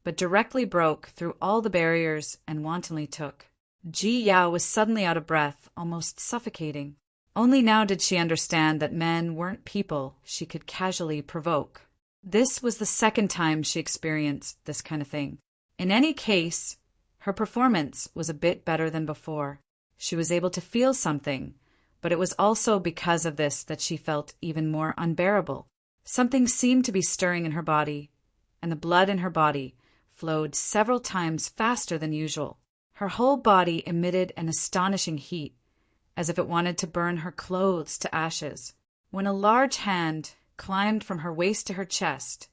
but directly broke through all the barriers and wantonly took. Ji Yao was suddenly out of breath, almost suffocating. Only now did she understand that men weren't people she could casually provoke. This was the second time she experienced this kind of thing. In any case, her performance was a bit better than before. She was able to feel something, but it was also because of this that she felt even more unbearable. Something seemed to be stirring in her body, and the blood in her body flowed several times faster than usual. Her whole body emitted an astonishing heat, as if it wanted to burn her clothes to ashes. When a large hand climbed from her waist to her chest,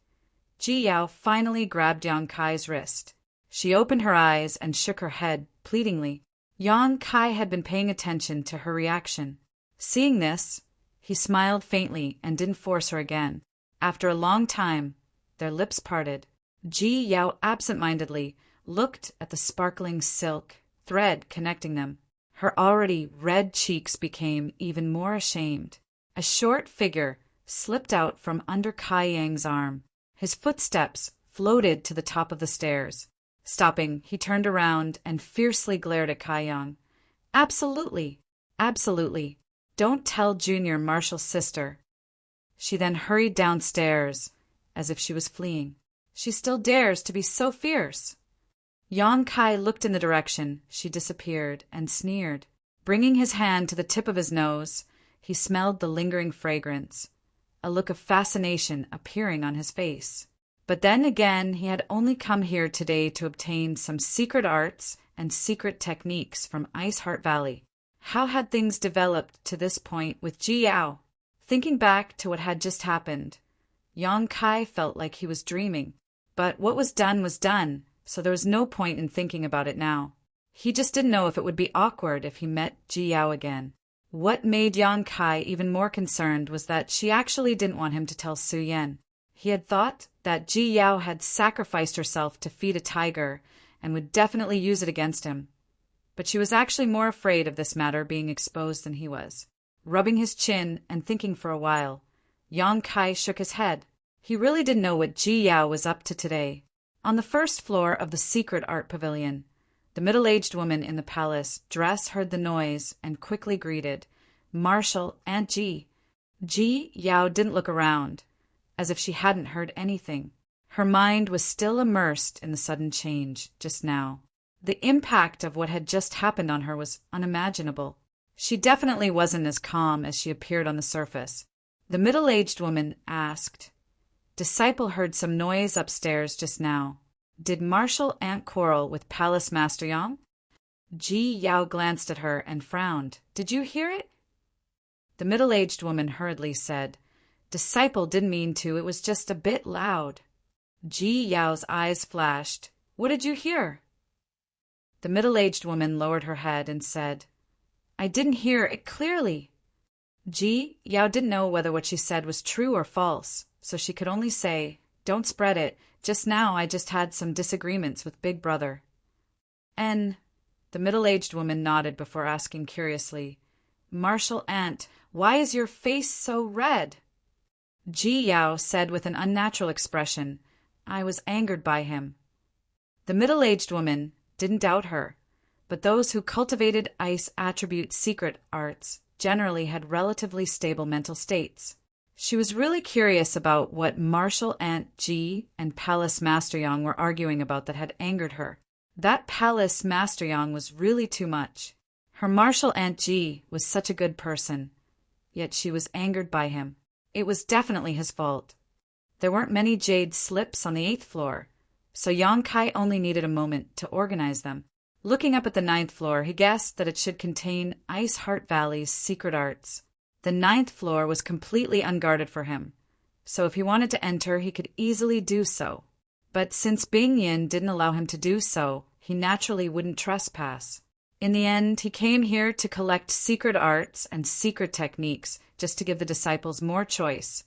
Ji Yao finally grabbed Yang Kai's wrist. She opened her eyes and shook her head pleadingly. Yang Kai had been paying attention to her reaction. Seeing this, he smiled faintly and didn't force her again. After a long time, their lips parted. Ji Yao absent-mindedly looked at the sparkling silk thread connecting them. Her already red cheeks became even more ashamed. A short figure slipped out from under Kai Yang's arm. His footsteps floated to the top of the stairs. Stopping, he turned around and fiercely glared at Kai Yang. Absolutely, absolutely. Don't tell Junior Marshall's sister. She then hurried downstairs, as if she was fleeing. She still dares to be so fierce. Yang Kai looked in the direction she disappeared and sneered. Bringing his hand to the tip of his nose, he smelled the lingering fragrance, a look of fascination appearing on his face. But then again, he had only come here today to obtain some secret arts and secret techniques from Ice Heart Valley. How had things developed to this point with Ji Yao? Thinking back to what had just happened, Yang Kai felt like he was dreaming. But what was done, so there was no point in thinking about it now. He just didn't know if it would be awkward if he met Ji Yao again. What made Yang Kai even more concerned was that she actually didn't want him to tell Su Yan. He had thought that Ji Yao had sacrificed herself to feed a tiger and would definitely use it against him. But she was actually more afraid of this matter being exposed than he was. Rubbing his chin and thinking for a while, Yang Kai shook his head. He really didn't know what Ji Yao was up to today. On the first floor of the secret art pavilion, the middle-aged woman in the palace dress heard the noise and quickly greeted, "Marshal, Aunt Ji." Ji Yao didn't look around, as if she hadn't heard anything. Her mind was still immersed in the sudden change just now. The impact of what had just happened on her was unimaginable. She definitely wasn't as calm as she appeared on the surface. The middle-aged woman asked, "Disciple heard some noise upstairs just now. Did Marshal Aunt quarrel with Palace Master Yang?" Ji Yao glanced at her and frowned. "Did you hear it?" The middle-aged woman hurriedly said, "Disciple didn't mean to, it was just a bit loud." Ji Yao's eyes flashed. "What did you hear?" The middle-aged woman lowered her head and said, "I didn't hear it clearly." Ji Yao didn't know whether what she said was true or false, so she could only say, "Don't spread it. Just now I just had some disagreements with Big Brother." "And—" The middle-aged woman nodded before asking curiously, "Marshal Aunt, why is your face so red?" Ji Yao said with an unnatural expression, "I was angered by him." The middle-aged woman didn't doubt her, but those who cultivated ice attribute secret arts generally had relatively stable mental states. She was really curious about what Marshal Aunt Ji and Palace Master Yang were arguing about that had angered her. That Palace Master Yang was really too much. Her Marshal Aunt Ji was such a good person, yet she was angered by him. It was definitely his fault. There weren't many jade slips on the 8th floor, so Yang Kai only needed a moment to organize them. Looking up at the 9th floor, he guessed that it should contain Ice Heart Valley's secret arts. The 9th floor was completely unguarded for him, so if he wanted to enter, he could easily do so. But since Bing Yin didn't allow him to do so, he naturally wouldn't trespass. In the end, he came here to collect secret arts and secret techniques just to give the disciples more choice.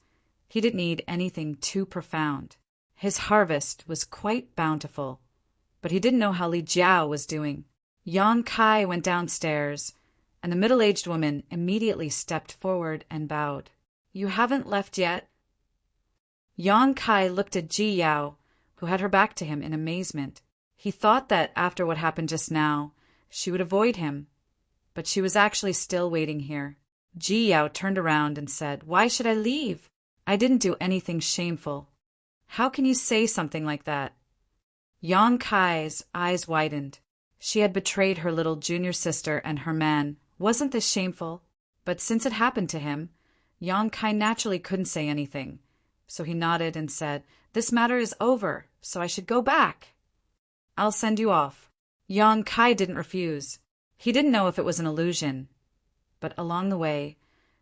He didn't need anything too profound. His harvest was quite bountiful, but he didn't know how Li Jiao was doing. Yang Kai went downstairs, and the middle-aged woman immediately stepped forward and bowed. "You haven't left yet?" Yang Kai looked at Ji Yao, who had her back to him in amazement. He thought that after what happened just now, she would avoid him, but she was actually still waiting here. Ji Yao turned around and said, "Why should I leave? I didn't do anything shameful." "How can you say something like that?" Yang Kai's eyes widened. She had betrayed her little junior sister and her man. Wasn't this shameful? But since it happened to him, Yang Kai naturally couldn't say anything. So he nodded and said, "This matter is over, so I should go back." "I'll send you off." Yang Kai didn't refuse. He didn't know if it was an illusion, but along the way,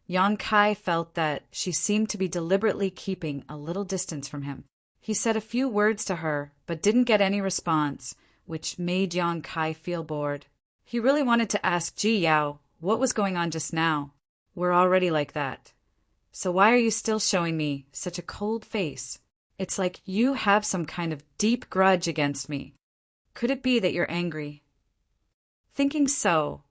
Yang Kai felt that she seemed to be deliberately keeping a little distance from him. He said a few words to her, but didn't get any response, which made Yang Kai feel bored. He really wanted to ask Ji Yao what was going on just now. "We're already like that. So why are you still showing me such a cold face? It's like you have some kind of deep grudge against me." Could it be that you're angry? Thinking so,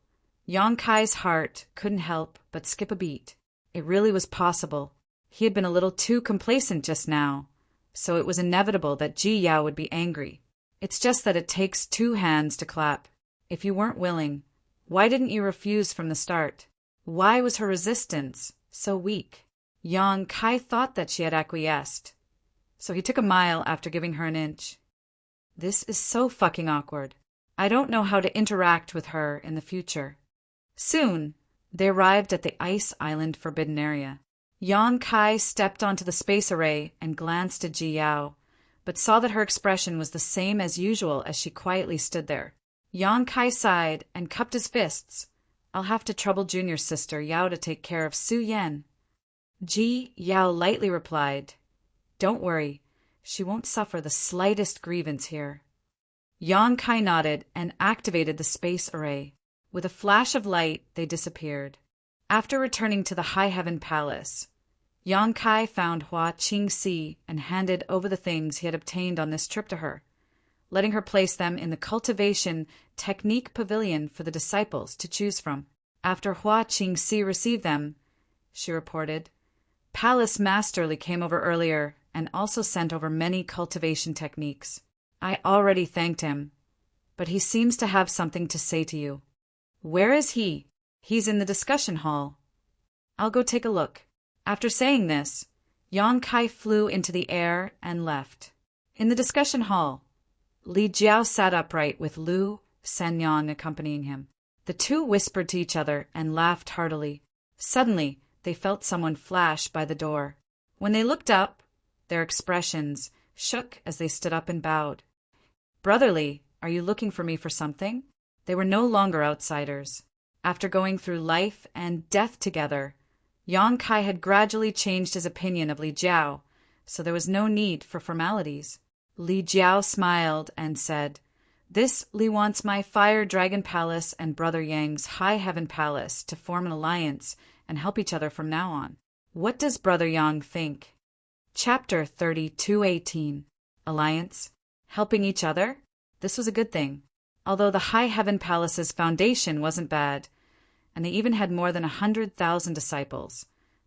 Yang Kai's heart couldn't help but skip a beat. It really was possible. He had been a little too complacent just now, so it was inevitable that Ji Yao would be angry. It's just that it takes two hands to clap. If you weren't willing, why didn't you refuse from the start? Why was her resistance so weak? Yang Kai thought that she had acquiesced, so he took a mile after giving her an inch. This is so fucking awkward. I don't know how to interact with her in the future. Soon, they arrived at the Ice Island Forbidden Area. Yang Kai stepped onto the space array and glanced at Ji Yao, but saw that her expression was the same as usual as she quietly stood there. Yang Kai sighed and cupped his fists. I'll have to trouble Junior's sister Yao to take care of Su Yan. Ji Yao lightly replied, Don't worry, she won't suffer the slightest grievance here. Yang Kai nodded and activated the space array. With a flash of light, they disappeared. After returning to the High Heaven Palace, Yang Kai found Hua Qingxi and handed over the things he had obtained on this trip to her, letting her place them in the Cultivation Technique Pavilion for the disciples to choose from. After Hua Qingxi received them, she reported, Palace Masterly came over earlier and also sent over many cultivation techniques. I already thanked him, but he seems to have something to say to you. Where is he? He's in the discussion hall. I'll go take a look. After saying this, Yang Kai flew into the air and left. In the discussion hall, Li Jiao sat upright with Lu Shenyang accompanying him. The two whispered to each other and laughed heartily. Suddenly, they felt someone flash by the door. When they looked up, their expressions shook as they stood up and bowed. Brotherly, are you looking for me for something? They were no longer outsiders. After going through life and death together, Yang Kai had gradually changed his opinion of Li Jiao, so there was no need for formalities. Li Jiao smiled and said, This Li wants my Fire Dragon Palace and Brother Yang's High Heaven Palace to form an alliance and help each other from now on. What does Brother Yang think? Chapter 32:18. Alliance? Helping each other? This was a good thing. Although the High Heaven Palace's foundation wasn't bad, and they even had more than 100,000 disciples,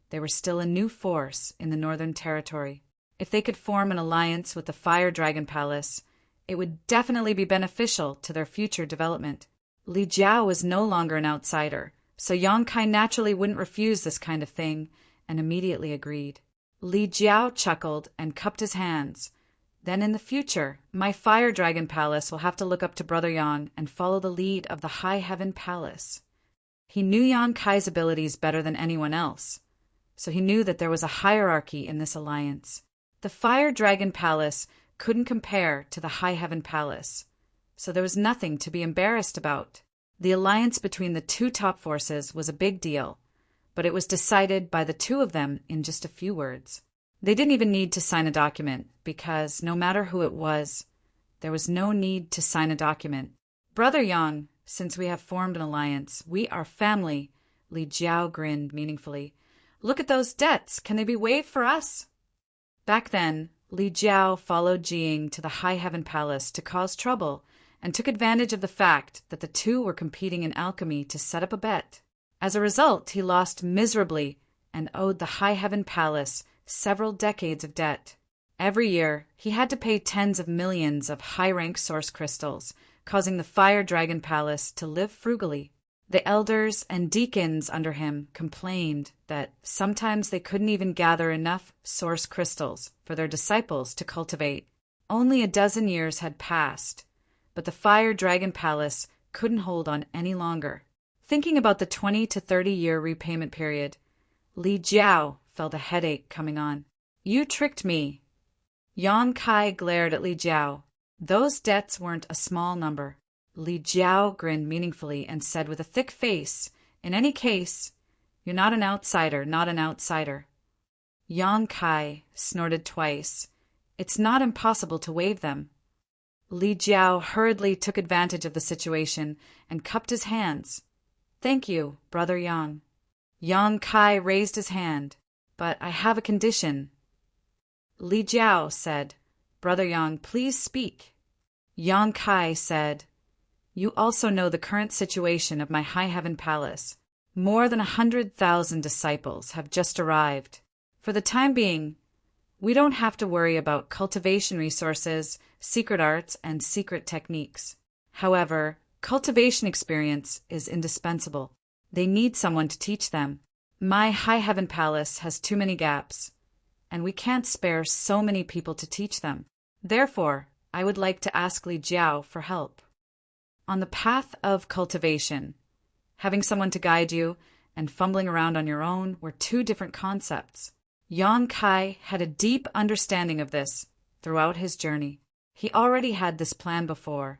they were still a new force in the Northern Territory. If they could form an alliance with the Fire Dragon Palace, it would definitely be beneficial to their future development. Li Jiao was no longer an outsider, so Yang Kai naturally wouldn't refuse this kind of thing, and immediately agreed. Li Jiao chuckled and cupped his hands. Then in the future, my Fire Dragon Palace will have to look up to Brother Yang and follow the lead of the High Heaven Palace. He knew Yang Kai's abilities better than anyone else, so he knew that there was a hierarchy in this alliance. The Fire Dragon Palace couldn't compare to the High Heaven Palace, so there was nothing to be embarrassed about. The alliance between the two top forces was a big deal, but it was decided by the two of them in just a few words. They didn't even need to sign a document, because no matter who it was, there was no need to sign a document. Brother Yang, since we have formed an alliance, we are family, Li Jiao grinned meaningfully. Look at those debts. Can they be waived for us? Back then, Li Jiao followed Jiying to the High Heaven Palace to cause trouble and took advantage of the fact that the two were competing in alchemy to set up a bet. As a result, he lost miserably and owed the High Heaven Palace several decades of debt. Every year, he had to pay tens of millions of high-rank source crystals, causing the Fire Dragon Palace to live frugally. The elders and deacons under him complained that sometimes they couldn't even gather enough source crystals for their disciples to cultivate. Only a dozen years had passed, but the Fire Dragon Palace couldn't hold on any longer. Thinking about the 20 to 30-year repayment period, Li Jiao felt a headache coming on. You tricked me. Yang Kai glared at Li Jiao. Those debts weren't a small number. Li Jiao grinned meaningfully and said with a thick face, In any case, you're not an outsider, not an outsider. Yang Kai snorted twice. It's not impossible to waive them. Li Jiao hurriedly took advantage of the situation and cupped his hands. Thank you, Brother Yang. Yang Kai raised his hand. But I have a condition. Li Jiao said, Brother Yang, please speak. Yang Kai said, "You also know the current situation of my High Heaven Palace. More than 100,000 disciples have just arrived. For the time being, we don't have to worry about cultivation resources, secret arts, and secret techniques. However, cultivation experience is indispensable. They need someone to teach them. My High Heaven Palace has too many gaps, and we can't spare so many people to teach them. Therefore, I would like to ask Li Jiao for help." On the path of cultivation, having someone to guide you and fumbling around on your own were two different concepts. Yang Kai had a deep understanding of this throughout his journey. He already had this plan before,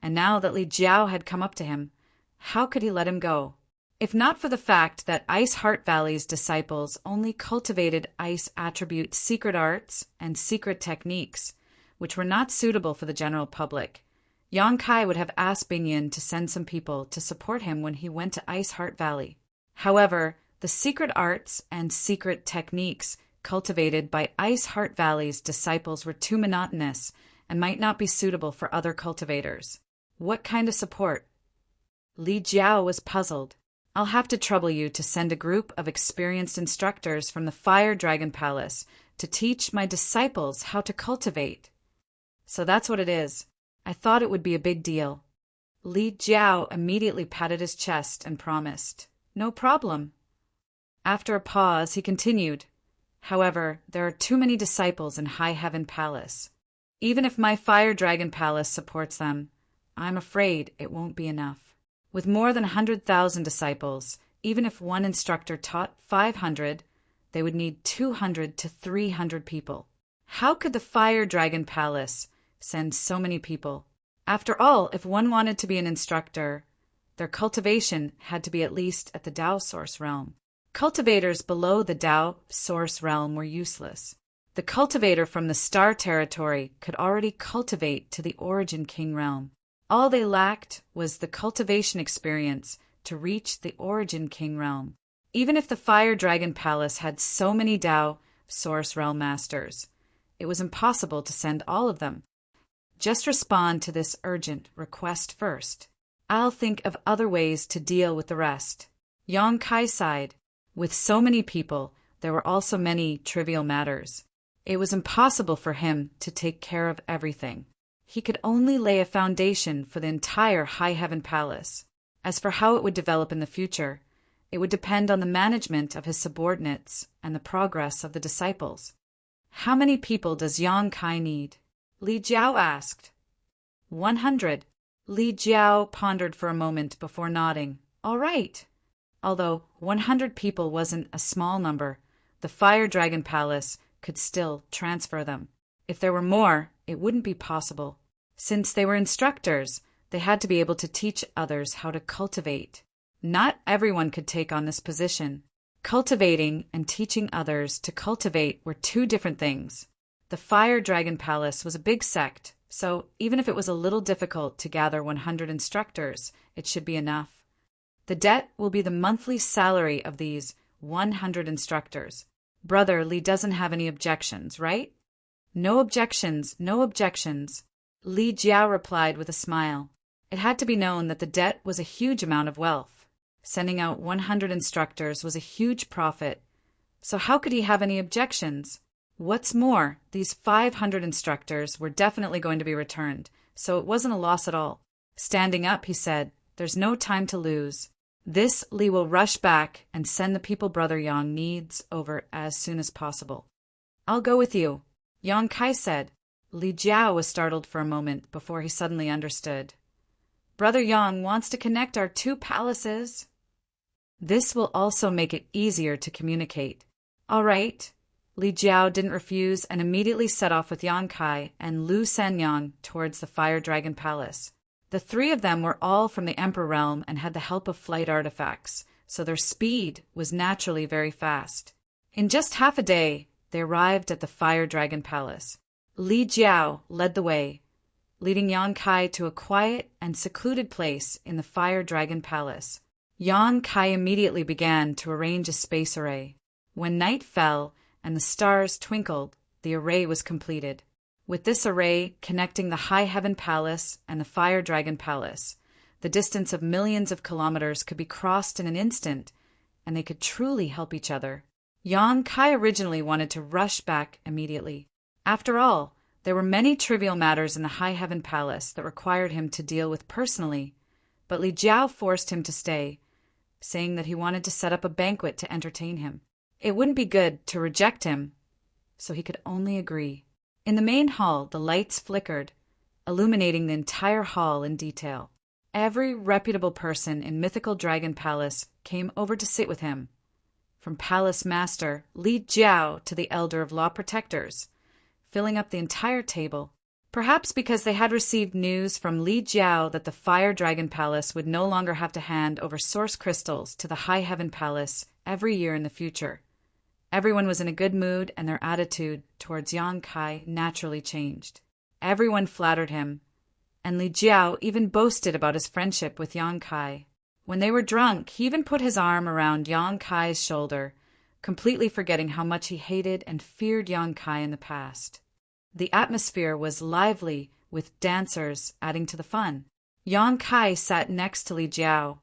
and now that Li Jiao had come up to him, how could he let him go? If not for the fact that Ice Heart Valley's disciples only cultivated ice attribute secret arts and secret techniques, which were not suitable for the general public, Yang Kai would have asked Bingyan to send some people to support him when he went to Ice Heart Valley. However, the secret arts and secret techniques cultivated by Ice Heart Valley's disciples were too monotonous and might not be suitable for other cultivators. What kind of support? Li Jiao was puzzled. "I'll have to trouble you to send a group of experienced instructors from the Fire Dragon Palace to teach my disciples how to cultivate." "So that's what it is. I thought it would be a big deal." Li Jiao immediately patted his chest and promised, "No problem." After a pause, he continued, "However, there are too many disciples in High Heaven Palace. Even if my Fire Dragon Palace supports them, I'm afraid it won't be enough. With more than 100,000 disciples, even if one instructor taught 500, they would need 200 to 300 people. How could the Fire Dragon Palace send so many people? After all, if one wanted to be an instructor, their cultivation had to be at least at the Tao Source realm. Cultivators below the Tao Source realm were useless. The cultivator from the Star Territory could already cultivate to the Origin King realm. All they lacked was the cultivation experience to reach the Origin King realm. Even if the Fire Dragon Palace had so many Tao Source realm masters, it was impossible to send all of them. Just respond to this urgent request first. I'll think of other ways to deal with the rest." Yang Kai sighed. With so many people, there were also many trivial matters. It was impossible for him to take care of everything. He could only lay a foundation for the entire High Heaven Palace. As for how it would develop in the future, it would depend on the management of his subordinates and the progress of the disciples. "How many people does Yang Kai need?" Li Jiao asked. 100. Li Jiao pondered for a moment before nodding. "All right." Although 100 people wasn't a small number, the Fire Dragon Palace could still transfer them. If there were more, it wouldn't be possible. Since they were instructors, they had to be able to teach others how to cultivate. Not everyone could take on this position. Cultivating and teaching others to cultivate were two different things. The Fire Dragon Palace was a big sect, so even if it was a little difficult to gather 100 instructors, it should be enough. The debt will be the monthly salary of these 100 instructors. Brother Li doesn't have any objections, right? "No objections, no objections," Li Jiao replied with a smile. It had to be known that the debt was a huge amount of wealth. Sending out 100 instructors was a huge profit. So how could he have any objections? What's more, these 500 instructors were definitely going to be returned, so it wasn't a loss at all. Standing up, he said, "There's no time to lose. This Li will rush back and send the people Brother Yang needs over as soon as possible." "I'll go with you," Yang Kai said. Li Jiao was startled for a moment before he suddenly understood. "Brother Yang wants to connect our two palaces." This will also make it easier to communicate. "All right." Li Jiao didn't refuse and immediately set off with Yang Kai and Lu Sanyang towards the Fire Dragon Palace. The three of them were all from the Emperor realm and had the help of flight artifacts, so their speed was naturally very fast. In just half a day, they arrived at the Fire Dragon Palace. Li Jiao led the way, leading Yang Kai to a quiet and secluded place in the Fire Dragon Palace. Yang Kai immediately began to arrange a space array. When night fell and the stars twinkled, the array was completed. With this array connecting the High Heaven Palace and the Fire Dragon Palace, the distance of millions of kilometers could be crossed in an instant, and they could truly help each other. Yang Kai originally wanted to rush back immediately. After all, there were many trivial matters in the High Heaven Palace that required him to deal with personally, but Li Jiao forced him to stay, saying that he wanted to set up a banquet to entertain him. It wouldn't be good to reject him, so he could only agree. In the main hall, the lights flickered, illuminating the entire hall in detail. Every reputable person in Mythical Dragon Palace came over to sit with him, from Palace Master Li Jiao to the Elder of Law Protectors, filling up the entire table. Perhaps because they had received news from Li Jiao that the Fire Dragon Palace would no longer have to hand over source crystals to the High Heaven Palace every year in the future. Everyone was in a good mood, and their attitude towards Yang Kai naturally changed. Everyone flattered him, and Li Jiao even boasted about his friendship with Yang Kai. When they were drunk, he even put his arm around Yang Kai's shoulder, completely forgetting how much he hated and feared Yang Kai in the past. The atmosphere was lively, with dancers adding to the fun. Yang Kai sat next to Li Jiao,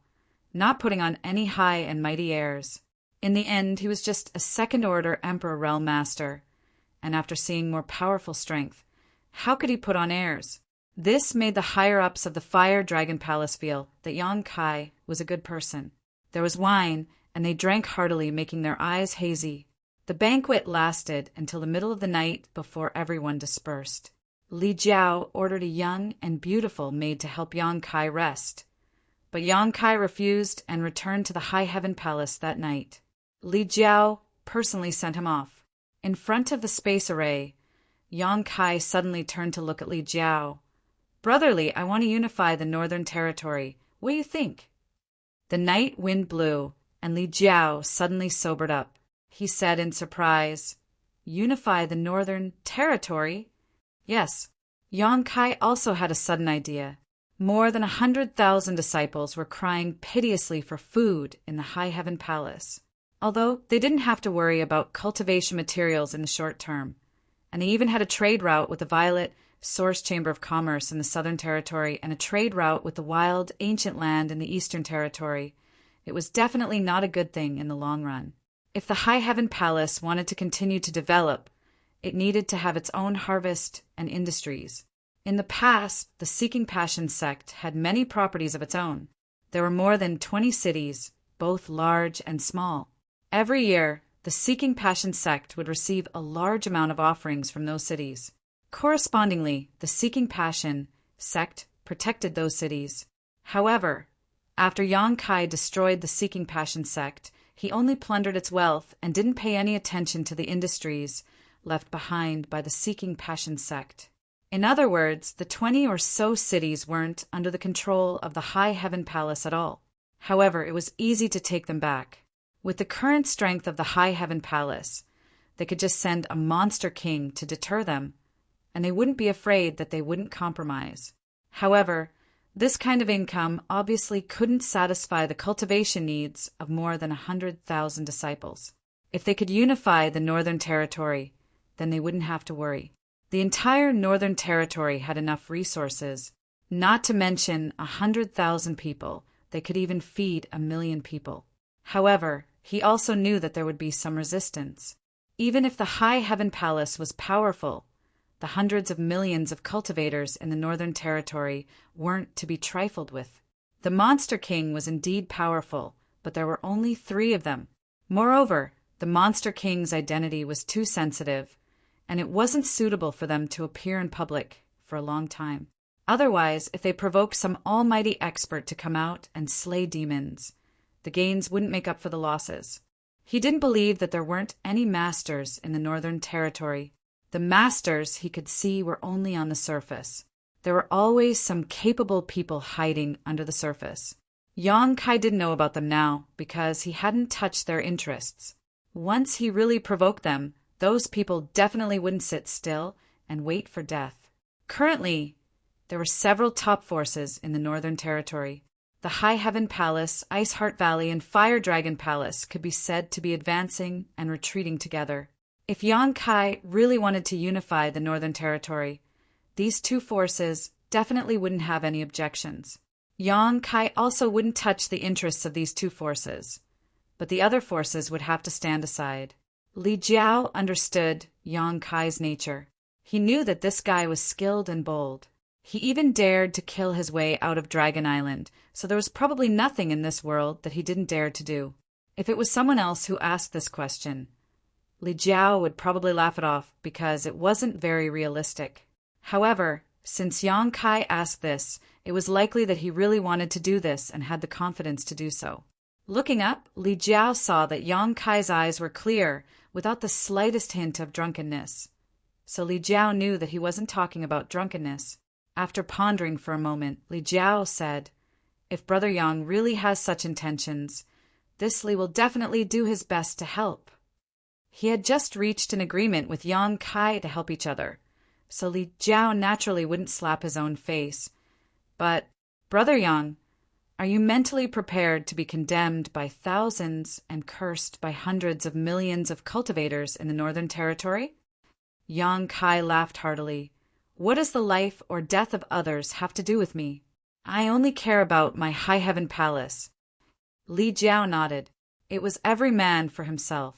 not putting on any high and mighty airs. In the end, he was just a second-order Emperor Realm Master, and after seeing more powerful strength, how could he put on airs? This made the higher-ups of the Fire Dragon Palace feel that Yang Kai was a good person. There was wine, and they drank heartily, making their eyes hazy. The banquet lasted until the middle of the night before everyone dispersed. Li Jiao ordered a young and beautiful maid to help Yang Kai rest, but Yang Kai refused and returned to the High Heaven Palace that night. Li Jiao personally sent him off. In front of the space array, Yang Kai suddenly turned to look at Li Jiao. "Brotherly, I want to unify the Northern Territory. What do you think?" The night wind blew, and Li Jiao suddenly sobered up. He said in surprise, "Unify the Northern Territory?" Yes. Yang Kai also had a sudden idea. More than 100,000 disciples were crying piteously for food in the High Heaven Palace. Although they didn't have to worry about cultivation materials in the short term, and they even had a trade route with the Violet Source Chamber of Commerce in the Southern Territory and a trade route with the wild, ancient land in the Eastern Territory, it was definitely not a good thing in the long run. If the High Heaven Palace wanted to continue to develop, it needed to have its own harvest and industries. In the past, the Seeking Passion sect had many properties of its own. There were more than 20 cities, both large and small. Every year, the Seeking Passion sect would receive a large amount of offerings from those cities. Correspondingly, the Seeking Passion sect protected those cities. However, after Yang Kai destroyed the Seeking Passion sect, he only plundered its wealth and didn't pay any attention to the industries left behind by the Seeking Passion sect. In other words, the 20 or so cities weren't under the control of the High Heaven Palace at all. However, it was easy to take them back. With the current strength of the High Heaven Palace, they could just send a monster king to deter them, and they wouldn't be afraid that they wouldn't compromise. However, this kind of income obviously couldn't satisfy the cultivation needs of more than 100,000 disciples. If they could unify the Northern Territory, then they wouldn't have to worry. The entire Northern Territory had enough resources, not to mention 100,000 people. They could even feed 1 million people. However, he also knew that there would be some resistance. Even if the High Heaven Palace was powerful, the hundreds of millions of cultivators in the Northern Territory weren't to be trifled with. The Monster King was indeed powerful, but there were only 3 of them. Moreover, the Monster King's identity was too sensitive, and it wasn't suitable for them to appear in public for a long time. Otherwise, if they provoked some almighty expert to come out and slay demons, the gains wouldn't make up for the losses. He didn't believe that there weren't any masters in the Northern Territory. The masters he could see were only on the surface. There were always some capable people hiding under the surface. Yang Kai didn't know about them now because he hadn't touched their interests. Once he really provoked them, those people definitely wouldn't sit still and wait for death. Currently, there were several top forces in the Northern Territory. The High Heaven Palace, Ice Heart Valley, and Fire Dragon Palace could be said to be advancing and retreating together. If Yang Kai really wanted to unify the Northern Territory, these two forces definitely wouldn't have any objections. Yang Kai also wouldn't touch the interests of these two forces, but the other forces would have to stand aside. Li Jiao understood Yang Kai's nature. He knew that this guy was skilled and bold. He even dared to kill his way out of Dragon Island, so there was probably nothing in this world that he didn't dare to do. If it was someone else who asked this question, Li Jiao would probably laugh it off because it wasn't very realistic. However, since Yang Kai asked this, it was likely that he really wanted to do this and had the confidence to do so. Looking up, Li Jiao saw that Yang Kai's eyes were clear, without the slightest hint of drunkenness. So Li Jiao knew that he wasn't talking about drunkenness. After pondering for a moment, Li Jiao said, "If Brother Yang really has such intentions, this Li will definitely do his best to help." He had just reached an agreement with Yang Kai to help each other, so Li Jiao naturally wouldn't slap his own face. But, Brother Yang, are you mentally prepared to be condemned by thousands and cursed by hundreds of millions of cultivators in the Northern Territory? Yang Kai laughed heartily. What does the life or death of others have to do with me? I only care about my high heaven palace. Li Jiao nodded. It was every man for himself.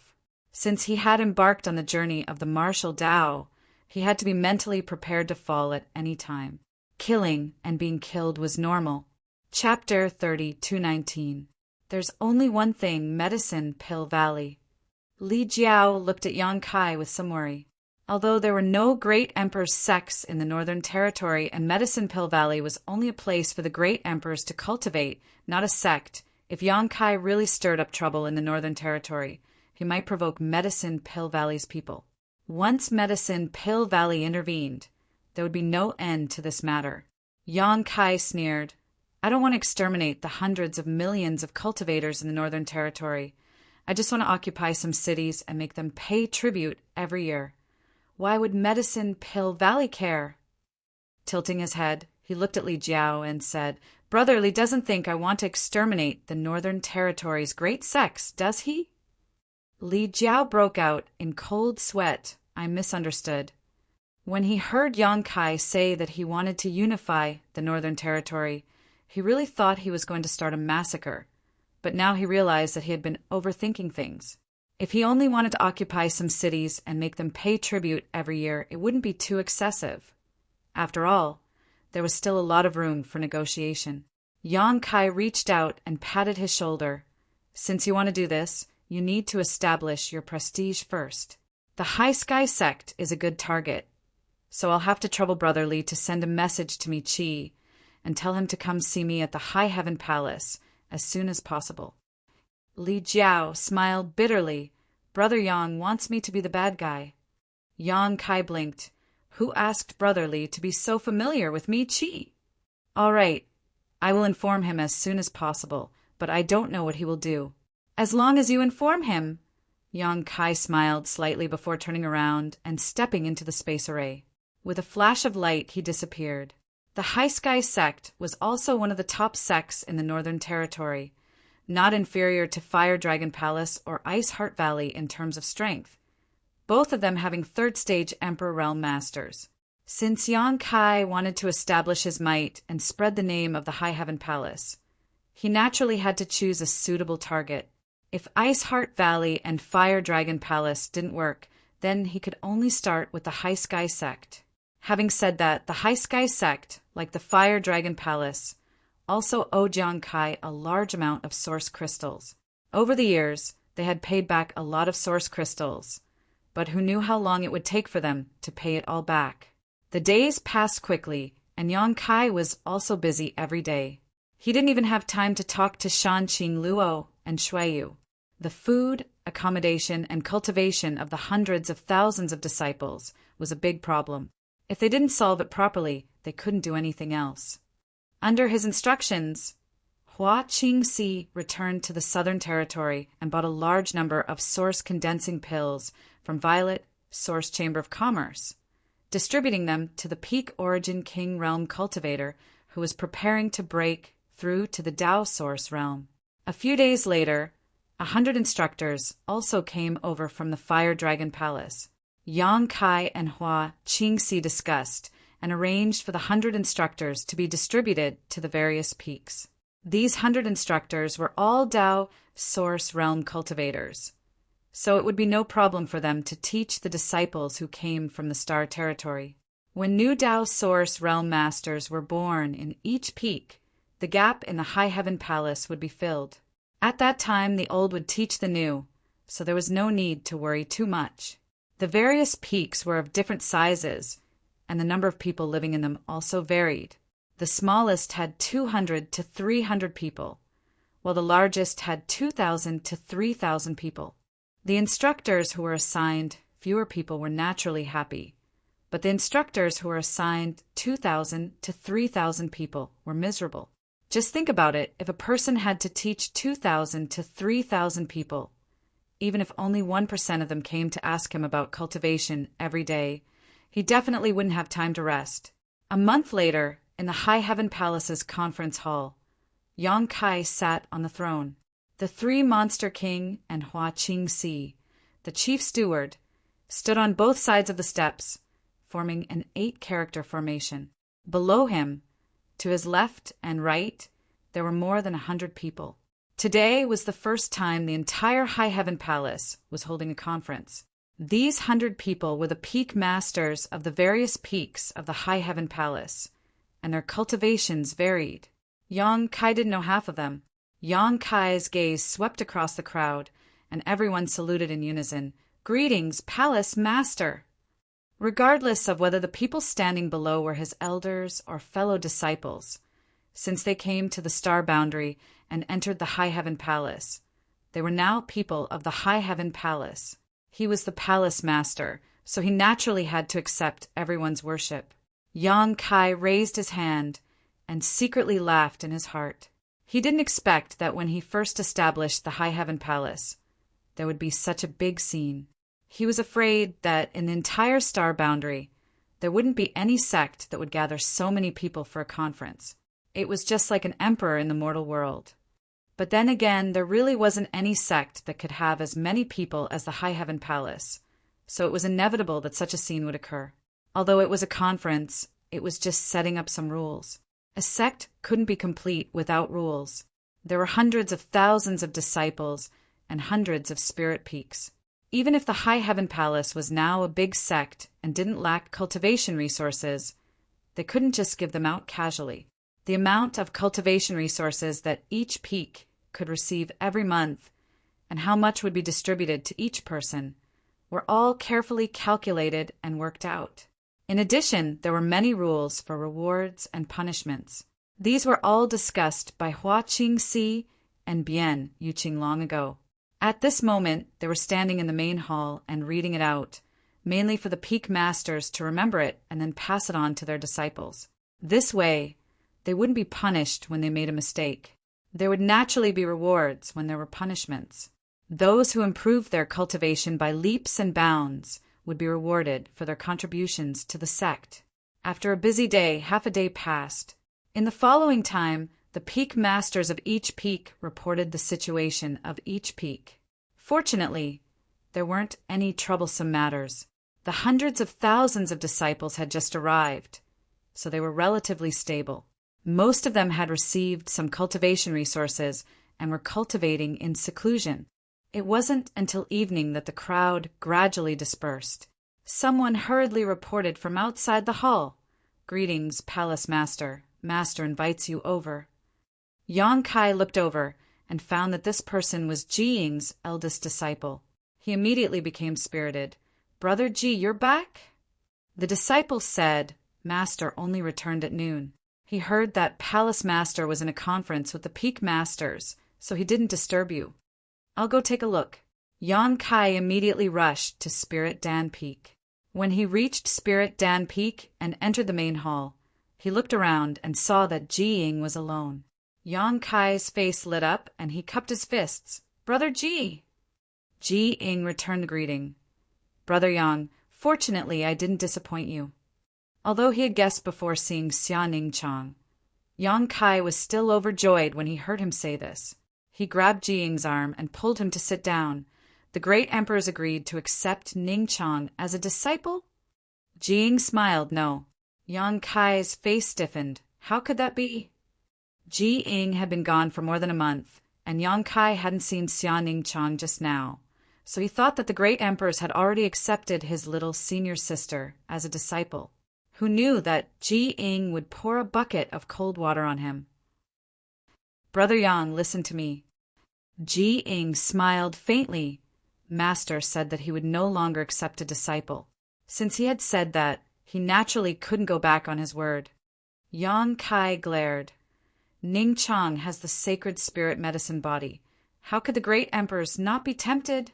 Since he had embarked on the journey of the martial Tao, he had to be mentally prepared to fall at any time. Killing and being killed was normal. Chapter 30-219. There's only one thing, Medicine Pill Valley. Li Jiao looked at Yang Kai with some worry. Although there were no great emperor's sects in the Northern Territory and Medicine Pill Valley was only a place for the great emperors to cultivate, not a sect, if Yang Kai really stirred up trouble in the Northern Territory, he might provoke Medicine Pill Valley's people. Once Medicine Pill Valley intervened, there would be no end to this matter. Yang Kai sneered. I don't want to exterminate the hundreds of millions of cultivators in the Northern Territory. I just want to occupy some cities and make them pay tribute every year. Why would Medicine Pill Valley care? Tilting his head, he looked at Li Jiao and said, Brother Li doesn't think I want to exterminate the Northern Territory's great sects, does he? Li Jiao broke out in cold sweat. I misunderstood. When he heard Yang Kai say that he wanted to unify the Northern Territory, he really thought he was going to start a massacre, but now he realized that he had been overthinking things. If he only wanted to occupy some cities and make them pay tribute every year, it wouldn't be too excessive. After all, there was still a lot of room for negotiation. Yang Kai reached out and patted his shoulder. Since you want to do this, you need to establish your prestige first. The High Sky sect is a good target, so I'll have to trouble Brother Li to send a message to Mi Chi and tell him to come see me at the High Heaven Palace as soon as possible. Li Jiao smiled bitterly. Brother Yang wants me to be the bad guy. Yang Kai blinked. Who asked Brother Li to be so familiar with Mi Chi? All right, I will inform him as soon as possible, but I don't know what he will do. As long as you inform him. Yang Kai smiled slightly before turning around and stepping into the space array. With a flash of light, he disappeared. The High Sky sect was also one of the top sects in the Northern Territory, not inferior to Fire Dragon Palace or Ice Heart Valley in terms of strength, both of them having third-stage Emperor Realm Masters. Since Yang Kai wanted to establish his might and spread the name of the High Heaven Palace, he naturally had to choose a suitable target. If Ice Heart Valley and Fire Dragon Palace didn't work, then he could only start with the High Sky sect. Having said that, the High Sky sect, like the Fire Dragon Palace, also owed Yang Kai a large amount of source crystals. Over the years, they had paid back a lot of source crystals, but who knew how long it would take for them to pay it all back? The days passed quickly, and Yang Kai was also busy every day. He didn't even have time to talk to Shanqing Luo and Shuiyu. The food, accommodation, and cultivation of the hundreds of thousands of disciples was a big problem. If they didn't solve it properly, they couldn't do anything else. Under his instructions, Hua Qingxi returned to the Southern Territory and bought a large number of source condensing pills from Violet Source Chamber of Commerce, distributing them to the Peak Origin King Realm cultivator who was preparing to break through to the Tao Source realm. A few days later, 100 instructors also came over from the Fire Dragon Palace. Yang Kai and Hua Qingxi discussed and arranged for the 100 instructors to be distributed to the various peaks. These 100 instructors were all Dao Source Realm cultivators, so it would be no problem for them to teach the disciples who came from the Star Territory. When new Dao Source Realm Masters were born in each peak, the gap in the High Heaven Palace would be filled. At that time, the old would teach the new, so there was no need to worry too much. The various peaks were of different sizes, and the number of people living in them also varied. The smallest had 200 to 300 people, while the largest had 2,000 to 3,000 people. The instructors who were assigned fewer people were naturally happy, but the instructors who were assigned 2,000 to 3,000 people were miserable. Just think about it, if a person had to teach 2,000 to 3,000 people, even if only 1% of them came to ask him about cultivation every day, he definitely wouldn't have time to rest. A month later, in the High Heaven Palace's conference hall, Yang Kai sat on the throne. The three Monster King and Hua Qingxi, the chief steward, stood on both sides of the steps, forming an 8-character formation. Below him, to his left and right, there were more than 100 people. Today was the first time the entire High Heaven Palace was holding a conference. These 100 people were the peak masters of the various peaks of the High Heaven Palace, and their cultivations varied. Yang Kai didn't know half of them. Yang Kai's gaze swept across the crowd, and everyone saluted in unison. "Greetings, Palace Master!" Regardless of whether the people standing below were his elders or fellow disciples, since they came to the star boundary and entered the High Heaven Palace, they were now people of the High Heaven Palace. He was the Palace Master, so he naturally had to accept everyone's worship. Yang Kai raised his hand and secretly laughed in his heart. He didn't expect that when he first established the High Heaven Palace, there would be such a big scene. He was afraid that in the entire star boundary, there wouldn't be any sect that would gather so many people for a conference. It was just like an emperor in the mortal world. But then again, there really wasn't any sect that could have as many people as the High Heaven Palace, so it was inevitable that such a scene would occur. Although it was a conference, it was just setting up some rules. A sect couldn't be complete without rules. There were hundreds of thousands of disciples and hundreds of spirit peaks. Even if the High Heaven Palace was now a big sect and didn't lack cultivation resources, they couldn't just give them out casually. The amount of cultivation resources that each peak could receive every month and how much would be distributed to each person were all carefully calculated and worked out. In addition, there were many rules for rewards and punishments. These were all discussed by Hua Qingxi and Bian Yuqing long ago. At this moment, they were standing in the main hall and reading it out, mainly for the peak masters to remember it and then pass it on to their disciples. This way, they wouldn't be punished when they made a mistake. There would naturally be rewards when there were punishments. Those who improved their cultivation by leaps and bounds would be rewarded for their contributions to the sect. After a busy day, half a day passed. In the following time, the peak masters of each peak reported the situation of each peak. Fortunately, there weren't any troublesome matters. The hundreds of thousands of disciples had just arrived, so they were relatively stable. Most of them had received some cultivation resources and were cultivating in seclusion. It wasn't until evening that the crowd gradually dispersed. Someone hurriedly reported from outside the hall, "Greetings, Palace Master. Master invites you over." Yang Kai looked over and found that this person was Ji Ying's eldest disciple. He immediately became spirited. "Brother Ji, you're back?" The disciple said, "Master only returned at noon. He heard that Palace Master was in a conference with the Peak Masters, so he didn't disturb you." "I'll go take a look." Yang Kai immediately rushed to Spirit Dan Peak. When he reached Spirit Dan Peak and entered the main hall, he looked around and saw that Ji Ying was alone. Yang Kai's face lit up and he cupped his fists. "Brother Ji!" Ji Ying returned the greeting. "Brother Yang, fortunately I didn't disappoint you." Although he had guessed before seeing Xia Ning Chang, Yang Kai was still overjoyed when he heard him say this. He grabbed Jiying's arm and pulled him to sit down. The great emperors agreed to accept Ning Chang as a disciple? Jiying smiled no. Yang Kai's face stiffened. How could that be? Jiying had been gone for more than a month, and Yang Kai hadn't seen Xia Ning Chang just now, so he thought that the great emperors had already accepted his little senior sister as a disciple. Who knew that Jiying would pour a bucket of cold water on him? Brother Yang, listen to me. Jiying smiled faintly. Master said that he would no longer accept a disciple. Since he had said that, he naturally couldn't go back on his word. Yang Kai glared. Ning Chang has the sacred spirit medicine body. How could the great emperors not be tempted?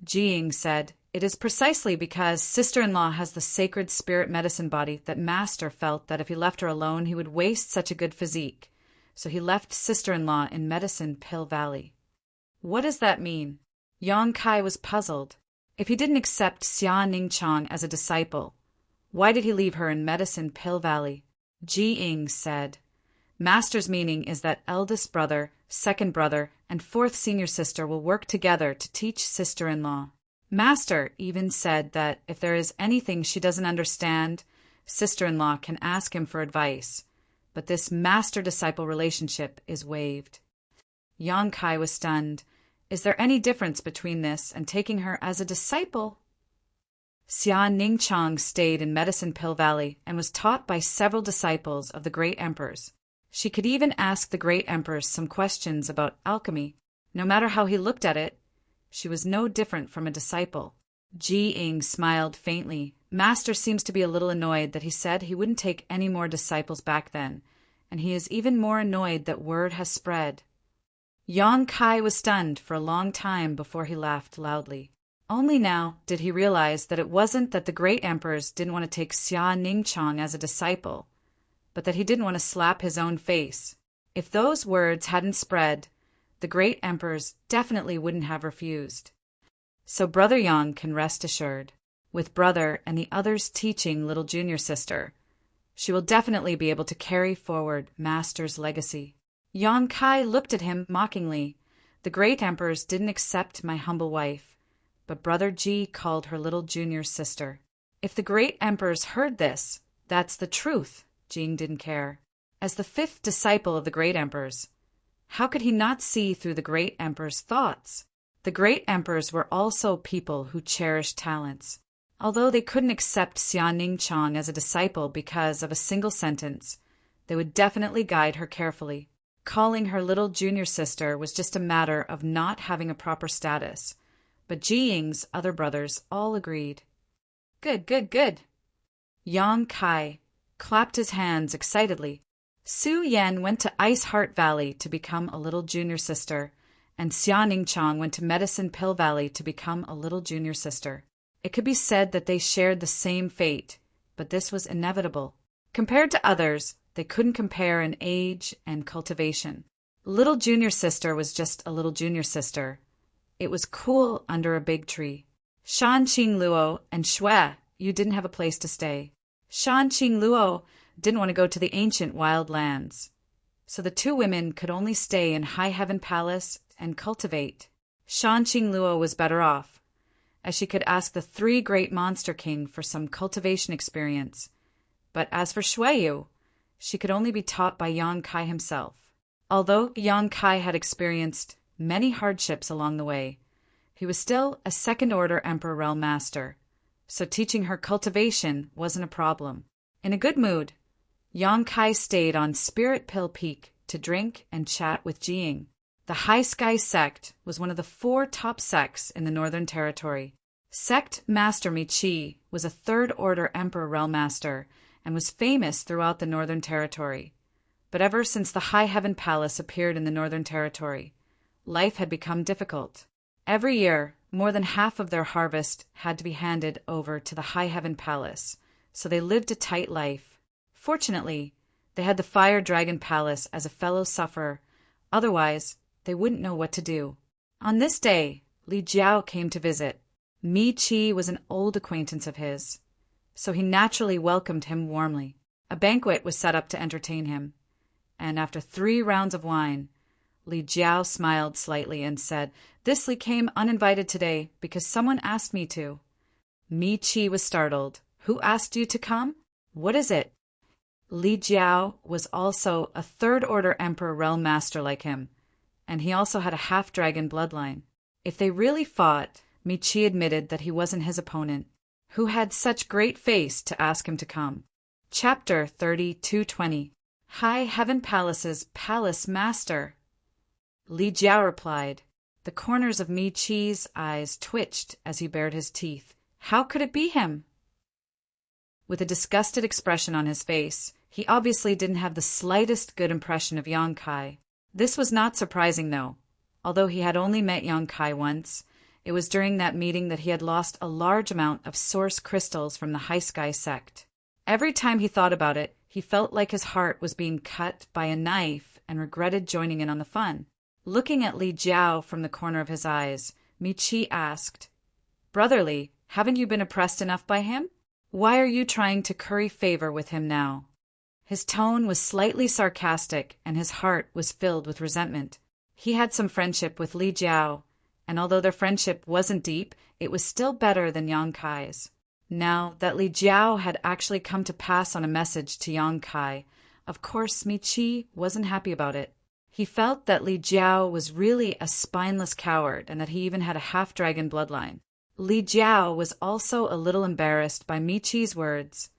Jiying said, it is precisely because sister-in-law has the sacred spirit medicine body that Master felt that if he left her alone he would waste such a good physique. So he left sister-in-law in Medicine Pill Valley. What does that mean? Yang Kai was puzzled. If he didn't accept Xia Ning Chang as a disciple, why did he leave her in Medicine Pill Valley? Jiying said, Master's meaning is that eldest brother, second brother, and fourth senior sister will work together to teach sister-in-law. Master even said that if there is anything she doesn't understand, sister-in-law can ask him for advice, but this master-disciple relationship is waived. Yang Kai was stunned. Is there any difference between this and taking her as a disciple? Xia Ning Chang stayed in Medicine Pill Valley and was taught by several disciples of the great emperors. She could even ask the great emperors some questions about alchemy. No matter how he looked at it, she was no different from a disciple. Jiying smiled faintly. Master seems to be a little annoyed that he said he wouldn't take any more disciples back then, and he is even more annoyed that word has spread. Yang Kai was stunned for a long time before he laughed loudly. Only now did he realize that it wasn't that the great emperors didn't want to take Xia Ning Chang as a disciple, but that he didn't want to slap his own face. If those words hadn't spread, the great emperors definitely wouldn't have refused. So Brother Yang can rest assured. With Brother and the others teaching little junior sister, she will definitely be able to carry forward Master's legacy. Yang Kai looked at him mockingly. The great emperors didn't accept my humble wife, but Brother Ji called her little junior sister. If the great emperors heard this, that's the truth. Jing didn't care. As the fifth disciple of the great emperors, how could he not see through the great emperor's thoughts? The great emperors were also people who cherished talents. Although they couldn't accept Xia Ning Chang as a disciple because of a single sentence, they would definitely guide her carefully. Calling her little junior sister was just a matter of not having a proper status, but Jiying's other brothers all agreed. Good, good, good. Yang Kai clapped his hands excitedly. Su Yan went to Ice Heart Valley to become a little junior sister, and Xia Ning Chang went to Medicine Pill Valley to become a little junior sister. It could be said that they shared the same fate, but this was inevitable. Compared to others, they couldn't compare in age and cultivation. Little junior sister was just a little junior sister. It was cool under a big tree. Shan Qing Luo and Shui, you didn't have a place to stay. Shan Qing Luo didn't want to go to the ancient wild lands, so the two women could only stay in High Heaven Palace and cultivate. Shan Qing Luo was better off, as she could ask the three great monster king for some cultivation experience. But as for Shuiyu, she could only be taught by Yang Kai himself. Although Yang Kai had experienced many hardships along the way, he was still a second-order Emperor Realm Master, so teaching her cultivation wasn't a problem. In a good mood, Yang Kai stayed on Spirit Pill Peak to drink and chat with Jiying. The High Sky Sect was one of the 4 top sects in the Northern Territory. Sect Master Mi Chi was a third-order Emperor Realm Master and was famous throughout the Northern Territory. But ever since the High Heaven Palace appeared in the Northern Territory, life had become difficult. Every year, more than half of their harvest had to be handed over to the High Heaven Palace, so they lived a tight life. Fortunately, they had the Fire Dragon Palace as a fellow sufferer, otherwise they wouldn't know what to do. On this day, Li Jiao came to visit. Mi Chi was an old acquaintance of his, so he naturally welcomed him warmly. A banquet was set up to entertain him, and after 3 rounds of wine, Li Jiao smiled slightly and said, "This Li came uninvited today because someone asked me to." Mi Qi was startled. "Who asked you to come? What is it?" Li Jiao was also a third-order Emperor Realm Master like him, and he also had a half-dragon bloodline. If they really fought, Mi Qi admitted that he wasn't his opponent. Who had such great face to ask him to come? Chapter 32:20. High Heaven Palace's Palace Master. Li Jiao replied. The corners of Mi Qi's eyes twitched as he bared his teeth. How could it be him? With a disgusted expression on his face, he obviously didn't have the slightest good impression of Yang Kai. This was not surprising, though. Although he had only met Yang Kai once, it was during that meeting that he had lost a large amount of source crystals from the High Sky sect. Every time he thought about it, he felt like his heart was being cut by a knife and regretted joining in on the fun. Looking at Li Jiao from the corner of his eyes, Mi Qi asked, "Brother Li, haven't you been oppressed enough by him? Why are you trying to curry favor with him now?" His tone was slightly sarcastic, and his heart was filled with resentment. He had some friendship with Li Jiao, and although their friendship wasn't deep, it was still better than Yang Kai's. Now that Li Jiao had actually come to pass on a message to Yang Kai, of course Mi Qi wasn't happy about it. He felt that Li Jiao was really a spineless coward and that he even had a half-dragon bloodline. Li Jiao was also a little embarrassed by Mi Qi's words,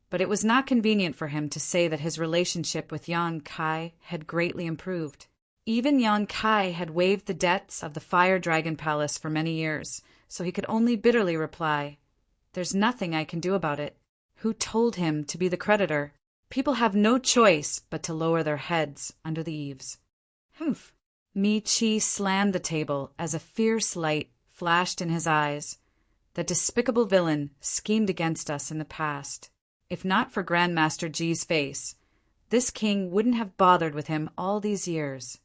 but it was not convenient for him to say that his relationship with Yang Kai had greatly improved. Even Yang Kai had waived the debts of the Fire Dragon Palace for many years, so he could only bitterly reply, "There's nothing I can do about it." Who told him to be the creditor? People have no choice but to lower their heads under the eaves. Humph! Mi Qi slammed the table as a fierce light flashed in his eyes. The despicable villain schemed against us in the past. If not for Grandmaster Ji's face, this king wouldn't have bothered with him all these years.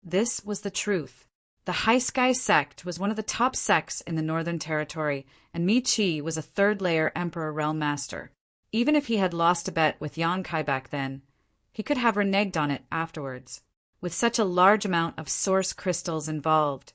This was the truth. The High Sky sect was one of the top sects in the Northern Territory, and Mi Qi was a third-layer Emperor Realm Master. Even if he had lost a bet with Yang Kai back then, he could have reneged on it afterwards. With such a large amount of source crystals involved,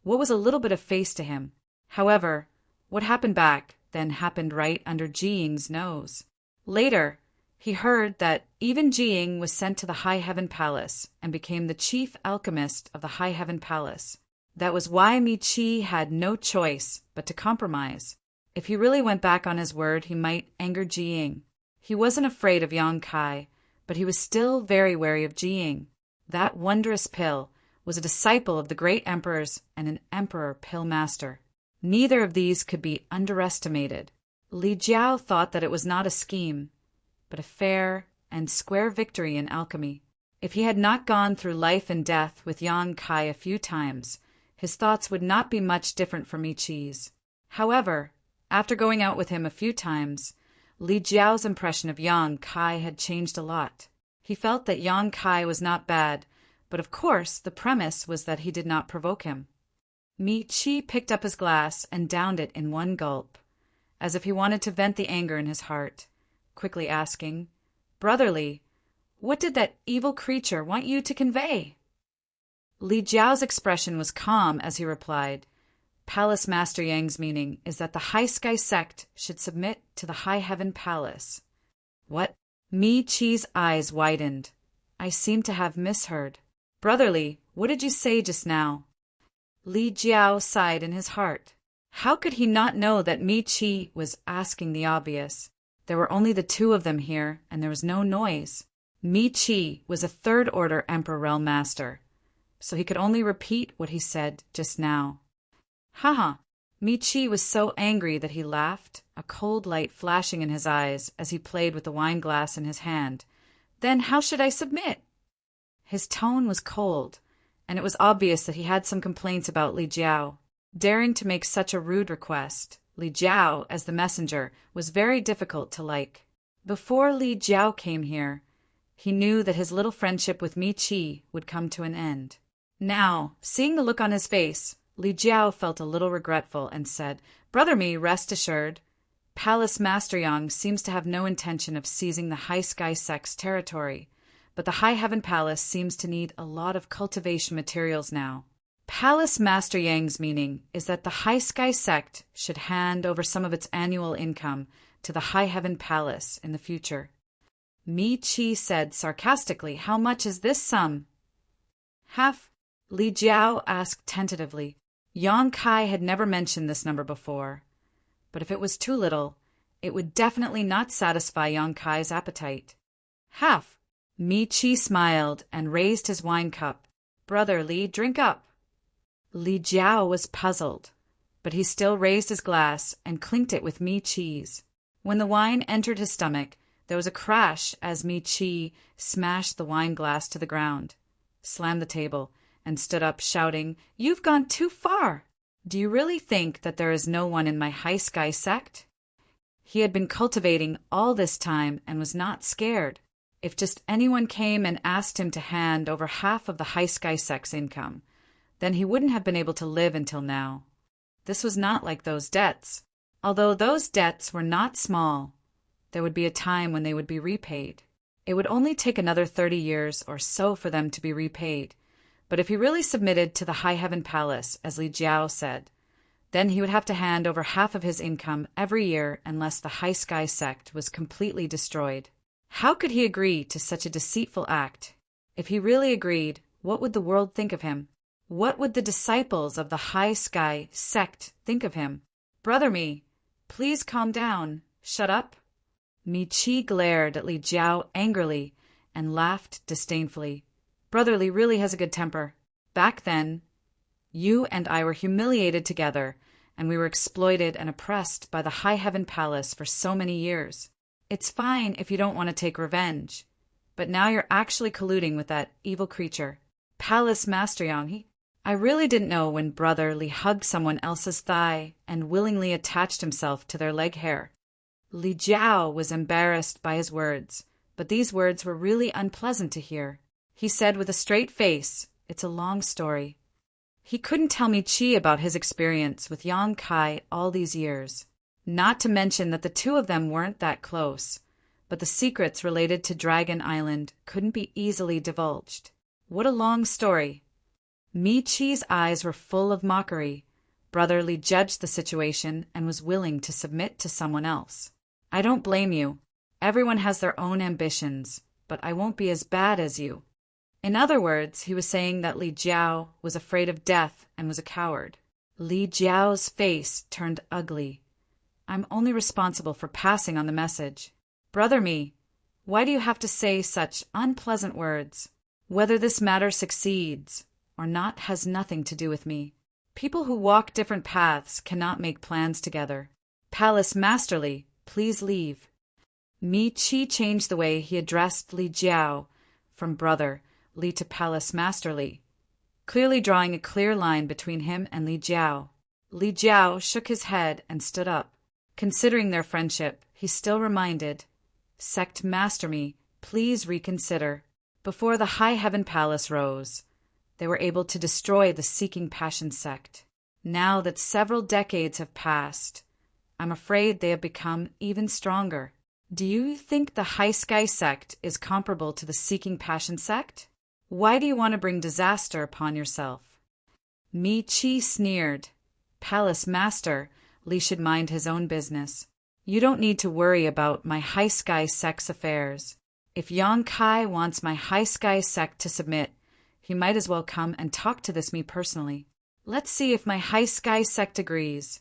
what was a little bit of face to him? However, what happened back then happened right under Jiying's nose. Later, he heard that even Jiying was sent to the High Heaven Palace and became the chief alchemist of the High Heaven Palace. That was why Mi Qi had no choice but to compromise. If he really went back on his word, he might anger Jiying. He wasn't afraid of Yang Kai, but he was still very wary of Jiying. That wondrous pill was a disciple of the great emperors and an emperor pill master. Neither of these could be underestimated. Li Jiao thought that it was not a scheme, but a fair and square victory in alchemy. If he had not gone through life and death with Yang Kai a few times, his thoughts would not be much different from Mi Qi's. However, after going out with him a few times, Li Jiao's impression of Yang Kai had changed a lot. He felt that Yang Kai was not bad, but of course the premise was that he did not provoke him. Mi Qi picked up his glass and downed it in one gulp, as if he wanted to vent the anger in his heart, quickly asking, "Brother Li, what did that evil creature want you to convey?" Li Jiao's expression was calm as he replied, "Palace Master Yang's meaning is that the High Sky sect should submit to the High Heaven Palace." What? Mi Qi's eyes widened. I seem to have misheard. "Brother Li, what did you say just now?" Li Jiao sighed in his heart. How could he not know that Mi Qi was asking the obvious? There were only the two of them here, and there was no noise. Mi Qi was a third-order Emperor Realm Master, so he could only repeat what he said just now. Haha! Mi Qi was so angry that he laughed, a cold light flashing in his eyes as he played with the wine glass in his hand. "Then how should I submit?" His tone was cold, and it was obvious that he had some complaints about Li Jiao. Daring to make such a rude request, Li Jiao, as the messenger, was very difficult to like. Before Li Jiao came here, he knew that his little friendship with Mi Qi would come to an end. Now, seeing the look on his face, Li Jiao felt a little regretful and said, "Brother Mi, rest assured, Palace Master Yang seems to have no intention of seizing the High Sky sect's territory, but the High Heaven Palace seems to need a lot of cultivation materials now. Palace Master Yang's meaning is that the High Sky sect should hand over some of its annual income to the High Heaven Palace in the future. Mi Chi said sarcastically, "How much is this sum?" "Half," Li Jiao asked tentatively. Yang Kai had never mentioned this number before, but if it was too little, it would definitely not satisfy Yang Kai's appetite. "Half." Mi Chi smiled and raised his wine cup. "Brother Li, drink up." Li Jiao was puzzled, but he still raised his glass and clinked it with Mi Chi's. When the wine entered his stomach, there was a crash as Mi Chi smashed the wine glass to the ground, slammed the table, and stood up shouting, "You've gone too far! Do you really think that there is no one in my High Sky sect?" He had been cultivating all this time and was not scared. If just anyone came and asked him to hand over half of the High Sky sect's income, then he wouldn't have been able to live until now. This was not like those debts. Although those debts were not small, there would be a time when they would be repaid. It would only take another 30 years or so for them to be repaid, but if he really submitted to the High Heaven Palace, as Li Jiao said, then he would have to hand over half of his income every year unless the High Sky sect was completely destroyed. How could he agree to such a deceitful act? If he really agreed, what would the world think of him? What would the disciples of the High Sky sect think of him? "Brother Mi, please calm down. Shut up." Mi Chi glared at Li Jiao angrily and laughed disdainfully. "Brother Li really has a good temper. Back then, you and I were humiliated together, and we were exploited and oppressed by the High Heaven Palace for so many years. It's fine if you don't want to take revenge, but now you're actually colluding with that evil creature, Palace Master Yang. I really didn't know when Brother Li hugged someone else's thigh and willingly attached himself to their leg hair." Li Jiao was embarrassed by his words, but these words were really unpleasant to hear. He said with a straight face, "It's a long story." He couldn't tell Mi Chi about his experience with Yang Kai all these years. Not to mention that the two of them weren't that close, but the secrets related to Dragon Island couldn't be easily divulged. What a long story. Mi Chi's eyes were full of mockery. Brother Li judged the situation and was willing to submit to someone else. "I don't blame you. Everyone has their own ambitions, but I won't be as bad as you." In other words, he was saying that Li Jiao was afraid of death and was a coward. Li Jiao's face turned ugly. "I'm only responsible for passing on the message. Brother Mi, why do you have to say such unpleasant words? Whether this matter succeeds or not has nothing to do with me. People who walk different paths cannot make plans together. Palace Master Li, please leave." Mi Chi changed the way he addressed Li Jiao from Brother Li to Palace Master Li, clearly drawing a clear line between him and Li Jiao. Li Jiao shook his head and stood up. Considering their friendship, he still reminded, "Sect Master Mi, please reconsider." Before the High Heaven Palace rose, they were able to destroy the Seeking Passion sect. Now that several decades have passed, I'm afraid they have become even stronger. Do you think the High Sky sect is comparable to the Seeking Passion sect? Why do you want to bring disaster upon yourself? Mi Chi sneered. "Palace Master, Li should mind his own business. You don't need to worry about my High Sky sect's affairs. If Yang Kai wants my High Sky sect to submit, he might as well come and talk to me personally. Let's see if my High Sky sect agrees.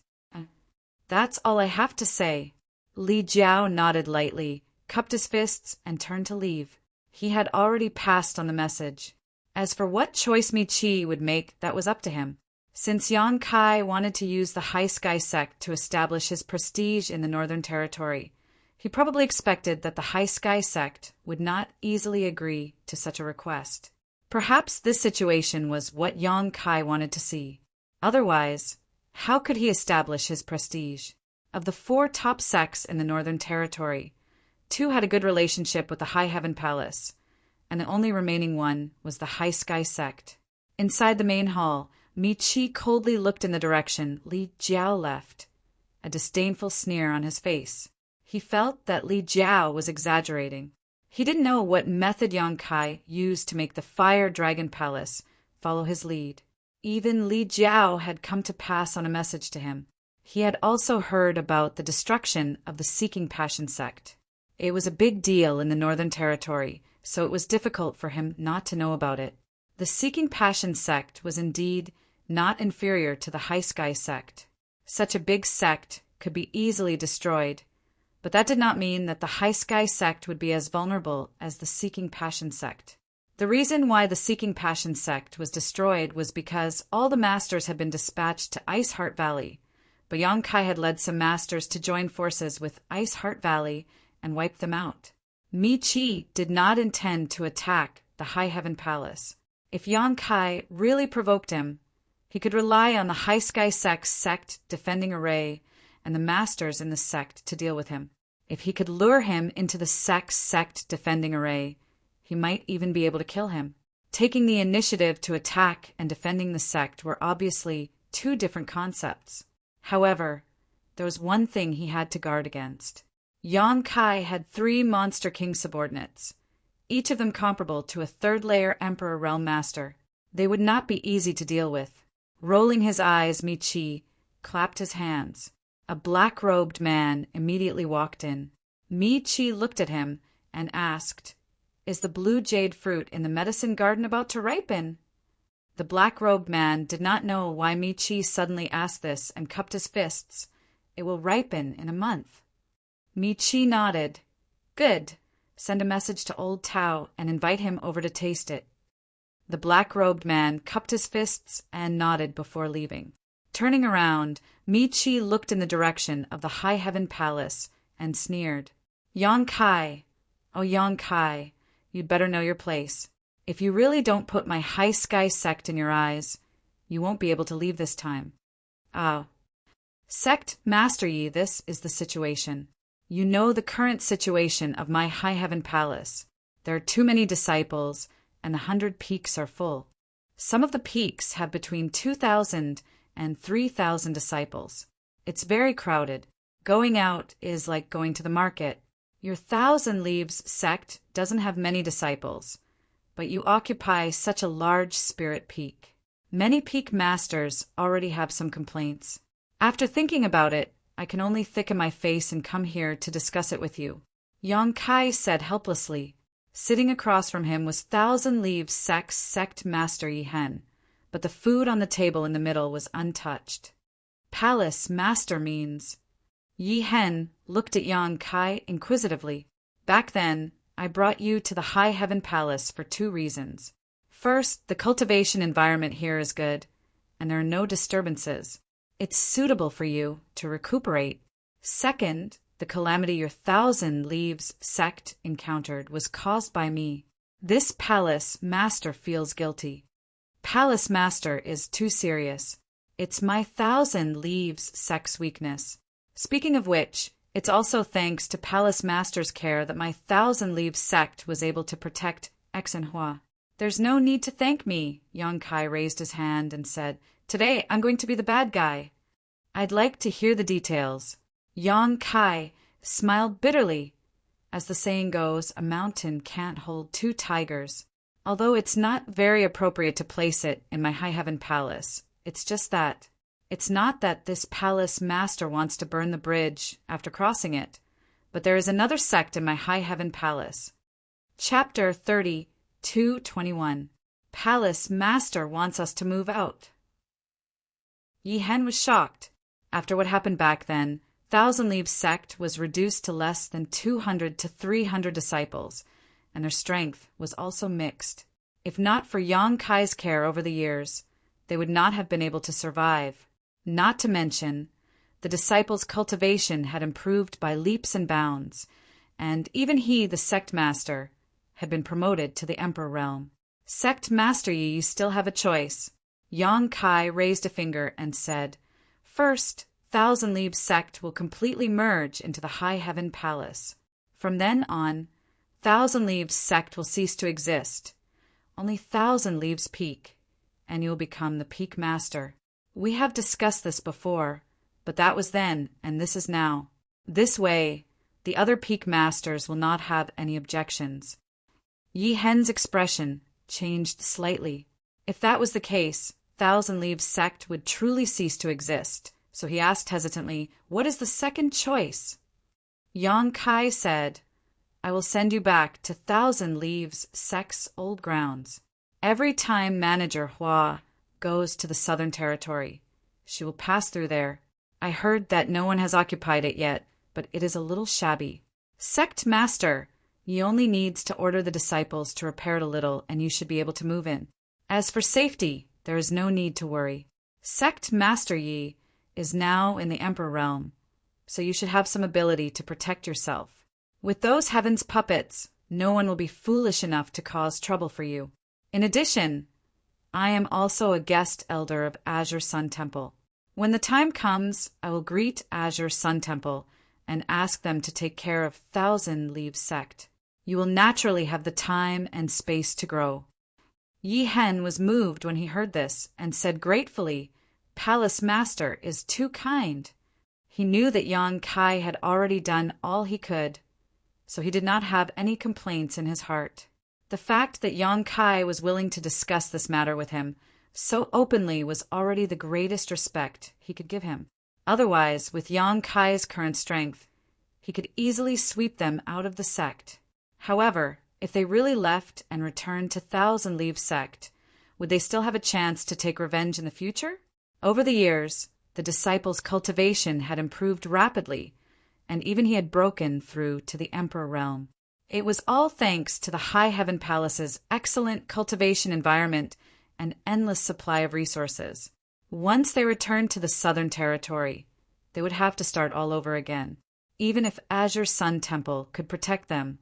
That's all I have to say." Li Jiao nodded lightly, cupped his fists, and turned to leave. He had already passed on the message. As for what choice Mi Chi would make, that was up to him. Since Yang Kai wanted to use the High Sky sect to establish his prestige in the Northern Territory, he probably expected that the High Sky sect would not easily agree to such a request. Perhaps this situation was what Yang Kai wanted to see. Otherwise, how could he establish his prestige? Of the 4 top sects in the Northern Territory, 2 had a good relationship with the High Heaven Palace, and the only remaining one was the High Sky sect. Inside the main hall, Mi Chi coldly looked in the direction Li Jiao left, a disdainful sneer on his face. He felt that Li Jiao was exaggerating. He didn't know what method Yang Kai used to make the Fire Dragon Palace follow his lead. Even Li Jiao had come to pass on a message to him. He had also heard about the destruction of the Seeking Passion sect. It was a big deal in the Northern Territory, so it was difficult for him not to know about it. The Seeking Passion sect was indeed not inferior to the High Sky sect. Such a big sect could be easily destroyed, but that did not mean that the High Sky sect would be as vulnerable as the Seeking Passion sect. The reason why the Seeking Passion sect was destroyed was because all the masters had been dispatched to Ice Heart Valley, but Yang Kai had led some masters to join forces with Ice Heart Valley and wipe them out. Mi Chi did not intend to attack the High Heaven Palace. If Yang Kai really provoked him, he could rely on the High Sky sect's sect defending array and the masters in the sect to deal with him. If he could lure him into the sect's sect defending array, he might even be able to kill him. Taking the initiative to attack and defending the sect were obviously two different concepts. However, there was one thing he had to guard against. Yang Kai had 3 Monster King subordinates, each of them comparable to a third-layer Emperor Realm Master. They would not be easy to deal with. Rolling his eyes, Mi Chi clapped his hands. A black-robed man immediately walked in. Mi Chi looked at him and asked, "Is the blue jade fruit in the medicine garden about to ripen?" The black-robed man did not know why Mi Chi suddenly asked this and cupped his fists. "It will ripen in a month." Mi Chi nodded. "Good. Send a message to Old Tao and invite him over to taste it." The black-robed man cupped his fists and nodded before leaving. Turning around, Mi Chi looked in the direction of the High Heaven Palace and sneered. "Yang Kai, oh Yang Kai, you'd better know your place. If you really don't put my High Sky sect in your eyes, you won't be able to leave this time." "Ah. Sect Master Yi, this is the situation. You know the current situation of my High Heaven Palace. There are too many disciples, and the 100 peaks are full. Some of the peaks have between 2,000 and 3,000 disciples. It's very crowded. Going out is like going to the market. Your 1,000 Leaves sect doesn't have many disciples, but you occupy such a large spirit peak. Many peak masters already have some complaints. After thinking about it, I can only thicken my face and come here to discuss it with you," Yang Kai said helplessly. Sitting across from him was 1,000 Leaves sect master Yi Hen, but the food on the table in the middle was untouched. "Palace master means—" Yi Hen looked at Yang Kai inquisitively. "Back then, I brought you to the High Heaven Palace for 2 reasons. First, the cultivation environment here is good, and there are no disturbances. It's suitable for you to recuperate. Second, the calamity your 1,000 Leaves sect encountered was caused by me. This Palace Master feels guilty. Palace Master is too serious. It's my 1,000 Leaves sect's weakness. Speaking of which, it's also thanks to Palace Master's care that my 1,000 Leaves sect was able to protect Exenhua." "There's no need to thank me," Yang Kai raised his hand and said. "Today I'm going to be the bad guy." "I'd like to hear the details." Yang Kai smiled bitterly. As the saying goes, a mountain can't hold 2 tigers. Although it's not very appropriate to place it in my High Heaven Palace, it's just that. It's not that this Palace Master wants to burn the bridge after crossing it, but there is another sect in my High Heaven Palace. Chapter 30:221. Palace Master wants us to move out. Yi Hen was shocked. After what happened back then, 1,000 Leaves sect was reduced to less than 200 to 300 disciples, and their strength was also mixed. If not for Yang Kai's care over the years, they would not have been able to survive. Not to mention, the disciples' cultivation had improved by leaps and bounds, and even he, the sect master, had been promoted to the Emperor realm. "Sect Master Yi, you still have a choice." Yang Kai raised a finger and said, "First, 1,000 Leaves sect will completely merge into the High Heaven Palace. From then on, 1,000 Leaves sect will cease to exist. Only 1,000 Leaves peak, and you will become the peak master. We have discussed this before, but that was then and this is now. This way, the other peak masters will not have any objections. Yi Hen's expression changed slightly. If that was the case, Thousand Leaves sect would truly cease to exist, so he asked hesitantly, "What is the second choice?" Yang Kai said, "I will send you back to Thousand Leaves sect's old grounds. Every time Manager Hua goes to the Southern Territory, she will pass through there. I heard that no one has occupied it yet, but it is a little shabby. Sect Master, Yi only needs to order the disciples to repair it a little, and you should be able to move in. As for safety, there is no need to worry. Sect Master Yi is now in the Emperor realm, so you should have some ability to protect yourself. With those heavens puppets, no one will be foolish enough to cause trouble for you. In addition, I am also a guest elder of Azure Sun Temple. When the time comes, I will greet Azure Sun Temple and ask them to take care of Thousand Leaves sect. You will naturally have the time and space to grow." Yi Hen was moved when he heard this and said gratefully, "Palace Master is too kind." He knew that Yang Kai had already done all he could, so he did not have any complaints in his heart. The fact that Yang Kai was willing to discuss this matter with him so openly was already the greatest respect he could give him. Otherwise, with Yang Kai's current strength, he could easily sweep them out of the sect. However, if they really left and returned to Thousand Leaves sect, would they still have a chance to take revenge in the future? Over the years, the disciples' cultivation had improved rapidly, and even he had broken through to the Emperor realm. It was all thanks to the High Heaven Palace's excellent cultivation environment and endless supply of resources. Once they returned to the Southern Territory, they would have to start all over again. Even if Azure Sun Temple could protect them,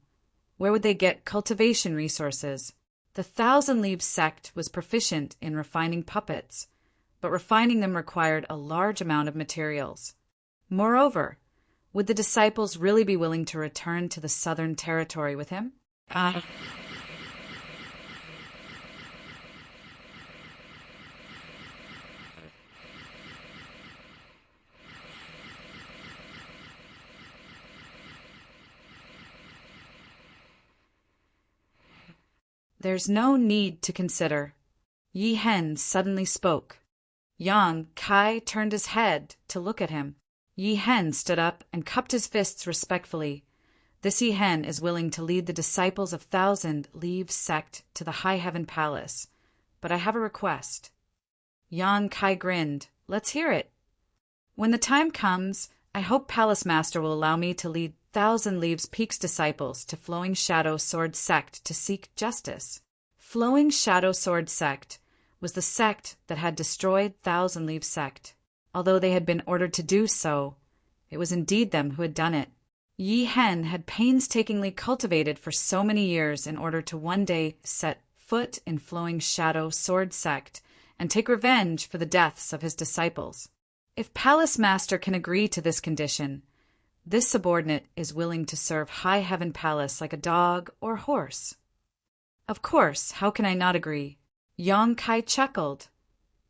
where would they get cultivation resources? The Thousand Leaves sect was proficient in refining puppets, but refining them required a large amount of materials. Moreover, would the disciples really be willing to return to the Southern Territory with him? There's no need to consider. Yi Hen suddenly spoke. Yang Kai turned his head to look at him. Yi Hen stood up and cupped his fists respectfully. This Yi Hen is willing to lead the disciples of Thousand Leaves sect to the High Heaven Palace. But I have a request. Yang Kai grinned. Let's hear it. When the time comes, I hope Palace Master will allow me to lead Thousand Leaves Peak's disciples to Flowing Shadow Sword sect to seek justice. Flowing Shadow Sword sect was the sect that had destroyed Thousand Leaves sect. Although they had been ordered to do so, it was indeed them who had done it. Yi Hen had painstakingly cultivated for so many years in order to one day set foot in Flowing Shadow Sword sect and take revenge for the deaths of his disciples. If Palace Master can agree to this condition, this subordinate is willing to serve High Heaven Palace like a dog or horse. Of course, how can I not agree? Yang Kai chuckled.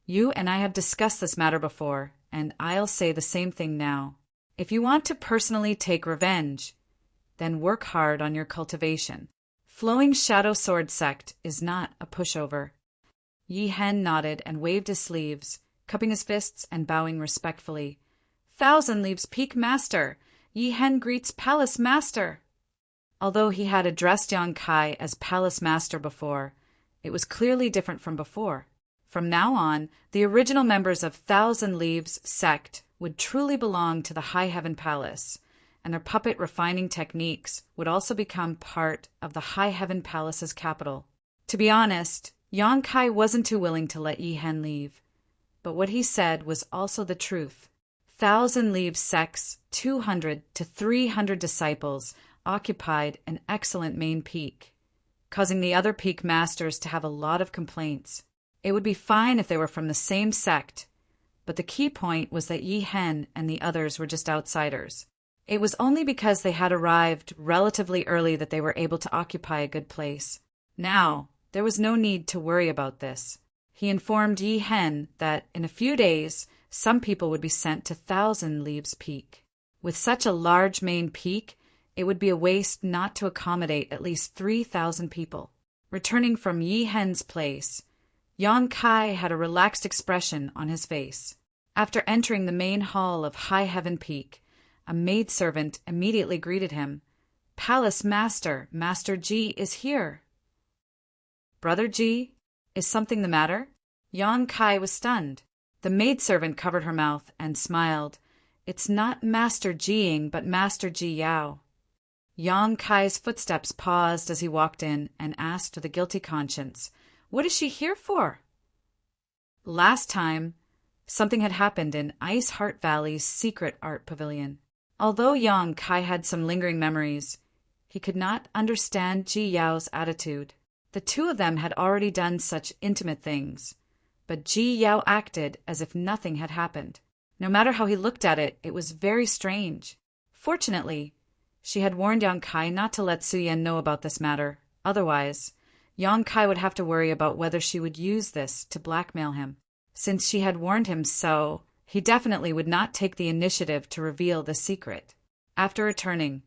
You and I have discussed this matter before, and I'll say the same thing now. If you want to personally take revenge, then work hard on your cultivation. Flowing Shadow Sword sect is not a pushover. Yi Hen nodded and waved his sleeves, cupping his fists and bowing respectfully. Thousand Leaves Peak Master! Yi Hen greets Palace Master! Although he had addressed Yang Kai as Palace Master before, it was clearly different from before. From now on, the original members of Thousand Leaves sect would truly belong to the High Heaven Palace, and their puppet refining techniques would also become part of the High Heaven Palace's capital. To be honest, Yang Kai wasn't too willing to let Yi Hen leave, but what he said was also the truth. Thousand Leaves sect's 200 to 300 disciples occupied an excellent main peak, causing the other peak masters to have a lot of complaints. It would be fine if they were from the same sect, but the key point was that Yi Hen and the others were just outsiders. It was only because they had arrived relatively early that they were able to occupy a good place. Now, there was no need to worry about this. He informed Yi Hen that in a few days, some people would be sent to Thousand Leaves Peak. With such a large main peak, It would be a waste not to accommodate at least 3,000 people. Returning from Yi Hen's place, Yang Kai had a relaxed expression on his face. After entering the main hall of High Heaven Peak, a maidservant immediately greeted him. "Palace Master, Master Ji is here." "Brother Ji, is something the matter?" Yang Kai was stunned. The maidservant covered her mouth and smiled. "It's not Master Jiing, but Master Ji Yao." Yang Kai's footsteps paused as he walked in and asked with a guilty conscience, "What is she here for?" Last time, something had happened in Ice Heart Valley's secret art pavilion. Although Yang Kai had some lingering memories, he could not understand Ji Yao's attitude. The two of them had already done such intimate things, but Ji Yao acted as if nothing had happened. No matter how he looked at it, it was very strange. Fortunately, she had warned Yang Kai not to let Su Yan know about this matter. Otherwise, Yang Kai would have to worry about whether she would use this to blackmail him. Since she had warned him so, he definitely would not take the initiative to reveal the secret. After returning,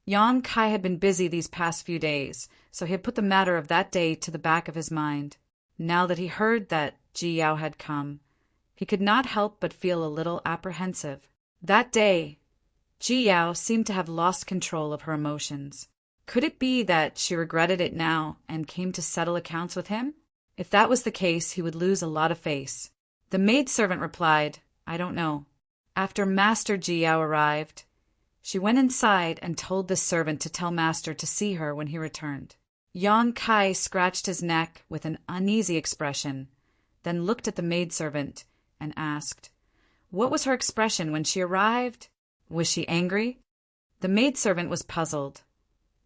Yang Kai had been busy these past few days, so he had put the matter of that day to the back of his mind. Now that he heard that Ji Yao had come, he could not help but feel a little apprehensive. That day, Ji Yao seemed to have lost control of her emotions. Could it be that she regretted it now and came to settle accounts with him? If that was the case, he would lose a lot of face. The maidservant replied, "I don't know." After Master Ji Yao arrived, she went inside and told the servant to tell Master to see her when he returned. Yang Kai scratched his neck with an uneasy expression, then looked at the maidservant and asked, "What was her expression when she arrived? Was she angry?" The maidservant was puzzled.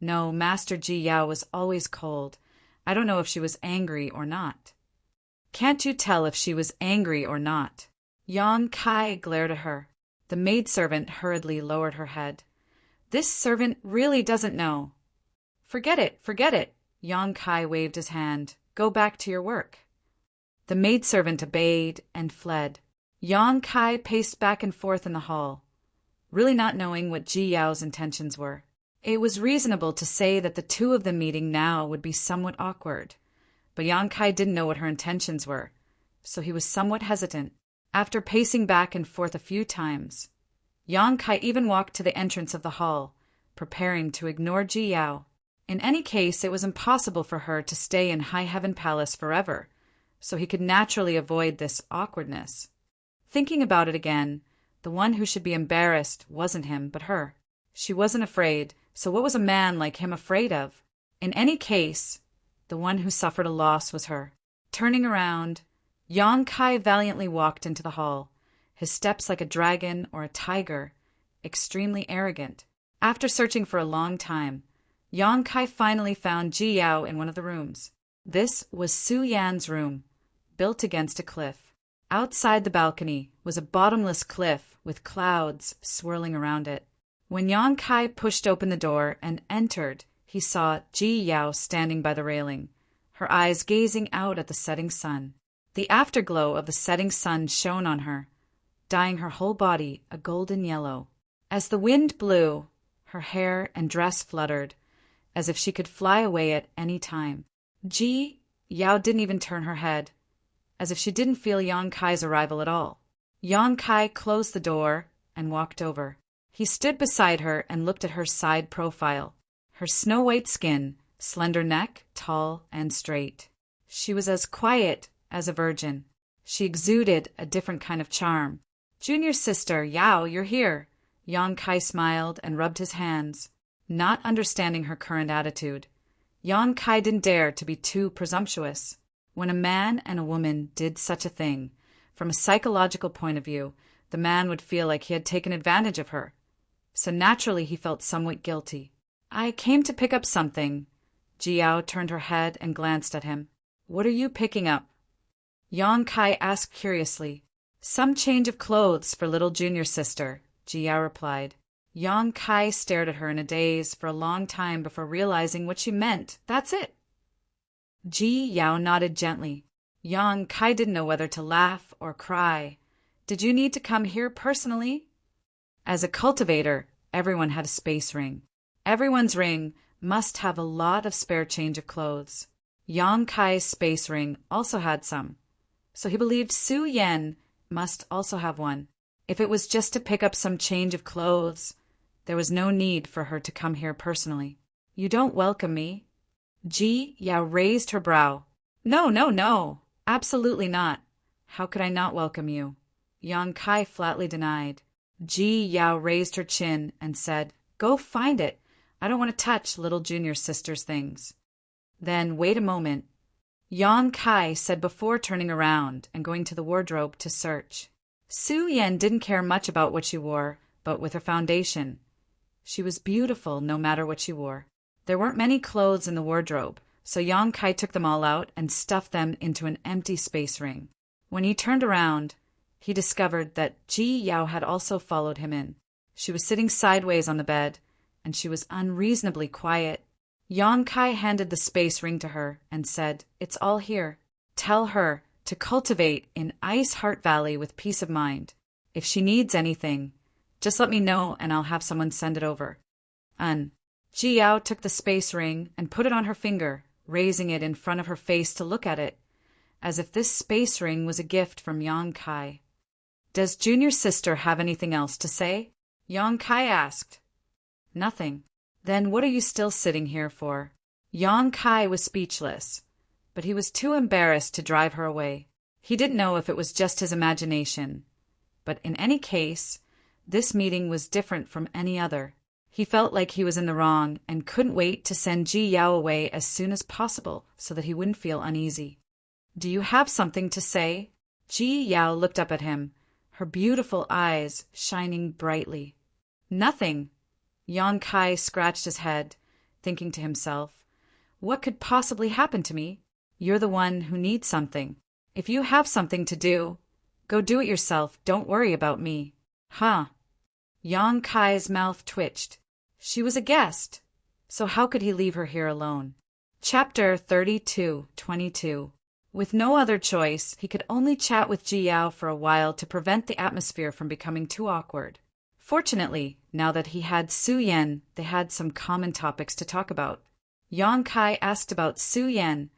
"No, Master Ji Yao was always cold. I don't know if she was angry or not." "Can't you tell if she was angry or not?" Yang Kai glared at her. The maidservant hurriedly lowered her head. "This servant really doesn't know." Forget it." Yang Kai waved his hand. "Go back to your work." The maidservant obeyed and fled. Yang Kai paced back and forth in the hall, really not knowing what Ji Yao's intentions were. It was reasonable to say that the two of them meeting now would be somewhat awkward, but Yang Kai didn't know what her intentions were, so he was somewhat hesitant. After pacing back and forth a few times, Yang Kai even walked to the entrance of the hall, preparing to ignore Ji Yao. In any case, it was impossible for her to stay in High Heaven Palace forever, so he could naturally avoid this awkwardness. Thinking about it again, the one who should be embarrassed wasn't him, but her. She wasn't afraid, so what was a man like him afraid of? In any case, the one who suffered a loss was her. Turning around, Yang Kai valiantly walked into the hall, his steps like a dragon or a tiger, extremely arrogant. After searching for a long time, Yang Kai finally found Ji Yao in one of the rooms. This was Su Yan's room, built against a cliff. Outside the balcony was a bottomless cliff with clouds swirling around it. When Yang Kai pushed open the door and entered, he saw Ji Yao standing by the railing, her eyes gazing out at the setting sun. The afterglow of the setting sun shone on her, dyeing her whole body a golden yellow. As the wind blew, her hair and dress fluttered, as if she could fly away at any time. Ji Yao didn't even turn her head, as if she didn't feel Yang Kai's arrival at all. Yang Kai closed the door and walked over. He stood beside her and looked at her side profile, her snow-white skin, slender neck, tall and straight. She was as quiet as a virgin. She exuded a different kind of charm. "Junior sister, Yao, you're here." Yang Kai smiled and rubbed his hands, not understanding her current attitude. Yang Kai didn't dare to be too presumptuous. When a man and a woman did such a thing, from a psychological point of view, the man would feel like he had taken advantage of her. So naturally he felt somewhat guilty. "I came to pick up something." Ji Yao turned her head and glanced at him. "What are you picking up?" Yang Kai asked curiously. "Some change of clothes for little junior sister," Ji Yao replied. Yang Kai stared at her in a daze for a long time before realizing what she meant. "That's it." Ji Yao nodded gently. Yang Kai didn't know whether to laugh or cry. "Did you need to come here personally?" As a cultivator, everyone had a space ring. Everyone's ring must have a lot of spare change of clothes. Yang Kai's space ring also had some, so he believed Su Yan must also have one. If it was just to pick up some change of clothes, there was no need for her to come here personally. You don't welcome me? Ji Yao raised her brow. No, no, no, absolutely not. How could I not welcome you? Yang Kai flatly denied. Ji Yao raised her chin and said, Go find it. I don't want to touch little junior sister's things. Then, wait a moment. Yang Kai said before turning around and going to the wardrobe to search. Su Yan didn't care much about what she wore, but with her foundation. She was beautiful no matter what she wore. There weren't many clothes in the wardrobe, so Yang Kai took them all out and stuffed them into an empty space ring. When he turned around, he discovered that Ji Yao had also followed him in. She was sitting sideways on the bed, and she was unreasonably quiet. Yang Kai handed the space ring to her and said, It's all here. Tell her to cultivate in Ice Heart Valley with peace of mind. If she needs anything, just let me know and I'll have someone send it over. Ji Yao took the space ring and put it on her finger, raising it in front of her face to look at it, as if this space ring was a gift from Yang Kai. Does junior sister have anything else to say? Yang Kai asked. Nothing. Then what are you still sitting here for? Yang Kai was speechless, but he was too embarrassed to drive her away. He didn't know if it was just his imagination, but in any case, this meeting was different from any other. He felt like he was in the wrong and couldn't wait to send Ji Yao away as soon as possible so that he wouldn't feel uneasy. Do you have something to say? Ji Yao looked up at him, her beautiful eyes shining brightly. Nothing. Yang Kai scratched his head, thinking to himself, What could possibly happen to me? You're the one who needs something. If you have something to do, go do it yourself. Don't worry about me. Huh. Yang Kai's mouth twitched. She was a guest, so how could he leave her here alone? Chapter 32:22. With no other choice, he could only chat with Ji Yao for a while to prevent the atmosphere from becoming too awkward. Fortunately, now that he had Su Yan, they had some common topics to talk about. Yang Kai asked about Su Yan,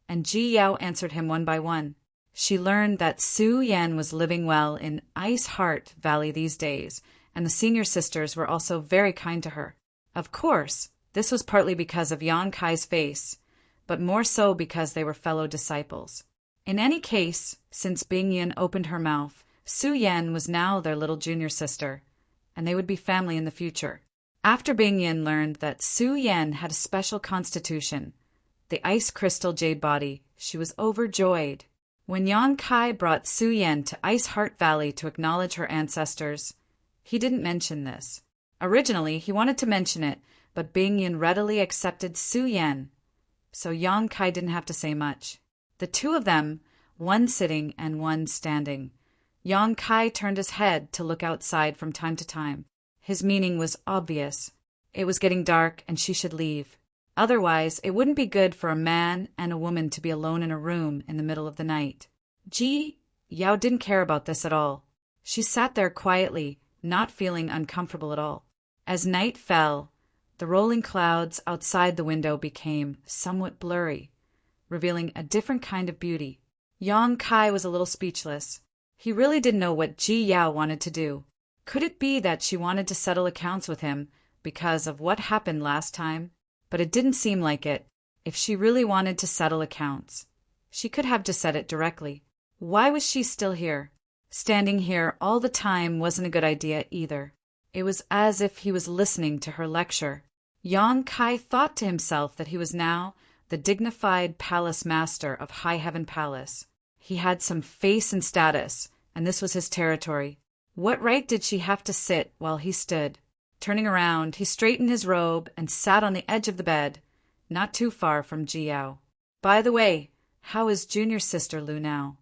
and Ji Yao answered him one by one. She learned that Su Yan was living well in Ice Heart Valley these days, and the senior sisters were also very kind to her. Of course, this was partly because of Yang Kai's face, but more so because they were fellow disciples. In any case, since Bingyan opened her mouth, Su Yan was now their little junior sister, and they would be family in the future. After Bingyan learned that Su Yan had a special constitution, the ice crystal jade body, she was overjoyed. When Yang Kai brought Su Yan to Ice Heart Valley to acknowledge her ancestors, he didn't mention this. Originally, he wanted to mention it, but Bingyan readily accepted Su Yan, so Yang Kai didn't have to say much. The two of them, one sitting and one standing. Yang Kai turned his head to look outside from time to time. His meaning was obvious. It was getting dark and she should leave. Otherwise, it wouldn't be good for a man and a woman to be alone in a room in the middle of the night. Ji Yao didn't care about this at all. She sat there quietly, not feeling uncomfortable at all. As night fell, the rolling clouds outside the window became somewhat blurry, revealing a different kind of beauty. Yang Kai was a little speechless. He really didn't know what Ji Yao wanted to do. Could it be that she wanted to settle accounts with him because of what happened last time? But it didn't seem like it. If she really wanted to settle accounts, she could have just said it directly. Why was she still here? Standing here all the time wasn't a good idea either. It was as if he was listening to her lecture. Yang Kai thought to himself that he was now the dignified palace master of High Heaven Palace. He had some face and status, and this was his territory. What right did she have to sit while he stood? Turning around, he straightened his robe and sat on the edge of the bed, not too far from Ji Yao. By the way, how is junior sister Lu now?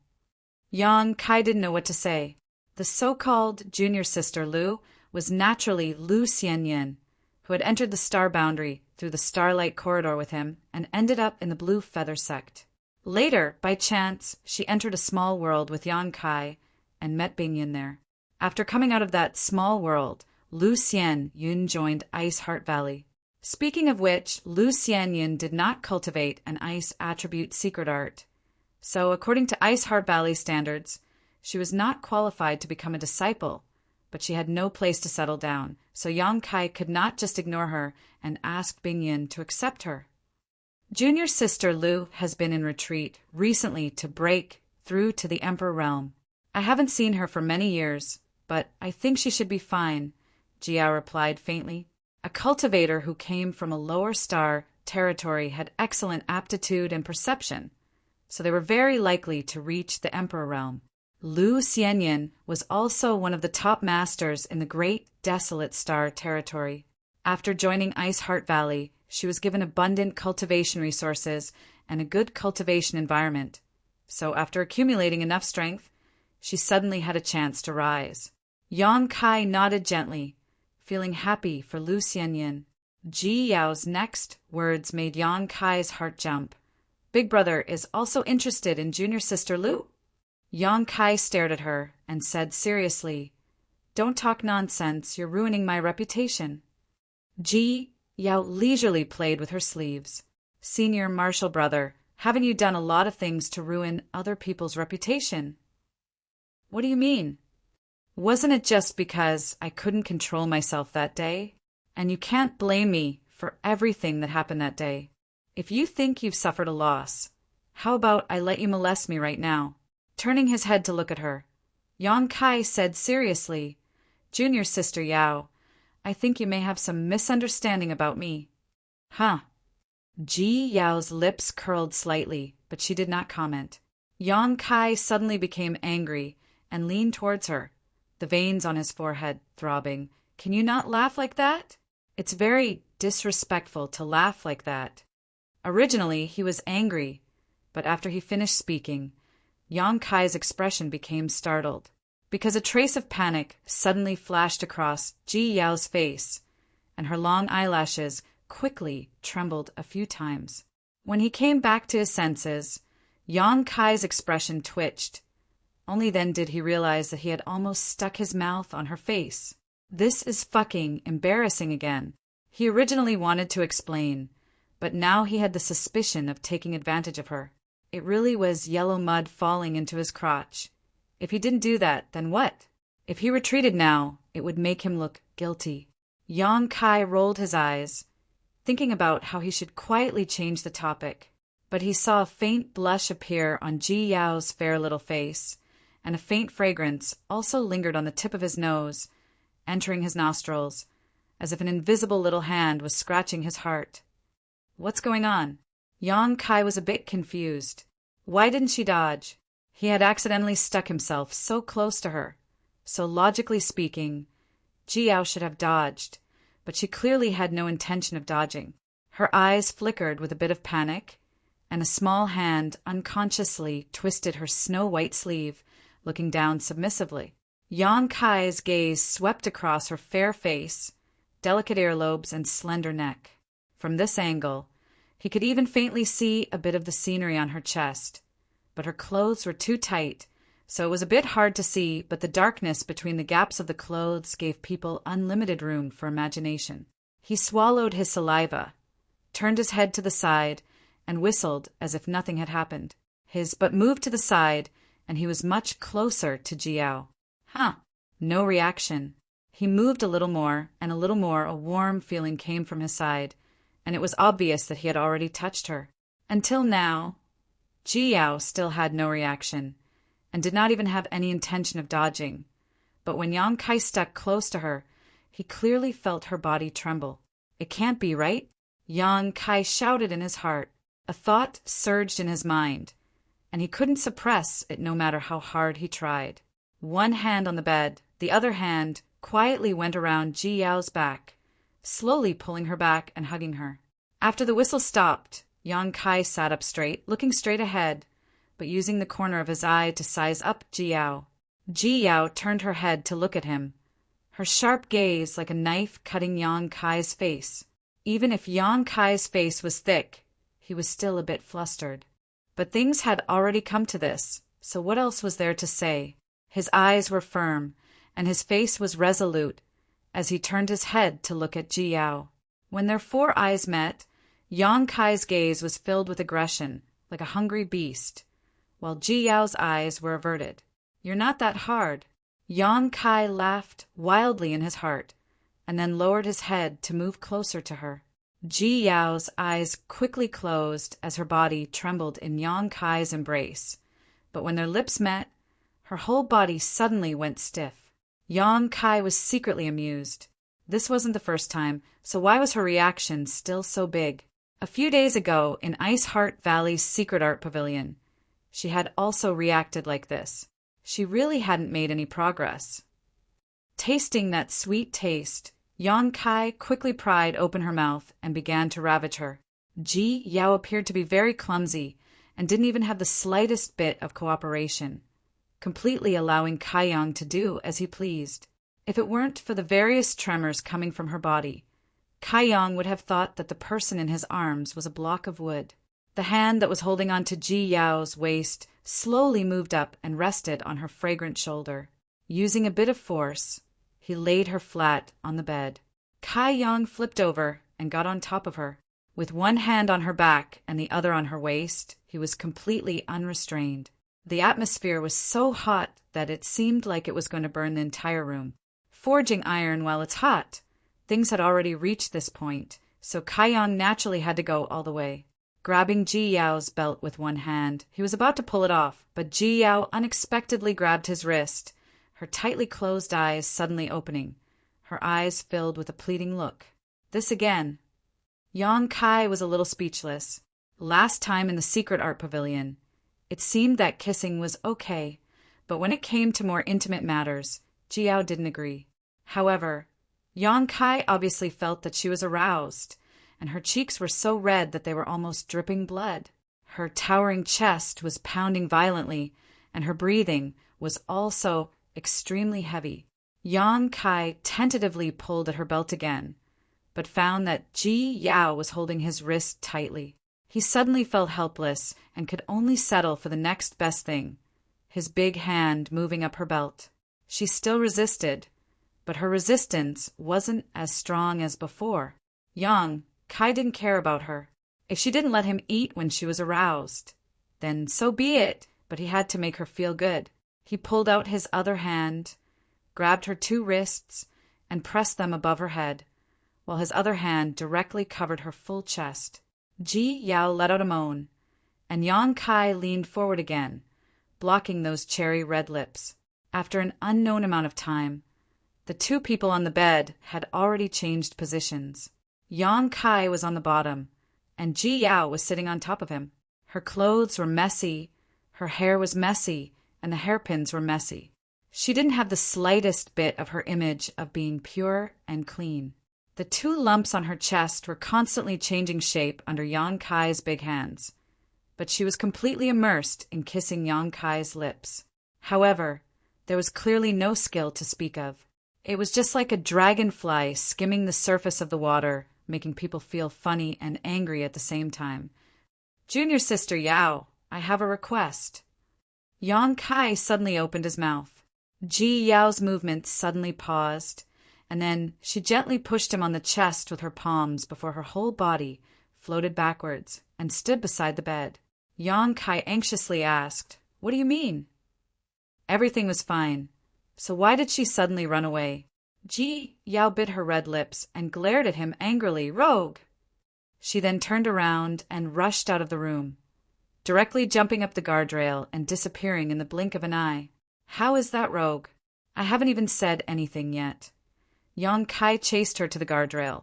Yang Kai didn't know what to say. The so-called junior sister Lu was naturally Lu Xianyan, who had entered the star boundary through the starlight corridor with him and ended up in the blue feather sect. Later, by chance, she entered a small world with Yang Kai and met Bingyan there. After coming out of that small world, Lu Xianyan joined Ice Heart Valley. Speaking of which, Lu Xianyin did not cultivate an ice attribute secret art. So, according to Ice Heart Valley standards, she was not qualified to become a disciple, but she had no place to settle down, so Yang Kai could not just ignore her and ask Bingyin to accept her. Junior sister Lu has been in retreat recently to break through to the Emperor realm. I haven't seen her for many years, but I think she should be fine, Jiao replied faintly. A cultivator who came from a lower star territory had excellent aptitude and perception, so they were very likely to reach the Emperor realm. Lu Xianyin was also one of the top masters in the Great Desolate Star territory. After joining Ice Heart Valley, she was given abundant cultivation resources and a good cultivation environment. So after accumulating enough strength, she suddenly had a chance to rise. Yang Kai nodded gently, feeling happy for Lu Xianyin. Ji Yao's next words made Yang Kai's heart jump. Big brother is also interested in junior sister Lu. Yang Kai stared at her and said seriously, "Don't talk nonsense, you're ruining my reputation." Ji Yao leisurely played with her sleeves. "Senior martial brother, haven't you done a lot of things to ruin other people's reputation?" "What do you mean?" "Wasn't it just because I couldn't control myself that day? And you can't blame me for everything that happened that day. If you think you've suffered a loss, how about I let you molest me right now?" Turning his head to look at her, Yang Kai said seriously, "Junior sister Yao, I think you may have some misunderstanding about me." "Huh?" Ji Yao's lips curled slightly, but she did not comment. Yang Kai suddenly became angry and leaned towards her, the veins on his forehead throbbing. "Can you not laugh like that? It's very disrespectful to laugh like that." Originally, he was angry, but after he finished speaking, Yang Kai's expression became startled, because a trace of panic suddenly flashed across Ji Yao's face, and her long eyelashes quickly trembled a few times. When he came back to his senses, Yang Kai's expression twitched. Only then did he realize that he had almost stuck his mouth on her face. This is fucking embarrassing again. He originally wanted to explain, but now he had the suspicion of taking advantage of her. It really was yellow mud falling into his crotch. If he didn't do that, then what? If he retreated now, it would make him look guilty. Yang Kai rolled his eyes, thinking about how he should quietly change the topic. But he saw a faint blush appear on Ji Yao's fair little face, and a faint fragrance also lingered on the tip of his nose, entering his nostrils, as if an invisible little hand was scratching his heart. What's going on? Yang Kai was a bit confused. Why didn't she dodge? He had accidentally stuck himself so close to her. So logically speaking, Ji Yao should have dodged, but she clearly had no intention of dodging. Her eyes flickered with a bit of panic, and a small hand unconsciously twisted her snow-white sleeve, looking down submissively. Yang Kai's gaze swept across her fair face, delicate earlobes, and slender neck. From this angle, he could even faintly see a bit of the scenery on her chest, but her clothes were too tight, so it was a bit hard to see, but the darkness between the gaps of the clothes gave people unlimited room for imagination. He swallowed his saliva, turned his head to the side, and whistled as if nothing had happened. His butt moved to the side, and he was much closer to Ji Yao. Huh. No reaction. He moved a little more, and a little more a warm feeling came from his side, and it was obvious that he had already touched her. Until now, Ji Yao still had no reaction, and did not even have any intention of dodging. But when Yang Kai stuck close to her, he clearly felt her body tremble. It can't be, right? Yang Kai shouted in his heart. A thought surged in his mind, and he couldn't suppress it no matter how hard he tried. One hand on the bed, the other hand quietly went around Ji Yao's back, slowly pulling her back and hugging her. After the whistle stopped, Yang Kai sat up straight, looking straight ahead, but using the corner of his eye to size up Ji Yao. Ji Yao turned her head to look at him, her sharp gaze like a knife cutting Yang Kai's face. Even if Yang Kai's face was thick, he was still a bit flustered. But things had already come to this, so what else was there to say? His eyes were firm, and his face was resolute, as he turned his head to look at Ji Yao. When their four eyes met, Yang Kai's gaze was filled with aggression, like a hungry beast, while Ji Yao's eyes were averted. "You're not that hard." Yang Kai laughed wildly in his heart, and then lowered his head to move closer to her. Ji Yao's eyes quickly closed as her body trembled in Yang Kai's embrace, but when their lips met, her whole body suddenly went stiff. Yang Kai was secretly amused. This wasn't the first time, so why was her reaction still so big? A few days ago, in Ice Heart Valley's secret art pavilion, she had also reacted like this. She really hadn't made any progress. Tasting that sweet taste, Yang Kai quickly pried open her mouth and began to ravage her. Ji Yao appeared to be very clumsy and didn't even have the slightest bit of cooperation, completely allowing Kai Yang to do as he pleased. If it weren't for the various tremors coming from her body, Kai Yang would have thought that the person in his arms was a block of wood. The hand that was holding on to Ji Yao's waist slowly moved up and rested on her fragrant shoulder. Using a bit of force, he laid her flat on the bed. Kai Yang flipped over and got on top of her. With one hand on her back and the other on her waist, he was completely unrestrained. The atmosphere was so hot that it seemed like it was going to burn the entire room. Forging iron while it's hot. Things had already reached this point, so Kai Yang naturally had to go all the way. Grabbing Ji Yao's belt with one hand, he was about to pull it off, but Ji Yao unexpectedly grabbed his wrist, her tightly closed eyes suddenly opening, her eyes filled with a pleading look. This again. Yang Kai was a little speechless. Last time in the secret art pavilion, it seemed that kissing was okay, but when it came to more intimate matters, Ji Yao didn't agree. However, Yang Kai obviously felt that she was aroused, and her cheeks were so red that they were almost dripping blood. Her towering chest was pounding violently, and her breathing was also extremely heavy. Yang Kai tentatively pulled at her belt again, but found that Ji Yao was holding his wrist tightly. He suddenly felt helpless and could only settle for the next best thing, his big hand moving up her belt. She still resisted, but her resistance wasn't as strong as before. Yang Kai didn't care about her. If she didn't let him eat when she was aroused, then so be it, but he had to make her feel good. He pulled out his other hand, grabbed her two wrists, and pressed them above her head, while his other hand directly covered her full chest. Ji Yao let out a moan, and Yang Kai leaned forward again, blocking those cherry red lips. After an unknown amount of time, the two people on the bed had already changed positions. Yang Kai was on the bottom, and Ji Yao was sitting on top of him. Her clothes were messy, her hair was messy, and the hairpins were messy. She didn't have the slightest bit of her image of being pure and clean. The two lumps on her chest were constantly changing shape under Yang Kai's big hands, but she was completely immersed in kissing Yang Kai's lips. However, there was clearly no skill to speak of. It was just like a dragonfly skimming the surface of the water, making people feel funny and angry at the same time. "Junior sister Yao, I have a request." Yang Kai suddenly opened his mouth. Ji Yao's movements suddenly paused, and then she gently pushed him on the chest with her palms before her whole body floated backwards and stood beside the bed. Yang Kai anxiously asked, "What do you mean?" Everything was fine, so why did she suddenly run away? Ji Yao bit her red lips and glared at him angrily. "Rogue!" She then turned around and rushed out of the room, directly jumping up the guardrail and disappearing in the blink of an eye. How is that rogue? I haven't even said anything yet. Yang Kai chased her to the guardrail.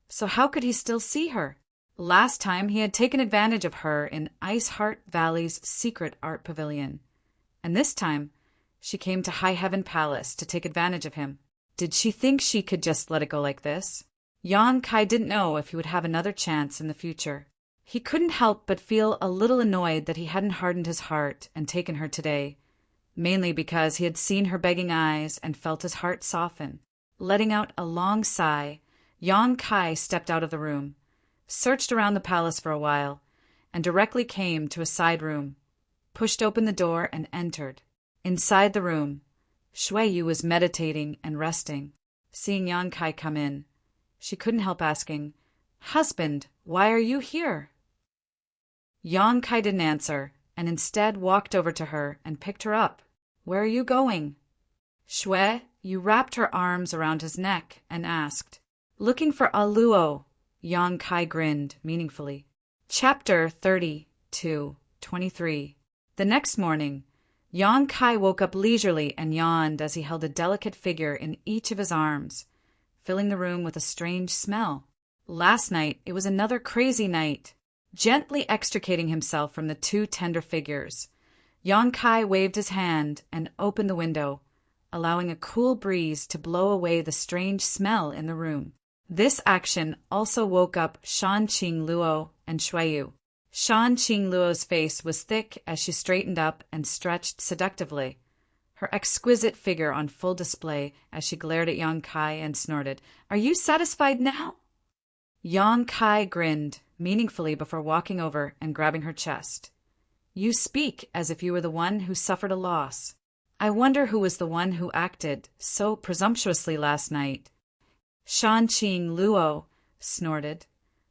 So how could he still see her? Last time he had taken advantage of her in Ice Heart Valley's secret art pavilion, and this time she came to High Heaven Palace to take advantage of him. Did she think she could just let it go like this? Yang Kai didn't know if he would have another chance in the future. He couldn't help but feel a little annoyed that he hadn't hardened his heart and taken her today, mainly because he had seen her begging eyes and felt his heart soften. Letting out a long sigh, Yang Kai stepped out of the room, searched around the palace for a while, and directly came to a side room, pushed open the door and entered. Inside the room, Shui Yu was meditating and resting. Seeing Yang Kai come in, She couldn't help asking, "Husband, why are you here?" Yang Kai didn't answer, and instead walked over to her and picked her up. "Where are you going?" Shui Yu wrapped her arms around his neck and asked. "Looking for a Luo." Yang Kai grinned meaningfully. Chapter 32:23. The next morning, Yang Kai woke up leisurely and yawned as he held a delicate figure in each of his arms, filling the room with a strange smell. Last night, it was another crazy night. Gently extricating himself from the two tender figures, Yang Kai waved his hand and opened the window, allowing a cool breeze to blow away the strange smell in the room. This action also woke up Shan Qing Luo and Shui Yu. Shan Qing Luo's face was thick as she straightened up and stretched seductively, her exquisite figure on full display as she glared at Yang Kai and snorted, "Are you satisfied now?" Yang Kai grinned meaningfully before walking over and grabbing her chest. "You speak as if you were the one who suffered a loss. I wonder who was the one who acted so presumptuously last night." Shan Qing Luo snorted.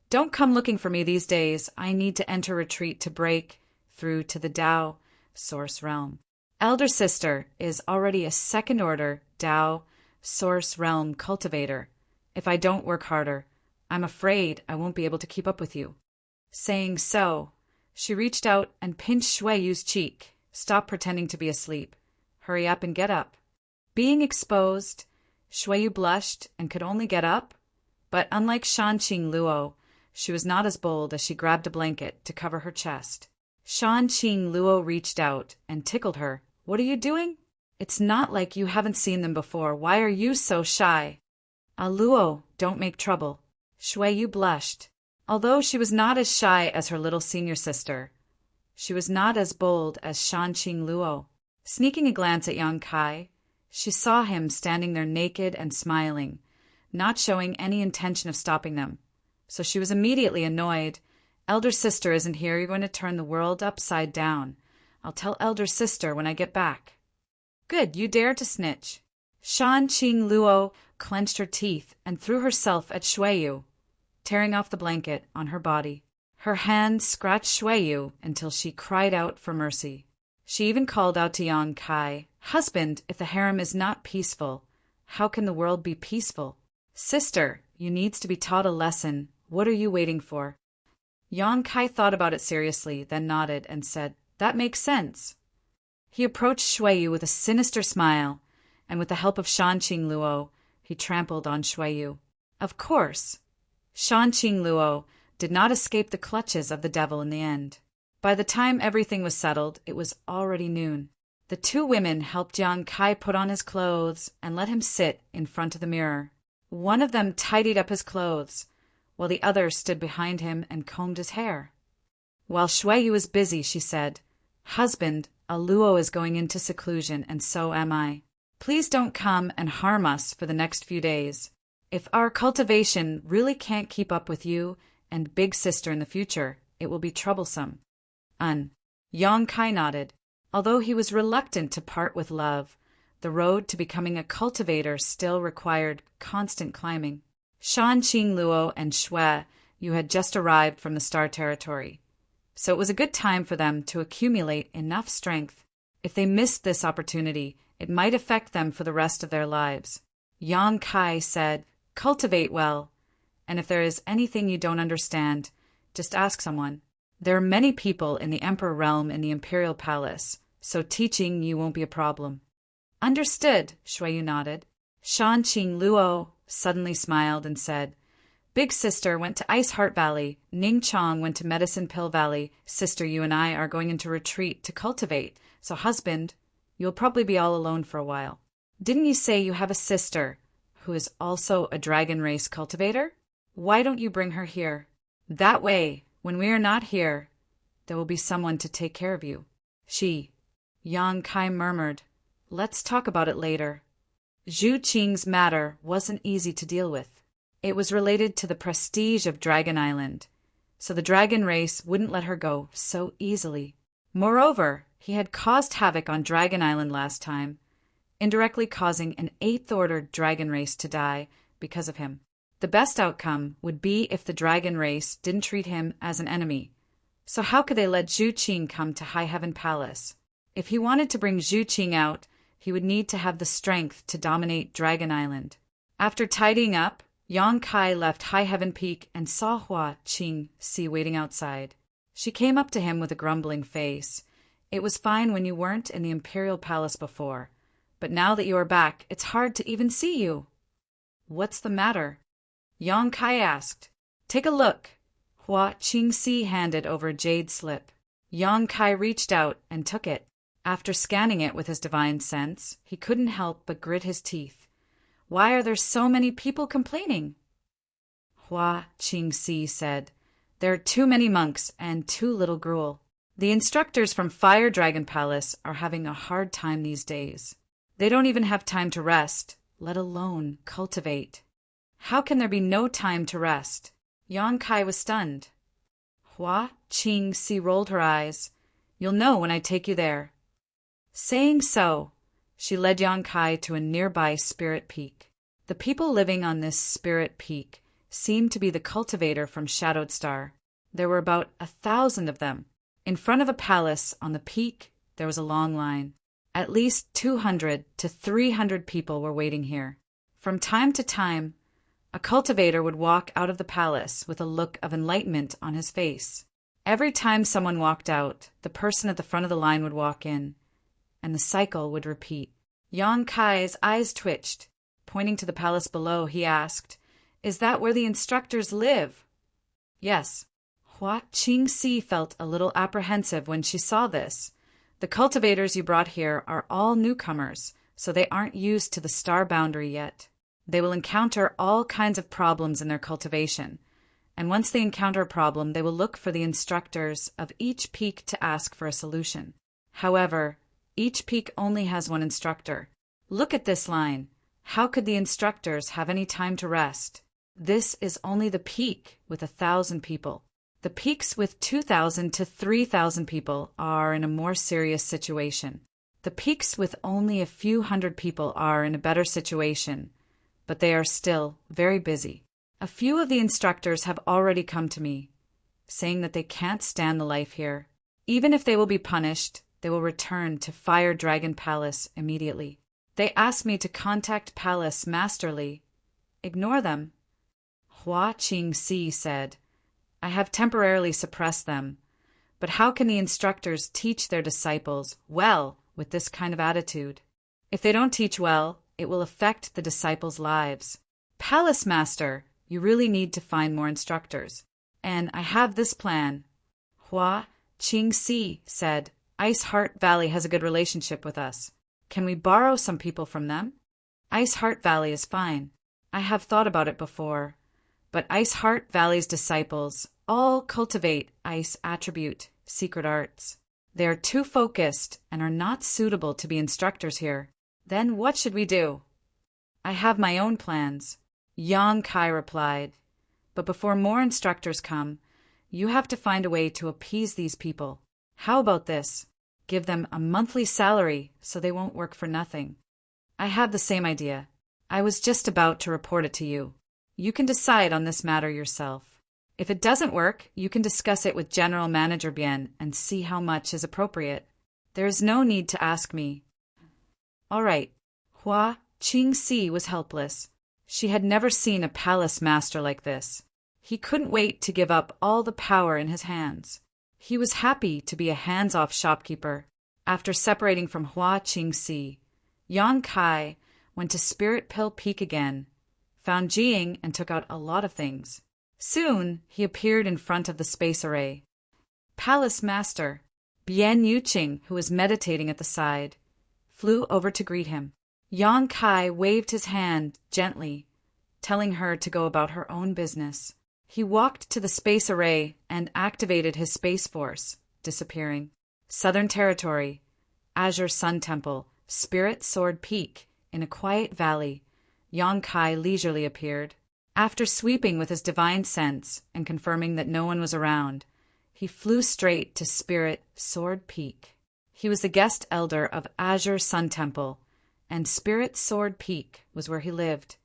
"Don't come looking for me these days. I need to enter retreat to break through to the Tao source realm. Elder sister is already a second-order Tao source realm cultivator. If I don't work harder, I'm afraid I won't be able to keep up with you." Saying so, she reached out and pinched Shui Yu's cheek. "Stop pretending to be asleep. Hurry up and get up." Being exposed, Shui Yu blushed and could only get up, but unlike Shan Qing Luo, she was not as bold as she grabbed a blanket to cover her chest. Shan Qing Luo reached out and tickled her. "What are you doing? It's not like you haven't seen them before. Why are you so shy?" "Luo, don't make trouble." Shui Yu blushed. Although she was not as shy as her little senior sister, she was not as bold as Shan Qing Luo. Sneaking a glance at Yang Kai, she saw him standing there naked and smiling, not showing any intention of stopping them. So she was immediately annoyed. "Elder sister isn't here. You're going to turn the world upside down. I'll tell elder sister when I get back." "Good, you dare to snitch." Shan Qing Luo clenched her teeth and threw herself at Shui Yu, tearing off the blanket on her body. Her hand scratched Shui Yu until she cried out for mercy. She even called out to Yang Kai, "Husband, if the harem is not peaceful, how can the world be peaceful? Sister, you needs to be taught a lesson. What are you waiting for?" Yang Kai thought about it seriously, then nodded and said, "That makes sense." He approached Shui Yu with a sinister smile, and with the help of Shan Qing Luo, he trampled on Shui Yu. Of course, Shan Qing Luo did not escape the clutches of the devil in the end. By the time everything was settled, it was already noon. The two women helped Yang Kai put on his clothes and let him sit in front of the mirror. One of them tidied up his clothes, while the other stood behind him and combed his hair. While Shui Yu was busy, she said, "Husband, a Luo is going into seclusion, and so am I. Please don't come and harm us for the next few days. If our cultivation really can't keep up with you and Big Sister in the future, it will be troublesome." Yang Kai nodded. Although he was reluctant to part with love, the road to becoming a cultivator still required constant climbing. Shan Qing Luo and Shui Yu had just arrived from the Star Territory, so it was a good time for them to accumulate enough strength. If they missed this opportunity, it might affect them for the rest of their lives. Yang Kai said, "Cultivate well, and if there is anything you don't understand, just ask someone. There are many people in the Emperor realm in the Imperial Palace, so teaching you won't be a problem." "Understood," Shui Yu nodded. Shan Qing Luo suddenly smiled and said, "Big Sister went to Ice Heart Valley, Ning Chong went to Medicine Pill Valley. Sister, you and I are going into retreat to cultivate, so husband, you'll probably be all alone for a while. Didn't you say you have a sister who is also a dragon race cultivator? Why don't you bring her here? That way, when we are not here, there will be someone to take care of you." Yang Kai murmured, "Let's talk about it later." Zhu Qing's matter wasn't easy to deal with. It was related to the prestige of Dragon Island, so the dragon race wouldn't let her go so easily. Moreover, he had caused havoc on Dragon Island last time, indirectly causing an 8th-order dragon race to die because of him. The best outcome would be if the dragon race didn't treat him as an enemy. So how could they let Zhu Qing come to High Heaven Palace? If he wanted to bring Zhu Qing out, he would need to have the strength to dominate Dragon Island. After tidying up, Yang Kai left High Heaven Peak and saw Hua Qingxi waiting outside. She came up to him with a grumbling face. It was fine when you weren't in the Imperial Palace before, but now that you are back, it's hard to even see you. What's the matter? Yang Kai asked. Take a look. Hua Qingxi handed over a jade slip. Yang Kai reached out and took it. After scanning it with his divine sense, he couldn't help but grit his teeth. Why are there so many people complaining? Hua Qingxi said, There are too many monks and too little gruel. The instructors from Fire Dragon Palace are having a hard time these days. They don't even have time to rest, let alone cultivate. How can there be no time to rest? Yang Kai was stunned. Hua Qingxi rolled her eyes. You'll know when I take you there. Saying so, she led Yang Kai to a nearby spirit peak. The people living on this spirit peak seemed to be the cultivator from Shadowed Star. There were about 1,000 of them. In front of a palace on the peak, there was a long line. At least 200 to 300 people were waiting here. From time to time, a cultivator would walk out of the palace with a look of enlightenment on his face. Every time someone walked out, the person at the front of the line would walk in, and the cycle would repeat. Yang Kai's eyes twitched. Pointing to the palace below, he asked, Is that where the instructors live? Yes. Hua Qingxi felt a little apprehensive when she saw this. The cultivators you brought here are all newcomers, so they aren't used to the star boundary yet. They will encounter all kinds of problems in their cultivation, and once they encounter a problem, they will look for the instructors of each peak to ask for a solution. However, each peak only has one instructor. Look at this line. How could the instructors have any time to rest? This is only the peak with 1,000 people. The peaks with 2,000 to 3,000 people are in a more serious situation. The peaks with only a few hundred people are in a better situation, but they are still very busy. A few of the instructors have already come to me, saying that they can't stand the life here. Even if they will be punished, they will return to Fire Dragon Palace immediately. They asked me to contact Palace Masterly. Ignore them. Hua Qingxi said, I have temporarily suppressed them, but how can the instructors teach their disciples well with this kind of attitude? If they don't teach well, it will affect the disciples' lives. Palace Master, you really need to find more instructors. And I have this plan. Hua Qingxi said, Ice Heart Valley has a good relationship with us. Can we borrow some people from them? Ice Heart Valley is fine. I have thought about it before. But Ice Heart Valley's disciples all cultivate ice attribute secret arts. They are too focused and are not suitable to be instructors here. Then what should we do? I have my own plans, Yang Kai replied. But before more instructors come, you have to find a way to appease these people. How about this? Give them a monthly salary so they won't work for nothing. I have the same idea. I was just about to report it to you. You can decide on this matter yourself. If it doesn't work, you can discuss it with General Manager Bien and see how much is appropriate. There is no need to ask me. All right. Hua Qingxi was helpless. She had never seen a palace master like this. He couldn't wait to give up all the power in his hands. He was happy to be a hands-off shopkeeper. After separating from Hua Qingxi, Yang Kai went to Spirit Pill Peak again, found Jiying and took out a lot of things. Soon, he appeared in front of the space array. Palace Master, Bian Yuqing, who was meditating at the side, flew over to greet him. Yang Kai waved his hand gently, telling her to go about her own business. He walked to the space array and activated his space force, disappearing. Southern Territory, Azure Sun Temple, Spirit Sword Peak, in a quiet valley, Yang Kai leisurely appeared. After sweeping with his divine sense and confirming that no one was around, he flew straight to Spirit Sword Peak. He was the guest elder of Azure Sun Temple, and Spirit Sword Peak was where he lived.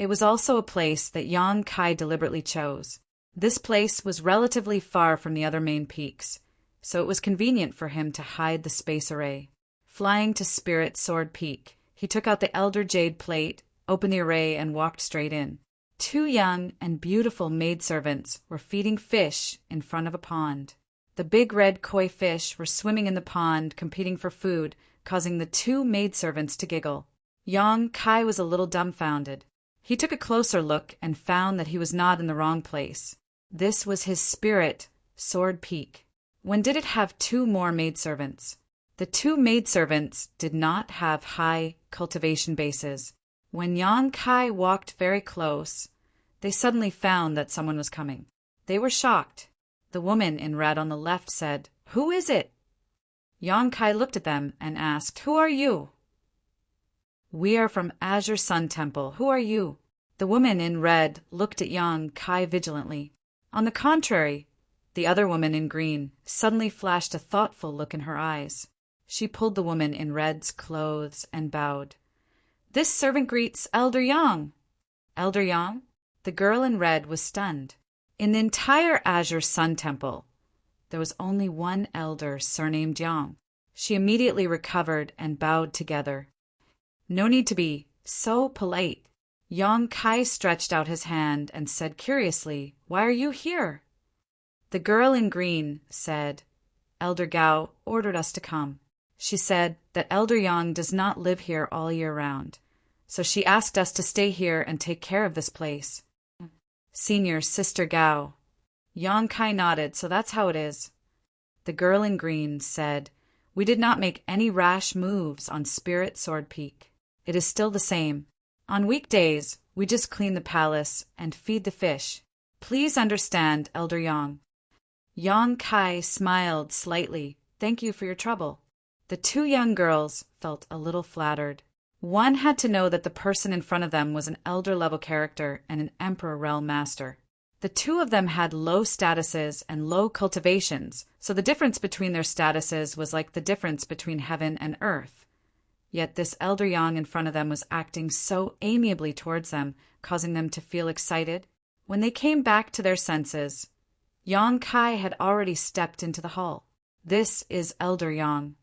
It was also a place that Yang Kai deliberately chose. This place was relatively far from the other main peaks, so it was convenient for him to hide the space array. Flying to Spirit Sword Peak, he took out the Elder Jade plate, opened the array, and walked straight in. 2 young and beautiful maidservants were feeding fish in front of a pond. The big red koi fish were swimming in the pond, competing for food, causing the 2 maidservants to giggle. Yang Kai was a little dumbfounded. He took a closer look and found that he was not in the wrong place. This was his Spirit Sword Peak. When did it have 2 more maidservants? The 2 maidservants did not have high cultivation bases. When Yang Kai walked very close, they suddenly found that someone was coming. They were shocked. The woman in red on the left said, "Who is it?" Yang Kai looked at them and asked, "Who are you?" "We are from Azure Sun Temple. Who are you?" The woman in red looked at Yang Kai vigilantly. On the contrary, the other woman in green suddenly flashed a thoughtful look in her eyes. She pulled the woman in red's clothes and bowed. "This servant greets Elder Yang." "Elder Yang?" The girl in red was stunned. In the entire Azure Sun Temple, there was only one elder surnamed Yang. She immediately recovered and bowed together. "No need to be so polite." Yang Kai stretched out his hand and said curiously, "Why are you here?" The girl in green said, "Elder Gao ordered us to come. She said that Elder Yang does not live here all year round, so she asked us to stay here and take care of this place." "Senior Sister Gao." Yang Kai nodded, "So that's how it is." The girl in green said, "We did not make any rash moves on Spirit Sword Peak. It is still the same. On weekdays, we just clean the palace and feed the fish. Please understand, Elder Yang." Yang Kai smiled slightly. "Thank you for your trouble." The 2 young girls felt a little flattered. One had to know that the person in front of them was an elder-level character and an Emperor Realm Master. The 2 of them had low statuses and low cultivations, so the difference between their statuses was like the difference between heaven and earth. Yet this Elder Yang in front of them was acting so amiably towards them, causing them to feel excited. When they came back to their senses, Yang Kai had already stepped into the hall. "This is Elder Yang."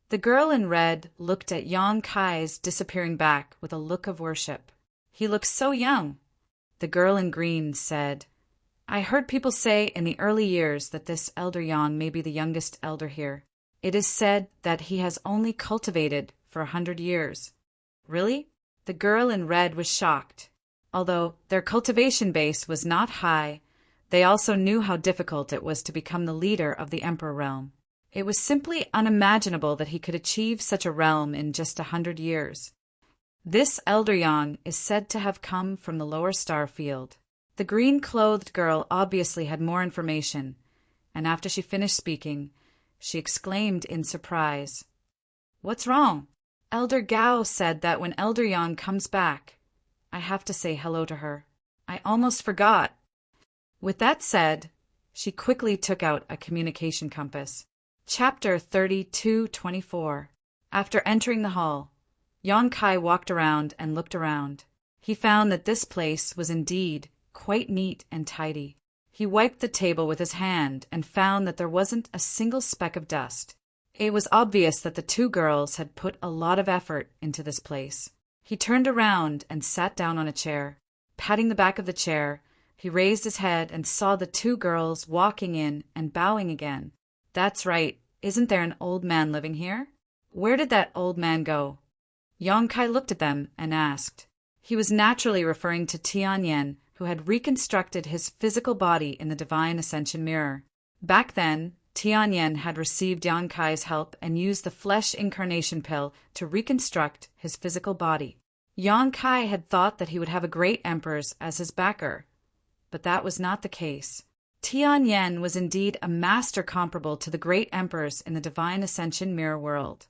The girl in red looked at Yang Kai's disappearing back with a look of worship. "He looks so young." The girl in green said, "I heard people say in the early years that this Elder Yang may be the youngest elder here. It is said that he has only cultivated for 100 years. "Really?" The girl in red was shocked. Although their cultivation base was not high, they also knew how difficult it was to become the leader of the Emperor Realm. It was simply unimaginable that he could achieve such a realm in just 100 years. This Elder Yang is said to have come from the lower star field. The green-clothed girl obviously had more information, and after she finished speaking, she exclaimed in surprise, "What's wrong?" "Elder Gao said that when Elder Yang comes back, I have to say hello to her. I almost forgot." With that said, she quickly took out a communication compass. Chapter 32-24. After entering the hall, Yang Kai walked around and looked around. He found that this place was indeed quite neat and tidy. He wiped the table with his hand and found that there wasn't a single speck of dust. It was obvious that the 2 girls had put a lot of effort into this place. He turned around and sat down on a chair. Patting the back of the chair, he raised his head and saw the 2 girls walking in and bowing again. "That's right. Isn't there an old man living here? Where did that old man go?" Yang Kai looked at them and asked. He was naturally referring to Tianyan, who had reconstructed his physical body in the Divine Ascension Mirror. Back then, Tianyan had received Yang Kai's help and used the flesh incarnation pill to reconstruct his physical body. Yang Kai had thought that he would have a great emperor as his backer, but that was not the case. Tianyan was indeed a master comparable to the great emperors in the Divine Ascension Mirror world,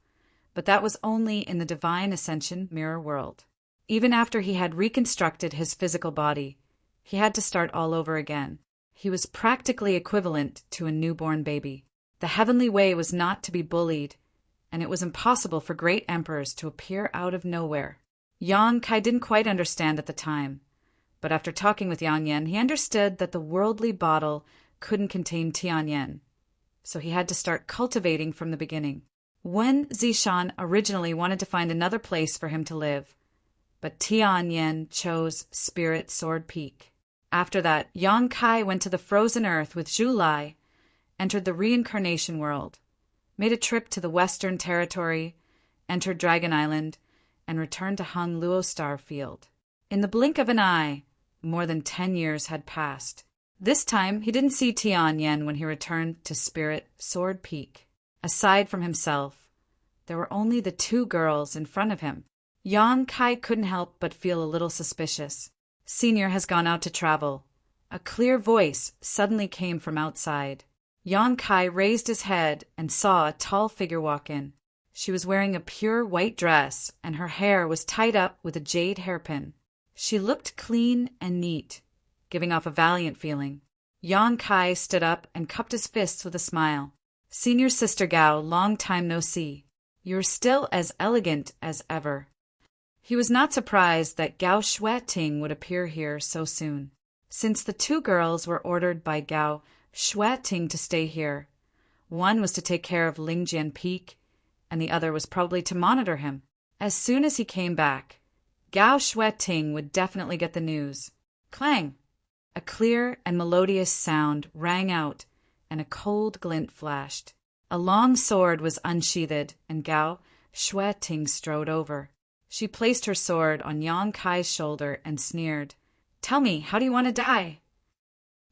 but that was only in the Divine Ascension Mirror world. Even after he had reconstructed his physical body, he had to start all over again. He was practically equivalent to a newborn baby. The heavenly way was not to be bullied, and it was impossible for great emperors to appear out of nowhere. Yang Kai didn't quite understand at the time, But after talking with Yang Yan, he understood that the worldly bottle couldn't contain Tian Yan, so he had to start cultivating from the beginning. Wen Zishan originally wanted to find another place for him to live, but Tian Yan chose Spirit Sword Peak. After that, Yang Kai went to the frozen earth with Zhu Lai, entered the reincarnation world, made a trip to the Western Territory, entered Dragon Island, and returned to Hung Luo Star Field. In the blink of an eye, more than 10 years had passed. This time, he didn't see Tian Yan when he returned to Spirit Sword Peak. Aside from himself, there were only the 2 girls in front of him. Yang Kai couldn't help but feel a little suspicious. Senior has gone out to travel. A clear voice suddenly came from outside. Yang Kai raised his head and saw a tall figure walk in. She was wearing a pure white dress, and her hair was tied up with a jade hairpin. She looked clean and neat, giving off a valiant feeling. Yang Kai stood up and cupped his fists with a smile. "Senior Sister Gao, long time no see. You're still as elegant as ever." He was not surprised that Gao Shueting would appear here so soon, since the 2 girls were ordered by Gao Shueting to stay here. One was to take care of Lingjian Peak, and the other was probably to monitor him. As soon as he came back, Gao Shueting would definitely get the news. Clang! A clear and melodious sound rang out, and a cold glint flashed. A long sword was unsheathed, and Gao Shueting strode over. She placed her sword on Yang Kai's shoulder and sneered. "Tell me, how do you want to die?"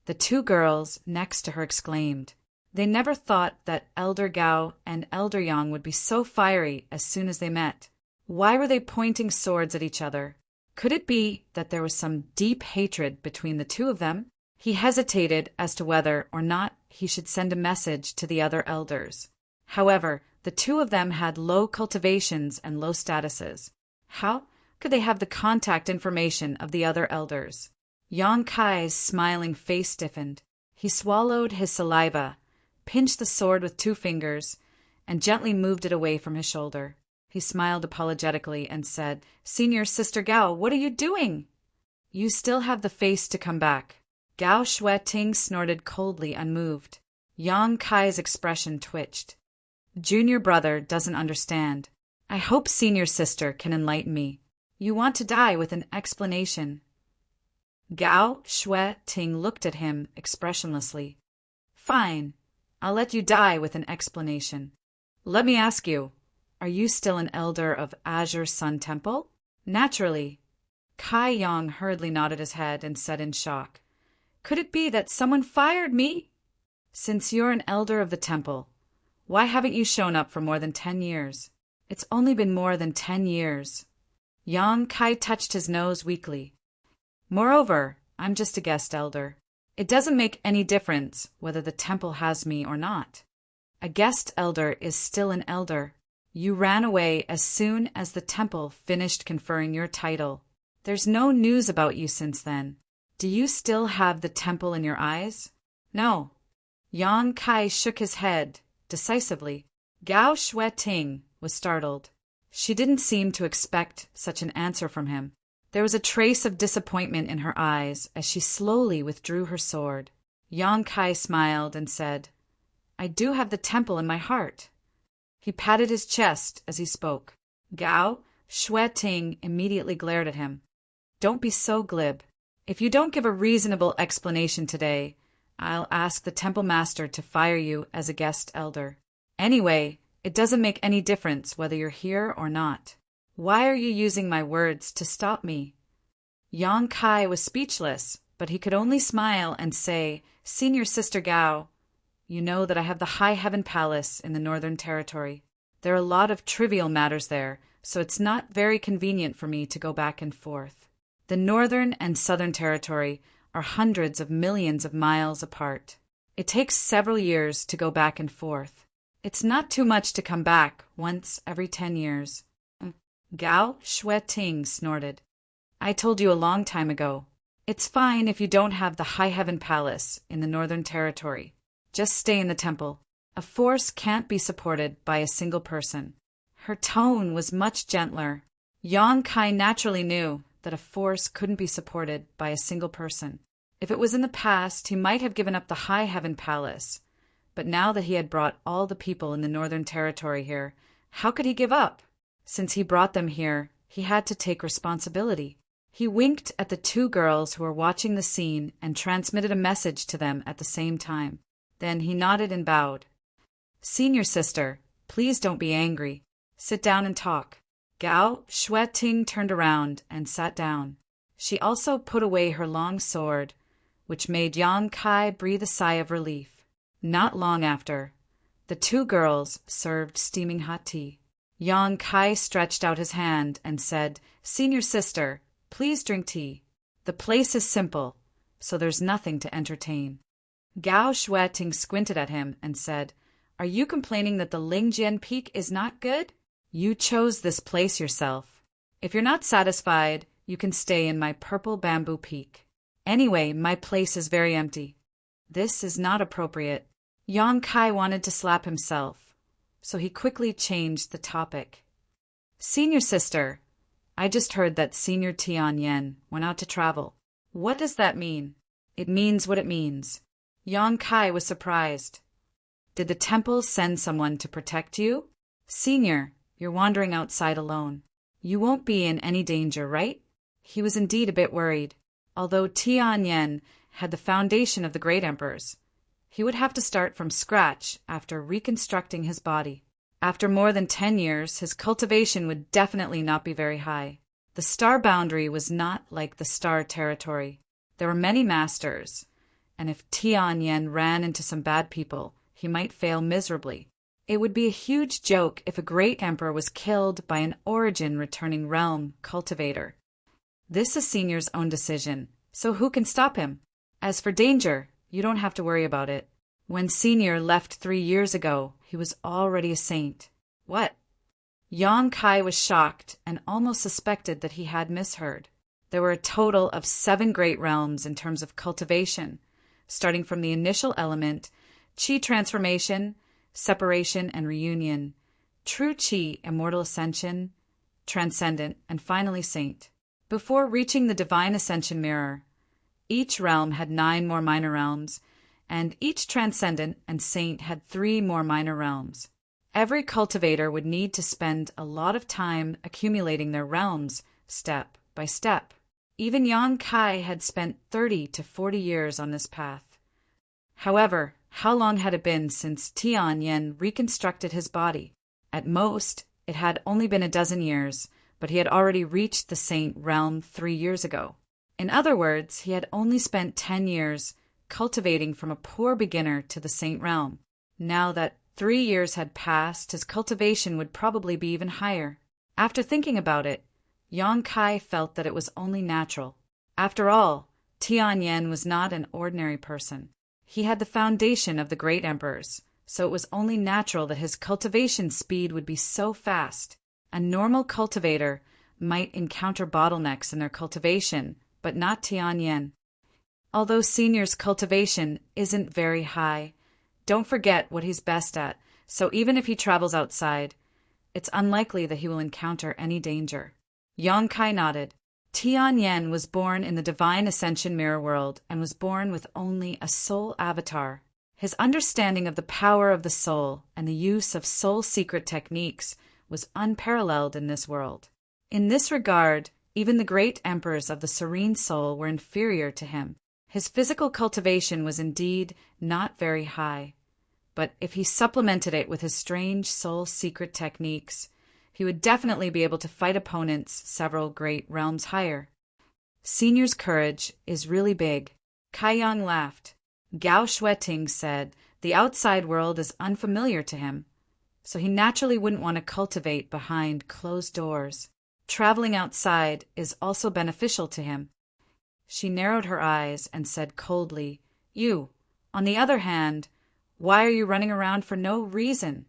The 2 girls next to her exclaimed. They never thought that Elder Gao and Elder Yang would be so fiery as soon as they met. Why were they pointing swords at each other? Could it be that there was some deep hatred between the 2 of them? He hesitated as to whether or not he should send a message to the other elders. However, the 2 of them had low cultivations and low statuses. How could they have the contact information of the other elders? Yang Kai's smiling face stiffened. He swallowed his saliva, pinched the sword with 2 fingers, and gently moved it away from his shoulder. He smiled apologetically and said, "Senior Sister Gao, what are you doing?" "You still have the face to come back." Gao Shueting snorted coldly, unmoved. Yang Kai's expression twitched. "Junior brother doesn't understand. I hope senior sister can enlighten me. You want to die with an explanation." Gao Shueting looked at him expressionlessly. "Fine. I'll let you die with an explanation. Let me ask you, are you still an elder of Azure Sun Temple?" "Naturally." Kai Yang hurriedly nodded his head and said in shock, "Could it be that someone fired me?" "Since you're an elder of the temple, why haven't you shown up for more than 10 years? It's only been more than 10 years. Yang Kai touched his nose weakly. "Moreover, I'm just a guest elder. It doesn't make any difference whether the temple has me or not. A guest elder is still an elder. You ran away as soon as the temple finished conferring your title. There's no news about you since then. Do you still have the temple in your eyes?" "No." Yang Kai shook his head decisively. Gao Shueting was startled. She didn't seem to expect such an answer from him. There was a trace of disappointment in her eyes as she slowly withdrew her sword. Yang Kai smiled and said, "I do have the temple in my heart." He patted his chest as he spoke. Gao Shueting immediately glared at him. "Don't be so glib. If you don't give a reasonable explanation today, I'll ask the temple master to fire you as a guest elder. Anyway, it doesn't make any difference whether you're here or not. Why are you using my words to stop me?" Yang Kai was speechless, but he could only smile and say, "Senior Sister Gao, you know that I have the High Heaven Palace in the Northern Territory. There are a lot of trivial matters there, so it's not very convenient for me to go back and forth. The Northern and Southern Territory are hundreds of millions of miles apart. It takes several years to go back and forth. It's not too much to come back once every 10 years. Gao Shueting snorted. "I told you a long time ago. It's fine if you don't have the High Heaven Palace in the Northern Territory. Just stay in the temple. A force can't be supported by a single person." Her tone was much gentler. Yang Kai naturally knew that a force couldn't be supported by a single person. If it was in the past, he might have given up the High Heaven Palace. But now that he had brought all the people in the Northern Territory here, how could he give up? Since he brought them here, he had to take responsibility. He winked at the two girls who were watching the scene and transmitted a message to them at the same time. Then he nodded and bowed. "Senior sister, please don't be angry. Sit down and talk." Gao Shueting turned around and sat down. She also put away her long sword, which made Yang Kai breathe a sigh of relief. Not long after, the two girls served steaming hot tea. Yang Kai stretched out his hand and said, "Senior sister, please drink tea. The place is simple, so there's nothing to entertain." Gao Shueting squinted at him and said, "Are you complaining that the Lingjian Peak is not good? You chose this place yourself. If you're not satisfied, you can stay in my purple bamboo peak. Anyway, my place is very empty." This is not appropriate. Yang Kai wanted to slap himself, so he quickly changed the topic. "Senior sister, I just heard that Senior Tianyan went out to travel. What does that mean?" "It means what it means." Yang Kai was surprised. "Did the temple send someone to protect you?" "Senior, you're wandering outside alone. You won't be in any danger, right?" He was indeed a bit worried. Although Tianyan had the foundation of the great emperors, he would have to start from scratch after reconstructing his body. After more than 10 years, his cultivation would definitely not be very high. The star boundary was not like the star territory. There were many masters, and if Tianyan ran into some bad people, he might fail miserably. It would be a huge joke if a great emperor was killed by an origin-returning realm cultivator. This is Senior's own decision, so who can stop him? As for danger, you don't have to worry about it. When Senior left 3 years ago, he was already a saint. What? Yang Kai was shocked and almost suspected that he had misheard. There were a total of 7 great realms in terms of cultivation, starting from the initial element, Qi transformation, separation and reunion, true Qi, immortal ascension, transcendent, and finally saint. Before reaching the divine ascension mirror, each realm had 9 more minor realms, and each transcendent and saint had 3 more minor realms. Every cultivator would need to spend a lot of time accumulating their realms, step by step. Even Yang Kai had spent 30 to 40 years on this path. However, how long had it been since Tianyan reconstructed his body? At most, it had only been a dozen years, but he had already reached the saint realm 3 years ago. In other words, he had only spent 10 years cultivating from a poor beginner to the saint realm. Now that 3 years had passed, his cultivation would probably be even higher. After thinking about it, Yang Kai felt that it was only natural. After all, Tianyan was not an ordinary person. He had the foundation of the great emperors, so it was only natural that his cultivation speed would be so fast. A normal cultivator might encounter bottlenecks in their cultivation, but not Tianyan. Although Senior's cultivation isn't very high, don't forget what he's best at, so even if he travels outside, it's unlikely that he will encounter any danger. Yang Kai nodded. Tianyan was born in the divine ascension mirror world and was born with only a soul avatar. His understanding of the power of the soul and the use of soul secret techniques was unparalleled in this world. In this regard, even the great emperors of the serene soul were inferior to him. His physical cultivation was indeed not very high, but if he supplemented it with his strange soul secret techniques, he would definitely be able to fight opponents several great realms higher. Senior's courage is really big. Kai Yang laughed. Gao Shueting said the outside world is unfamiliar to him, so he naturally wouldn't want to cultivate behind closed doors. Traveling outside is also beneficial to him. She narrowed her eyes and said coldly, "You, on the other hand, why are you running around for no reason?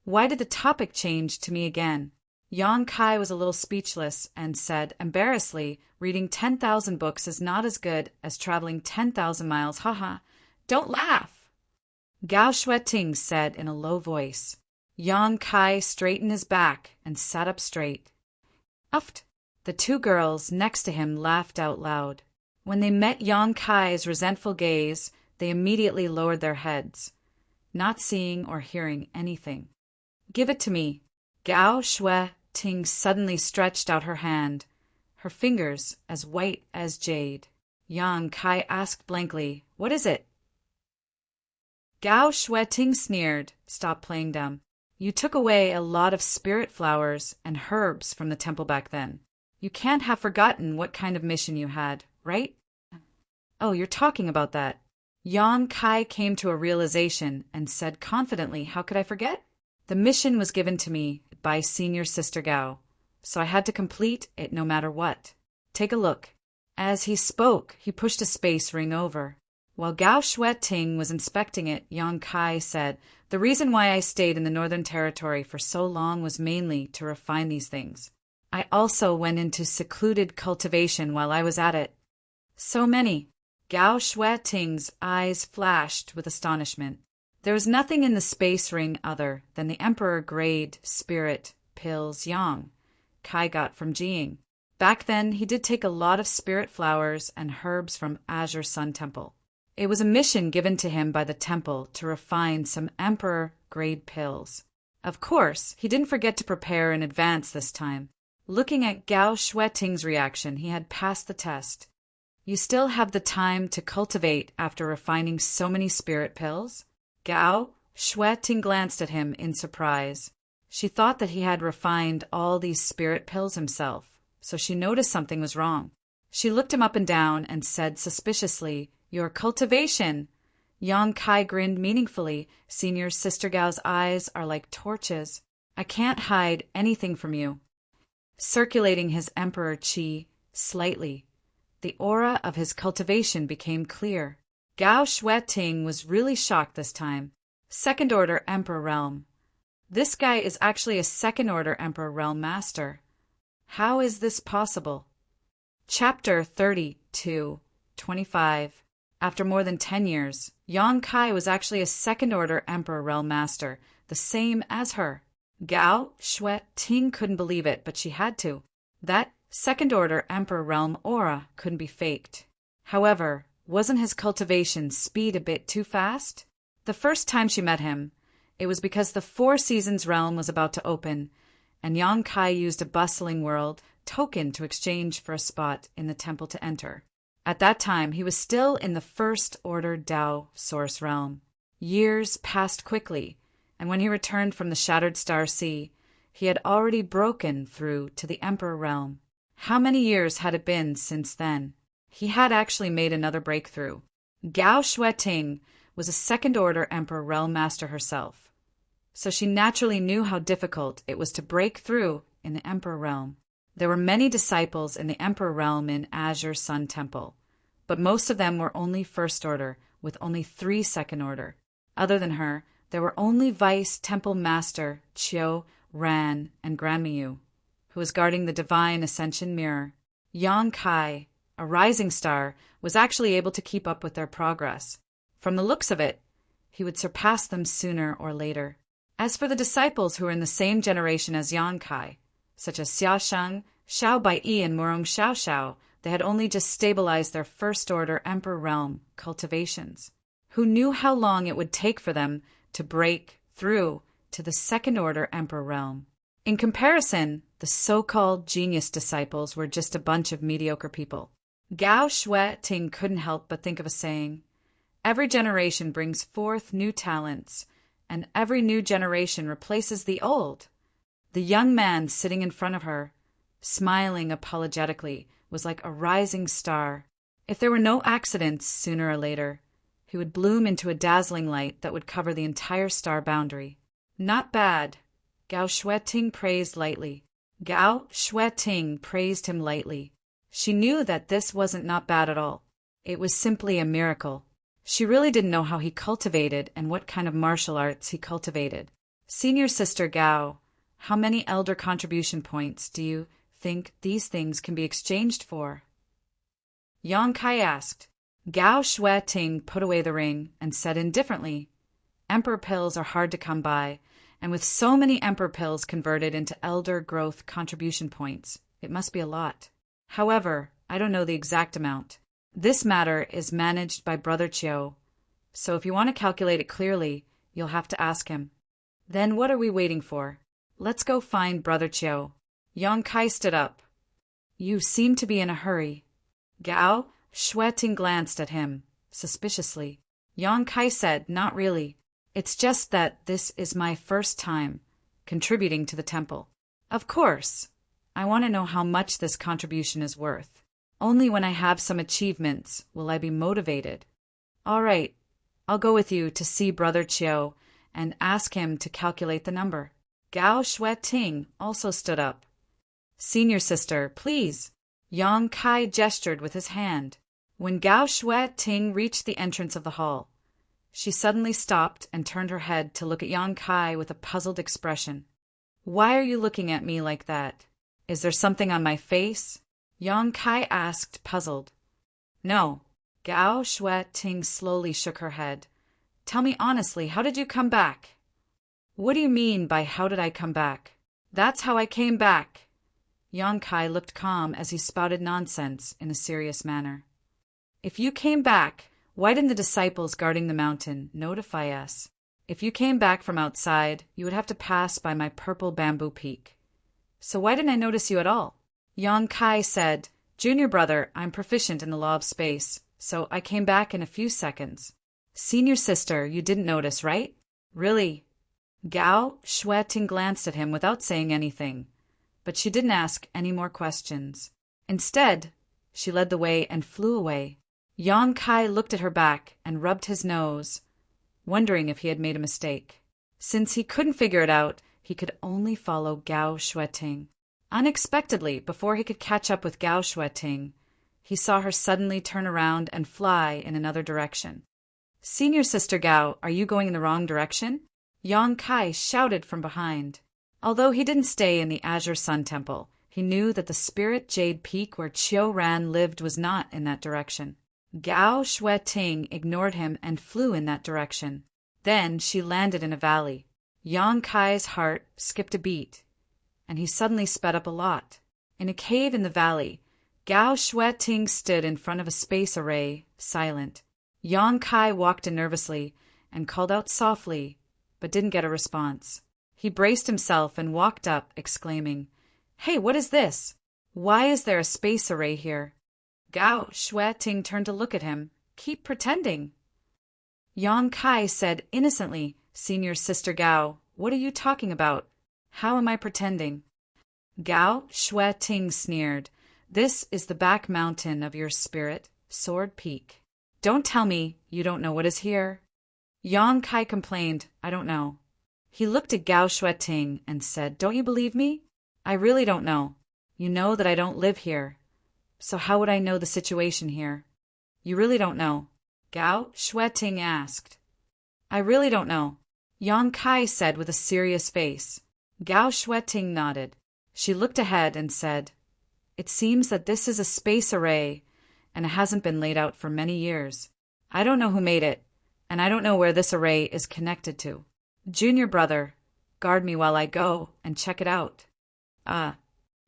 Why did the topic change to me again?" Yang Kai was a little speechless and said, embarrassedly, "Reading 10,000 books is not as good as traveling 10,000 miles. Haha, don't laugh." Gao Shueting said in a low voice. Yang Kai straightened his back and sat up straight. "Uft, The two girls next to him laughed out loud. When they met Yang Kai's resentful gaze, they immediately lowered their heads, not seeing or hearing anything. "Give it to me." Gao Shui Ting suddenly stretched out her hand, her fingers as white as jade. Yang Kai asked blankly, "What is it?" Gao Shui Ting sneered, "Stop playing dumb. You took away a lot of spirit flowers and herbs from the temple back then. You can't have forgotten what kind of mission you had, right?" "Oh, you're talking about that." Yang Kai came to a realization and said confidently, "How could I forget? The mission was given to me by Senior Sister Gao, so I had to complete it no matter what. Take a look." As he spoke, he pushed a space ring over. While Gao Shui Ting was inspecting it, Yang Kai said, "The reason why I stayed in the Northern Territory for so long was mainly to refine these things. I also went into secluded cultivation while I was at it." "So many." Gao Shui Ting's eyes flashed with astonishment. There was nothing in the space ring other than the Emperor-grade spirit pills Yang Kai got from Jiying. Back then, he did take a lot of spirit flowers and herbs from Azure Sun Temple. It was a mission given to him by the temple to refine some Emperor-grade pills. Of course, he didn't forget to prepare in advance this time. Looking at Gao Shui Ting's reaction, he had passed the test. "You still have the time to cultivate after refining so many spirit pills?" Gao Shui Ting glanced at him in surprise. She thought that he had refined all these spirit pills himself, so she noticed something was wrong. She looked him up and down and said suspiciously, "Your cultivation." Yang Kai grinned meaningfully. "Senior Sister Gao's eyes are like torches. I can't hide anything from you." Circulating his emperor qi slightly, the aura of his cultivation became clear. Gao Shui Ting was really shocked this time. Second-order Emperor Realm. This guy is actually a second-order Emperor Realm Master. How is this possible? Chapter 32-25. After more than 10 years, Yang Kai was actually a second-order Emperor Realm Master, the same as her. Gao Shui Ting couldn't believe it, but she had to. That second-order Emperor Realm aura couldn't be faked. However, wasn't his cultivation speed a bit too fast? The first time she met him, it was because the Four Seasons realm was about to open, and Yang Kai used a bustling world token to exchange for a spot in the temple to enter. At that time, he was still in the first-order Dao Source realm. Years passed quickly, and when he returned from the Shattered Star Sea, he had already broken through to the Emperor realm. How many years had it been since then? He had actually made another breakthrough. Gao Shui Ting was a second-order Emperor Realm Master herself, so she naturally knew how difficult it was to break through in the Emperor Realm. There were many disciples in the Emperor Realm in Azure Sun Temple, but most of them were only first-order, with only 3 second-order. Other than her, there were only Vice Temple Master Chiu, Ran, and Granmiyu, who was guarding the Divine Ascension Mirror. Yang Kai, a rising star, was actually able to keep up with their progress. From the looks of it, he would surpass them sooner or later. As for the disciples who were in the same generation as Yang Kai, such as Xia Sheng, Xiao Baiyi, and Murong Xiao, they had only just stabilized their first-order Emperor Realm cultivations. Who knew how long it would take for them to break through to the second-order Emperor Realm? In comparison, the so-called genius disciples were just a bunch of mediocre people. Gao Shui Ting couldn't help but think of a saying. Every generation brings forth new talents, and every new generation replaces the old. The young man sitting in front of her, smiling apologetically, was like a rising star. If there were no accidents, sooner or later, he would bloom into a dazzling light that would cover the entire star boundary. Not bad. Gao Shui Ting praised lightly. Gao Shui Ting praised him lightly. She knew that this wasn't not bad at all. It was simply a miracle. She really didn't know how he cultivated and what kind of martial arts he cultivated. Senior Sister Gao, how many elder contribution points do you think these things can be exchanged for? Yang Kai asked. Gao Shui Ting put away the ring and said indifferently, Emperor pills are hard to come by, and with so many Emperor pills converted into elder growth contribution points, It must be a lot. However, I don't know the exact amount. This matter is managed by Brother Chiu, so if you want to calculate it clearly, you'll have to ask him. Then what are we waiting for? Let's go find Brother Chiu. Yang Kai stood up. You seem to be in a hurry. Gao Shueting glanced at him, suspiciously. Yang Kai said, Not really. It's just that this is my first time contributing to the temple. Of course, I want to know how much this contribution is worth. Only when I have some achievements will I be motivated. All right, I'll go with you to see Brother Chiu and ask him to calculate the number. Gao Shueting also stood up. Senior sister, please. Yang Kai gestured with his hand. When Gao Shueting reached the entrance of the hall, she suddenly stopped and turned her head to look at Yang Kai with a puzzled expression. Why are you looking at me like that? Is there something on my face? Yang Kai asked, puzzled. No. Gao Shueting slowly shook her head. Tell me honestly, how did you come back? What do you mean by how did I come back? That's how I came back. Yang Kai looked calm as he spouted nonsense in a serious manner. If you came back, why didn't the disciples guarding the mountain notify us? If you came back from outside, you would have to pass by my purple bamboo peak. So why didn't I notice you at all? Yang Kai said, Junior brother, I'm proficient in the law of space, so I came back in a few seconds. Senior sister, you didn't notice, right? Really? Gao Shueting glanced at him without saying anything, but she didn't ask any more questions. Instead, she led the way and flew away. Yang Kai looked at her back and rubbed his nose, wondering if he had made a mistake. Since he couldn't figure it out, he could only follow Gao Shueting. Unexpectedly, before he could catch up with Gao Shueting, he saw her suddenly turn around and fly in another direction. Senior sister Gao, are you going in the wrong direction? Yang Kai shouted from behind. Although he didn't stay in the Azure Sun Temple, he knew that the Spirit Jade Peak where Chiu Ran lived was not in that direction. Gao Shueting ignored him and flew in that direction. Then she landed in a valley. Yang Kai's heart skipped a beat, and he suddenly sped up a lot. In a cave in the valley, Gao Shueting stood in front of a space array, silent. Yang Kai walked in nervously and called out softly, but didn't get a response. He braced himself and walked up, exclaiming, Hey, what is this? Why is there a space array here? Gao Shueting turned to look at him. Keep pretending. Yang Kai said innocently, Senior sister Gao, what are you talking about? How am I pretending? Gao Shueting sneered. This is the back mountain of your spirit, Sword Peak. Don't tell me you don't know what is here. Yang Kai complained, I don't know. He looked at Gao Shueting and said, Don't you believe me? I really don't know. You know that I don't live here. So how would I know the situation here? You really don't know? Gao Shueting asked. I really don't know. Yang Kai said with a serious face. Gao Shueting nodded. She looked ahead and said, It seems that this is a space array, and it hasn't been laid out for many years. I don't know who made it, and I don't know where this array is connected to. Junior brother, guard me while I go and check it out.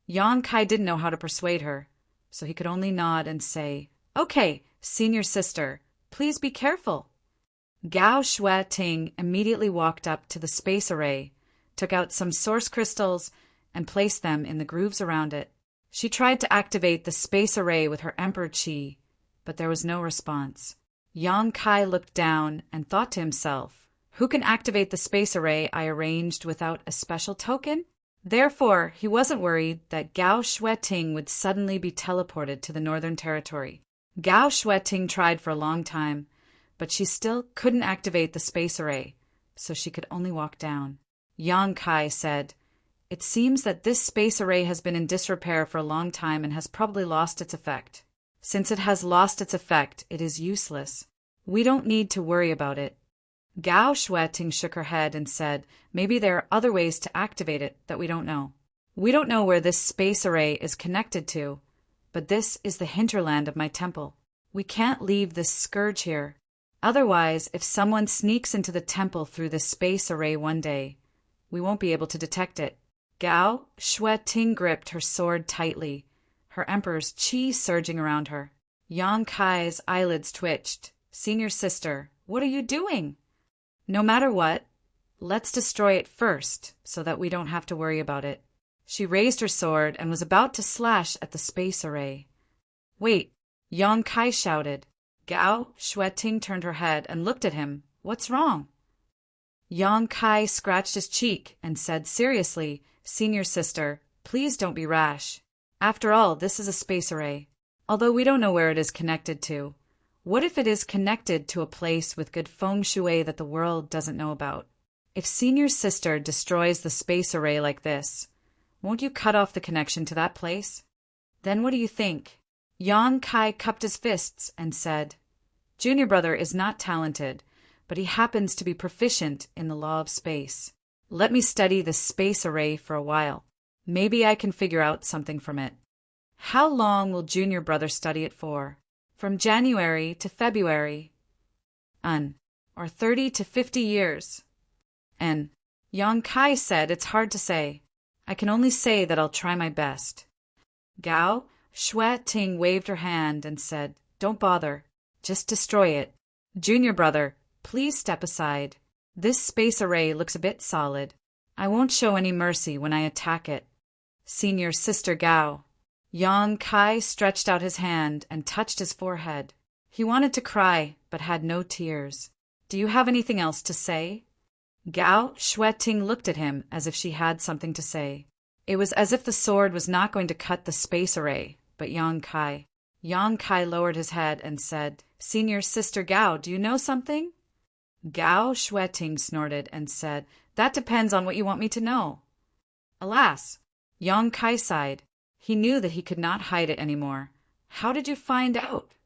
Yang Kai didn't know how to persuade her, so he could only nod and say, Okay, senior sister, please be careful. Gao Shueting immediately walked up to the space array, took out some source crystals, and placed them in the grooves around it. She tried to activate the space array with her Emperor Qi, but there was no response. Yang Kai looked down and thought to himself, Who can activate the space array I arranged without a special token? Therefore, he wasn't worried that Gao Shueting would suddenly be teleported to the Northern Territory. Gao Shueting tried for a long time, but she still couldn't activate the space array, so she could only walk down. Yang Kai said, It seems that this space array has been in disrepair for a long time and has probably lost its effect. Since it has lost its effect, it is useless. We don't need to worry about it. Gao Shueting shook her head and said, Maybe there are other ways to activate it that we don't know. We don't know where this space array is connected to, but this is the hinterland of my temple. We can't leave this scourge here. Otherwise, if someone sneaks into the temple through this space array one day, we won't be able to detect it. Gao Shui-Ting gripped her sword tightly, her emperor's qi surging around her. Yang Kai's eyelids twitched. Senior sister, what are you doing? No matter what, let's destroy it first, so that we don't have to worry about it. She raised her sword and was about to slash at the space array. Wait, Yang Kai shouted. Gao Shui-Ting turned her head and looked at him. What's wrong? Yang Kai scratched his cheek and said seriously, Senior sister, please don't be rash. After all, this is a space array. Although we don't know where it is connected to. What if it is connected to a place with good feng shui that the world doesn't know about? If Senior sister destroys the space array like this, won't you cut off the connection to that place? Then what do you think? Yang Kai cupped his fists and said, Junior brother is not talented, but he happens to be proficient in the law of space. Let me study the space array for a while. Maybe I can figure out something from it. How long will Junior brother study it for? From January to February. Or 30 to 50 years. Yang Kai said it's hard to say. I can only say that I'll try my best. Gao Shui-Ting waved her hand and said, Don't bother. Just destroy it. Junior brother, please step aside. This space array looks a bit solid. I won't show any mercy when I attack it. Senior sister Gao. Yang Kai stretched out his hand and touched his forehead. He wanted to cry, but had no tears. Do you have anything else to say? Gao Shui-Ting looked at him as if she had something to say. It was as if the sword was not going to cut the space array, but Yang Kai lowered his head and said, Senior sister Gao, do you know something? Gao Shui-Ting snorted and said, That depends on what you want me to know. Alas, Yang Kai sighed. He knew that he could not hide it anymore. How did you find out?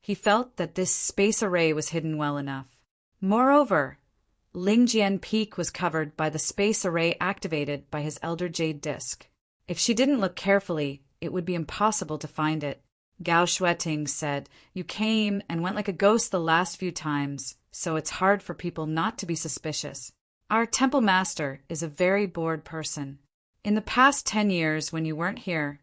He felt that this space array was hidden well enough. Moreover, Lingjian Peak was covered by the space array activated by his Elder Jade Disc. If she didn't look carefully, it would be impossible to find it. Gao Shui-Ting said, You came and went like a ghost the last few times, so it's hard for people not to be suspicious. Our temple master is a very bored person. In the past 10 years when you weren't here,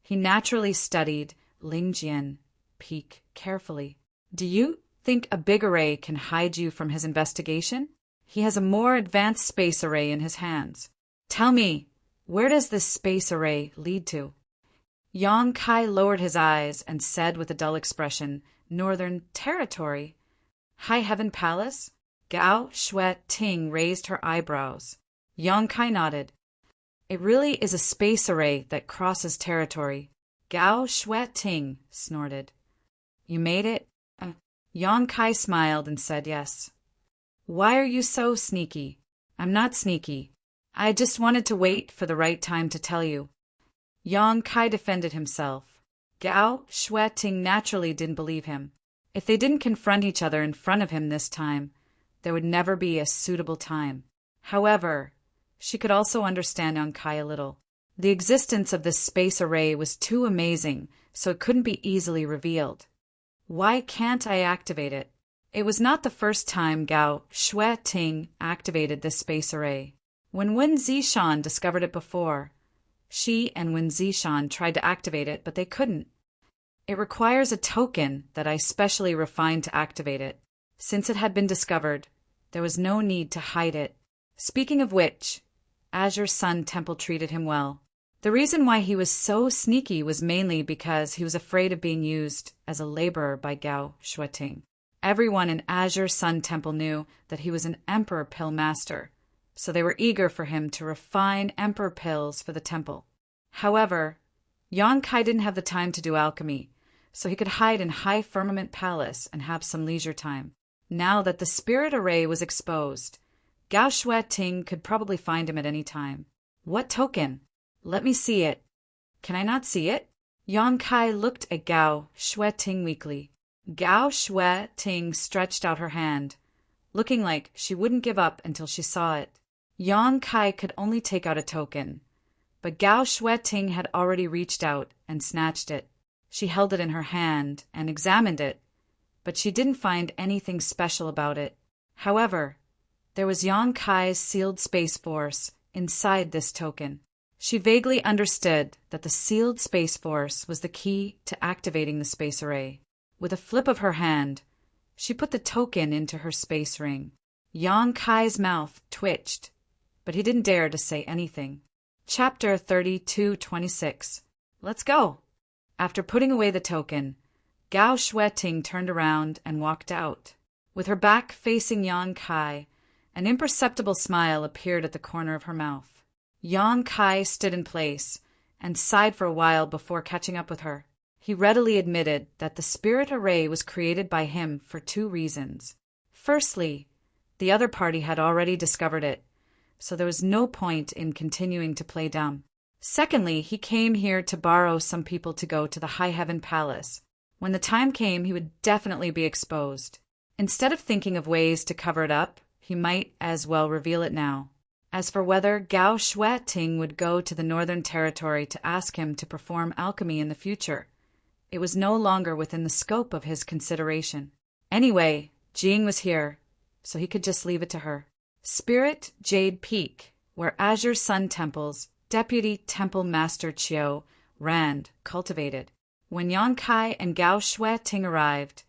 he naturally studied Lingjian Peak carefully. Do you think a big array can hide you from his investigation? He has a more advanced space array in his hands. Tell me, where does this space array lead to? Yang Kai lowered his eyes and said with a dull expression, Northern Territory? High Heaven Palace? Gao Shui-Ting raised her eyebrows. Yang Kai nodded. It really is a space array that crosses territory. Gao Shui-Ting snorted. You made it? Yang Kai smiled and said yes. Why are you so sneaky? I'm not sneaky. I just wanted to wait for the right time to tell you. Yang Kai defended himself. Gao Shui-Ting naturally didn't believe him. If they didn't confront each other in front of him this time, there would never be a suitable time. However, she could also understand Yang Kai a little. The existence of this space array was too amazing, so it couldn't be easily revealed. Why can't I activate it? It was not the first time Gao Shui-Ting activated this space array. When Wen Zishan discovered it before, she and Wen Zishan tried to activate it, but they couldn't. It requires a token that I specially refined to activate it. Since it had been discovered, there was no need to hide it. Speaking of which, Azure Sun Temple treated him well. The reason why he was so sneaky was mainly because he was afraid of being used as a laborer by Gao Shui-Ting. Everyone in Azure Sun Temple knew that he was an Emperor Pill Master, so they were eager for him to refine Emperor Pills for the temple. However, Yang Kai didn't have the time to do alchemy, so he could hide in High Firmament Palace and have some leisure time. Now that the spirit array was exposed, Gao Shui-Ting could probably find him at any time. What token? Let me see it. Can I not see it? Yang Kai looked at Gao Shui-Ting weakly. Gao Shui-Ting stretched out her hand, looking like she wouldn't give up until she saw it. Yang Kai could only take out a token, but Gao Shui-Ting had already reached out and snatched it. She held it in her hand and examined it, but she didn't find anything special about it. However, there was Yang Kai's sealed space force inside this token. She vaguely understood that the sealed Space Force was the key to activating the space array. With a flip of her hand, she put the token into her space ring. Yang Kai's mouth twitched, but he didn't dare to say anything. Chapter 32:26. Let's go. After putting away the token, Gao Shueting turned around and walked out. With her back facing Yang Kai, an imperceptible smile appeared at the corner of her mouth. Yang Kai stood in place and sighed for a while before catching up with her. He readily admitted that the spirit array was created by him for two reasons. Firstly, the other party had already discovered it, so there was no point in continuing to play dumb. Secondly, he came here to borrow some people to go to the High Heaven Palace. When the time came, he would definitely be exposed. Instead of thinking of ways to cover it up, he might as well reveal it now. As for whether Gao Shueting would go to the Northern Territory to ask him to perform alchemy in the future, it was no longer within the scope of his consideration. Anyway, Jing was here, so he could just leave it to her. Spirit Jade Peak, where Azure Sun Temple's Deputy Temple Master Chiu Ran cultivated. When Yang Kai and Gao Shueting arrived,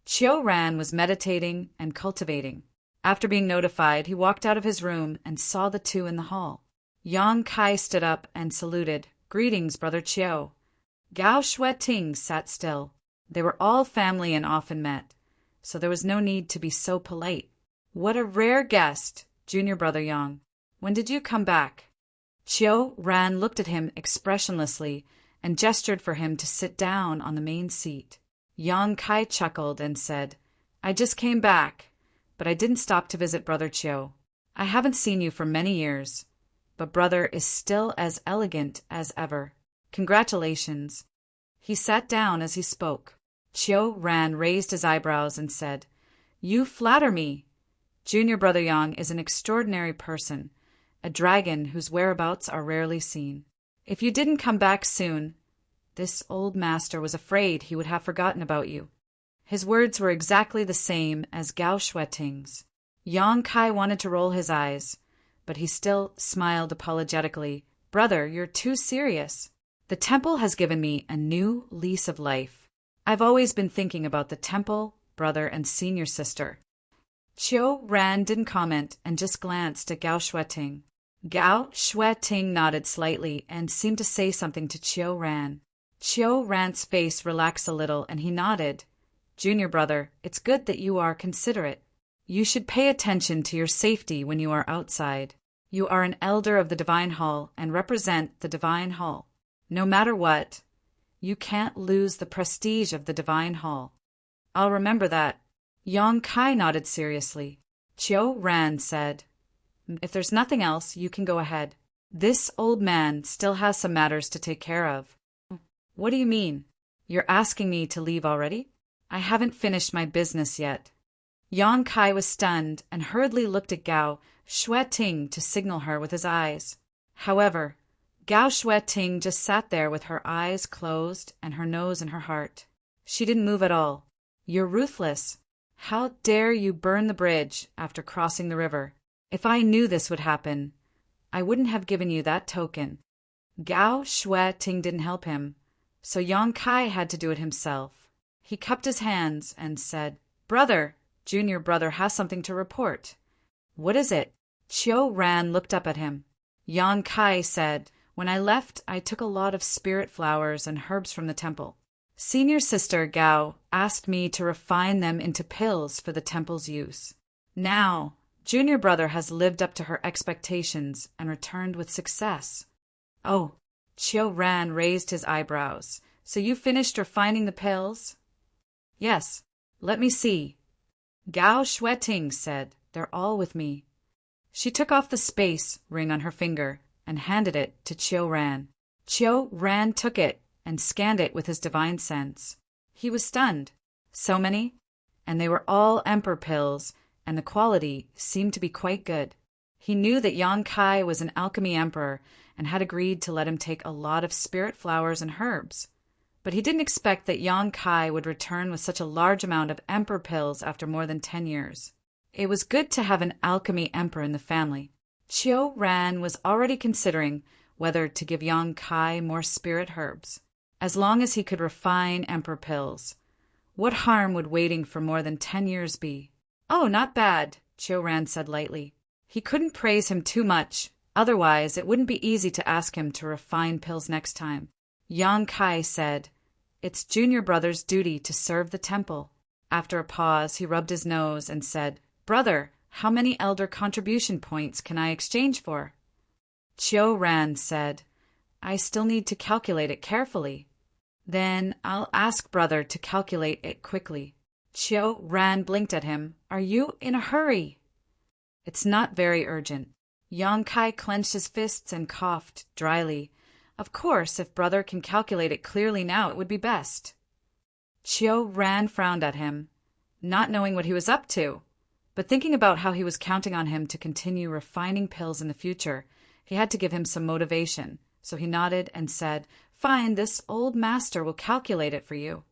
Chiu Ran was meditating and cultivating. After being notified, he walked out of his room and saw the two in the hall. Yang Kai stood up and saluted. Greetings, Brother Chiu. Gao Shueting sat still. They were all family and often met, so there was no need to be so polite. What a rare guest, Junior Brother Yang. When did you come back? Chiu Ran looked at him expressionlessly and gestured for him to sit down on the main seat. Yang Kai chuckled and said, I just came back, but I didn't stop to visit Brother Chiu. I haven't seen you for many years, but Brother is still as elegant as ever. Congratulations. He sat down as he spoke. Chiu Ran raised his eyebrows and said, You flatter me. Junior Brother Yang is an extraordinary person, a dragon whose whereabouts are rarely seen. If you didn't come back soon, this old master was afraid he would have forgotten about you. His words were exactly the same as Gao Shueting's. Yang Kai wanted to roll his eyes, but he still smiled apologetically. Brother, you're too serious. The temple has given me a new lease of life. I've always been thinking about the temple, brother, and senior sister. Chiu Ran didn't comment and just glanced at Gao Shueting. Gao Shueting nodded slightly and seemed to say something to Chiu Ran. Chiu Ran's face relaxed a little and he nodded. Junior brother, it's good that you are considerate. You should pay attention to your safety when you are outside. You are an elder of the Divine Hall and represent the Divine Hall. No matter what, you can't lose the prestige of the Divine Hall. I'll remember that. Yang Kai nodded seriously. Chiu Ran said, If there's nothing else, you can go ahead. This old man still has some matters to take care of. What do you mean? You're asking me to leave already? I haven't finished my business yet. Yang Kai was stunned and hurriedly looked at Gao Shueting to signal her with his eyes. However, Gao Shueting just sat there with her eyes closed and her nose in her heart. She didn't move at all. You're ruthless. How dare you burn the bridge after crossing the river? If I knew this would happen, I wouldn't have given you that token. Gao Shueting didn't help him, so Yang Kai had to do it himself. He cupped his hands and said, Brother, Junior Brother has something to report. What is it? Chiu Ran looked up at him. Yang Kai said, When I left, I took a lot of spirit flowers and herbs from the temple. Senior Sister Gao asked me to refine them into pills for the temple's use. Now, Junior Brother has lived up to her expectations and returned with success. Oh, Chiu Ran raised his eyebrows. So you finished refining the pills? Yes. Let me see. Gao Shueting said, They're all with me. She took off the space ring on her finger and handed it to Chiu Ran. Chiu Ran took it and scanned it with his divine sense. He was stunned. So many? And they were all emperor pills, and the quality seemed to be quite good. He knew that Yang Kai was an alchemy emperor and had agreed to let him take a lot of spirit flowers and herbs. But he didn't expect that Yang Kai would return with such a large amount of emperor pills after more than 10 years. It was good to have an alchemy emperor in the family. Chiu Ran was already considering whether to give Yang Kai more spirit herbs. As long as he could refine emperor pills, what harm would waiting for more than 10 years be? Oh, not bad, Chiu Ran said lightly. He couldn't praise him too much, otherwise it wouldn't be easy to ask him to refine pills next time. Yang Kai said, "It's junior brother's duty to serve the temple." After a pause, he rubbed his nose and said, "Brother, how many elder contribution points can I exchange for?" Chiu Ran said, "I still need to calculate it carefully." "Then I'll ask brother to calculate it quickly." Chiu Ran blinked at him. "Are you in a hurry?" "It's not very urgent." Yang Kai clenched his fists and coughed dryly. "Of course, if brother can calculate it clearly now, it would be best." Chiu Ran frowned at him, not knowing what he was up to, but thinking about how he was counting on him to continue refining pills in the future. He had to give him some motivation, so he nodded and said, "Fine, this old master will calculate it for you."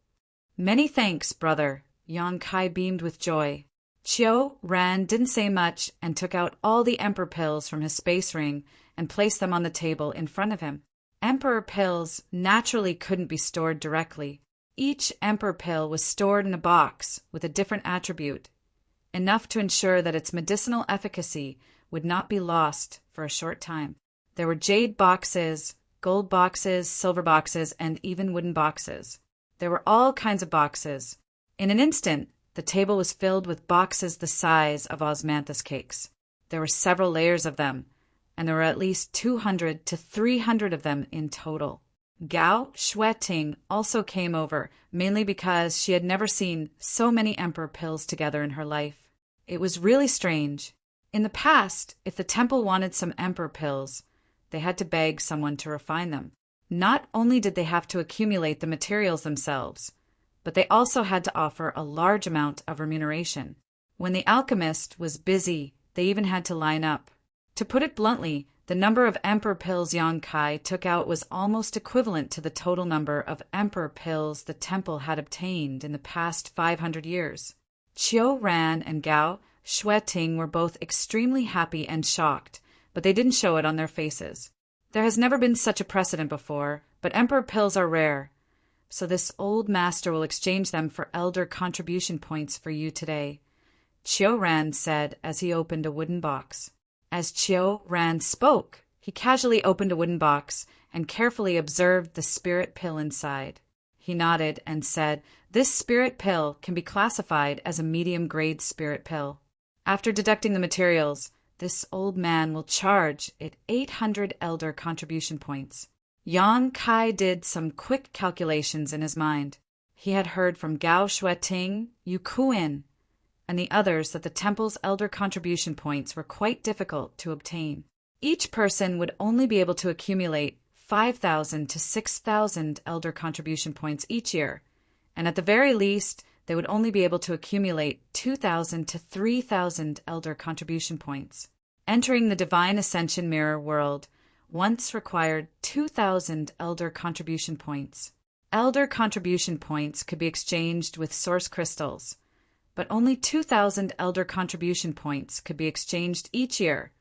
"Many thanks, brother." Yang Kai beamed with joy. Chiu Ran didn't say much and took out all the emperor pills from his space ring and placed them on the table in front of him. Emperor pills naturally couldn't be stored directly. Each emperor pill was stored in a box with a different attribute, enough to ensure that its medicinal efficacy would not be lost for a short time. There were jade boxes, gold boxes, silver boxes, and even wooden boxes. There were all kinds of boxes. In an instant, the table was filled with boxes the size of osmanthus cakes. There were several layers of them, and there were at least 200 to 300 of them in total. Gao Shueting also came over, mainly because she had never seen so many emperor pills together in her life. It was really strange. In the past, if the temple wanted some emperor pills, they had to beg someone to refine them. Not only did they have to accumulate the materials themselves, but they also had to offer a large amount of remuneration. When the alchemist was busy, they even had to line up. To put it bluntly, the number of emperor pills Yang Kai took out was almost equivalent to the total number of emperor pills the temple had obtained in the past 500 years. Chiu Ran and Gao Shueting were both extremely happy and shocked, but they didn't show it on their faces. There has never been such a precedent before, but emperor pills are rare, so this old master will exchange them for elder contribution points for you today, Chiu Ran said as he opened a wooden box. As Chiu Ran spoke, he casually opened a wooden box and carefully observed the spirit pill inside. He nodded and said, "This spirit pill can be classified as a medium-grade spirit pill. After deducting the materials, this old man will charge it 800 elder contribution points." Yang Kai did some quick calculations in his mind. He had heard from Gao Shueting, Yu Kuin, and the others that the temple's elder contribution points were quite difficult to obtain. Each person would only be able to accumulate 5,000 to 6,000 elder contribution points each year, and at the very least, they would only be able to accumulate 2,000 to 3,000 elder contribution points. Entering the Divine Ascension Mirror world once required 2,000 elder contribution points. Elder contribution points could be exchanged with source crystals, but only 2,000 elder contribution points could be exchanged each year,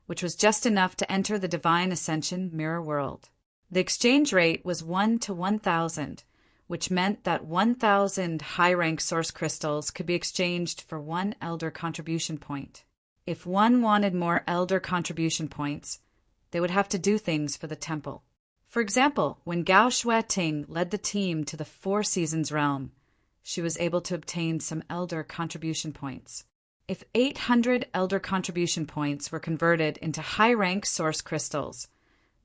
which was just enough to enter the Divine Ascension Mirror world. The exchange rate was 1 to 1,000, which meant that 1,000 high-rank source crystals could be exchanged for 1 elder contribution point. If one wanted more elder contribution points, they would have to do things for the temple. For example, when Gao Shueting led the team to the Four Seasons realm, she was able to obtain some elder contribution points. If 800 elder contribution points were converted into high-rank source crystals,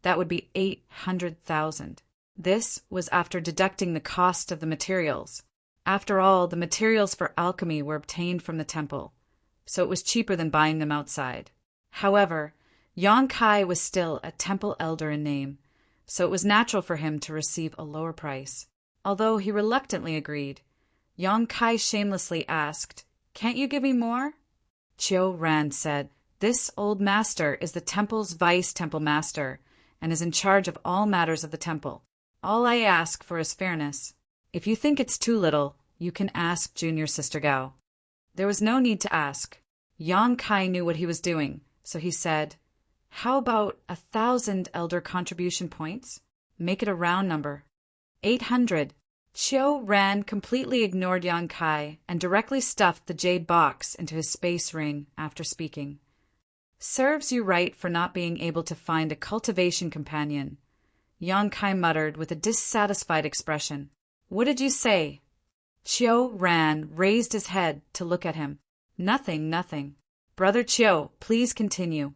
that would be 800,000. This was after deducting the cost of the materials. After all, the materials for alchemy were obtained from the temple, so it was cheaper than buying them outside. However, Yang Kai was still a temple elder in name, so it was natural for him to receive a lower price. Although he reluctantly agreed, Yang Kai shamelessly asked, "Can't you give me more?" Chiu Ran said, "This old master is the temple's vice-temple master and is in charge of all matters of the temple. All I ask for is fairness. If you think it's too little, you can ask junior sister Gao." There was no need to ask. Yang Kai knew what he was doing, so he said, How about 1,000 elder contribution points? Make it a round number. 800. Chiu Ran completely ignored Yang Kai and directly stuffed the jade box into his space ring after speaking. Serves you right for not being able to find a cultivation companion, Yang Kai muttered with a dissatisfied expression. What did you say? Chiu Ran raised his head to look at him. Nothing, nothing. Brother Chiu, please continue.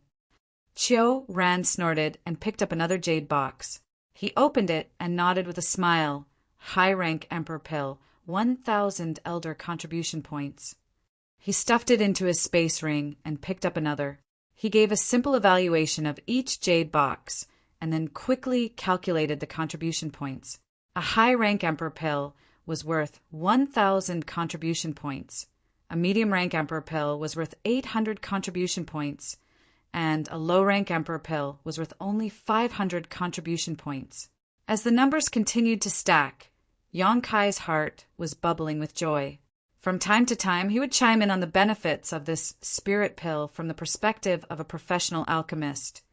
Chiu Ran snorted and picked up another jade box. He opened it and nodded with a smile. High-rank Emperor Pill, 1,000 elder contribution points. He stuffed it into his space ring and picked up another. He gave a simple evaluation of each jade box and then quickly calculated the contribution points. A high-rank Emperor Pill was worth 1,000 contribution points. A medium-rank Emperor Pill was worth 800 contribution points, and a low-rank Emperor Pill was worth only 500 contribution points. As the numbers continued to stack, Yang Kai's heart was bubbling with joy. From time to time, he would chime in on the benefits of this spirit pill from the perspective of a professional alchemist,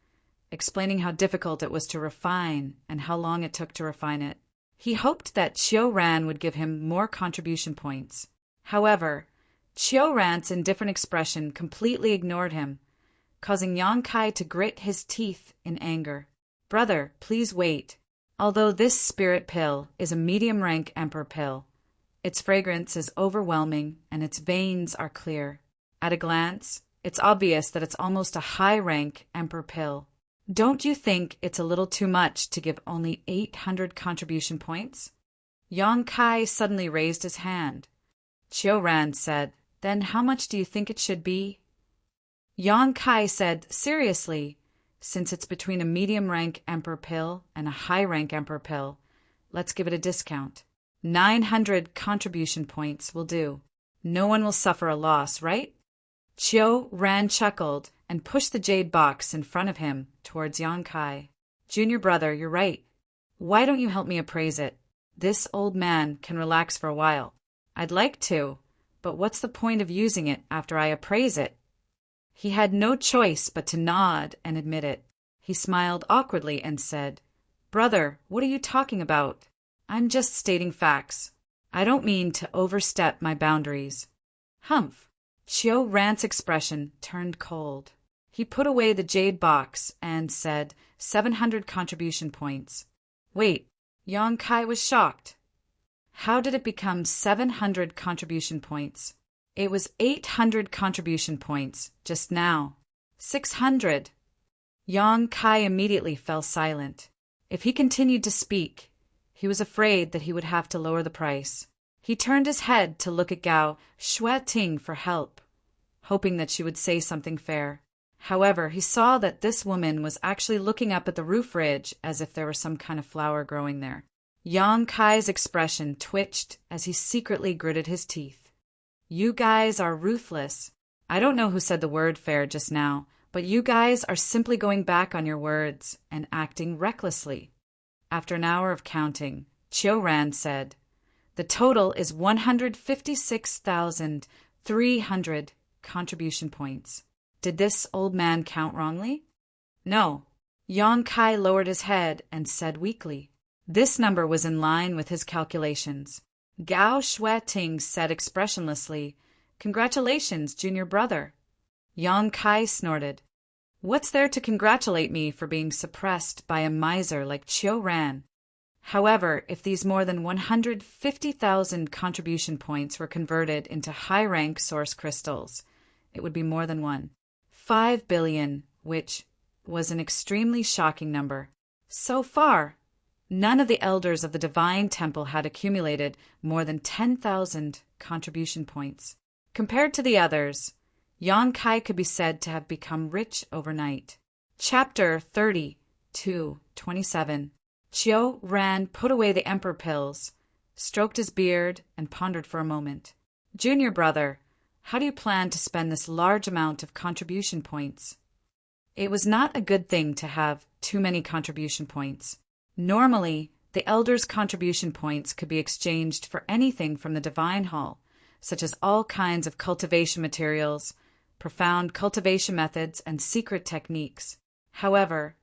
explaining how difficult it was to refine and how long it took to refine it. He hoped that Chiu Ran would give him more contribution points. However, Chiu Ran's indifferent expression completely ignored him, causing Yang Kai to grit his teeth in anger. Brother, please wait. Although this spirit pill is a medium-rank Emperor Pill, its fragrance is overwhelming and its veins are clear. At a glance, it's obvious that it's almost a high-rank Emperor Pill. Don't you think it's a little too much to give only 800 contribution points? Yang Kai suddenly raised his hand. Chiu Ran said, Then how much do you think it should be? Yang Kai said, seriously, since it's between a medium-rank Emperor Pill and a high-rank Emperor Pill, let's give it a discount. 900 contribution points will do. No one will suffer a loss, right? Chiu Ran chuckled and pushed the jade box in front of him towards Yang Kai. Junior brother, you're right. Why don't you help me appraise it? This old man can relax for a while. I'd like to, but what's the point of using it after I appraise it? He had no choice but to nod and admit it. He smiled awkwardly and said, Brother, what are you talking about? I'm just stating facts. I don't mean to overstep my boundaries. Humph. Chiu Ran's expression turned cold. He put away the jade box and said, 700 contribution points. Wait, Yang Kai was shocked. How did it become 700 contribution points? It was 800 contribution points just now. 600. Yang Kai immediately fell silent. If he continued to speak, he was afraid that he would have to lower the price. He turned his head to look at Gao Shuating for help, hoping that she would say something fair. However, he saw that this woman was actually looking up at the roof ridge as if there were some kind of flower growing there. Yang Kai's expression twitched as he secretly gritted his teeth. You guys are ruthless. I don't know who said the word fair just now, but you guys are simply going back on your words and acting recklessly. After an hour of counting, Chiu Ran said, The total is 156,300 contribution points. Did this old man count wrongly? No. Yang Kai lowered his head and said weakly. This number was in line with his calculations. Gao Shuating said expressionlessly, Congratulations, junior brother. Yang Kai snorted. What's there to congratulate me for being suppressed by a miser like Chiu Ran? However, if these more than 150,000 contribution points were converted into high-rank source crystals, it would be more than 5 billion, which was an extremely shocking number. So far, none of the elders of the Divine Temple had accumulated more than 10,000 contribution points. Compared to the others, Yang Kai could be said to have become rich overnight. Chapter 30-27. Chiu Ran put away the emperor pills, stroked his beard, and pondered for a moment. Junior brother, how do you plan to spend this large amount of contribution points? It was not a good thing to have too many contribution points. Normally, the elders' contribution points could be exchanged for anything from the Divine Hall, such as all kinds of cultivation materials, profound cultivation methods, and secret techniques. However,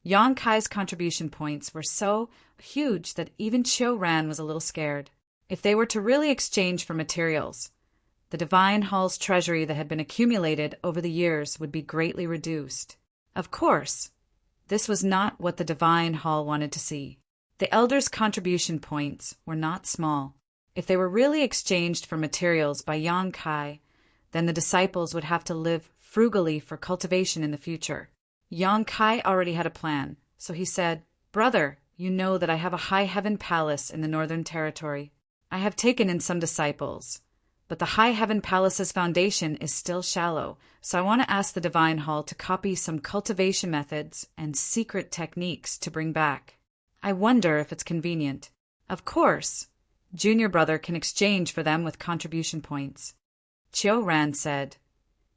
Yang Kai's contribution points were so huge that even Qiu Ran was a little scared. If they were to really exchange for materials, the Divine Hall's treasury that had been accumulated over the years would be greatly reduced. Of course, this was not what the Divine Hall wanted to see. The elders' contribution points were not small. If they were really exchanged for materials by Yang Kai, then the disciples would have to live frugally for cultivation in the future. Yang Kai already had a plan, so he said, "Brother, you know that I have a high heaven palace in the Northern Territory. I have taken in some disciples, but the high heaven palace's foundation is still shallow, so I want to ask the Divine Hall to copy some cultivation methods and secret techniques to bring back. I wonder if it's convenient. Of course, Junior Brother can exchange for them with contribution points." Qiu Ran said,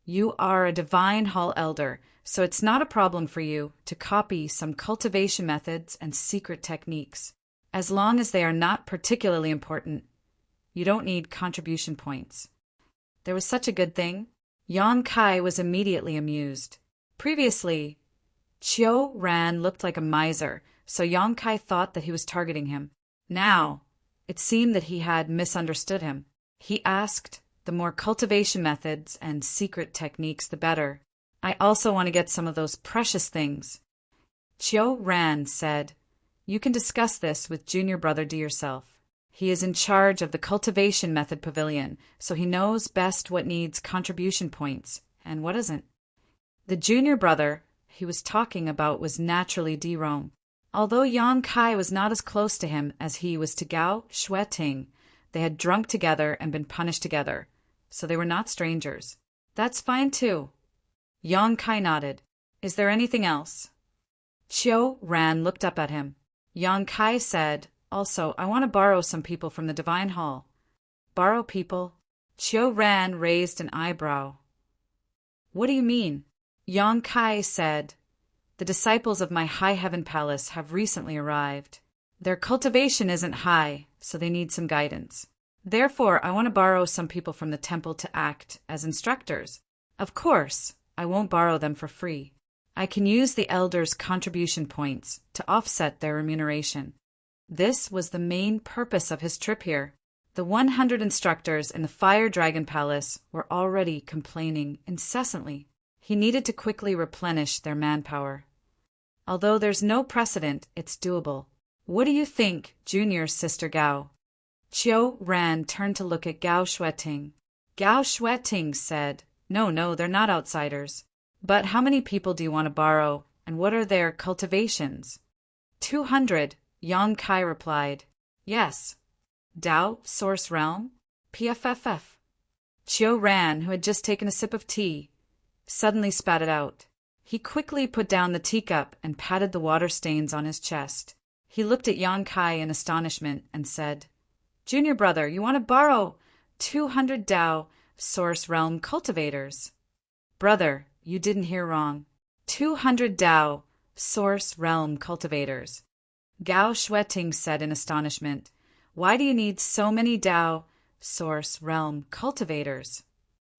"You are a Divine Hall elder, so it's not a problem for you to copy some cultivation methods and secret techniques. As long as they are not particularly important, you don't need contribution points." There was such a good thing. Yang Kai was immediately amused. Previously, Qiu Ran looked like a miser, so Yang Kai thought that he was targeting him. Now, it seemed that he had misunderstood him. He asked, "The more cultivation methods and secret techniques, the better. I also want to get some of those precious things." Qiu Ran said, "You can discuss this with Junior Brother D yourself. He is in charge of the cultivation method pavilion, so he knows best what needs contribution points and what isn't." The Junior Brother he was talking about was naturally D Rome. Although Yang Kai was not as close to him as he was to Gao Shueting, they had drunk together and been punished together, so they were not strangers. "That's fine too." Yang Kai nodded. "Is there anything else?" Qiu Ran looked up at him. Yang Kai said, "Also, I want to borrow some people from the Divine Hall." "Borrow people?" Qiu Ran raised an eyebrow. "What do you mean?" Yang Kai said, "The disciples of my high heaven palace have recently arrived. Their cultivation isn't high, so they need some guidance. Therefore, I want to borrow some people from the temple to act as instructors. Of course, I won't borrow them for free. I can use the elders' contribution points to offset their remuneration." This was the main purpose of his trip here. The 100 instructors in the Fire Dragon Palace were already complaining incessantly. He needed to quickly replenish their manpower. Although there's no precedent, it's doable. "What do you think, Junior Sister Gao?" Qiu Ran turned to look at Gao Shueting. Gao Shueting said, No, they're not outsiders. But how many people do you want to borrow, and what are their cultivations?" 200, Yang Kai replied. "Yes." "Dao, Source Realm? PFFF. Qiu Ran, who had just taken a sip of tea, suddenly spat it out. He quickly put down the teacup and patted the water stains on his chest. He looked at Yang Kai in astonishment and said, "Junior Brother, you want to borrow 200 Dao, Source Realm cultivators?" "Brother, you didn't hear wrong. 200 Dao, Source Realm cultivators." Gao Shueting said in astonishment, "Why do you need so many Dao, Source Realm cultivators?"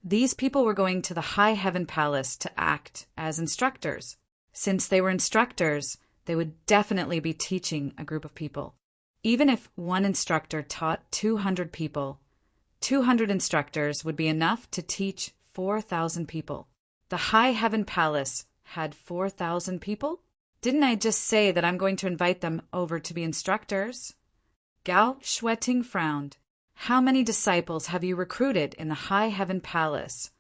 These people were going to the High Heaven Palace to act as instructors. Since they were instructors, they would definitely be teaching a group of people. Even if one instructor taught 200 people, 200 instructors would be enough to teach 4,000 people. The High Heaven Palace had 4,000 people? Didn't I just say that I'm going to invite them over to be instructors? Gao Shueting frowned. "How many disciples have you recruited in the High Heaven Palace?"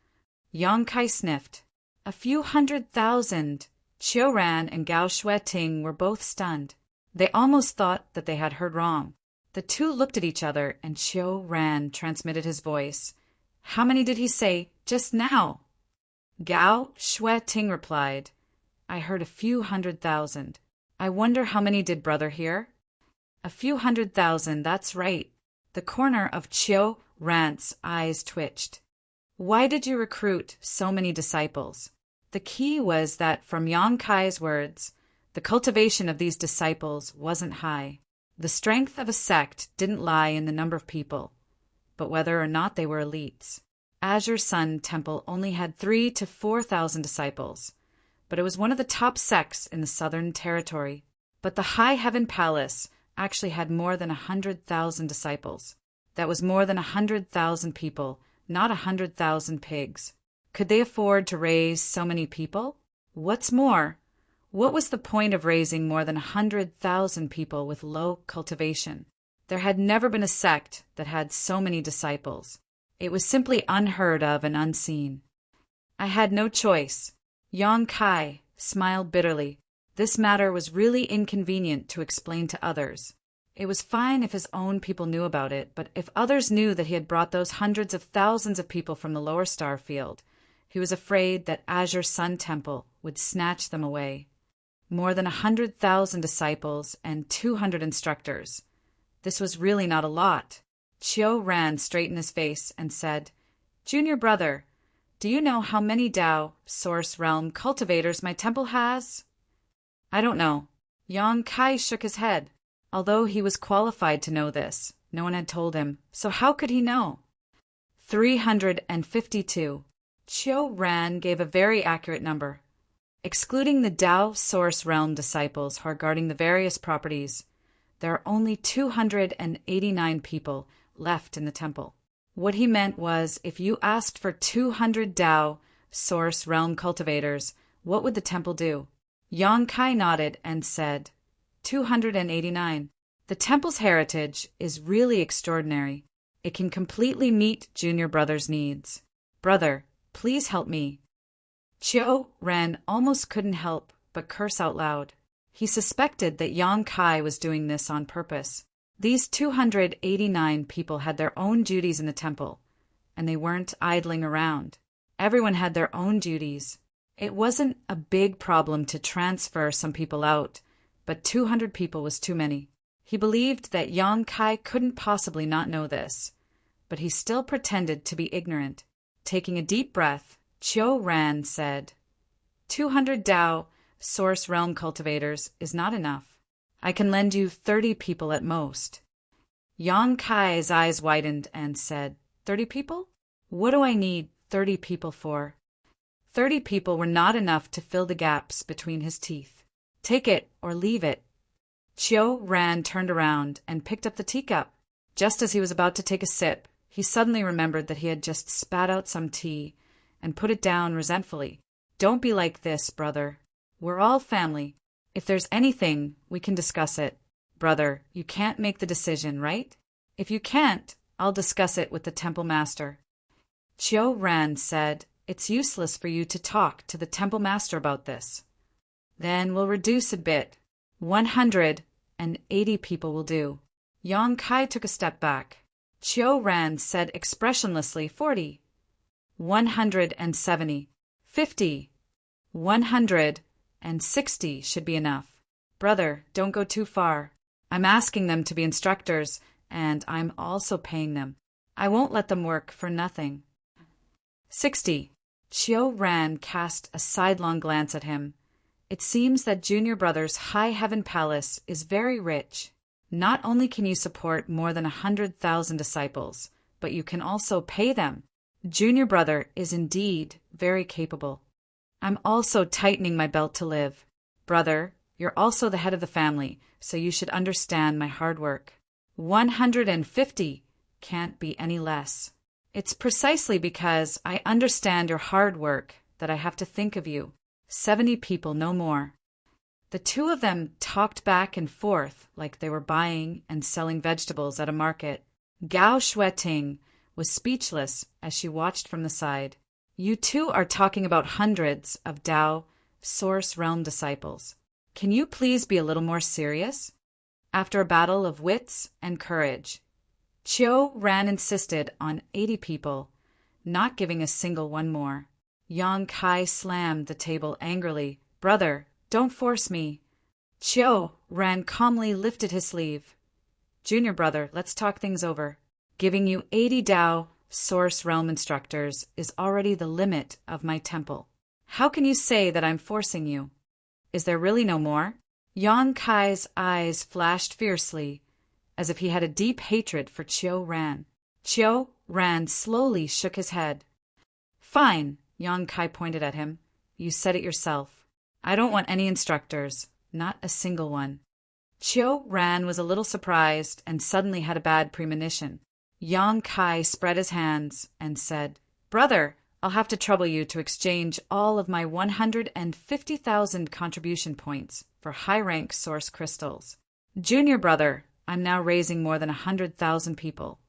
Yang Kai sniffed. "A few 100,000. Qiu Ran and Gao Shueting were both stunned. They almost thought that they had heard wrong. The two looked at each other, and Qiu Ran transmitted his voice. "How many did he say just now?" Gao Shueting replied, "I heard a few 100,000. I wonder how many did Brother hear?" "A few 100,000, that's right." The corner of Qiu Ran's eyes twitched. "Why did you recruit so many disciples?" The key was that from Yang Kai's words, the cultivation of these disciples wasn't high. The strength of a sect didn't lie in the number of people, but whether or not they were elites. Azure Sun Temple only had 3,000 to 4,000 disciples, but it was one of the top sects in the Southern Territory. But the High Heaven Palace actually had more than 100,000 disciples. That was more than 100,000 people, not 100,000 pigs. Could they afford to raise so many people? What's more, what was the point of raising more than 100,000 people with low cultivation? There had never been a sect that had so many disciples. It was simply unheard of and unseen. I had no choice. Yang Kai smiled bitterly. This matter was really inconvenient to explain to others. It was fine if his own people knew about it, but if others knew that he had brought those hundreds of thousands of people from the lower star field, he was afraid that Azure Sun Temple would snatch them away. More than 100,000 disciples and 200 instructors. This was really not a lot. Chiu Ran straightened his face and said, "Junior brother, do you know how many Tao, Source Realm cultivators my temple has?" "I don't know." Yang Kai shook his head. Although he was qualified to know this, no one had told him, so how could he know? 352. Chiu Ran gave a very accurate number. Excluding the Tao Source Realm disciples who are guarding the various properties, there are only 289 people left in the temple. What he meant was, if you asked for 200 Tao Source Realm cultivators, what would the temple do? Yang Kai nodded and said, 289. The temple's heritage is really extraordinary. It can completely meet Junior Brother's needs. Brother, please help me. Chiu Ran almost couldn't help but curse out loud. He suspected that Yang Kai was doing this on purpose. These 289 people had their own duties in the temple, and they weren't idling around. Everyone had their own duties. It wasn't a big problem to transfer some people out, but 200 people was too many. He believed that Yang Kai couldn't possibly not know this, but he still pretended to be ignorant. Taking a deep breath, Chiu Ran said, 200 Tao Source Realm cultivators is not enough. I can lend you 30 people at most. Yang Kai's eyes widened and said, 30 people? What do I need 30 people for? 30 people were not enough to fill the gaps between his teeth. Take it or leave it. Chiu Ran turned around and picked up the teacup. Just as he was about to take a sip, he suddenly remembered that he had just spat out some tea and put it down resentfully. Don't be like this, brother. We're all family. If there's anything, we can discuss it. Brother, you can't make the decision, right? If you can't, I'll discuss it with the temple master. Chiu Ran said, it's useless for you to talk to the temple master about this. Then we'll reduce a bit. 180 people will do. Yang Kai took a step back. Chiu Ran said expressionlessly 40. 170. 50. 160 should be enough. Brother, don't go too far. I'm asking them to be instructors, and I'm also paying them. I won't let them work for nothing. 60. Chiu Ran cast a sidelong glance at him. It seems that Junior Brother's High Heaven Palace is very rich. Not only can you support more than 100,000 disciples, but you can also pay them. Junior Brother is indeed very capable. I'm also tightening my belt to live. Brother, you're also the head of the family, so you should understand my hard work. 150 can't be any less. It's precisely because I understand your hard work that I have to think of you. 70 people, no more. The two of them talked back and forth like they were buying and selling vegetables at a market. Gao Shueting was speechless as she watched from the side. You two are talking about hundreds of Tao Source Realm disciples. Can you please be a little more serious? After a battle of wits and courage, Chiu Ran insisted on 80 people, not giving a single one more. Yang Kai slammed the table angrily. Brother, don't force me. Chiu Ran calmly lifted his sleeve. Junior Brother, let's talk things over. Giving you 80 Tao Source Realm instructors is already the limit of my temple. How can you say that I'm forcing you? Is there really no more? Yang Kai's eyes flashed fiercely, as if he had a deep hatred for Chiu Ran. Chiu Ran slowly shook his head. Fine, Yang Kai pointed at him. You said it yourself. I don't want any instructors, not a single one. Chiu Ran was a little surprised and suddenly had a bad premonition. Yang Kai spread his hands and said, "Brother, I'll have to trouble you to exchange all of my 150,000 contribution points for high-rank source crystals. Junior brother, I'm now raising more than 100,000 people,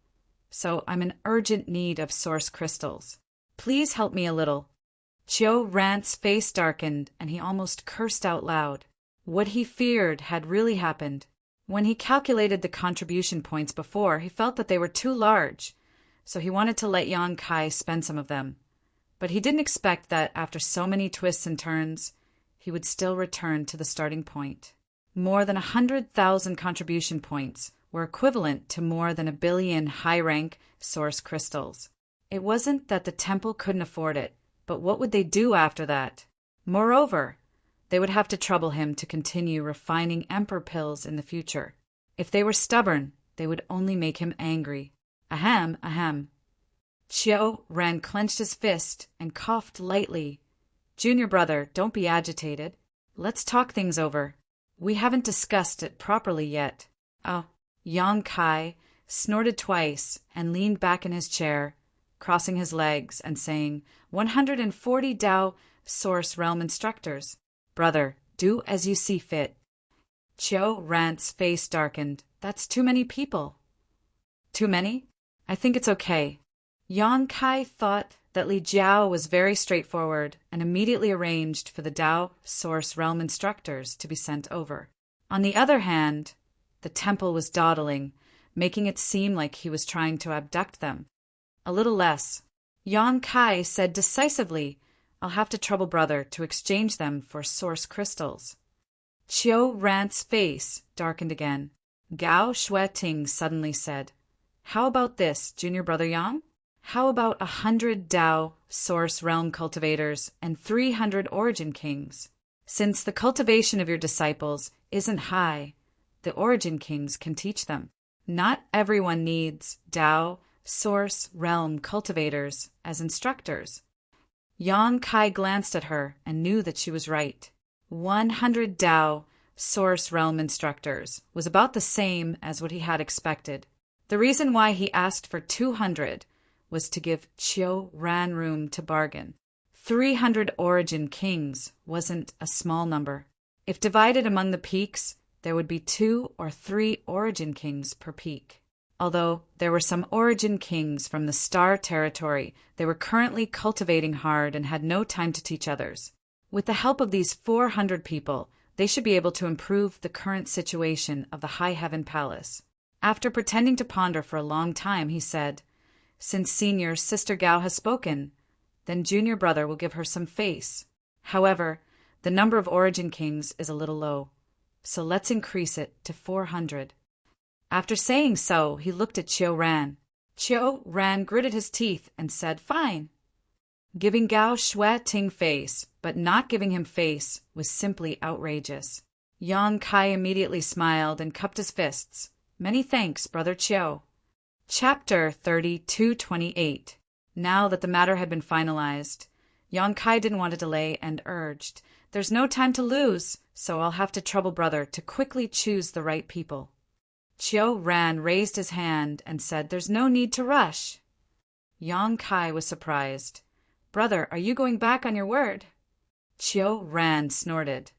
so I'm in urgent need of source crystals. Please help me a little." Chiu Ran's face darkened and he almost cursed out loud. What he feared had really happened. When he calculated the contribution points before, he felt that they were too large, so he wanted to let Yang Kai spend some of them. But he didn't expect that after so many twists and turns, he would still return to the starting point. More than 100,000 contribution points were equivalent to more than 1 billion high-rank source crystals. It wasn't that the temple couldn't afford it, but what would they do after that? Moreover, they would have to trouble him to continue refining emperor pills in the future. If they were stubborn, they would only make him angry. Ahem, ahem. Chiu Ran clenched his fist and coughed lightly. "Junior brother, don't be agitated. Let's talk things over. We haven't discussed it properly yet." Oh, Yang Kai snorted twice and leaned back in his chair, crossing his legs and saying, 140 Dao Source Realm instructors. "Brother, do as you see fit." Chiu Ran's face darkened. "That's too many people." "Too many? I think it's okay." Yang Kai thought that Li Jiao was very straightforward and immediately arranged for the Dao Source Realm instructors to be sent over. On the other hand, the temple was dawdling, making it seem like he was trying to abduct them. "A little less." Yang Kai said decisively, "I'll have to trouble brother to exchange them for source crystals." Chiu Ran's face darkened again. Gao Shueting suddenly said, "How about this, junior brother Yang? How about 100 Dao Source Realm cultivators and 300 Origin Kings? Since the cultivation of your disciples isn't high, the Origin Kings can teach them. Not everyone needs Dao Source Realm cultivators as instructors." Yang Kai glanced at her and knew that she was right. 100 Dao Source Realm instructors was about the same as what he had expected. The reason why he asked for 200 was to give Chiu Ran room to bargain. 300 Origin Kings wasn't a small number. If divided among the peaks, there would be 2 or 3 Origin Kings per peak. Although there were some Origin Kings from the Star Territory, they were currently cultivating hard and had no time to teach others. With the help of these 400 people, they should be able to improve the current situation of the High Heaven Palace. After pretending to ponder for a long time, he said, "Since Senior Sister Gao has spoken, then Junior Brother will give her some face. However, the number of Origin Kings is a little low, so let's increase it to 400. After saying so, he looked at Chiu Ran. Chiu Ran gritted his teeth and said, "Fine." Giving Gao Shueting face, but not giving him face, was simply outrageous. Yang Kai immediately smiled and cupped his fists. "Many thanks, Brother Chiu." Chapter 3228. Now that the matter had been finalized, Yang Kai didn't want to delay and urged, "There's no time to lose, so I'll have to trouble brother to quickly choose the right people." Chiu Ran raised his hand and said, "There's no need to rush." Yang Kai was surprised. "Brother, are you going back on your word?" Chiu Ran snorted.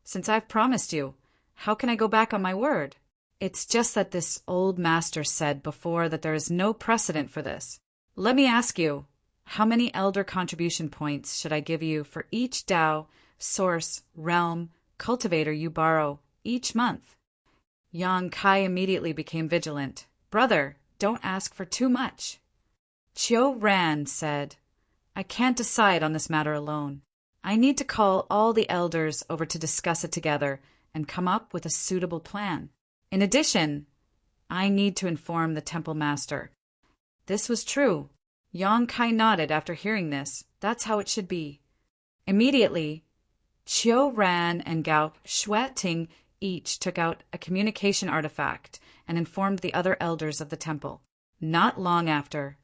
"Since I've promised you, how can I go back on my word? It's just that this old master said before that there is no precedent for this. Let me ask you, how many elder contribution points should I give you for each Dao, Source, Realm, Cultivator you borrow each month?" Yang Kai immediately became vigilant. "Brother, don't ask for too much." Chiu Ran said, "I can't decide on this matter alone. I need to call all the elders over to discuss it together and come up with a suitable plan. In addition, I need to inform the temple master." This was true. Yang Kai nodded after hearing this. That's how it should be. Immediately, Chiu Ran and Gao Shueting each took out a communication artifact and informed the other elders of the temple. Not long after,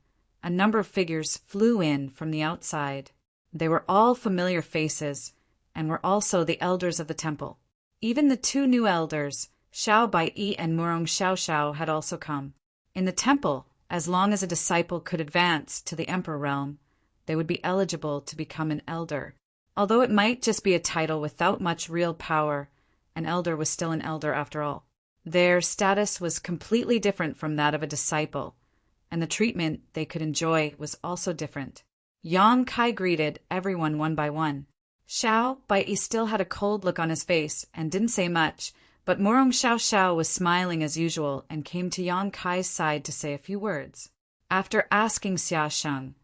a number of figures flew in from the outside. They were all familiar faces, and were also the elders of the temple. Even the two new elders, Xiao Baiyi and Murong Xiaoxiao, had also come. In the temple, as long as a disciple could advance to the emperor realm, they would be eligible to become an elder. Although it might just be a title without much real power, an elder was still an elder after all. Their status was completely different from that of a disciple, and the treatment they could enjoy was also different. Yang Kai greeted everyone one by one. Xiao Baiyi still had a cold look on his face and didn't say much, but Murong Xiaoxiao was smiling as usual and came to Yang Kai's side to say a few words. After asking Xia Sheng,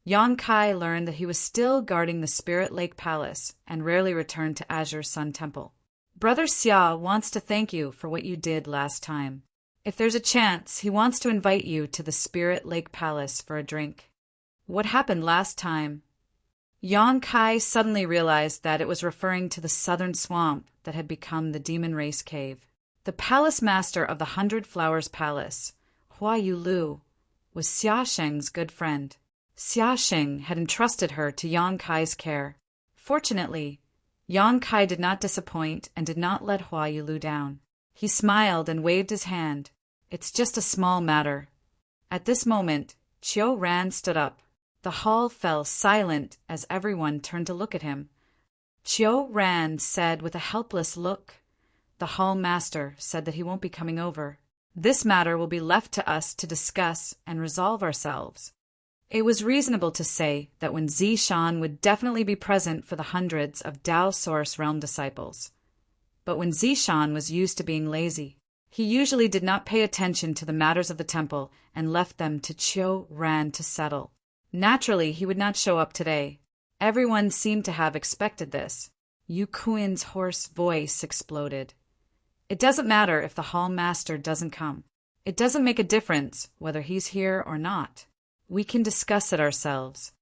Yang Kai learned that he was still guarding the Spirit Lake Palace and rarely returned to Azure Sun Temple. Brother Xia wants to thank you for what you did last time. If there's a chance, he wants to invite you to the Spirit Lake Palace for a drink. What happened last time? Yang Kai suddenly realized that it was referring to the southern swamp that had become the Demon Race Cave. The palace master of the 100 Flowers Palace, Hua Yulu, was Xia Sheng's good friend. Xia Sheng had entrusted her to Yang Kai's care. Fortunately, Yang Kai did not disappoint and did not let Hua Yulu down. He smiled and waved his hand. It's just a small matter. At this moment, Qiu Ran stood up. The hall fell silent as everyone turned to look at him. Qiu Ran said with a helpless look, "The hall master said that he won't be coming over. This matter will be left to us to discuss and resolve ourselves." It was reasonable to say that when Zishan would definitely be present for the hundreds of Dao Source Realm disciples. But when Zishan was used to being lazy, he usually did not pay attention to the matters of the temple and left them to Qiu Ran to settle. Naturally, he would not show up today. Everyone seemed to have expected this. Yu Kuin's hoarse voice exploded. It doesn't matter if the hall master doesn't come. It doesn't make a difference whether he's here or not. We can discuss it ourselves.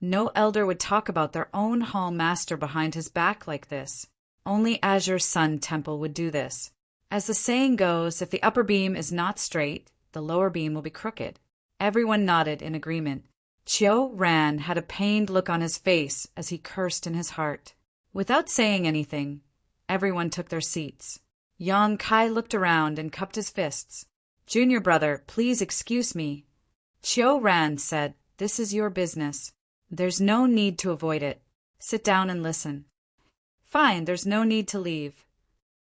No elder would talk about their own hall master behind his back like this. Only Azure Sun Temple would do this. As the saying goes, if the upper beam is not straight, the lower beam will be crooked. Everyone nodded in agreement. Qiu Ran had a pained look on his face as he cursed in his heart. Without saying anything, everyone took their seats. Yang Kai looked around and cupped his fists. "Junior brother, please excuse me." Qiu Ran said, "This is your business. There's no need to avoid it. Sit down and listen." "Fine, there's no need to leave."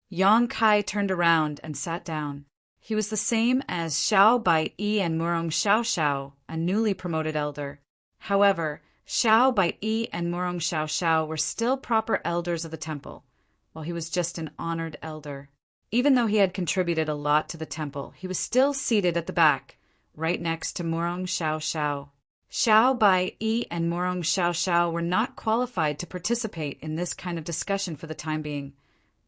Yang Kai turned around and sat down. He was the same as Xiao Baiyi and Murong Xiaoxiao, a newly promoted elder. However, Xiao Baiyi and Murong Xiaoxiao were still proper elders of the temple, while he was just an honored elder. Even though he had contributed a lot to the temple, he was still seated at the back, right next to Murong Xiaoxiao. Xiao Baiyi and Murong Xiaoxiao were not qualified to participate in this kind of discussion for the time being,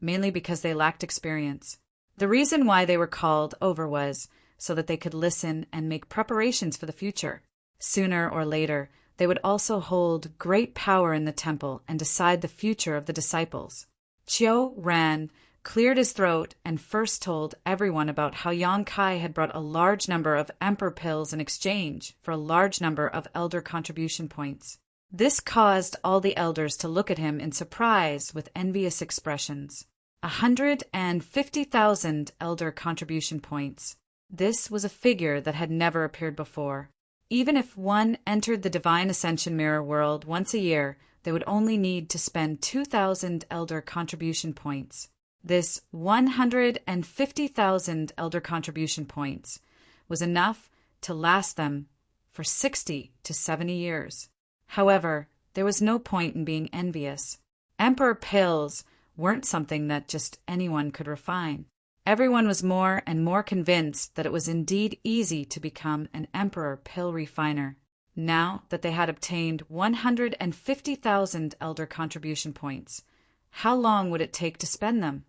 mainly because they lacked experience. The reason why they were called over was so that they could listen and make preparations for the future. Sooner or later, they would also hold great power in the temple and decide the future of the disciples. Qiu Ran cleared his throat and first told everyone about how Yang Kai had brought a large number of emperor pills in exchange for a large number of elder contribution points. This caused all the elders to look at him in surprise with envious expressions. 150,000 elder contribution points. This was a figure that had never appeared before. Even if one entered the Divine Ascension Mirror world once a year, they would only need to spend 2,000 elder contribution points. This 150,000 elder contribution points was enough to last them for 60 to 70 years. However, there was no point in being envious. Emperor pills weren't something that just anyone could refine. Everyone was more and more convinced that it was indeed easy to become an emperor pill refiner. Now that they had obtained 150,000 elder contribution points, how long would it take to spend them?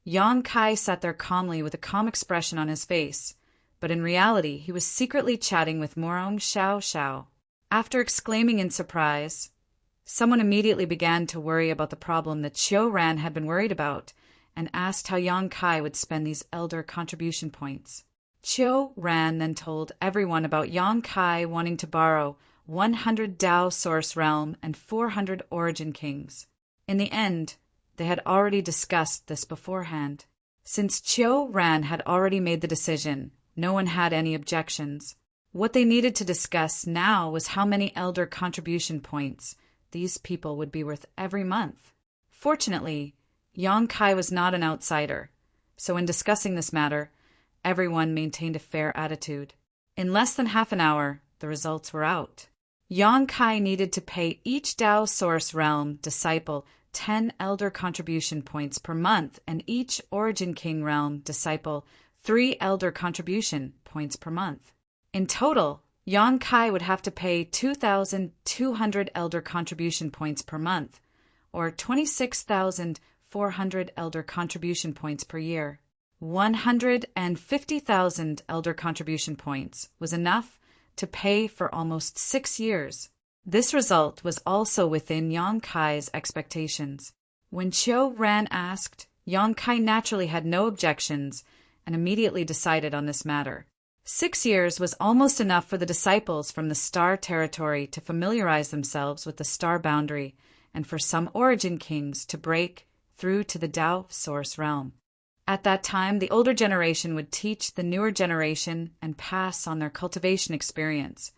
Yang Kai sat there calmly with a calm expression on his face, but in reality he was secretly chatting with Murong Xiaoxiao. After exclaiming in surprise, someone immediately began to worry about the problem that Qiu Ran had been worried about and asked how Yang Kai would spend these elder contribution points. Qiu Ran then told everyone about Yang Kai wanting to borrow 100 Dao Source Realm and 400 Origin Kings. In the end, they had already discussed this beforehand. Since Chiu Ran had already made the decision, no one had any objections. What they needed to discuss now was how many elder contribution points these people would be worth every month. Fortunately, Yang Kai was not an outsider, so in discussing this matter, everyone maintained a fair attitude. In less than half an hour, the results were out. Yang Kai needed to pay each Dao Source Realm disciple 10 elder contribution points per month and each Origin King Realm disciple 3 elder contribution points per month. In total, Yang Kai would have to pay 2,200 elder contribution points per month, or 26,400 elder contribution points per year. 150,000 elder contribution points was enough to pay for almost 6 years. This result was also within Yang Kai's expectations. When Chiu Ran asked, Yang Kai naturally had no objections and immediately decided on this matter. 6 years was almost enough for the disciples from the star territory to familiarize themselves with the star boundary and for some origin kings to break through to the Dao Source Realm. At that time, the older generation would teach the newer generation and pass on their cultivation experience,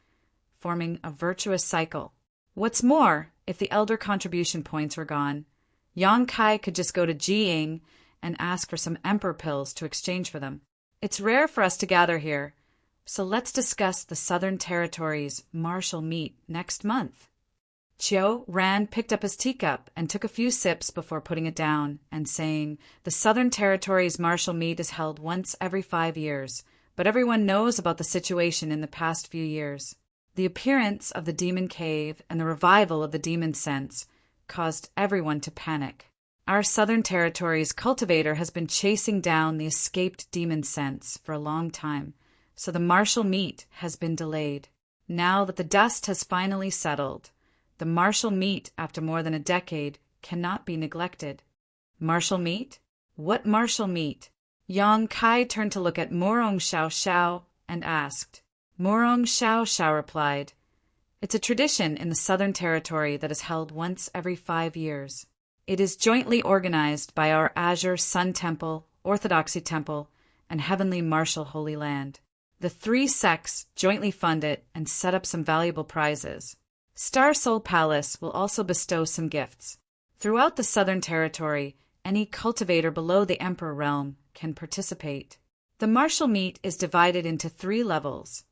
forming a virtuous cycle. What's more, if the elder contribution points were gone, Yang Kai could just go to Jiying and ask for some emperor pills to exchange for them. It's rare for us to gather here, so let's discuss the Southern Territory's martial meet next month. Chiu Ran picked up his teacup and took a few sips before putting it down and saying, the Southern Territory's martial meet is held once every 5 years, but everyone knows about the situation in the past few years. The appearance of the demon cave and the revival of the demon sense caused everyone to panic. Our Southern Territory's cultivator has been chasing down the escaped demon sense for a long time, so the martial meet has been delayed. Now that the dust has finally settled, the martial meet after more than a decade cannot be neglected. Martial meet? What martial meet? Yang Kai turned to look at Morong Xiao Xiao and asked. Morong Xiao Xiao replied, it's a tradition in the Southern Territory that is held once every 5 years. It is jointly organized by our Azure Sun Temple, Orthodoxy Temple, and Heavenly Martial Holy Land. The 3 sects jointly fund it and set up some valuable prizes. Star Soul Palace will also bestow some gifts. Throughout the Southern Territory, any cultivator below the Emperor Realm can participate. The martial meet is divided into 3 levels: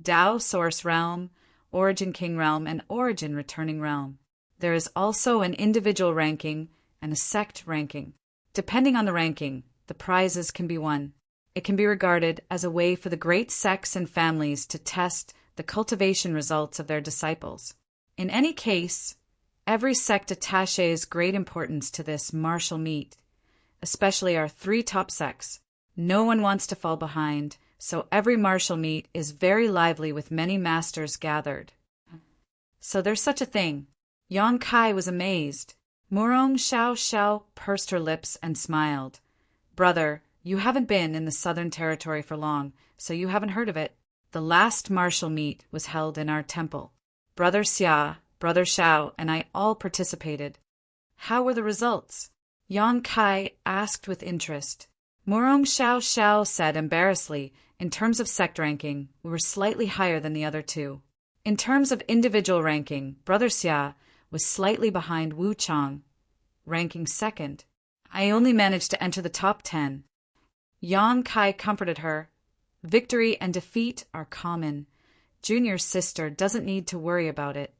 Dao Source Realm, Origin King Realm, and Origin Returning Realm. There is also an individual ranking and a sect ranking. Depending on the ranking, the prizes can be won. It can be regarded as a way for the great sects and families to test the cultivation results of their disciples. In any case, every sect attaches great importance to this martial meet, especially our 3 top sects. No one wants to fall behind, so every martial meet is very lively with many masters gathered. So there's such a thing. Yang Kai was amazed. Morong Xiao Xiao pursed her lips and smiled. Brother, you haven't been in the Southern Territory for long, so you haven't heard of it. The last martial meet was held in our temple. Brother Xia, Brother Xiao, and I all participated. How were the results? Yang Kai asked with interest. Morong Xiao Xiao said embarrassedly, in terms of sect ranking, we were slightly higher than the other 2. In terms of individual ranking, Brother Xia was slightly behind Wu Chang, ranking 2nd. I only managed to enter the top 10. Yang Kai comforted her. Victory and defeat are common. Junior's sister doesn't need to worry about it.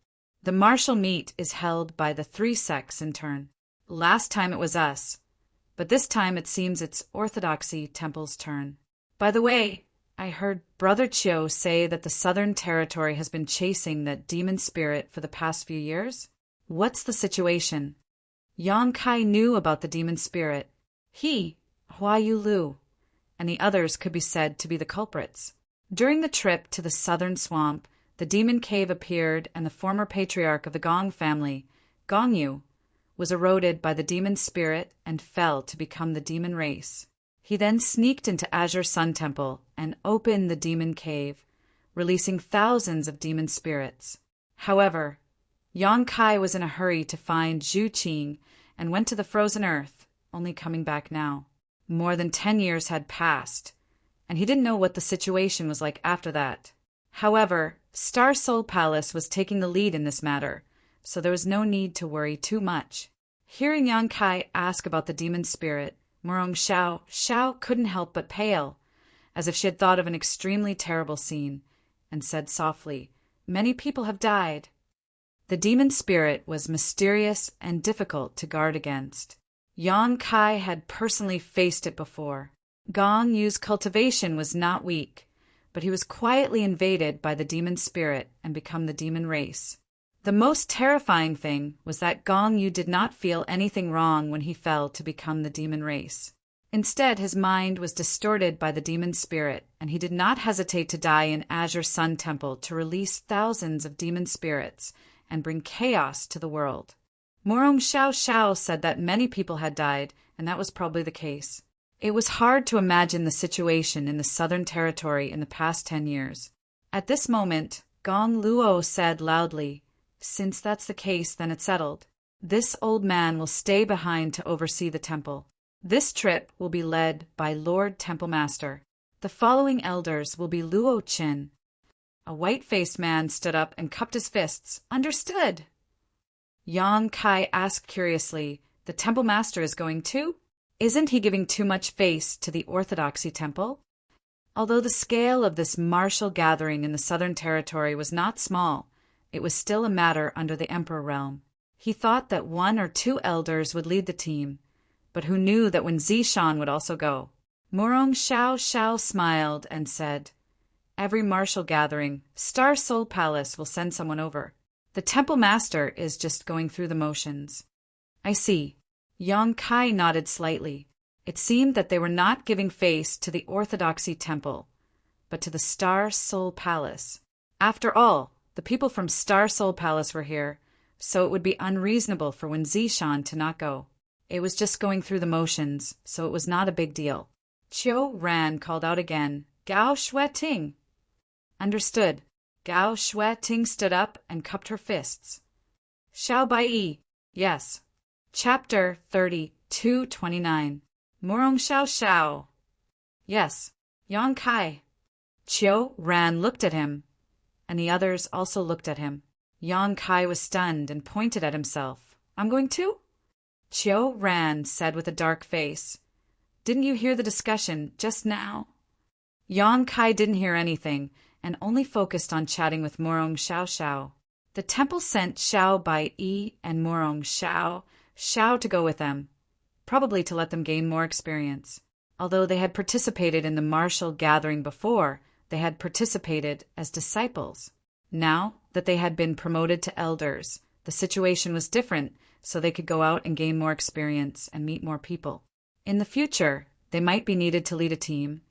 The martial meet is held by the 3 sects in turn. Last time it was us, but this time it seems it's Orthodoxy Temple's turn. By the way, I heard Brother Chiu say that the Southern Territory has been chasing that demon spirit for the past few years. What's the situation? Yang Kai knew about the demon spirit. He, Hua Yu Lu, and the others could be said to be the culprits. During the trip to the southern swamp, the demon cave appeared and the former patriarch of the Gong family, Gong Yu, was eroded by the demon spirit and fell to become the demon race. He then sneaked into Azure Sun Temple and opened the demon cave, releasing thousands of demon spirits. However, Yang Kai was in a hurry to find Zhu Qing and went to the frozen earth, only coming back now. More than 10 years had passed, and he didn't know what the situation was like after that. However, Star Soul Palace was taking the lead in this matter, so there was no need to worry too much. Hearing Yang Kai ask about the demon spirit, Murong Xiao couldn't help but pale, as if she had thought of an extremely terrible scene, and said softly, "Many people have died." The demon spirit was mysterious and difficult to guard against. Yang Kai had personally faced it before. Gong Yu's cultivation was not weak, but he was quietly invaded by the demon spirit and become the demon race. The most terrifying thing was that Gong Yu did not feel anything wrong when he fell to become the demon race. Instead, his mind was distorted by the demon spirit, and he did not hesitate to die in Azure Sun Temple to release thousands of demon spirits and bring chaos to the world. Murong Xiao said that many people had died, and that was probably the case. It was hard to imagine the situation in the Southern Territory in the past 10 years. At this moment, Gong Luo said loudly, "Since that's the case, then it's settled. This old man will stay behind to oversee the temple. This trip will be led by Lord Temple Master. The following elders will be Luo Qin." A white-faced man stood up and cupped his fists. "Understood." Yang Kai asked curiously, "The Temple Master is going too? Isn't he giving too much face to the Orthodoxy Temple?" Although the scale of this martial gathering in the Southern Territory was not small, it was still a matter under the Emperor realm. He thought that 1 or 2 elders would lead the team, but who knew that when Zishan would also go? Murong Xiao smiled and said, "Every martial gathering, Star Soul Palace will send someone over. The Temple Master is just going through the motions." "I see." Yang Kai nodded slightly. It seemed that they were not giving face to the Orthodoxy Temple, but to the Star Soul Palace. After all, the people from Star Soul Palace were here, so it would be unreasonable for Wen Zishan to not go. It was just going through the motions, so it was not a big deal. Qiu Ran called out again, "Gao Shueting." "Understood." Gao Shueting stood up and cupped her fists. "Xiao Baiyi." "Yes." Chapter 32:29. Murong Xiao. "Yes." Yang Kai. Qiu Ran looked at him, and the others also looked at him. Yang Kai was stunned and pointed at himself. "I'm going too?" Qiu Ran said with a dark face, "Didn't you hear the discussion just now?" Yang Kai didn't hear anything, and only focused on chatting with Murong Xiao. The temple sent Xiao Baiyi and Murong Xiao to go with them, probably to let them gain more experience. Although they had participated in the martial gathering before, they had participated as disciples. Now that they had been promoted to elders, the situation was different, so they could go out and gain more experience and meet more people. In the future, they might be needed to lead a team,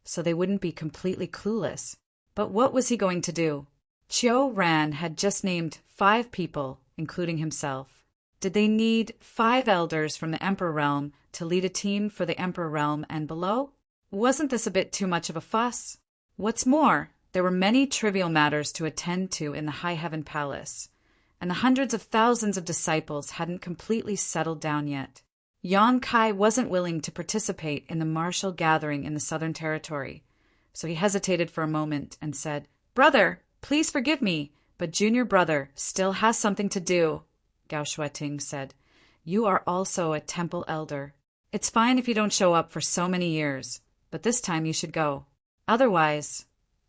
so they wouldn't be completely clueless. But what was he going to do? Qiu Ran had just named 5 people, including himself. Did they need 5 elders from the Emperor Realm to lead a team for the Emperor Realm and below? Wasn't this a bit too much of a fuss? What's more, there were many trivial matters to attend to in the High Heaven Palace, and the hundreds of thousands of disciples hadn't completely settled down yet. Yang Kai wasn't willing to participate in the martial gathering in the Southern Territory, so he hesitated for a moment and said, "Brother, please forgive me, but junior brother still has something to do." Gao Shueting said, "You are also a temple elder. It's fine if you don't show up for so many years, but this time you should go. Otherwise,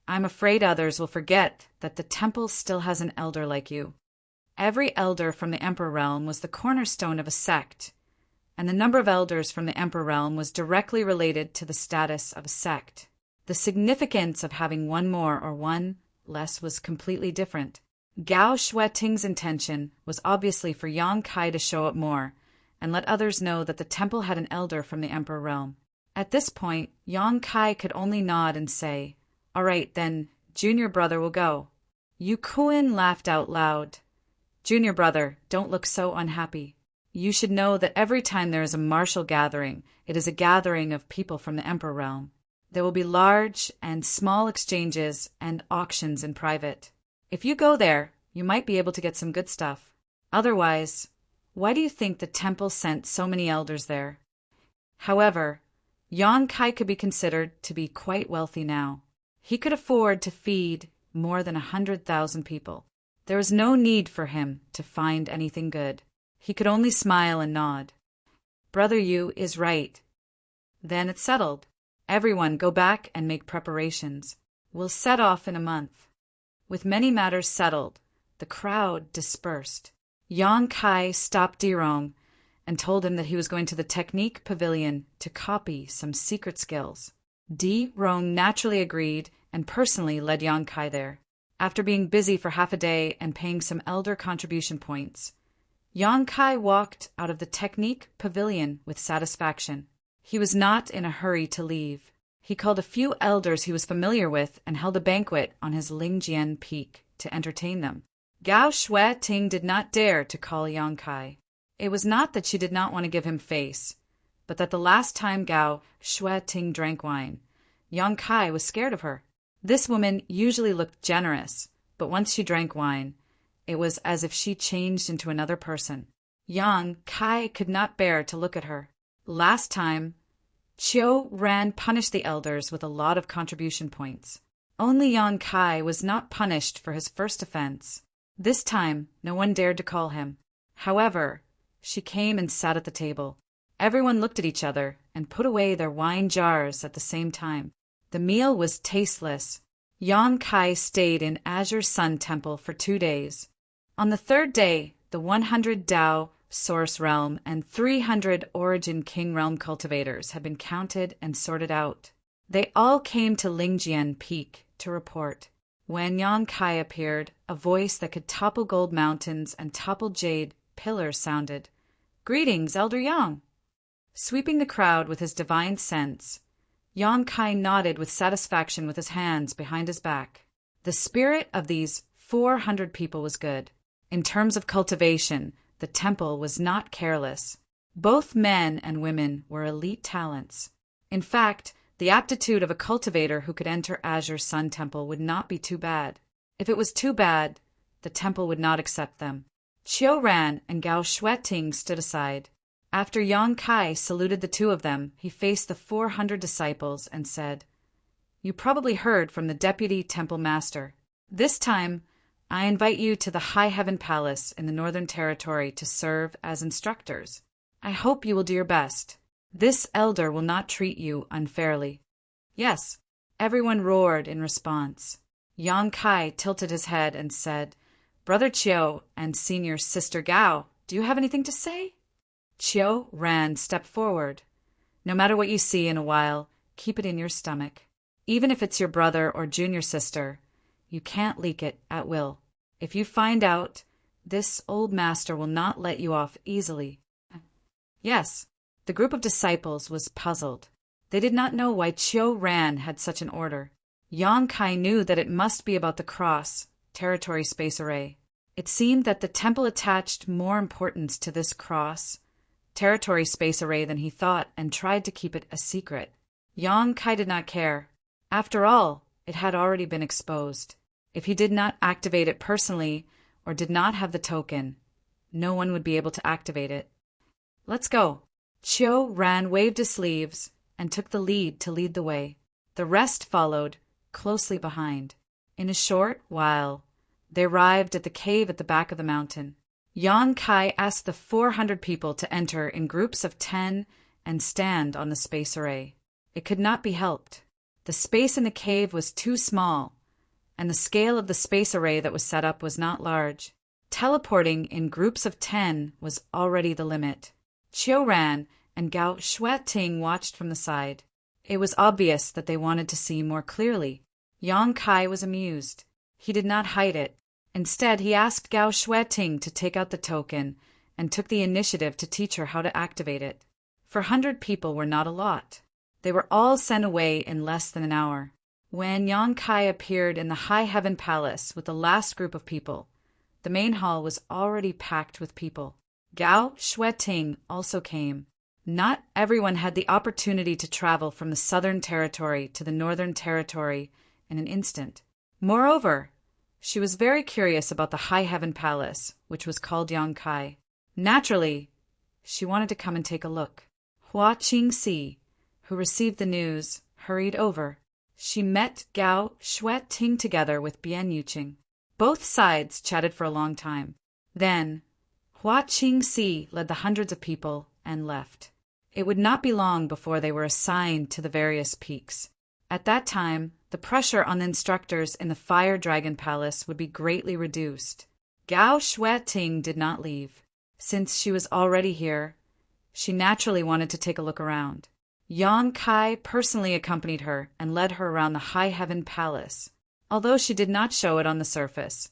I'm afraid others will forget that the temple still has an elder like you." Every elder from the Emperor Realm was the cornerstone of a sect, and the number of elders from the Emperor Realm was directly related to the status of a sect. The significance of having one more or one less was completely different. Gao Shueting's intention was obviously for Yang Kai to show up more and let others know that the temple had an elder from the Emperor Realm. At this point, Yang Kai could only nod and say, "All right, then, junior brother will go." Yu Kuan laughed out loud. "Junior brother, don't look so unhappy. You should know that every time there is a martial gathering, it is a gathering of people from the Emperor Realm. There will be large and small exchanges and auctions in private. If you go there, you might be able to get some good stuff. Otherwise, Why do you think the temple sent so many elders there? However, Yang Kai could be considered to be quite wealthy now. He could afford to feed more than 100,000 people. There was no need for him to find anything good. He could only smile and nod. Brother Yu is right. Then it's settled. Everyone go back and make preparations. We'll set off in a month. With many matters settled, the crowd dispersed. Yang Kai stopped Dirong and told him that he was going to the Technique Pavilion to copy some secret skills. Dirong naturally agreed and personally led Yang Kai there. After being busy for half a day and paying some elder contribution points, Yang Kai walked out of the Technique Pavilion with satisfaction. He was not in a hurry to leave. He called a few elders he was familiar with and held a banquet on his Lingjian peak to entertain them. Gao Shueting did not dare to call Yang Kai. It was not that she did not want to give him face, but that the last time Gao Shueting drank wine, Yang Kai was scared of her. This woman usually looked generous, but once she drank wine, it was as if she changed into another person. Yang Kai could not bear to look at her. Last time, Chiu Ran punished the elders with a lot of contribution points. Only Yang Kai was not punished for his first offense. This time, no one dared to call him. However, she came and sat at the table. Everyone looked at each other and put away their wine jars at the same time. The meal was tasteless. Yang Kai stayed in Azure Sun Temple for 2 days. On the third day, the 100 Dao Source Realm and 300 Origin King Realm cultivators had been counted and sorted out. They all came to Lingjian Peak to report. When Yang Kai appeared, a voice that could topple gold mountains and topple jade pillars sounded. "Greetings, Elder Yang." Sweeping the crowd with his divine sense, Yang Kai nodded with satisfaction with his hands behind his back. The spirit of these 400 people was good. In terms of cultivation, the temple was not careless. Both men and women were elite talents. In fact, the aptitude of a cultivator who could enter Azure Sun Temple would not be too bad. If it was too bad, the temple would not accept them. Chiu Ran and Gao Shueting stood aside. After Yang Kai saluted the two of them, he faced the 400 disciples and said, "You probably heard from the Deputy Temple Master. This time, I invite you to the High Heaven Palace in the Northern Territory to serve as instructors. I hope you will do your best. This elder will not treat you unfairly." "Yes," everyone roared in response. Yang Kai tilted his head and said, "Brother Chiu and Senior Sister Gao, do you have anything to say?" Chiu Ran stepped forward. "No matter what you see in a while, keep it in your stomach. Even if it's your brother or junior sister, you can't leak it at will. If you find out, this old master will not let you off easily." Yes, the group of disciples was puzzled. They did not know why Chiu Ran had such an order. Yang Kai knew that it must be about the cross, territory space array. It seemed that the temple attached more importance to this cross, territory space array than he thought and tried to keep it a secret. Yang Kai did not care. After all, it had already been exposed. If he did not activate it personally or did not have the token, no one would be able to activate it. "Let's go." Chiu Ran waved his sleeves and took the lead to lead the way. The rest followed, closely behind. In a short while, they arrived at the cave at the back of the mountain. Yang Kai asked the 400 people to enter in groups of 10 and stand on the space array. It could not be helped. The space in the cave was too small, and the scale of the space array that was set up was not large. Teleporting in groups of 10 was already the limit. Chiu Ran and Gao Shueting watched from the side. It was obvious that they wanted to see more clearly. Yang Kai was amused. He did not hide it. Instead, he asked Gao Shueting to take out the token and took the initiative to teach her how to activate it. 400 people were not a lot. They were all sent away in less than an hour. When Yang Kai appeared in the High Heaven Palace with the last group of people, the main hall was already packed with people. Gao Shueting also came. Not everyone had the opportunity to travel from the Southern Territory to the Northern Territory in an instant. Moreover, she was very curious about the High Heaven Palace, which was called Yang Kai. Naturally, she wanted to come and take a look. Hua Qingxi, who received the news, hurried over. She met Gao Shueting together with Bian Yuqing. Both sides chatted for a long time. Then, Hua Qingxi led the hundreds of people and left. It would not be long before they were assigned to the various peaks. At that time, the pressure on the instructors in the Fire Dragon Palace would be greatly reduced. Gao Shueting did not leave. Since she was already here, she naturally wanted to take a look around. Yang Kai personally accompanied her and led her around the High Heaven Palace. Although she did not show it on the surface,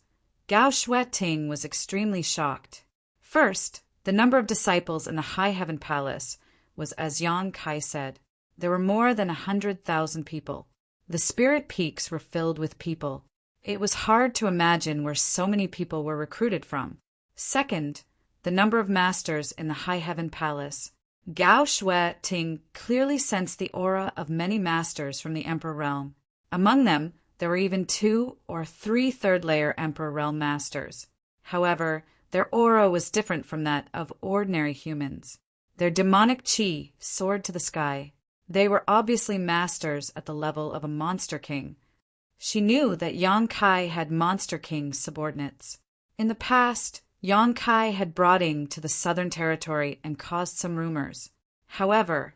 Gao Shueting was extremely shocked. First, the number of disciples in the High Heaven Palace was as Yang Kai said. There were more than 100,000 people. The spirit peaks were filled with people. It was hard to imagine where so many people were recruited from. Second, the number of masters in the High Heaven Palace. Gao Shueting clearly sensed the aura of many masters from the Emperor Realm. Among them, there were even 2 or 3 third-layer Emperor Realm masters. However, their aura was different from that of ordinary humans. Their demonic qi soared to the sky. They were obviously masters at the level of a Monster King. She knew that Yang Kai had Monster King subordinates. In the past, Yang Kai had brought in to the Southern Territory and caused some rumors. However,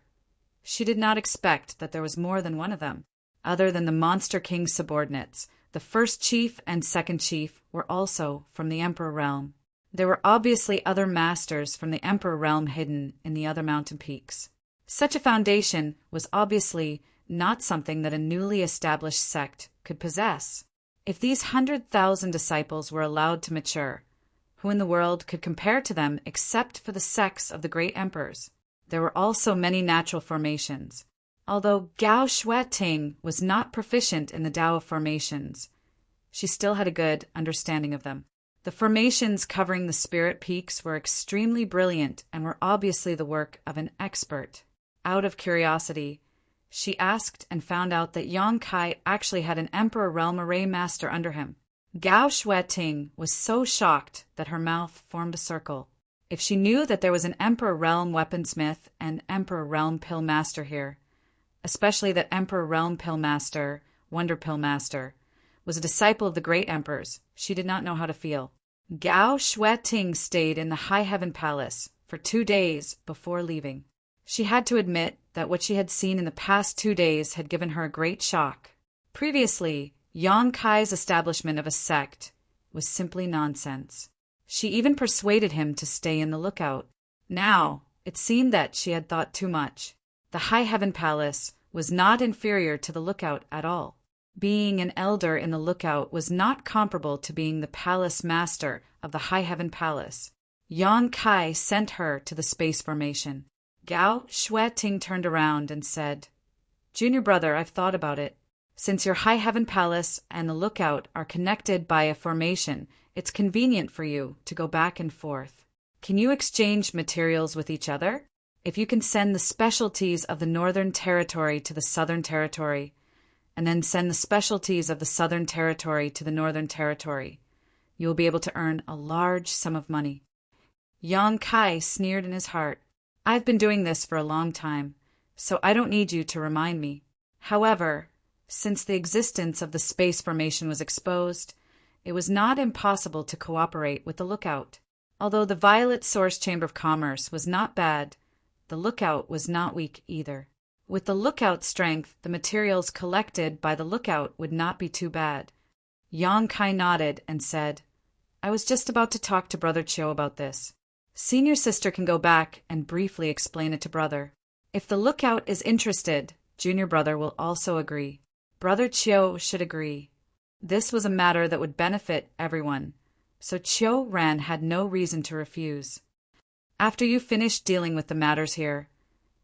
she did not expect that there was more than one of them. Other than the Monster King subordinates, the first chief and second chief were also from the Emperor Realm. There were obviously other masters from the Emperor Realm hidden in the other mountain peaks. Such a foundation was obviously not something that a newly established sect could possess. If these 100,000 disciples were allowed to mature, who in the world could compare to them except for the sects of the great emperors? There were also many natural formations. Although Gao Shueting was not proficient in the Tao of formations, she still had a good understanding of them. The formations covering the spirit peaks were extremely brilliant and were obviously the work of an expert. Out of curiosity, she asked and found out that Yang Kai actually had an Emperor Realm Array Master under him. Gao Shueting was so shocked that her mouth formed a circle. If she knew that there was an Emperor Realm Weaponsmith and Emperor Realm Pill Master here, especially that Emperor Realm Pill Master, Wonder Pill Master, was a disciple of the great emperors, she did not know how to feel. Gao Shueting stayed in the High Heaven Palace for 2 days before leaving. She had to admit that what she had seen in the past 2 days had given her a great shock. Previously, Yang Kai's establishment of a sect was simply nonsense. She even persuaded him to stay in the lookout. Now, it seemed that she had thought too much. The High Heaven Palace was not inferior to the lookout at all. Being an elder in the lookout was not comparable to being the palace master of the High Heaven Palace. Yang Kai sent her to the space formation. Gao Shueting turned around and said, "Junior brother, I've thought about it. Since your High Heaven Palace and the lookout are connected by a formation, it's convenient for you to go back and forth. Can you exchange materials with each other? If you can send the specialties of the Northern Territory to the Southern Territory, and then send the specialties of the Southern Territory to the Northern Territory, you will be able to earn a large sum of money." Yang Kai sneered in his heart. "I've been doing this for a long time, so I don't need you to remind me. However, since the existence of the space formation was exposed, it was not impossible to cooperate with the lookout. Although the Violet Source Chamber of Commerce was not bad, the lookout was not weak either. With the lookout strength, the materials collected by the lookout would not be too bad." Yang Kai nodded and said, "I was just about to talk to Brother Chiu about this. Senior sister can go back and briefly explain it to brother. If the lookout is interested, junior brother will also agree. Brother Chiu should agree." This was a matter that would benefit everyone, so Chiu Ran had no reason to refuse. "After you finish dealing with the matters here,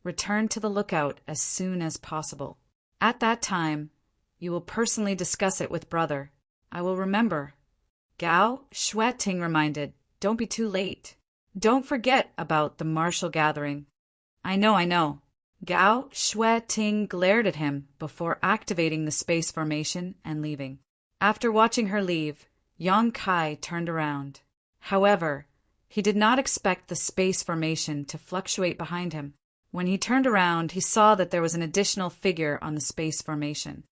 return to the lookout as soon as possible. At that time, you will personally discuss it with brother. I will remember." Gao Shueting reminded, "Don't be too late. Don't forget about the martial gathering." I know. Gao Shueting glared at him before activating the space formation and leaving. After watching her leave, Yang Kai turned around. However, He did not expect the space formation to fluctuate behind him. When he turned around, he saw that there was an additional figure on the space formation.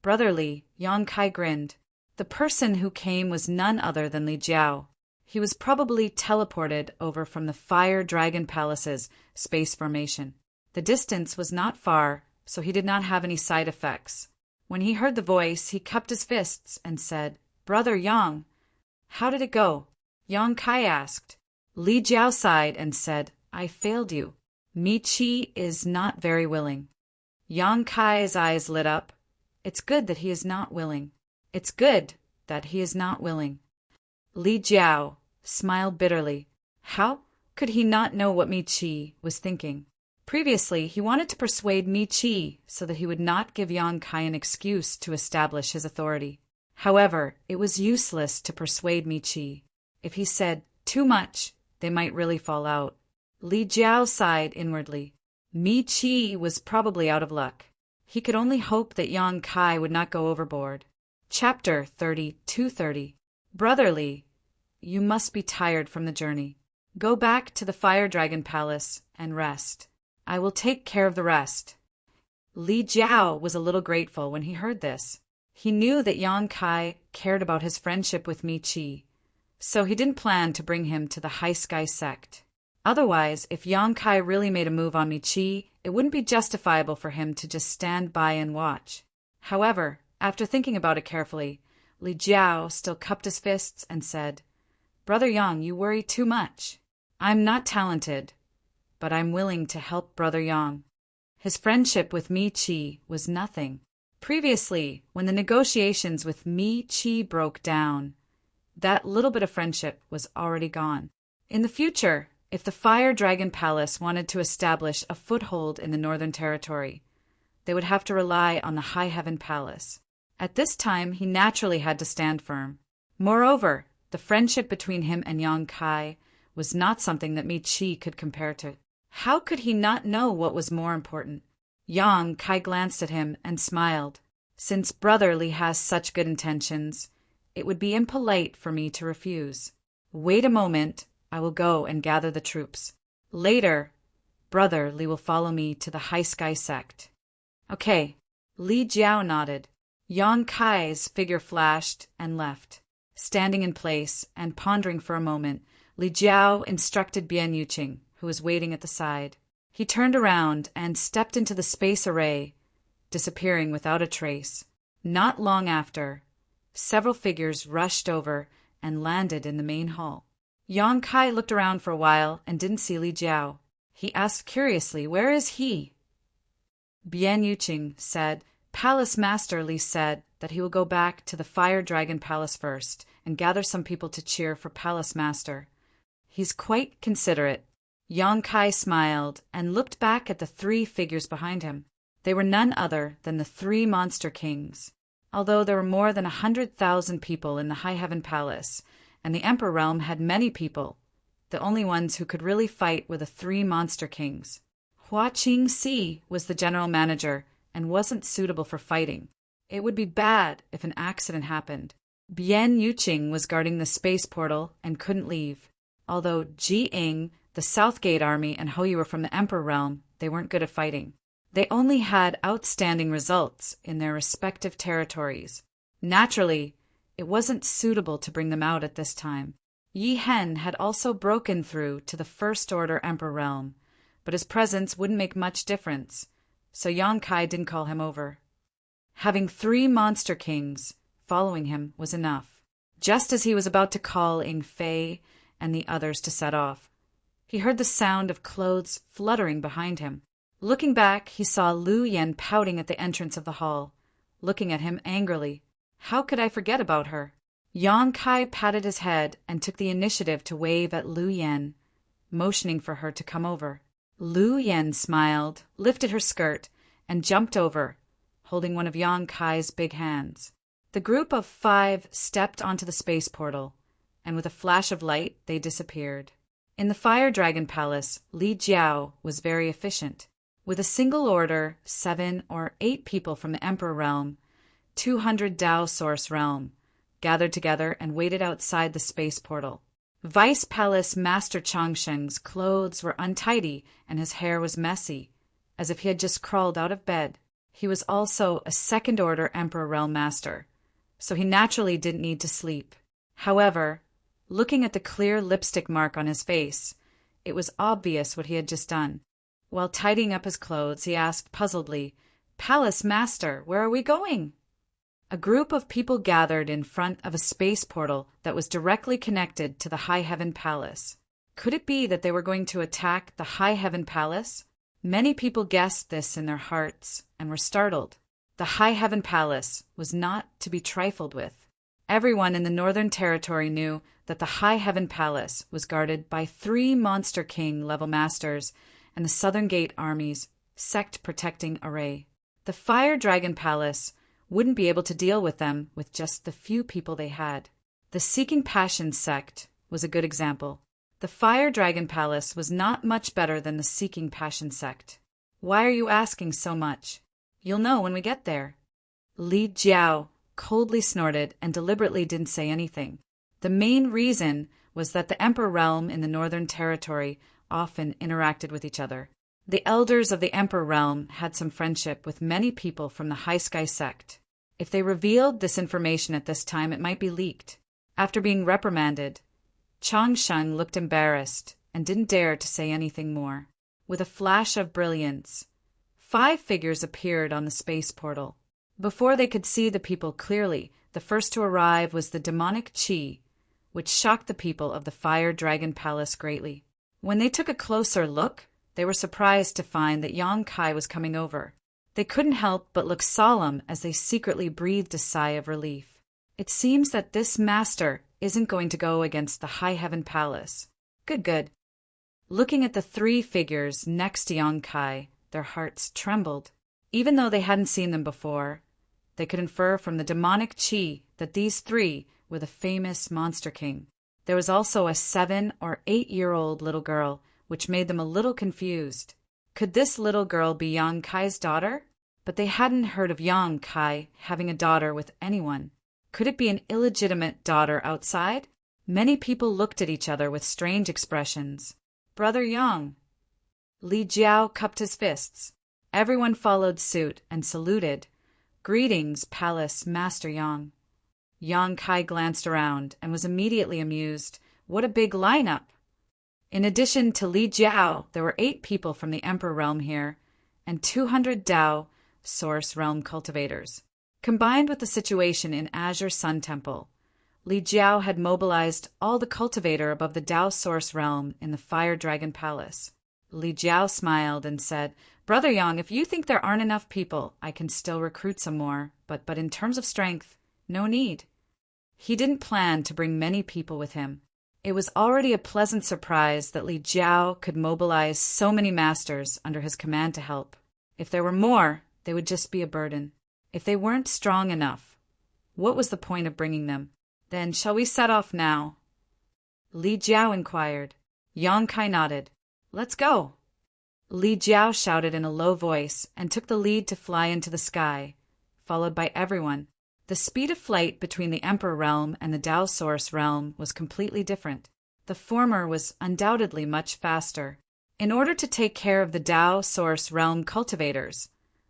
Brother Li, Yang Kai grinned. The person who came was none other than Li Jiao. He was probably teleported over from the Fire Dragon Palace's space formation. The distance was not far, so he did not have any side effects. When he heard the voice, he cupped his fists and said, "Brother Yang, how did it go?" Yang Kai asked. Li Jiao sighed and said, "I failed you. Mi Qi is not very willing." Yang Kai's eyes lit up. It's good that he is not willing. It's good that he is not willing. Li Jiao smiled bitterly. How could he not know what Mi Qi was thinking? Previously, he wanted to persuade Mi Qi so that he would not give Yang Kai an excuse to establish his authority. However, it was useless to persuade Mi Qi. If he said too much, they might really fall out. Li Jiao sighed inwardly. Mi Qi was probably out of luck. He could only hope that Yang Kai would not go overboard. Chapter 32:30. Brother Li, you must be tired from the journey. Go back to the Fire Dragon Palace and rest. I will take care of the rest. Li Jiao was a little grateful when he heard this. He knew that Yang Kai cared about his friendship with Mi Qi, so he didn't plan to bring him to the High Sky sect. Otherwise, if Yang Kai really made a move on Mi Qi, it wouldn't be justifiable for him to just stand by and watch. However, after thinking about it carefully, Li Jiao still cupped his fists and said, "Brother Yang, you worry too much. I'm not talented, but I'm willing to help Brother Yang." His friendship with Mi Qi was nothing. Previously, when the negotiations with Mi Qi broke down, that little bit of friendship was already gone. In the future, if the Fire Dragon Palace wanted to establish a foothold in the Northern Territory, they would have to rely on the High Heaven Palace. At this time, he naturally had to stand firm. Moreover, the friendship between him and Yang Kai was not something that Mi Qi could compare to. How could he not know what was more important? Yang Kai glanced at him and smiled. Since Brother Li has such good intentions, it would be impolite for me to refuse. Wait a moment, I will go and gather the troops. Later, Brother Li will follow me to the High Sky sect. Okay. Li Jiao nodded. Yang Kai's figure flashed and left. Standing in place and pondering for a moment, Li Jiao instructed Bian Yuqing, who was waiting at the side. He turned around and stepped into the space array, disappearing without a trace. Not long after, several figures rushed over and landed in the main hall. Yang Kai looked around for a while and didn't see Li Jiao. He asked curiously, "Where is he?" Bian Yuqing said, "Palace Master Li said that he will go back to the Fire Dragon Palace first and gather some people to cheer for Palace Master. He's quite considerate." Yang Kai smiled and looked back at the three figures behind him. They were none other than the three Monster Kings. Although there were more than 100,000 people in the High Heaven Palace, and the Emperor Realm had many people, the only ones who could really fight were the three Monster Kings. Hua Qingxi was the general manager and wasn't suitable for fighting. It would be bad if an accident happened. Bian Yuqing was guarding the space portal and couldn't leave. Although Ji Ing, the Southgate Army, and Hou Yi were from the Emperor Realm, they weren't good at fighting. They only had outstanding results in their respective territories. Naturally, it wasn't suitable to bring them out at this time. Yi Hen had also broken through to the First Order Emperor Realm, but his presence wouldn't make much difference, so Yang Kai didn't call him over. Having three Monster Kings following him was enough. Just as he was about to call Ing Fei and the others to set off, he heard the sound of clothes fluttering behind him. Looking back, he saw Lu Yan pouting at the entrance of the hall, looking at him angrily. How could I forget about her? Yang Kai patted his head and took the initiative to wave at Lu Yan, motioning for her to come over. Lu Yan smiled, lifted her skirt, and jumped over, holding one of Yang Kai's big hands. The group of 5 stepped onto the space portal, and with a flash of light, they disappeared. In the Fire Dragon Palace, Li Jiao was very efficient. With a single order, 7 or 8 people from the Emperor Realm, 200 Dao Source Realm, gathered together and waited outside the space portal. Vice Palace Master Changsheng's clothes were untidy and his hair was messy, as if he had just crawled out of bed. He was also a second-order Emperor Realm Master, so he naturally didn't need to sleep. However, looking at the clear lipstick mark on his face, it was obvious what he had just done. While tidying up his clothes, he asked puzzledly, "Palace Master, where are we going?" A group of people gathered in front of a space portal that was directly connected to the High Heaven Palace. Could it be that they were going to attack the High Heaven Palace? Many people guessed this in their hearts and were startled. The High Heaven Palace was not to be trifled with. Everyone in the Northern Territory knew that the High Heaven Palace was guarded by 3 Monster King level masters and the Southern Gate Army's sect-protecting array. The Fire Dragon Palace wouldn't be able to deal with them with just the few people they had. The Seeking Passion sect was a good example. The Fire Dragon Palace was not much better than the Seeking Passion sect. Why are you asking so much? You'll know when we get there. Li Jiao coldly snorted and deliberately didn't say anything. The main reason was that the Emperor Realm in the Northern Territory often interacted with each other. The elders of the Emperor Realm had some friendship with many people from the High Sky sect. If they revealed this information at this time, it might be leaked. After being reprimanded, Changsheng looked embarrassed and didn't dare to say anything more. With a flash of brilliance, 5 figures appeared on the space portal. Before they could see the people clearly, the first to arrive was the demonic Qi, which shocked the people of the Fire Dragon Palace greatly. When they took a closer look, they were surprised to find that Yang Kai was coming over. They couldn't help but look solemn as they secretly breathed a sigh of relief. It seems that this master isn't going to go against the High Heaven Palace. Good. Looking at the 3 figures next to Yang Kai, their hearts trembled. Even though they hadn't seen them before, they could infer from the demonic Qi that these 3 were the famous Monster King. There was also a 7 or 8-year-old little girl, which made them a little confused. Could this little girl be Yang Kai's daughter? But they hadn't heard of Yang Kai having a daughter with anyone. Could it be an illegitimate daughter outside? Many people looked at each other with strange expressions. Brother Yang. Li Jiao cupped his fists. Everyone followed suit and saluted. Greetings, Palace Master Yang. Yang Kai glanced around and was immediately amused. What a big lineup! In addition to Li Jiao, there were 8 people from the Emperor Realm here, and 200 Dao Source Realm cultivators. Combined with the situation in Azure Sun Temple, Li Jiao had mobilized all the cultivator above the Dao Source Realm in the Fire Dragon Palace. Li Jiao smiled and said, Brother Yang, if you think there aren't enough people, I can still recruit some more, but in terms of strength, no need. He didn't plan to bring many people with him. It was already a pleasant surprise that Li Jiao could mobilize so many masters under his command to help. If there were more, they would just be a burden. If they weren't strong enough, what was the point of bringing them? Then shall we set off now? Li Jiao inquired. Yang Kai nodded. Let's go. Li Jiao shouted in a low voice and took the lead to fly into the sky, followed by everyone. The speed of flight between the Emperor Realm and the Dao Source Realm was completely different. The former was undoubtedly much faster. In order to take care of the Dao Source Realm cultivators,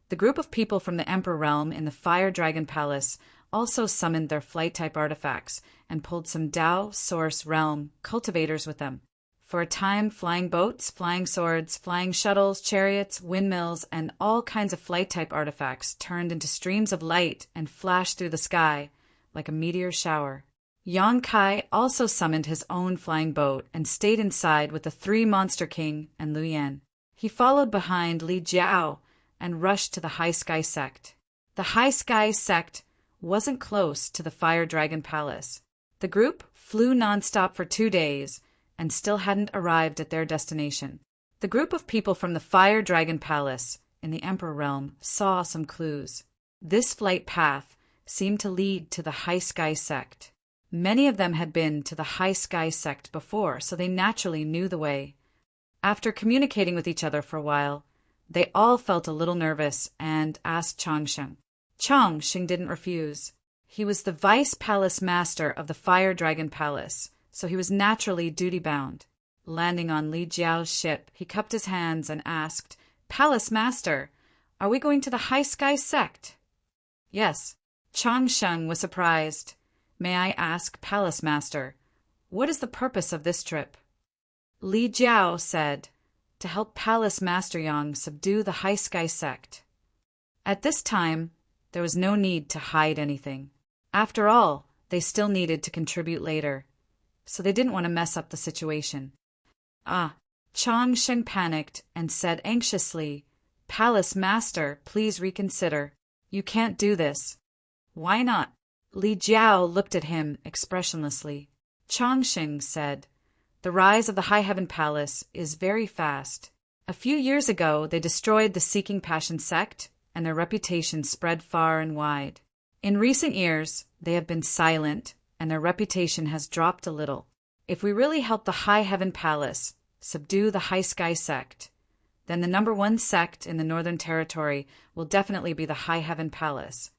the group of people from the Emperor Realm in the Fire Dragon Palace also summoned their flight-type artifacts and pulled some Dao Source Realm cultivators with them. For a time, flying boats, flying swords, flying shuttles, chariots, windmills, and all kinds of flight-type artifacts turned into streams of light and flashed through the sky like a meteor shower. Yang Kai also summoned his own flying boat and stayed inside with the 3 Monster King and Lu Yan. He followed behind Li Jiao and rushed to the High Sky sect. The High Sky sect wasn't close to the Fire Dragon Palace. The group flew nonstop for 2 days and still hadn't arrived at their destination. The group of people from the Fire Dragon Palace in the Emperor Realm saw some clues. This flight path seemed to lead to the High Sky sect. Many of them had been to the High Sky sect before, so they naturally knew the way. After communicating with each other for a while, they all felt a little nervous and asked Changsheng. Changsheng didn't refuse. He was the Vice Palace Master of the Fire Dragon Palace, so he was naturally duty-bound. Landing on Li Jiao's ship, he cupped his hands and asked, "Palace Master, are we going to the High Sky Sect?" "Yes." Chang Sheng was surprised. "May I ask, Palace Master, what is the purpose of this trip?" Li Jiao said, "To help Palace Master Yang subdue the High Sky Sect." At this time, there was no need to hide anything. After all, they still needed to contribute later, so they didn't want to mess up the situation. Chang Sheng panicked and said anxiously, "Palace Master, please reconsider. You can't do this." "Why not?" Li Jiao looked at him expressionlessly. Chang Sheng said, "The rise of the High Heaven Palace is very fast. A few years ago, they destroyed the Seeking Passion sect, and their reputation spread far and wide. In recent years, they have been silent, and their reputation has dropped a little. If we really help the High Heaven Palace subdue the High Sky Sect, then the #1 sect in the Northern Territory will definitely be the High Heaven Palace."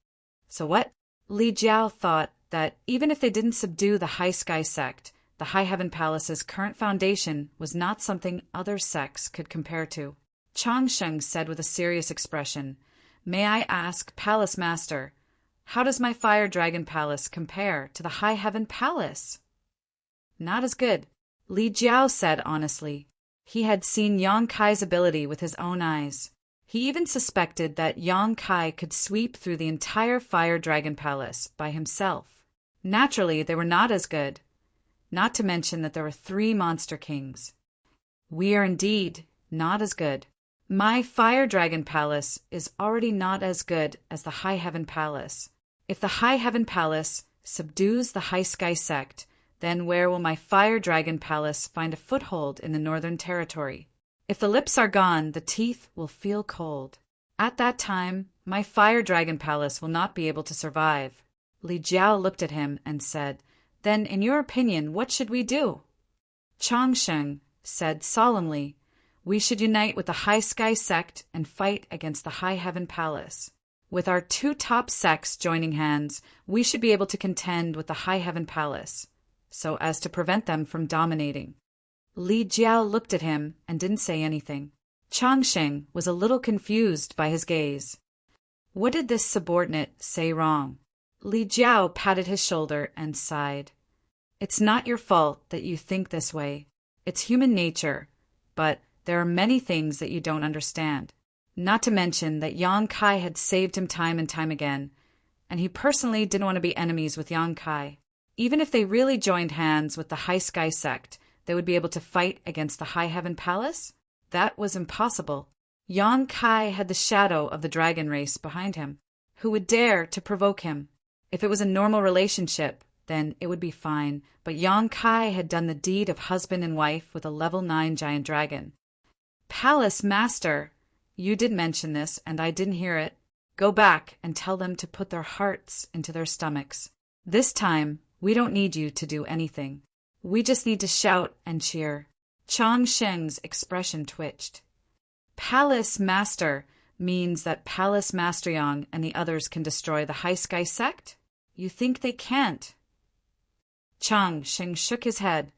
So what? Li Jiao thought that even if they didn't subdue the High Sky Sect, the High Heaven Palace's current foundation was not something other sects could compare to. Chang Sheng said with a serious expression, "May I ask, Palace Master, how does my Fire Dragon Palace compare to the High Heaven Palace?" "Not as good," Li Jiao said honestly. He had seen Yang Kai's ability with his own eyes. He even suspected that Yang Kai could sweep through the entire Fire Dragon Palace by himself. Naturally, they were not as good, not to mention that there were 3 Monster Kings. "We are indeed not as good. My Fire Dragon Palace is already not as good as the High Heaven Palace. If the High Heaven Palace subdues the High Sky Sect, then where will my Fire Dragon Palace find a foothold in the Northern Territory? If the lips are gone, the teeth will feel cold. At that time, my Fire Dragon Palace will not be able to survive." Li Jiao looked at him and said, "Then, in your opinion, what should we do?" Chang Sheng said solemnly, "We should unite with the High Sky Sect and fight against the High Heaven Palace. With our 2 top sects joining hands, we should be able to contend with the High Heaven Palace, so as to prevent them from dominating." Li Jiao looked at him and didn't say anything. Chang Sheng was a little confused by his gaze. What did this subordinate say wrong? Li Jiao patted his shoulder and sighed. "It's not your fault that you think this way. It's human nature, but there are many things that you don't understand. Not to mention that Yang Kai had saved him time and time again, and he personally didn't want to be enemies with Yang Kai. Even if they really joined hands with the High Sky Sect, they would be able to fight against the High Heaven Palace? That was impossible. Yang Kai had the shadow of the dragon race behind him. Who would dare to provoke him? If it was a normal relationship, then it would be fine, but Yang Kai had done the deed of husband and wife with a level 9 giant dragon. "Palace Master, you did mention this, and I didn't hear it. Go back and tell them to put their hearts into their stomachs. This time, we don't need you to do anything. We just need to shout and cheer." Chang Sheng's expression twitched. "Palace Master means that Palace Master Yang and the others can destroy the High Sky Sect? You think they can't?" Chang Sheng shook his head.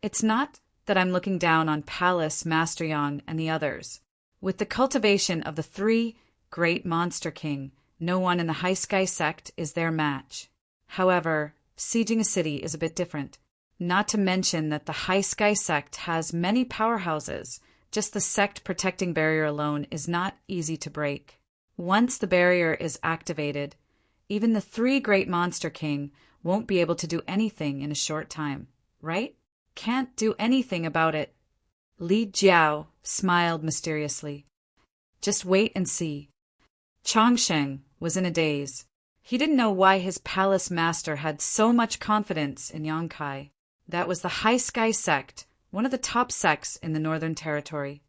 "It's not that I'm looking down on Palace Master Yang and the others. With the cultivation of the 3 great Monster King, no one in the High Sky Sect is their match. However, sieging a city is a bit different. Not to mention that the High Sky Sect has many powerhouses. Just the sect protecting barrier alone is not easy to break. Once the barrier is activated, even the 3 great Monster King won't be able to do anything in a short time, right? Can't do anything about it." Li Jiao smiled mysteriously. "Just wait and see." Chang Sheng was in a daze. He didn't know why his palace master had so much confidence in Yang Kai. That was the High Sky Sect, one of the top sects in the Northern Territory.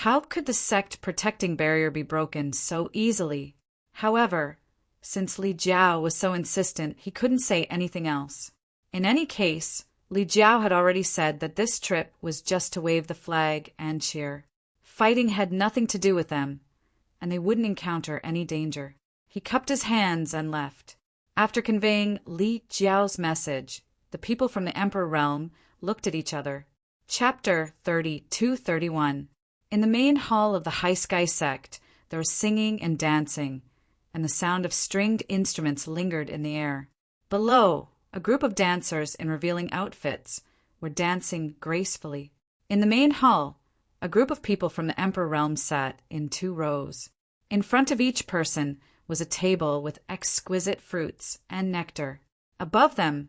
How could the sect protecting barrier be broken so easily? However, since Li Jiao was so insistent, he couldn't say anything else. In any case, Li Jiao had already said that this trip was just to wave the flag and cheer. Fighting had nothing to do with them, and they wouldn't encounter any danger. He cupped his hands and left. After conveying Li Jiao's message, the people from the Emperor realm looked at each other. Chapter 32-31. In the main hall of the High Sky sect, there was singing and dancing, and the sound of stringed instruments lingered in the air. Below, a group of dancers in revealing outfits were dancing gracefully. In the main hall, a group of people from the Emperor realm sat in 2 rows. In front of each person was a table with exquisite fruits and nectar. Above them,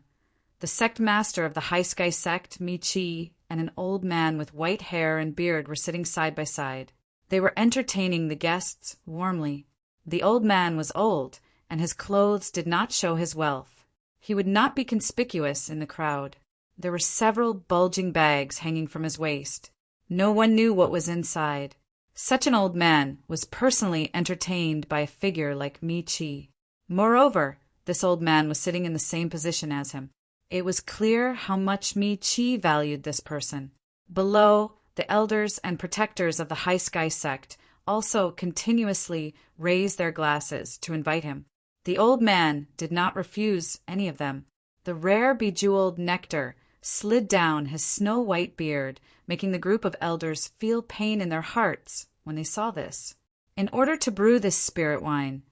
the sect master of the High Sky sect, Mi-Chi, and an old man with white hair and beard were sitting side by side. They were entertaining the guests warmly. The old man was old, and his clothes did not show his wealth. He would not be conspicuous in the crowd. There were several bulging bags hanging from his waist. No one knew what was inside. Such an old man was personally entertained by a figure like Mi-Chi. Moreover, this old man was sitting in the same position as him. It was clear how much Mi-Chi valued this person. Below, the elders and protectors of the High Sky sect also continuously raised their glasses to invite him. The old man did not refuse any of them. The rare bejeweled nectar slid down his snow-white beard, making the group of elders feel pain in their hearts when they saw this. In order to brew this spirit wine,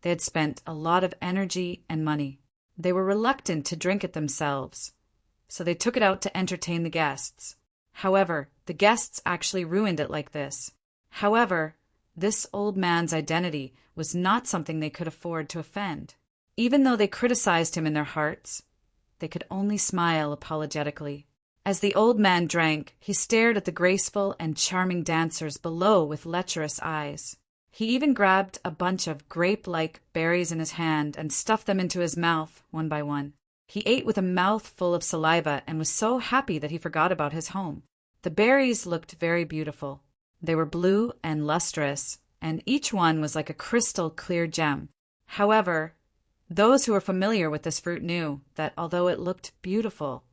they had spent a lot of energy and money. They were reluctant to drink it themselves, so they took it out to entertain the guests. However, the guests actually ruined it like this. However, this old man's identity was not something they could afford to offend. Even though they criticized him in their hearts, they could only smile apologetically. As the old man drank, he stared at the graceful and charming dancers below with lecherous eyes. He even grabbed a bunch of grape-like berries in his hand and stuffed them into his mouth one by one. He ate with a mouth full of saliva and was so happy that he forgot about his home. The berries looked very beautiful. They were blue and lustrous, and each one was like a crystal-clear gem. However, those who were familiar with this fruit knew that although it looked beautiful,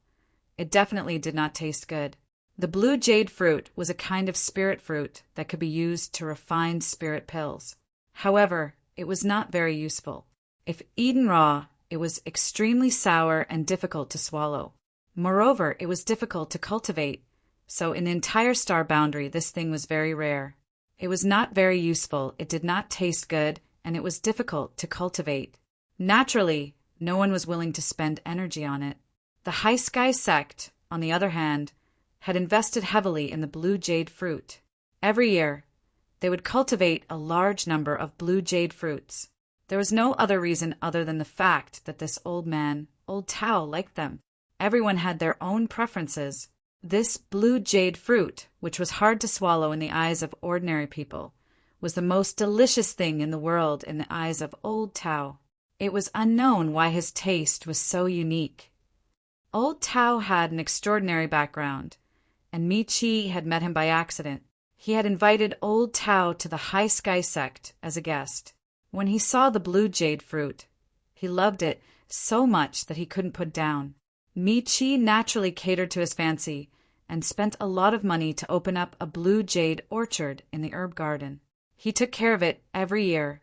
it definitely did not taste good. The blue jade fruit was a kind of spirit fruit that could be used to refine spirit pills. However, it was not very useful. If eaten raw, it was extremely sour and difficult to swallow. Moreover, it was difficult to cultivate, so in the entire star boundary this thing was very rare. It was not very useful, it did not taste good, and it was difficult to cultivate. Naturally, no one was willing to spend energy on it. The High Sky sect, on the other hand, had invested heavily in the blue jade fruit. Every year, they would cultivate a large number of blue jade fruits. There was no other reason other than the fact that this old man, Old Tao, liked them. Everyone had their own preferences. This blue jade fruit, which was hard to swallow in the eyes of ordinary people, was the most delicious thing in the world in the eyes of Old Tao. It was unknown why his taste was so unique. Old Tao had an extraordinary background, and Mi-Chi had met him by accident. He had invited Old Tao to the High Sky sect as a guest. When he saw the blue jade fruit, he loved it so much that he couldn't put down. Mi-Chi naturally catered to his fancy and spent a lot of money to open up a blue jade orchard in the herb garden. He took care of it every year,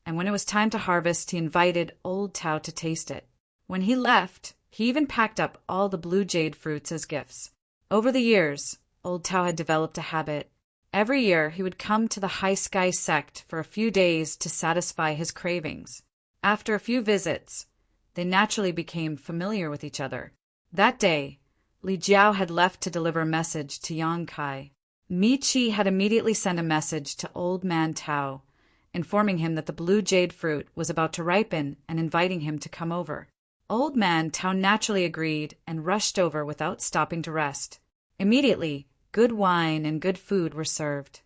and when it was time to harvest, he invited Old Tao to taste it. When he left, he even packed up all the blue jade fruits as gifts. Over the years, Old Tao had developed a habit. Every year, he would come to the High Sky sect for a few days to satisfy his cravings. After a few visits, they naturally became familiar with each other. That day, Li Jiao had left to deliver a message to Yang Kai. Mi-Chi had immediately sent a message to Old Man Tao, informing him that the blue jade fruit was about to ripen and inviting him to come over. Old Man Tao naturally agreed and rushed over without stopping to rest. Immediately, good wine and good food were served.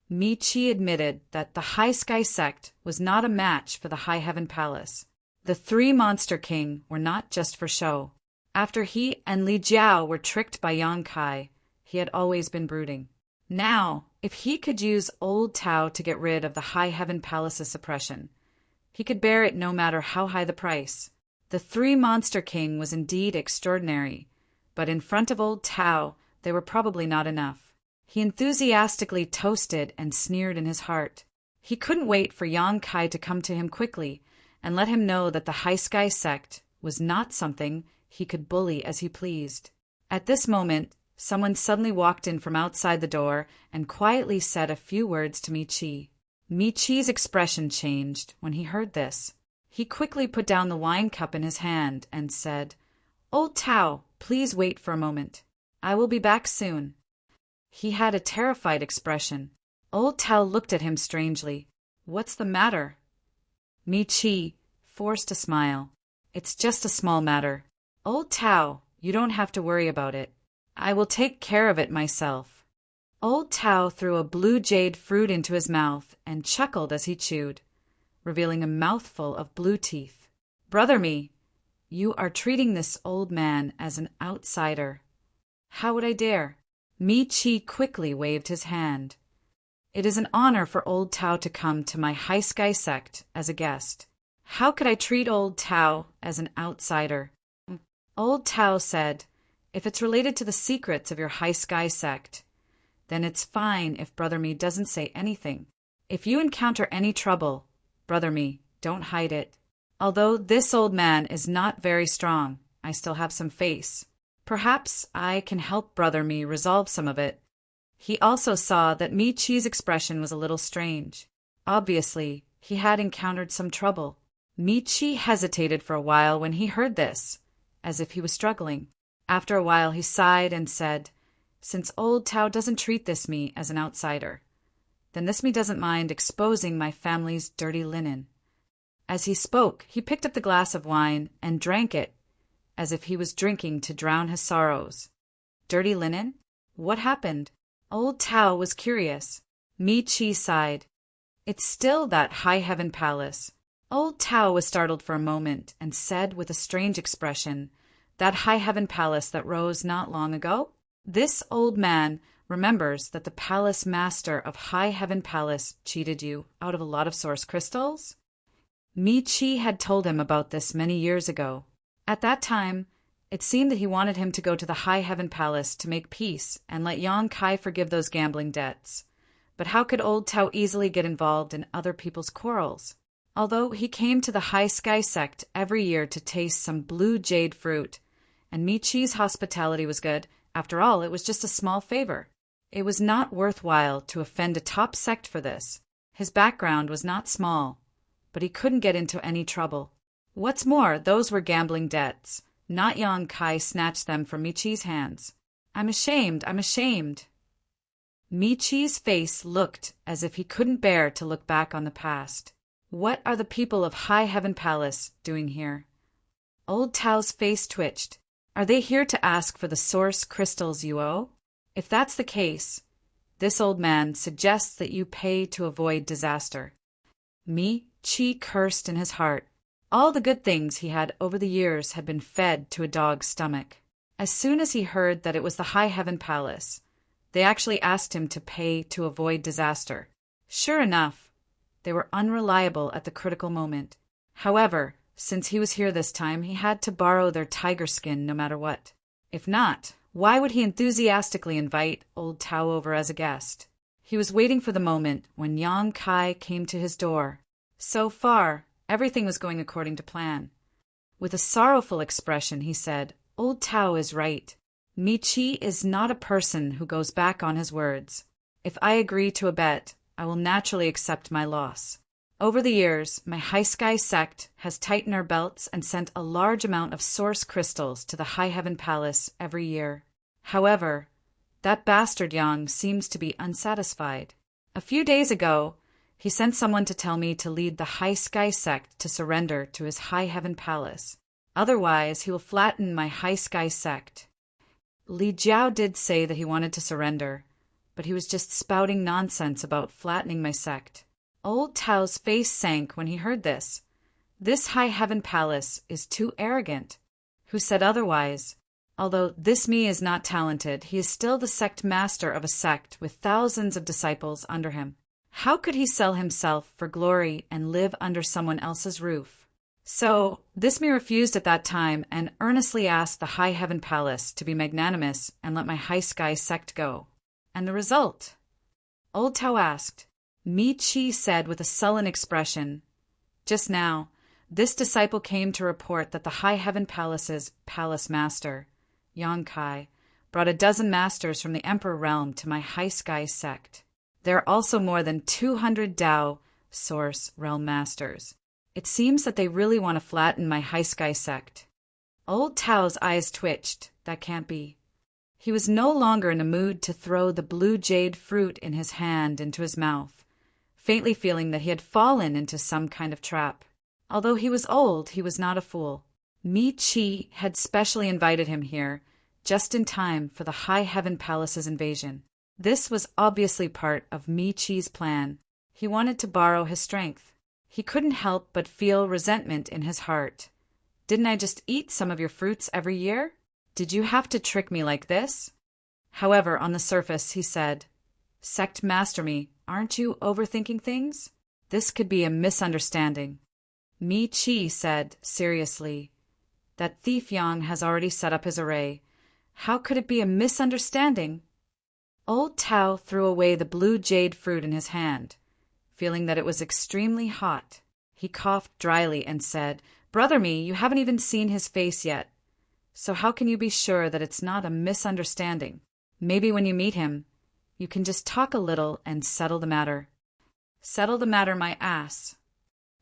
Mi-Chi admitted that the High Sky sect was not a match for the High Heaven Palace. The 3 Monster King were not just for show. After he and Li Jiao were tricked by Yang Kai, he had always been brooding. Now, if he could use Old Tao to get rid of the High Heaven Palace's suppression, he could bear it no matter how high the price. The 3 Monster King was indeed extraordinary, but in front of Old Tao, they were probably not enough. He enthusiastically toasted and sneered in his heart. He couldn't wait for Yang Kai to come to him quickly and let him know that the High Sky sect was not something he could bully as he pleased. At this moment, someone suddenly walked in from outside the door and quietly said a few words to Mi-Chi. Mi-Chi's expression changed when he heard this. He quickly put down the wine cup in his hand and said, "Old Tao, please wait for a moment. I will be back soon." He had a terrified expression. Old Tao looked at him strangely. "What's the matter?" Mi-Chi forced a smile. "It's just a small matter. Old Tao, you don't have to worry about it. I will take care of it myself." Old Tao threw a blue jade fruit into his mouth and chuckled as he chewed, revealing a mouthful of blue teeth. "Brother Mi, you are treating this old man as an outsider." "How would I dare?" Mi-Chi quickly waved his hand. "It is an honor for Old Tao to come to my High Sky sect as a guest. How could I treat Old Tao as an outsider?" Old Tao said, "If it's related to the secrets of your High Sky sect, then it's fine if Brother Mi doesn't say anything. If you encounter any trouble, Brother Mi, don't hide it. Although this old man is not very strong, I still have some face. Perhaps I can help Brother Mi resolve some of it." He also saw that Mi-Chi's expression was a little strange. Obviously, he had encountered some trouble. Mi-Chi hesitated for a while when he heard this, as if he was struggling. After a while he sighed and said, "Since Old Tao doesn't treat this Mi as an outsider, then this Mi doesn't mind exposing my family's dirty linen." As he spoke, he picked up the glass of wine and drank it, as if he was drinking to drown his sorrows. Dirty linen? What happened? Old Tao was curious. Mi-Chi sighed. "It's still that High Heaven Palace." Old Tao was startled for a moment and said with a strange expression, "That High Heaven Palace that rose not long ago?" This old man remembers that the palace master of High Heaven Palace cheated you out of a lot of source crystals? Mi-Chi had told him about this many years ago. At that time, it seemed that he wanted him to go to the High Heaven Palace to make peace and let Yang Kai forgive those gambling debts. But how could Old Tao easily get involved in other people's quarrels? Although he came to the High Sky sect every year to taste some blue jade fruit, and Mi-Chi's hospitality was good, after all, it was just a small favor. It was not worthwhile to offend a top sect for this. His background was not small, but he couldn't get into any trouble. What's more, those were gambling debts. Not Yang Kai snatched them from Mi-Chi's hands. I'm ashamed. Mi-Chi's face looked as if he couldn't bear to look back on the past. What are the people of High Heaven Palace doing here? Old Tao's face twitched. Are they here to ask for the source crystals you owe? If that's the case, this old man suggests that you pay to avoid disaster. Mi-Chi cursed in his heart. All the good things he had over the years had been fed to a dog's stomach. As soon as he heard that it was the High Heaven Palace, they actually asked him to pay to avoid disaster. Sure enough, they were unreliable at the critical moment. However, since he was here this time, he had to borrow their tiger skin no matter what. If not, why would he enthusiastically invite Old Tao over as a guest? He was waiting for the moment when Yang Kai came to his door. So far, everything was going according to plan. With a sorrowful expression, he said, "Old Tao is right. Mi-Chi is not a person who goes back on his words. If I agree to a bet, I will naturally accept my loss. Over the years, my High Sky sect has tightened our belts and sent a large amount of source crystals to the High Heaven Palace every year. However, that bastard Yang seems to be unsatisfied. A few days ago, he sent someone to tell me to lead the High Sky sect to surrender to his High Heaven Palace. Otherwise, he will flatten my High Sky sect." Li Jiao did say that he wanted to surrender, but he was just spouting nonsense about flattening my sect. Old Tao's face sank when he heard this. This High Heaven Palace is too arrogant. Who said otherwise? Although this Mi is not talented, he is still the sect master of a sect with thousands of disciples under him. How could he sell himself for glory and live under someone else's roof? So, this Mi refused at that time and earnestly asked the High Heaven Palace to be magnanimous and let my High Sky sect go. And the result? Old Tao asked. Mi-Chi said with a sullen expression, "Just now, This disciple came to report that the High Heaven Palace's palace master, Yonkai, brought a dozen masters from the Emperor realm to my High Sky sect. There are also more than 200 Tao Source realm masters. It seems that they really want to flatten my High Sky sect. Old Tao's eyes twitched. That can't be. He was no longer in a mood to throw the blue jade fruit in his hand into his mouth, faintly feeling that he had fallen into some kind of trap. Although he was old, he was not a fool. Mi Chi had specially invited him here, just in time for the High Heaven Palace's invasion. This was obviously part of Mi Chi's plan. He wanted to borrow his strength. He couldn't help but feel resentment in his heart. Didn't I just eat some of your fruits every year? Did you have to trick me like this? However, on the surface, he said, Sect Master Mi, aren't you overthinking things? This could be a misunderstanding. Mi Chi said, seriously, that Thief Yang has already set up his array. How could it be a misunderstanding? Old Tao threw away the blue jade fruit in his hand, feeling that it was extremely hot. He coughed dryly and said, Brother Mi, you haven't even seen his face yet. So how can you be sure that it's not a misunderstanding? Maybe when you meet him, you can just talk a little and settle the matter. Settle the matter, my ass.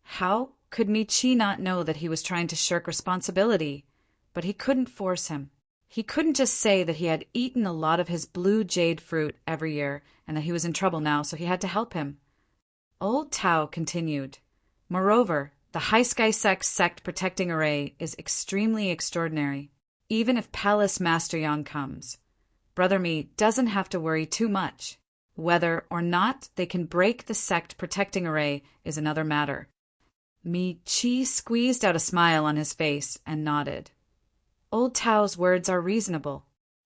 How could Mi Chi not know that he was trying to shirk responsibility? But he couldn't force him. He couldn't just say that he had eaten a lot of his blue jade fruit every year and that he was in trouble now, so he had to help him. Old Tao continued, Moreover, the High Sky sect protecting array is extremely extraordinary. Even if Palace Master Yang comes, Brother Mi doesn't have to worry too much. Whether or not they can break the sect protecting array is another matter. Mi Chi squeezed out a smile on his face and nodded. Old Tao's words are reasonable.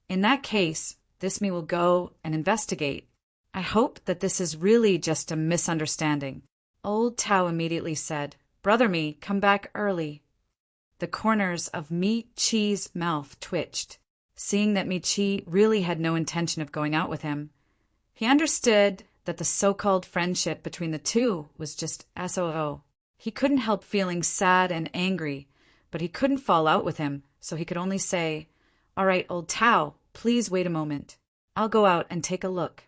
In that case, this Mi will go and investigate. I hope that this is really just a misunderstanding. Old Tao immediately said, Brother Mi, come back early. The corners of Mi Chi's mouth twitched, seeing that Mi Chi really had no intention of going out with him. He understood that the so-called friendship between the two was just SOO. He couldn't help feeling sad and angry, but he couldn't fall out with him, so he could only say, All right, Old Tao, please wait a moment. I'll go out and take a look.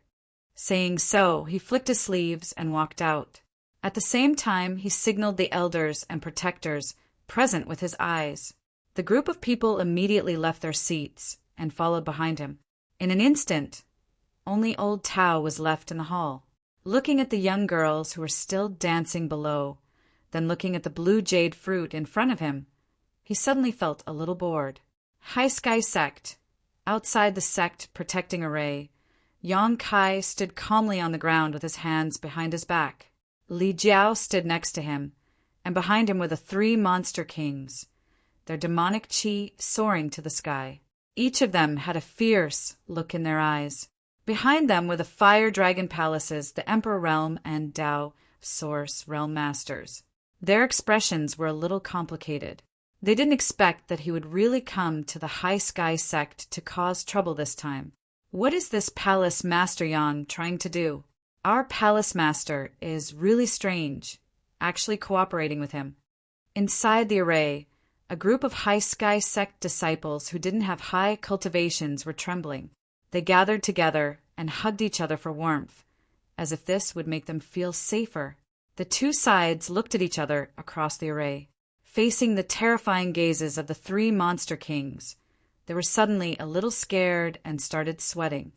Saying so, he flicked his sleeves and walked out. At the same time, he signaled the elders and protectors present with his eyes. The group of people immediately left their seats and followed behind him. In an instant, only Old Tao was left in the hall, looking at the young girls who were still dancing below, then looking at the blue jade fruit in front of him. He suddenly felt a little bored. High Sky Sect. Outside the sect protecting array, Yang Kai stood calmly on the ground with his hands behind his back. Li Jiao stood next to him, and behind him were the 3 monster kings, their demonic chi soaring to the sky. Each of them had a fierce look in their eyes. Behind them were the Fire Dragon Palaces, the Emperor Realm, and Tao Source Realm Masters. Their expressions were a little complicated. They didn't expect that he would really come to the High Sky Sect to cause trouble this time. What is this Palace Master Yang trying to do? Our Palace Master is really strange, actually cooperating with him. Inside the array, a group of High Sky Sect disciples who didn't have high cultivations were trembling. They gathered together and hugged each other for warmth, as if this would make them feel safer. The two sides looked at each other across the array. Facing the terrifying gazes of the 3 monster kings, they were suddenly a little scared and started sweating.